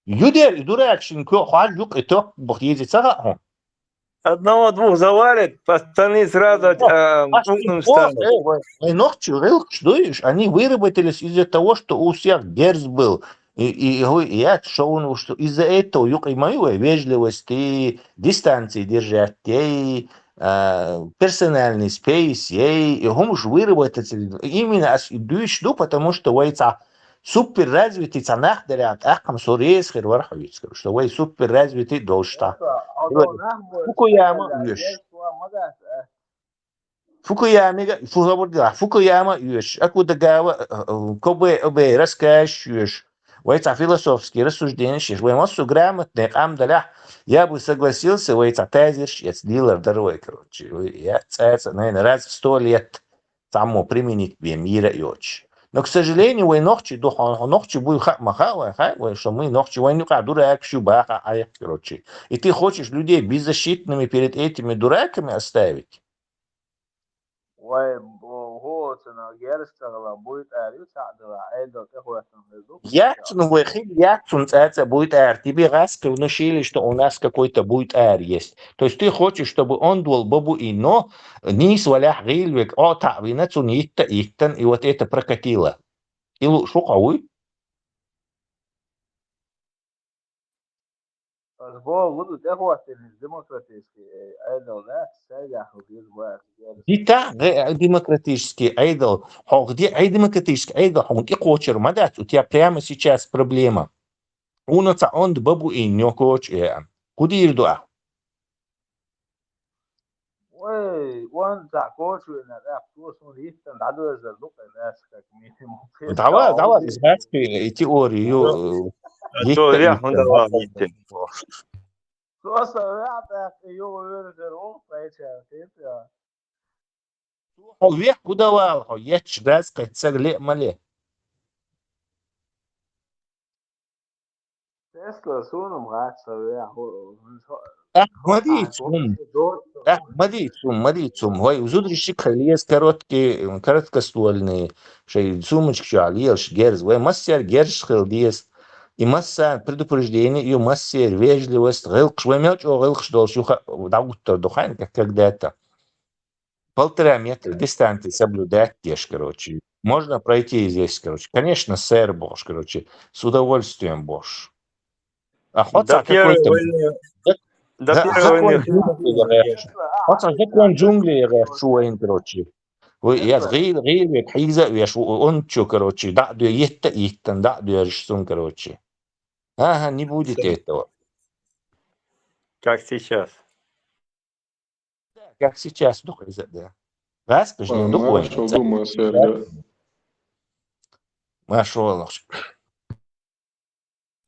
Юдер, дурак, шинко, хал юк, это бухтизи цага. Одного-двух завалит, остальные сразу умным станут. Ногчу, чуешь, они выработались из-за того, что у всех герз был. И я шел, что из-за этого юк и мою вежливость, и дистанции держать, и персональный спейс, и хумуш выработать именно дуешь, потому что войца супер развитый цанах дарят, ахам сурейс хервархович, что вы супер развитый должта. Фукуяма üyeş. Фукуяма üyeş. Акудагава Кобе раскаешь üyeş. Войца философские рассуждения, вы массу грамотных, амдаля. Я бы согласился, войца тезиш, я дилер дорогой, короче. Я цается, наверное, раз в 100 лет тому применить в мира и очень. Но, к сожалению, вы ночью будет махала, что мы ночью войну дурак, шубаха, короче. И ты хочешь людей беззащитными перед этими дураками оставить? Якцун это будет ар. Тебе раска внушили, что у нас какой-то будет ар есть. То есть ты хочешь, чтобы он был бабу ино, не свалях гильвик, тавинацу иттан, и вот это прокатило. И что кауй? Дита демократический айдол. Где демократический айдол? Он и кочер мадат. У тебя прямо сейчас проблема. Уноца он бабу и не коч. Куда ирдуа? Давай, избавь теорию. Век кудавал, я чраз кайцагле мале. Мадицум. Ой, узудрищи крылья короткие, короткоствольные, шей сумочки, алиеш, герз, ой, массер герз хилдиес. И масса предупреждений, и масса вежливость, гылкш, вы мелочь, гылкш, должен даутер духань, как когда-то. 1,5 метра дистанции соблюдать тешь, короче. Можно пройти здесь, короче. Конечно, сэр Бош, короче, с удовольствием Бош. Охота какой-то... Закон джунглей, шуэн, короче. Я сгил, хиза, он что, короче, да, иттан, да, решсун, короче. Ага, не будет этого. Как сейчас. Как сейчас, да. Раз, не думаю. Машол.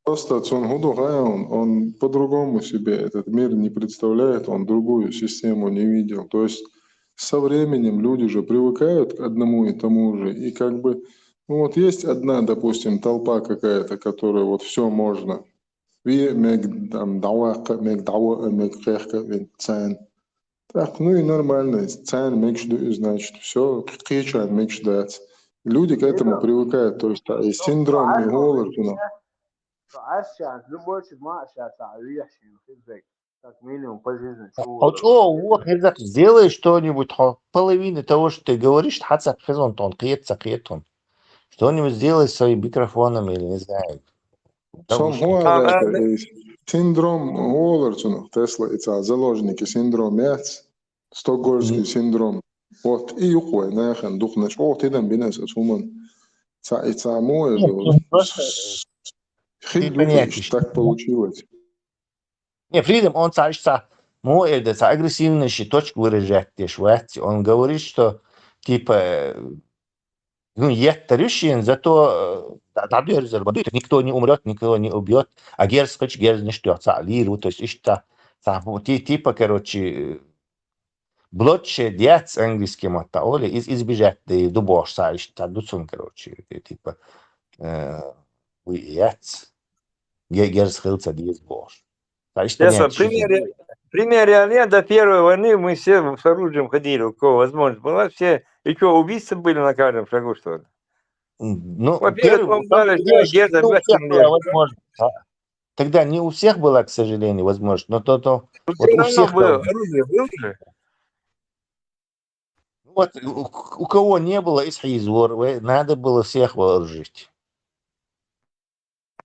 Просто он по-другому себе этот мир не представляет, он другую систему не видел. То есть со временем люди же привыкают к одному и тому же. И как бы, ну вот есть одна, допустим, толпа какая-то, которая вот все можно. Так, ну и нормально. Значит, все, люди к этому привыкают. То есть синдром голода. عشان любой чудма сейчас вещи физик как минимум по жизни Хоть вот, ребят, сделай что-нибудь, половины того, что ты говоришь, хотя хрен тон, киет. Что-нибудь сделай своим микрофоном или не знаю. Сам наушники. синдром Уоллерсона, Тесла, это заложники синдром яц, стокгольмский синдром. Вот и юхой нахен духнеш. Вот и там бинес отсуман. Це моє хилюєш, так получилось. Не, Фридом, он кажется, это агрессивнейший точку выражать швеции. Он говорит, что типа, ну, ятарющин, зато никто не умрет, никого не убьет, а герз не ждет, лиру, то есть что типа, короче, блоче дец английским это оли избежать дубош, что дуцун, короче, типа, яц, герз хилца диез бош. Сейчас, в примере до Первой войны мы все с оружием ходили, у кого возможность была, все, и что, убийцы были на каждом шагу, что ли? Ну, во-первых, тогда не у всех была, к сожалению, возможность, но вот у всех было. Оружие было же. Вот у кого не было исхизор, надо было всех вооружить.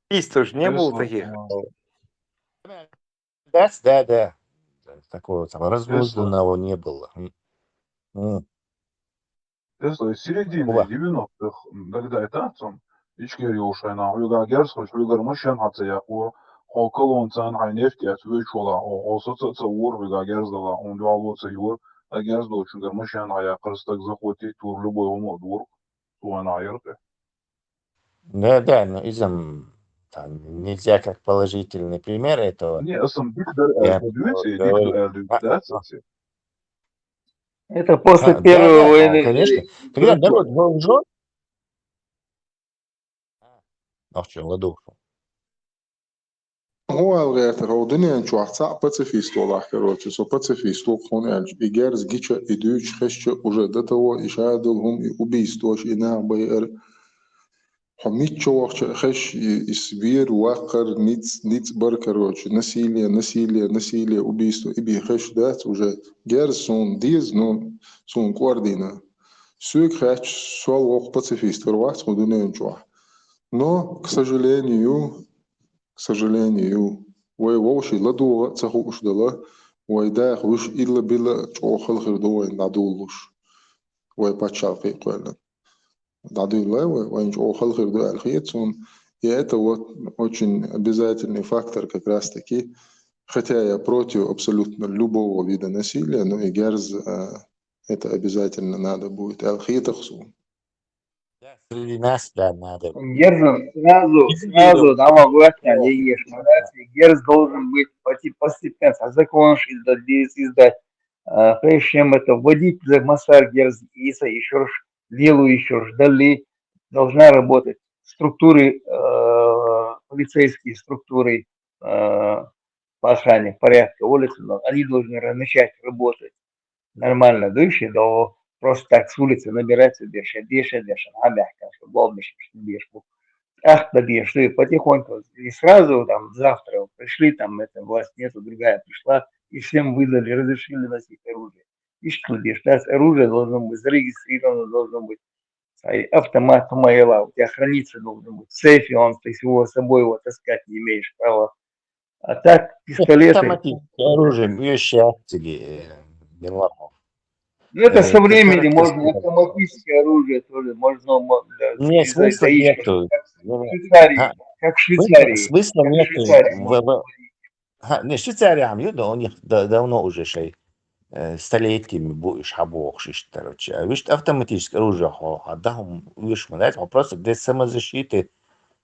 Пистоль же не было таких. Да. Такого там размузданного не было. Тесла середины 90-х тогда этатом içgeri yolşayna uygar gerçek uygar maşan hataya o halkalonsan hayneft ya tüveçola o olsa vur uygar gerzala on dualotsa yur gerzdo çünkü maşan aya kırstak захватить тур любой умодур туан айрте. Да, но изом там нельзя как положительный пример этого. Это после Первой войны. Конечно. Когда народ вооружен, в чем году? هو الغير هو دنيا نشوف صعب пацифист والله короче со пацифист он игерс гича идуч хещ уже до того ишадулهم убийство и на байер حميد شوخ خش يسبير وقر نيتس بر короче насилие убийство иби хещ дат уже герс сон диз нон сон координа сюк хещ сол вох пацифист вервас дунья нчух. Но, к сожалению, وي ووشي لدوغا تخو اشدلا وي داخ وش إلا بلا تشوخل خردوين دادولوش وي باتشاقي قولا دادولا وي تشوخل خردو الخيتون и это вот очень обязательный фактор как раз таки, хотя я против абсолютно любого вида насилия, но и герз это обязательно надо будет. Алхитахсу. Среди нас, да, надо. Сразу дава властя не ешь. Герз должен быть постепенно. Закон издать. Прежде чем это вводить за массар герз иса еще лилу еще дали. Должна работать структуры, полицейские структуры по охране порядка улицы. Они должны начать работать нормально. Дальше до просто так с улицы набирается дешевле, а мягко, что главное, что бешку. Ах, да бешку, и потихоньку, и сразу там завтра пришли, там эта власть нету, другая пришла, и всем выдали, разрешили носить оружие. И что бешку, оружие должно быть зарегистрировано, должно быть автомат Майла, у тебя храниться должен быть в сейфе, ты его с собой его таскать не имеешь права. А так, пистолеты... Автоматическое оружие, вещи акции, Ну, это со временем можно автоматическое оружие тоже можно. Нет, смысла нету. Как в Швейцарии. Смысла нету. Не, Швейцария, у них давно уже шей столетиями будешь обохшишь, короче. А видишь, автоматическое оружие, отдам, видишь, просто для самозащиты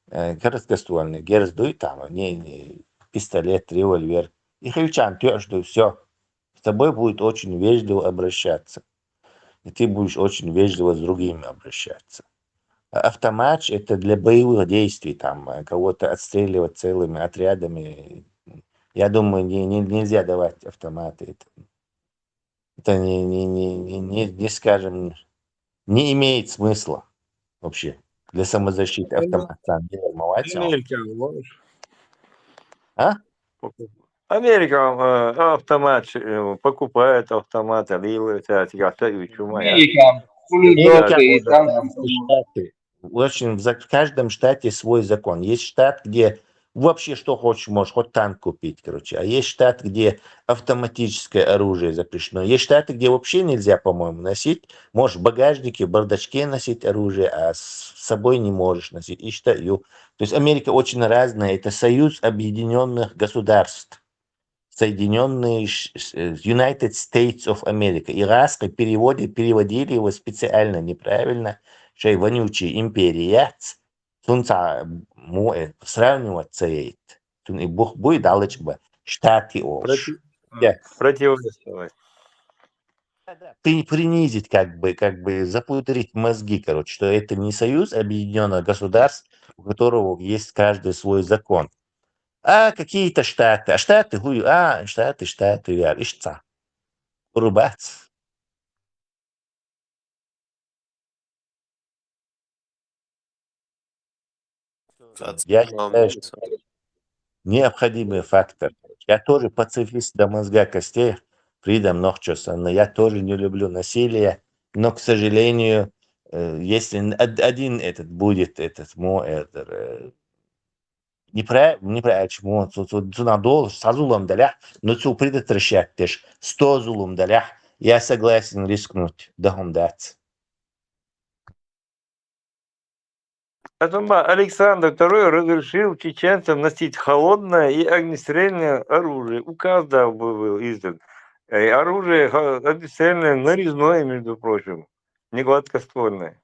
короткоствольный, герздуй там, не пистолет, револьвер. И хавчан, что все. С тобой будет очень вежливо обращаться. И ты будешь очень вежливо с другими обращаться. А автомат — это для боевых действий, там, кого-то отстреливать целыми отрядами. Я думаю, нельзя давать автоматы. Это не скажем, не имеет смысла вообще для самозащиты автомата. А? Америка автомат покупает автомат, Лилы, чума, я. Америка, хули Америка, доты, и там штаты. Очень, в каждом штате свой закон. Есть штат, где вообще что хочешь, можешь хоть танк купить, короче. А есть штат, где автоматическое оружие запрещено. Есть штаты, где вообще нельзя, по-моему, носить. Можешь в багажнике, в бардачке носить оружие, а с собой не можешь носить. И считаю. То есть Америка очень разная. Это союз объединенных государств. Соединенные United States of America. И раз переводили его специально неправильно, что вонючий империя, сунца сравнивать цеет. Тун и бух будет алычба штаты олш. Противодействовать. Принизить, как бы запудрить мозги, короче, что это не союз объединенных государств, у которого есть каждый свой закон. А какие-то штаты, штаты, я ишца. Рубац. Я считаю, что необходимый фактор. Я тоже пацифист до мозга костей, Фридом Нохчосон, но я тоже не люблю насилие, но, к сожалению, если один этот будет, неправильно, чему надолго, со зулом далях, но цу предотвращать теж, 100 зулом далях, я согласен рискнуть, дать. Александр II разрешил чеченцам носить холодное и огнестрельное оружие. Указ был издан. Оружие огнестрельное нарезное, между прочим, не гладкоствольное.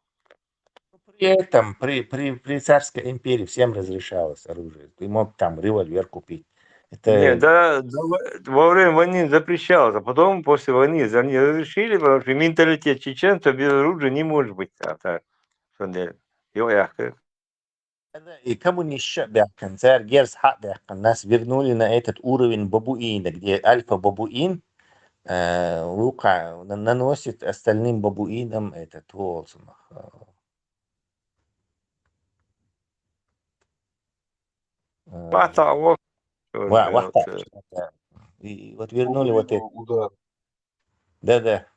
При этом, при царской империи всем разрешалось оружие. Ты мог там револьвер купить. Нет, во время войны запрещалось, а потом после войны они разрешили, потому что менталитет чеченцев без оружия не может быть. И коммунища бяхкан, царь Герцхат бяхкан, нас вернули на этот уровень бабуина, где альфа-бабуин наносит остальным бабуинам этот волсмах. Потолок. И вот вернули вот это. Удар. Да.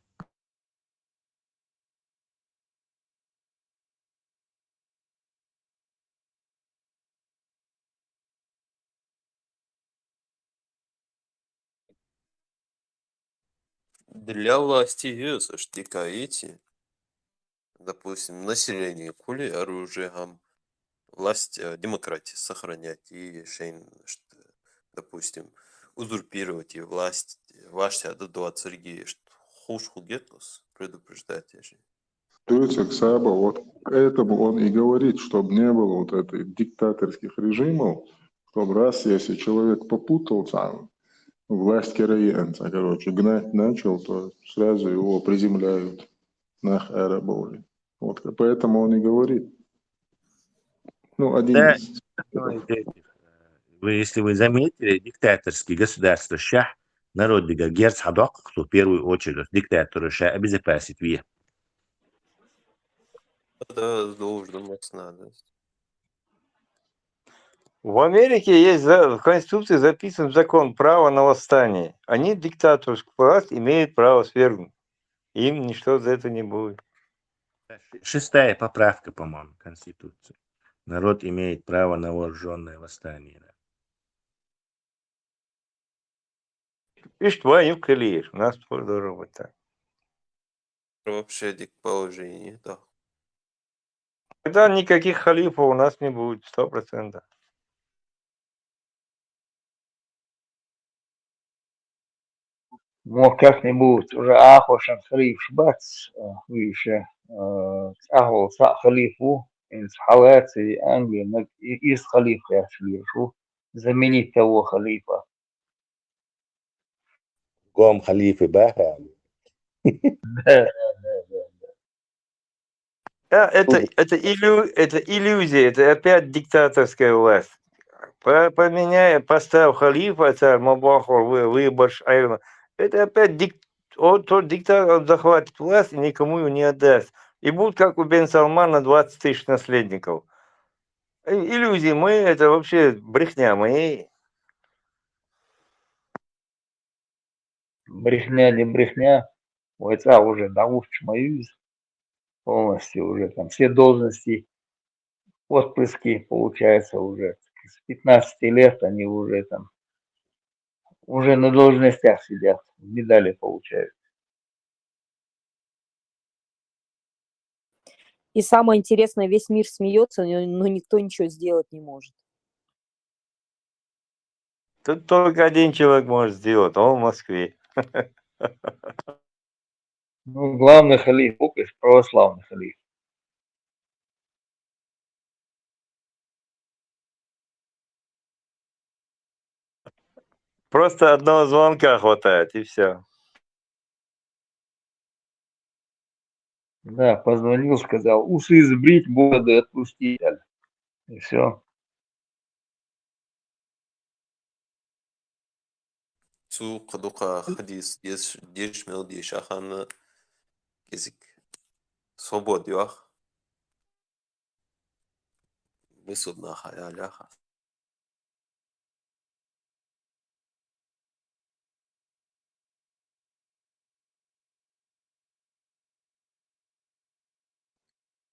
Для власти штика эти, допустим, население кули оружием, власть демократии сохранять и допустим, узурпировать и власть до царьги, что хуш хугетус предупреждать же. Тюцик Саба, вот поэтому он и говорит, чтобы не было вот этой диктаторских режимов, чтобы раз, если человек попутался, власть кераенца, гнать начал, то сразу его приземляют на Араболи. Вот поэтому он и говорит. Один из... Если вы заметили, диктаторские государства ща народ бега Герцхадок, кто в первую очередь диктаторы ща обезопасить ве. Да, должен надо. В Америке есть в Конституции записан закон права на восстание. Они диктаторскую власть имеют право свергнуть. Им ничто за это не будет. 6-я поправка, по-моему, Конституции. Народ имеет право на вооруженное восстание. И что они вклеишь? У нас тоже должно быть так. Вообще положение, да. Тогда никаких халифов у нас не будет, 100%. Ну, как-нибудь уже ахошан халиф шбац, выше, ахол халифу, из халации Англии, из халифа я шлишу, заменить того халифа. Гом халифы Баха. Это иллюзия, это опять диктаторская власть. Поставь халифа, царь Мабахур, выборж Айрона. Это опять тот диктатор захватит власть и никому ее не отдаст. И будет как у Бен Салмана 20 тысяч наследников. Иллюзии это вообще брехня. брехня, не брехня, бойца уже научишь мою полностью уже там все должности, отпрыски, получается, уже с 15 лет они уже там, уже на должностях сидят, медали получают. И самое интересное, весь мир смеется, но никто ничего сделать не может. Тут только один человек может сделать, он в Москве. Ну, главный халиф, православный халиф. Просто одного звонка хватает, и все. Да, позвонил, сказал, усы сбрить, бороды отпустить. И все. Цу кадука хадис деш мел деш ахан кезик свобод юах. Бесудна хаяляха.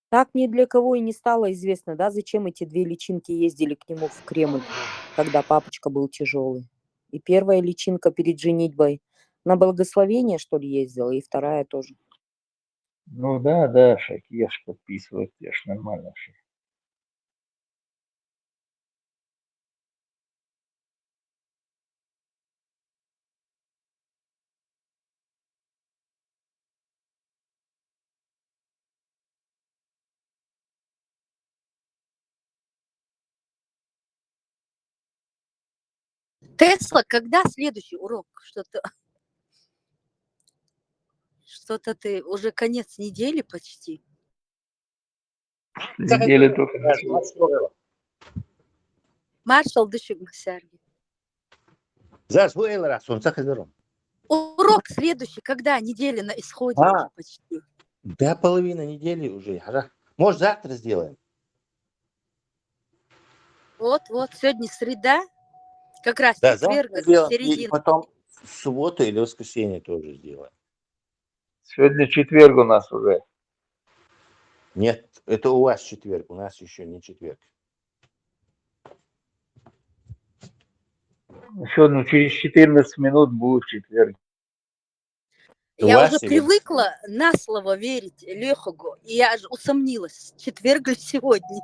Так ни для кого и не стало известно, да, зачем эти две личинки ездили к нему в Кремль, когда папочка был тяжелый. И первая личинка перед женитьбой на благословение, что ли, ездила, и вторая тоже. Ну да, Шакеш подписывает, я ж нормально. Тесла, когда следующий урок? Что-то ты уже конец недели почти. Неделя только началась. Маршал düşük Сергей. Урок следующий, когда? Неделя на исходе уже почти. Да, половина недели уже. Может, завтра сделаем? Вот, сегодня среда, как раз Да, четверг, завтра сделаем, и середина. потом в субботу или воскресенье тоже сделаем. Сегодня четверг у нас уже. Нет, это у вас четверг, у нас еще не четверг. Еще через 14 минут будет четверг. Я уже привыкла на слово верить Лехогу, и я аж усомнилась, четверг ли сегодня.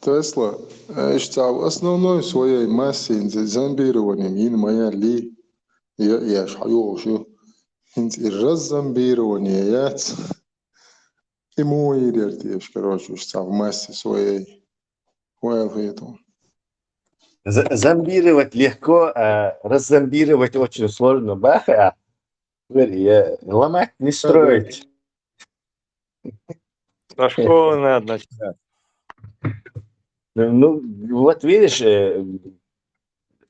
Тесла считал основной своей массой зомбированием ин моя ли я шаю инт ирраз зомбирование яц и мой иртеш короче считал в массе своей хуэлхэту. Зомбировать легко, а раззомбировать очень сложно. Баха, ломать, не строить. Со школы надо начинать. Ну, вот видишь,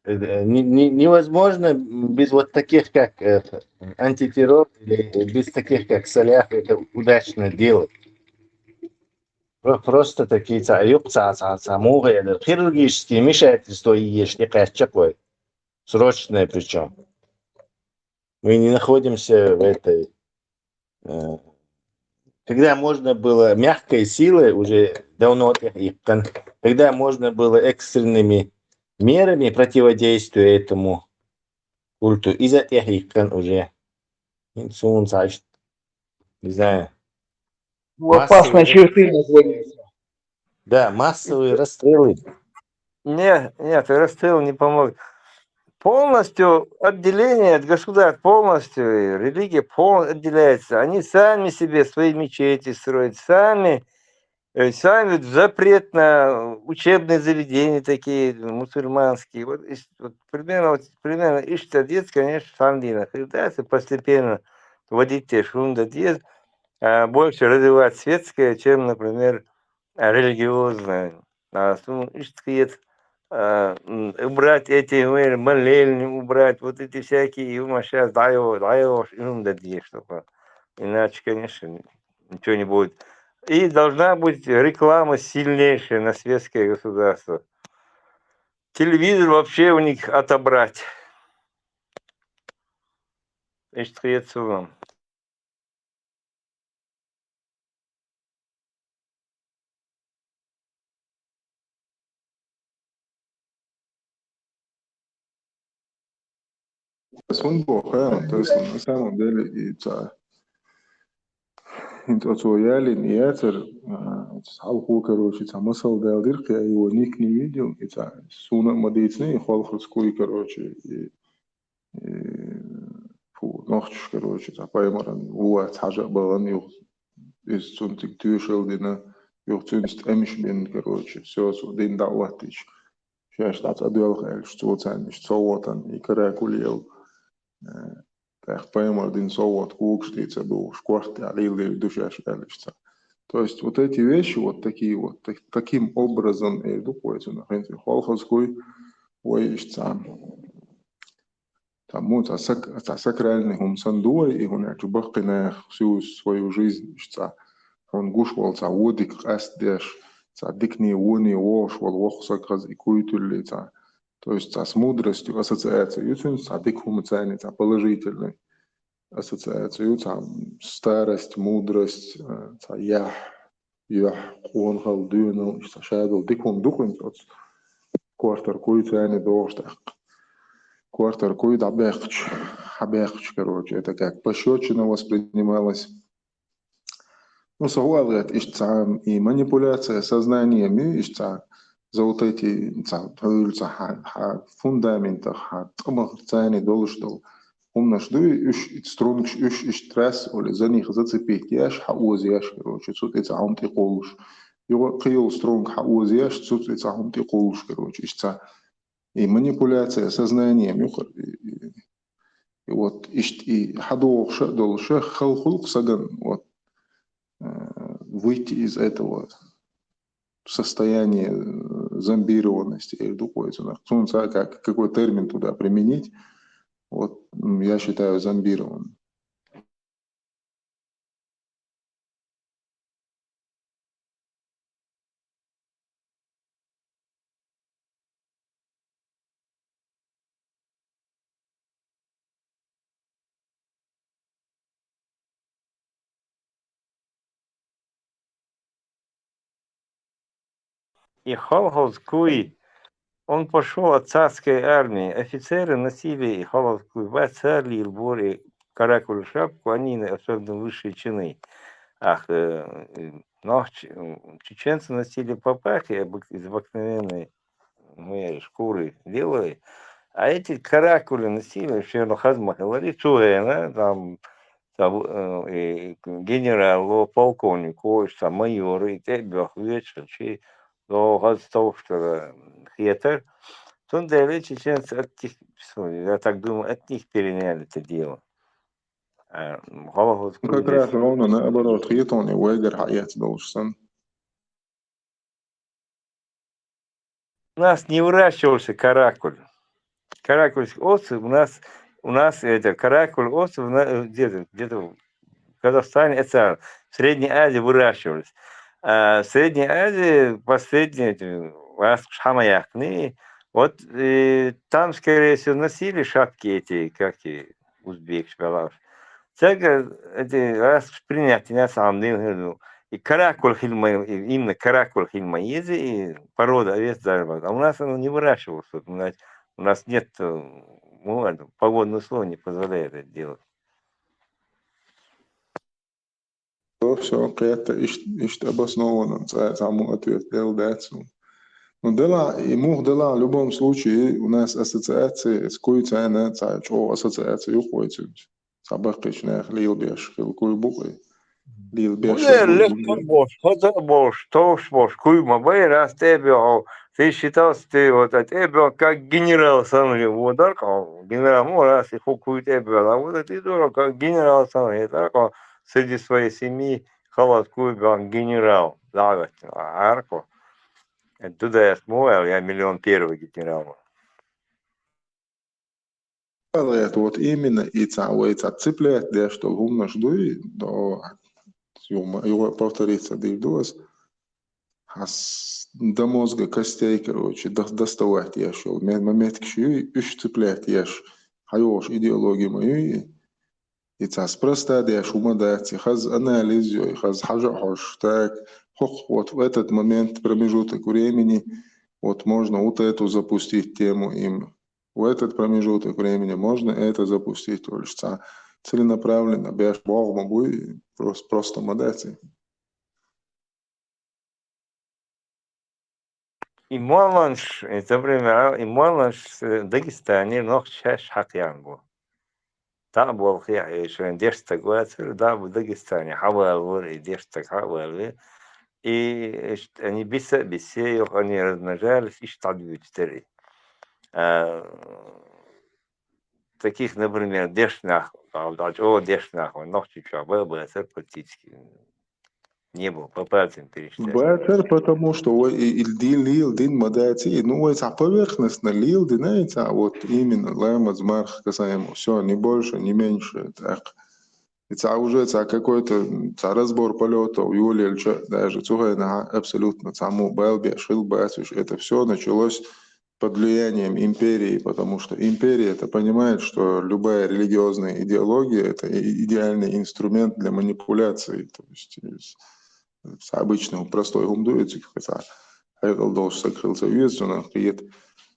невозможно без вот таких, как антитеррор, или без таких, как Салях, это удачно делать. Просто такие хирургические вмешательства есть, такое. Срочное причем. Мы не находимся в этой... Когда можно было мягкой силой, уже давно, когда можно было экстренными мерами противодействия этому культу, из-за тех уже, не знаю, Ну, опасные черты находятся. Да, массовые расстрелы. Нет, расстрел не помог. Полностью отделение от государства, полностью религия полностью отделяется. Они сами себе свои мечети строят, сами запрет на учебные заведения такие мусульманские. Вот примерно ищется детство, конечно, сандина. Пытается постепенно вводить те шунда больше развивать светское, чем, например, религиозная. Убрать эти молельни, убрать вот эти всякие, сейчас даешь, чтобы иначе, конечно, ничего не будет. И должна быть реклама сильнейшая на светское государство. Телевизор вообще у них отобрать. Вам. То есть на самом деле и интуициален яцер алху короче смысл дал я его ник не видел и суна модицны холховской короче и фу ночь короче поймаран هو حاجة بغني из цунтик тюшел дина юхтюнст эмиш бин короче все дин даватич сейчас так адуэл хэл что цан что вот и каракулел так поймар дин совот кукштица был шкварты алил душаш эльшца. То есть вот эти вещи вот такие вот таким образом и духодят на хрен холховской воишца тому сакральный сандуй и он бахтина всю свою жизнь он гушвал водик астдеш дикни вони вошвал вохсаказ и куйтулли. То есть с мудростью ассоциация дик хумцайни положительной ассоциацию старость, мудрость, я онхал дюнал, шадал дикум духун квартар куйтайни доштах. Квартар куйт абехч, короче, это как пощечина воспринималось. Ну, совладает и манипуляция сознаниями, за вот эти фундаментах, цены должен умножду струнг стресс или за них зацепить яш хаузяш, короче, тут это амти колуш. Его кил струнг хаузяш, тут это амти колуш, короче, и манипуляция сознанием, и вот и хадох должен халхулк саган вот выйти из этого состояния зомбированности или духовности. Какой термин туда применить, вот я считаю зомбированным. И Холховской, он пошел от царской армии. Офицеры носили Холховскую царь Илбори, каракуль шапку, они особенно высшие чины. Но чеченцы носили папахи из обыкновенной шкуры белой, а эти каракули носили вообще хазмах говорит, там генерал, полковник, майор, и тебе вечер, чей до Гастовштера хетер, то далее чеченцы от них, я так думаю, от них переняли это дело. Как раз ровно наоборот, хитон и вегер хаят должен. У нас не выращивался каракуль. Каракульский остров у нас это каракуль остров где-то в Казахстане, это в Средней Азии выращивались. А в Средней Азии последние хамаякны, вот там, скорее всего, носили шапки эти, как и узбек, шпалав. Эти раз принятие на самом деле, и каракуль именно каракуль хильмаези, и порода овец даже, а у нас оно не выращивалось. У нас нет, погодные условия не позволяют это делать. Все, это обоснованно, саму ответ дел. Но дела в любом случае у нас ассоциации с куйцайна, что ассоциации уходят. Собакочная лилбеш, куй буквы. Ты считал, что ты вот от тебя как генерал сам удар, генерал раз и хукует тебя, а вот ты дурак, как генерал сам среди своей семьи خلاص كوي генерал. Да, арку. Туда я смоял, я 1,1 генерал. Это вот именно и цепляет, да, что гумно ждуй, до его повторится дивдос, до мозга костей, короче, доставать я шел. Момент кшью, цеплять я ж, хайош идеологию мою, и спроста да шума да хаз анализ, хаз хажахош, так, вот в этот момент промежуток времени, вот можно вот эту запустить тему им. В этот промежуток времени можно это запустить только целенаправленно, без бога будет просто модации. И молодж, например, и молодж в Дагестане noch шаш хакян был. Там был я еще дешта гуацер, да, в Дагестане хавал и дешта хавал. И они бесе, они размножались и штабили 4. Таких, например, дешнах, дешнах, noch чуть-чуть, был политический. Не был, по пальцам пересчитать. Бэтер, потому что дин модати, ну, это поверхностно лил, знаете, вот именно лэмэдз марх касаемо, все, не больше, не меньше, так. Это уже какой-то разбор полетов, Юлия, даже Цугайна, абсолютно, саму Белби, Шилбасиш, это все началось под влиянием империи, потому что империя это понимает, что любая религиозная идеология это идеальный инструмент для манипуляции, то есть обычно простой гумдуется, хотя это должен сокрылся весу,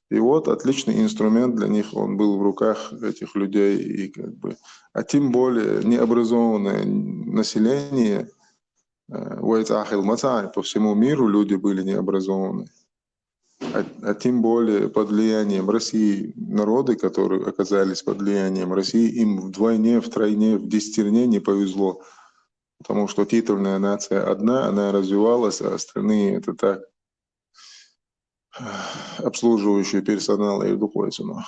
и вот отличный инструмент для них, он был в руках этих людей, и как бы, а тем более необразованное население, по всему миру люди были необразованы, а тем более под влиянием России народы, которые оказались под влиянием России, им вдвойне, втройне, в десятерне не повезло, потому что титульная нация одна, она развивалась, а остальные это так, обслуживающий персонал и духовицу.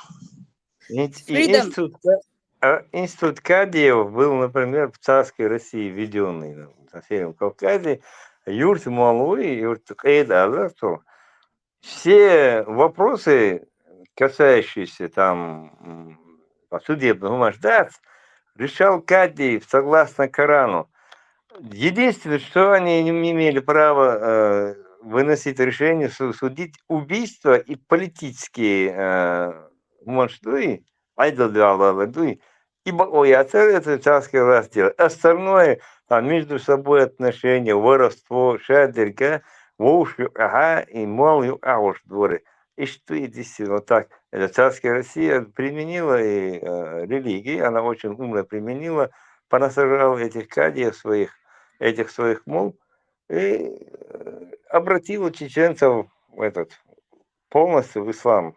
Институт Кадиев был, например, в царской России введенный на Северном Кавказе. Юрт Малой, Юрт Эйда, что все вопросы, касающиеся там судебного маждатства, решал Кадиев согласно Корану. Единственное, что они не имели права выносить решение, судить убийства и политические мунштуи, ибо это царская власть делает. Остальное, там, между собой отношения, воровство, шадырка, воушью, ага, и молью, ауш дворы. И что и действительно так. Это царская Россия применила и религии, она очень умно применила, понасажала этих кадиев своих, этих своих мул, и обратила чеченцев в этот, полностью в ислам.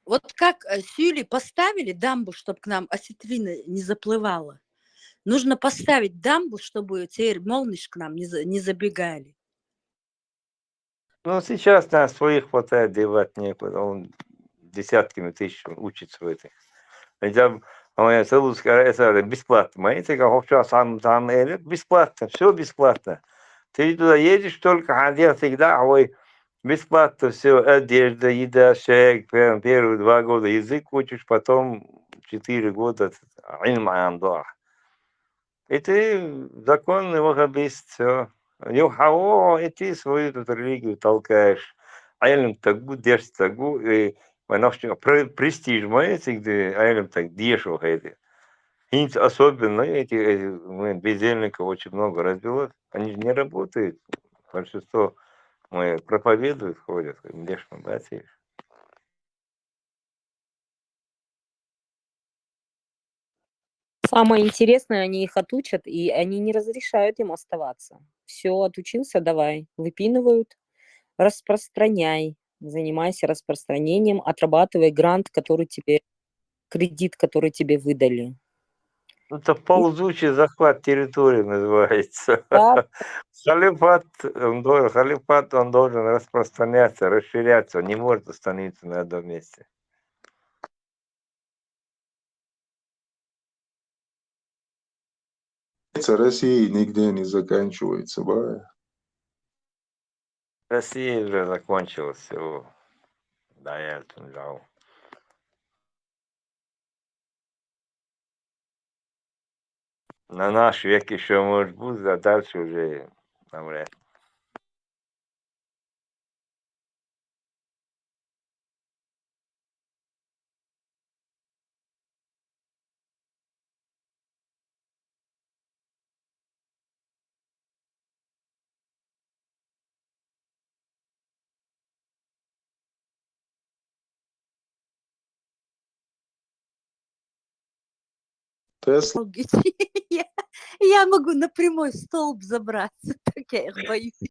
Вот как Сюли поставили дамбу, чтобы к нам осетрина не заплывала. Нужно поставить дамбу, чтобы теперь молнишь к нам не забегали. Ну, сейчас на своих хватает, девать некуда. Он десятками тысяч учится в этих. Это бесплатно. Мои там бесплатно, все бесплатно. Ты туда едешь только, один всегда, ой, бесплатно все, одежда, еда, шаг, первые 2 года язык учишь, потом 4 года и ты законный ваххабист, все. И ты свою тут религию толкаешь. Айлем тагу, деш тагу, и престиж мой, где айлем так дешево это. Особенно эти бездельников очень много развелось. Они же не работают. Большинство проповедуют, ходят. Деш мабати. Самое интересное, они их отучат, и они не разрешают им оставаться. Все, отучился, давай. Выпинывают, распространяй. Занимайся распространением, отрабатывай грант, который тебе, кредит, который тебе выдали. Это ползучий захват территории называется. Да. Халифат, он должен распространяться, расширяться, он не может остановиться на одном месте. России нигде не заканчивается, ба. Россия уже закончилась, все. Да, я это жал. На наш век еще может быть, а дальше уже навряд ли. Тесла. Я могу на прямой столб забраться, так я их боюсь.